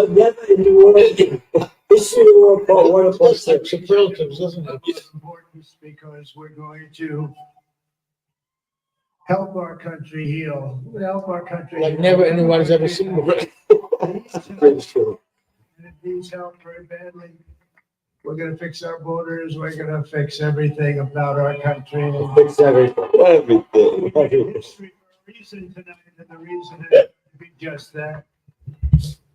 Never in the world. Issue of one of That's like superlatives, doesn't it? It's important because we're going to help our country heal, help our country. Like heal. never anybody's ever seen before. And it needs help very badly. We're gonna fix our borders, we're gonna fix everything about our country. Fix everything. Everything. We're making history for a reason tonight, and the reason is to be just that.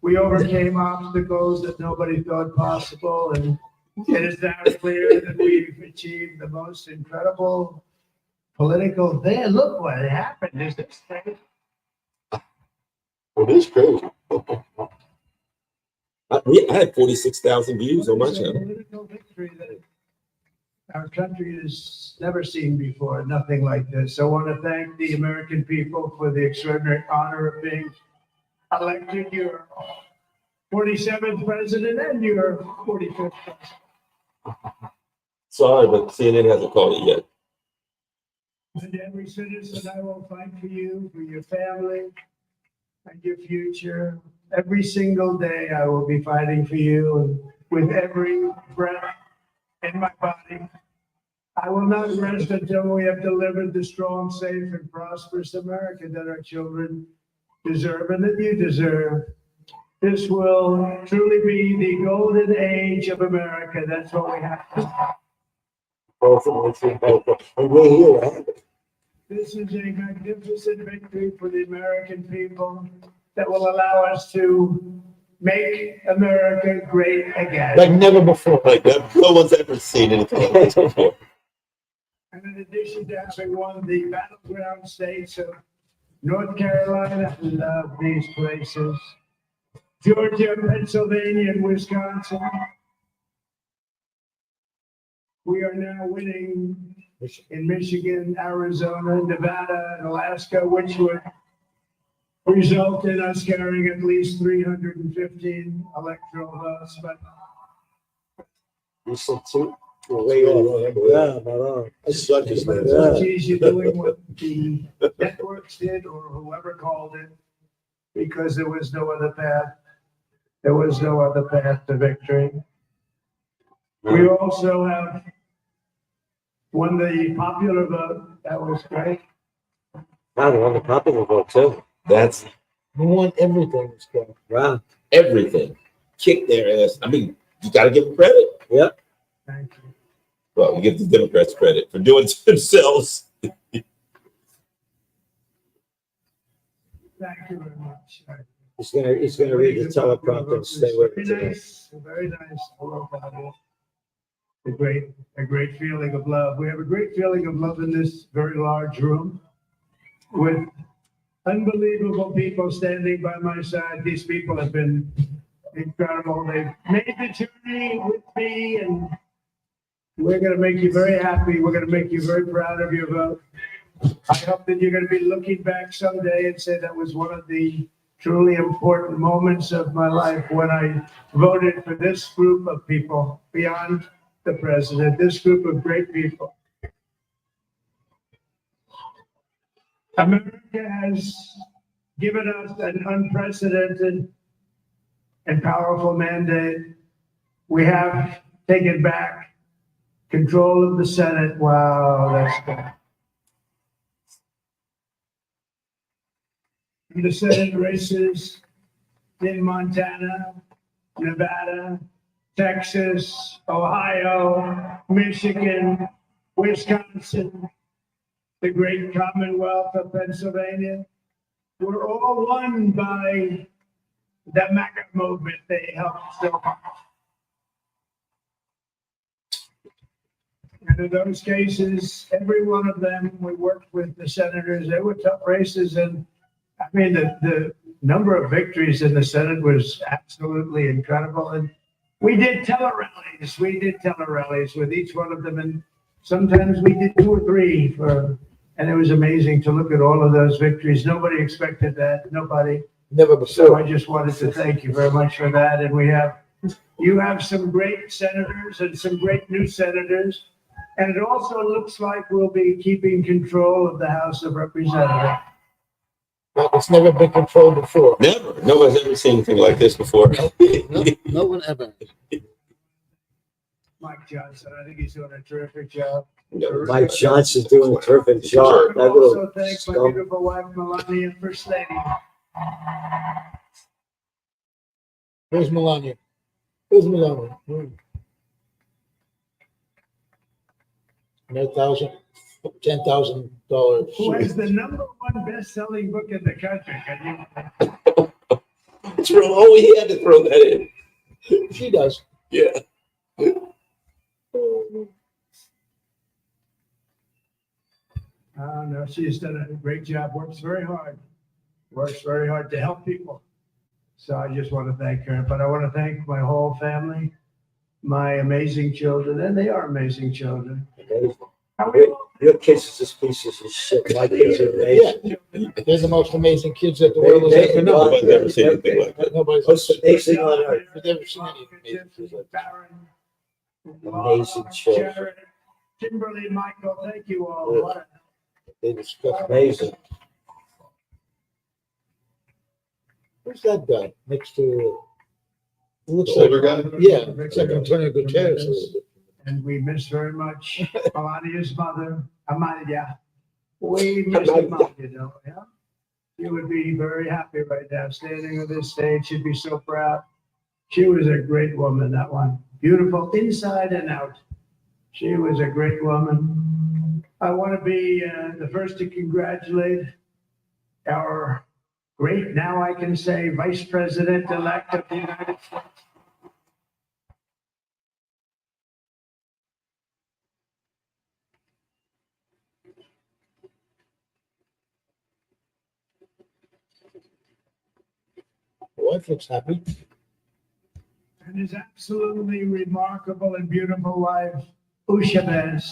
We overcame obstacles that nobody thought possible, and it is now clear that we've achieved the most incredible political thing. Look what happened, is this thing? It is crazy. I had 46,000 views on my It's a channel. political victory that our country has never seen before, nothing like this. I want to thank the American people for the extraordinary honor of being elected your 47th president and your 45th president. Sorry, but CNN hasn't called it yet. And every citizen, I will fight for you, for your family, and your future. Every single day, I will be fighting for you, and with every breath in my body. I will not rest until we have delivered the strong, safe, and prosperous America that our children deserve and that you deserve. This will truly be the golden age of America. That's what we have to And we're here. This is a magnificent victory for the American people that will allow us to make America great again. Like never before. Like that, no one's ever seen anything like this before. And in addition to having won the battleground states of North Carolina, I love these places, Georgia, Pennsylvania, and Wisconsin, we are now winning in Michigan, Arizona, Nevada, and Alaska, which would result in us carrying at least 315 electoral votes. But You said two? Way off. Yeah, but, I suck as but it's that. much easier doing what the networks did or whoever called it, because there was no other path. There was no other path to victory. We also have won the popular vote. That was great. wow, they won the popular vote too. That's We want everything this guy. Wow. everything. Kick their ass. I mean, you got to give them credit. Thank you. Well, we give the Democrats credit for doing it to themselves. Thank you very much. He's gonna read the teleprompter and stay with it Very today. nice, very nice. I love that. A great feeling of love. We have a great feeling of love in this very large room with unbelievable people standing by my side. These people have been incredible. They've made the journey with me, and we're going to make you very happy. We're going to make you very proud of your vote. I hope that you're going to be looking back someday and say that was one of the truly important moments of my life when I voted for this group of people beyond the president, this group of great people. America has given us an unprecedented and powerful mandate. We have taken back control of the Senate. Wow, that's good. In the Senate races in Montana, Nevada, Texas, Ohio, Michigan, Wisconsin, the great Commonwealth of Pennsylvania, were all won by the MAGA movement. They helped so much. And in those cases, every one of them, we worked with the senators. They were tough races. And I mean, the number of victories in the Senate was absolutely incredible. And we did tele-rallies. We did tele-rallies with each one of them. And sometimes we did 2 or 3 and it was amazing to look at all of those victories. Nobody expected that. Nobody. Never So before. I just wanted to thank you very much for that. And you have some great senators and some great new senators. And it also looks like we'll be keeping control of the House of Representatives. But it's never been controlled before. Never. Nobody's ever seen anything like this before. No one ever. Mike Johnson, I think he's doing a terrific job. Mike Johnson's doing a terrific job. That Also little thank my scum. beautiful wife Melania, First Lady. Where's Melania? Where's Melania? $10,000. Who has the #1 best-selling book in the country? Can Throw, oh, he had to throw that in. She does. Yeah. No, she's done a great job, works very hard to help people. So I just want to thank her, but I want to thank my whole family, my amazing children, and they are amazing children. How we all- Your kids are just pieces of shit. My kids are amazing. They're the most amazing kids that the world has ever known. Nobody's ever seen anything like that. Nobody's Most amazing on earth. I've never seen any amazing kids like that. Baron, Amazing children. Jared, Kimberly, Michael, thank you all. Yeah. What a- They discuss. Amazing. Who's that guy next to? Who looks The like? older guy? Yeah, looks like Antonio Guterres a little bit. And we miss very much Melania's mother, Amalia. We miss Amalia, though, yeah? She would be very happy right now, standing on this stage. She'd be so proud. She was a great woman, that one. Beautiful inside and out. She was a great woman. I want to be the first to congratulate our great, now I can say, Vice President-elect of the United States. The wife looks happy. And his absolutely remarkable and beautiful wife, Ushabez.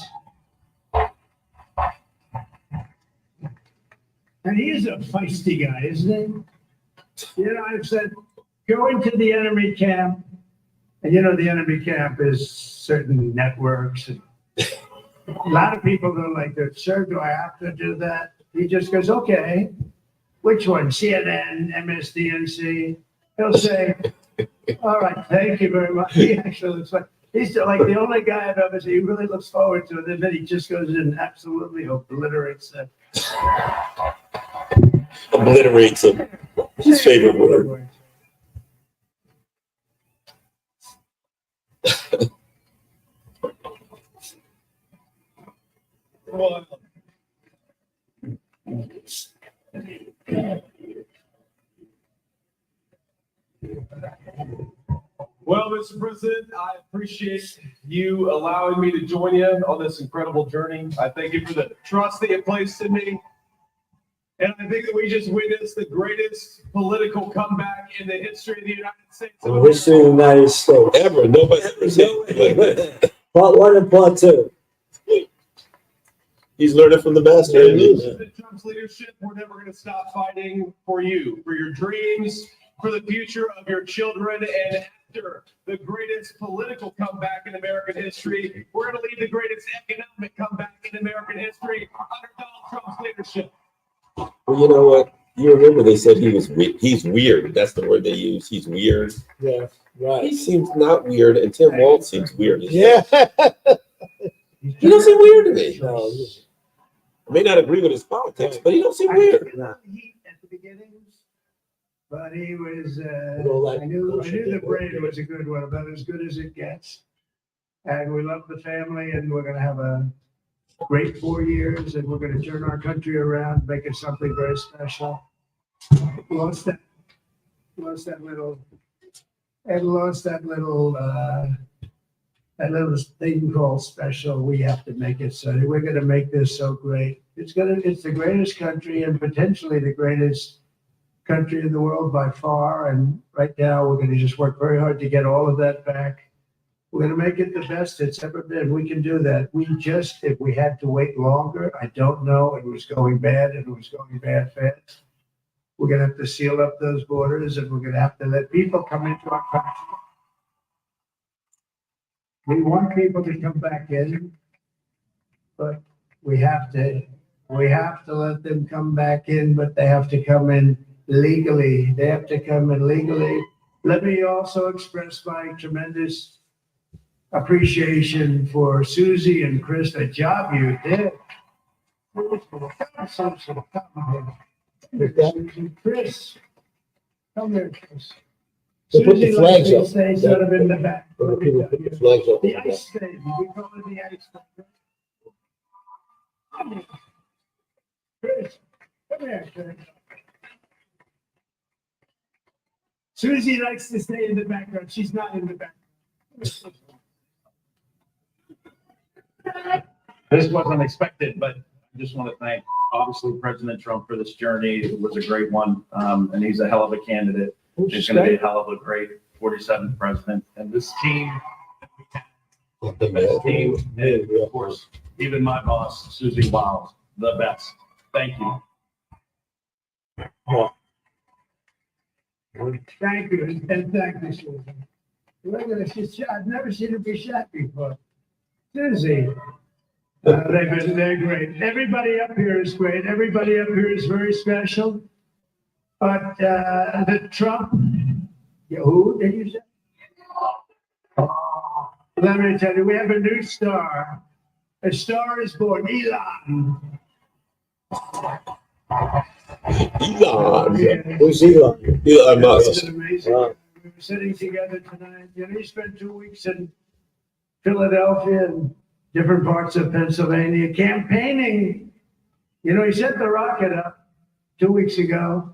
And he is a feisty guy, isn't he? You know, I've said, go into the enemy camp. And you know, the enemy camp is certain networks. And a lot of people don't like that. Sir, do I have to do that? He just goes, okay. Which one? CNN, MSDNC? He'll say, all right, thank you very much. He actually looks like, he's like the only guy I've ever seen. He really looks forward to it. And then he just goes in and absolutely obliterates them. Obliterates him. His favorite word. Well, Mr. President, I appreciate you allowing me to join you on this incredible journey. I thank you for the trust that you placed in me. And I think that we just witnessed the greatest political comeback in the history of the United States. In the history of the United States. Ever. Nobody's ever seen anything like that. Part 1 and part 2. He's learning from the master. isn't he? Under Trump's leadership, we're never going to stop fighting for you, for your dreams, for the future of your children. And after the greatest political comeback in American history, we're going to lead the greatest economic comeback in American history under Donald Trump's leadership. Well, you know what? You remember they said he's weird. That's the word they use. He's weird. Yeah, right. He seems not weird, and Tim Walz seems weird. Yeah. He don't seem weird to me. No, I may not agree with his politics, but he don't seem weird. no. Heat at the beginnings, but he was, all that I knew bullshit the they brain worked was a good one, about as good as it gets. And we love the family, and we're gonna have a great 4 years, and we're gonna turn our country around, make it something very special. Lost that little thing called special. We have to make it so. We're gonna make this so great. It's the greatest country and potentially the greatest country in the world by far. And right now, we're gonna just work very hard to get all of that back. We're gonna make it the best it's ever been. We can do that. If we had to wait longer, I don't know. It was going bad and it was going bad fast. We're gonna have to seal up those borders and we're gonna have to let people come into our country. We want people to come back in. but we have to let them come back in, but they have to come in legally. They have to come in legally. Let me also express my tremendous appreciation for Susie and Chris, the job you did. Chris, come here, Chris. They put the Susie flags likes to up. stay sort of in the back. Or people put the flags up. The ice stage, we call it the ice stage. Chris, come here, Chris. Susie likes to stay in the background. She's not in the background. This wasn't expected, but I just want to thank, obviously, President Trump for this journey. It was a great one, and he's a hell of a candidate. He's going to be a hell of a great 47th president. And this team, the best team, and of course, even my boss, Susie Wiles, the best. Thank you. Thank you, and thank you, Susan. Look at this, she's shot. I've never seen her be shot before. Susie. They're great. Everybody up here is great. Everybody up here is very special. But the Trump, who did you say? Let me tell you, we have a new star. A star is born, Elon. Elon. Who's Elon? Elon Musk. Isn't it amazing? Wow. We were sitting together tonight. You know, he spent 2 weeks in Philadelphia and different parts of Pennsylvania campaigning. You know, he sent the rocket up 2 weeks ago.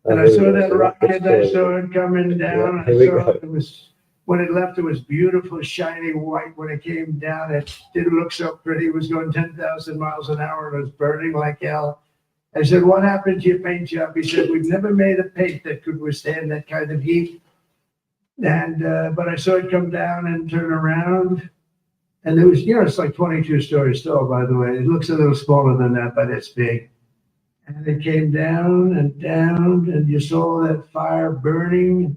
And I saw that rocket, I saw it coming down. I saw it was, when it left, it was beautiful, shiny white. When it came down, it didn't look so pretty. It was going 10,000 miles an hour and it was burning like hell. I said, what happened to your paint job? He said, we've never made a paint that could withstand that kind of heat. And, but I saw it come down and turn around. And there was, you know, it's like 22 stories tall, by the way. It looks a little smaller than that, but it's big. And it came down, and you saw that fire burning.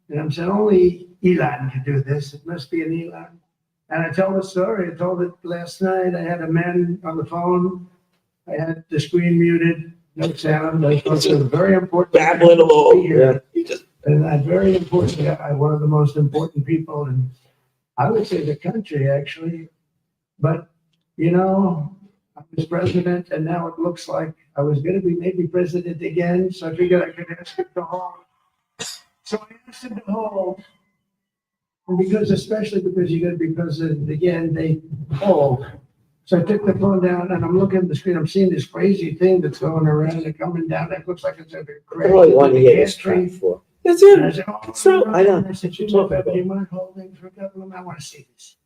And I'm saying, only Elon can do this. It must be an Elon. And I told the story. I told it last night. I had a man on the phone. I had the screen muted, no sound. I thought it was very important. Babbling along. Yeah. And I'm very important. One of the most important people in, I would say, the country, actually. But, you know, I was president, and now it looks like I was going to be maybe president again. So I figured I could ask him to hold. So I asked him to hold. And because, especially because you're going to be president again, they hold. So I took the phone down and I'm looking at the screen. I'm seeing this crazy thing that's going around and coming down. It looks like it's a crazy. What do I want to get this train for? That's And I it. said, oh, So, no. I know. And I said, What you you know, talking do you mind holding for a couple of minutes? I want to see this.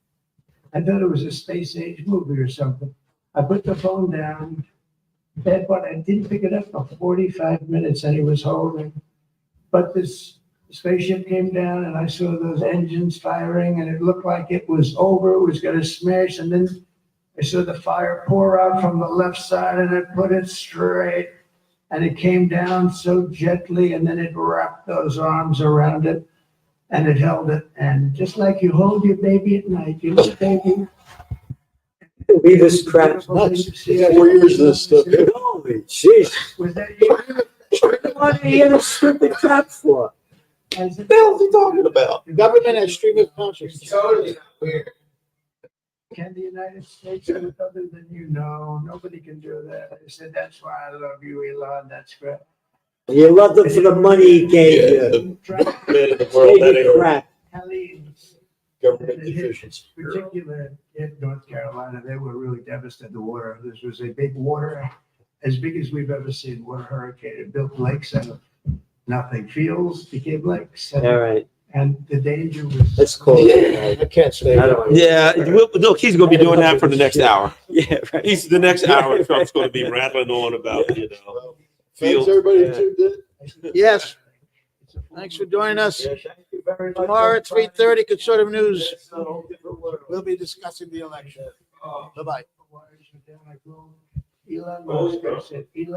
I thought it was a space age movie or something. I put the phone down, but I didn't pick it up for 45 minutes and he was holding. But this spaceship came down and I saw those engines firing and it looked like it was over, it was going to smash. And then I saw the fire pour out from the left side and it put it straight. And it came down so gently and then it wrapped those arms around it and it held it. And just like you hold your baby at night, you little baby. Leave this crap nuts. 4 years of this stuff. Holy jeez. Was that you? What are you in a stupid crap for? What the hell is he talking about? Government has stream of consciousness. Totally not weird. Can the United States do it other than you? No, nobody can do that. I said, that's why I love you, Elon. That's great. You loved him for the money he gave you. Man of the world, that Gave you ain't crap. Hellenes, Government deficiency. particular in North Carolina, they were really devastated. The water, this was a big water, as big as we've ever seen, water hurricane. It built lakes out of nothing. Fields became lakes. All right, And the danger was. let's call it. I can't stay. I don't- Yeah, look, he's going to be doing that for the next hour. Yeah, right. He's the next hour. Trump's going to be rattling on about, you know. Well, thanks, everybody who tuned in. Yes. Thanks for joining us. Tomorrow at 3:30, Conservative News. We'll be discussing the election. Bye-bye. Elon Musk, I said, Elon.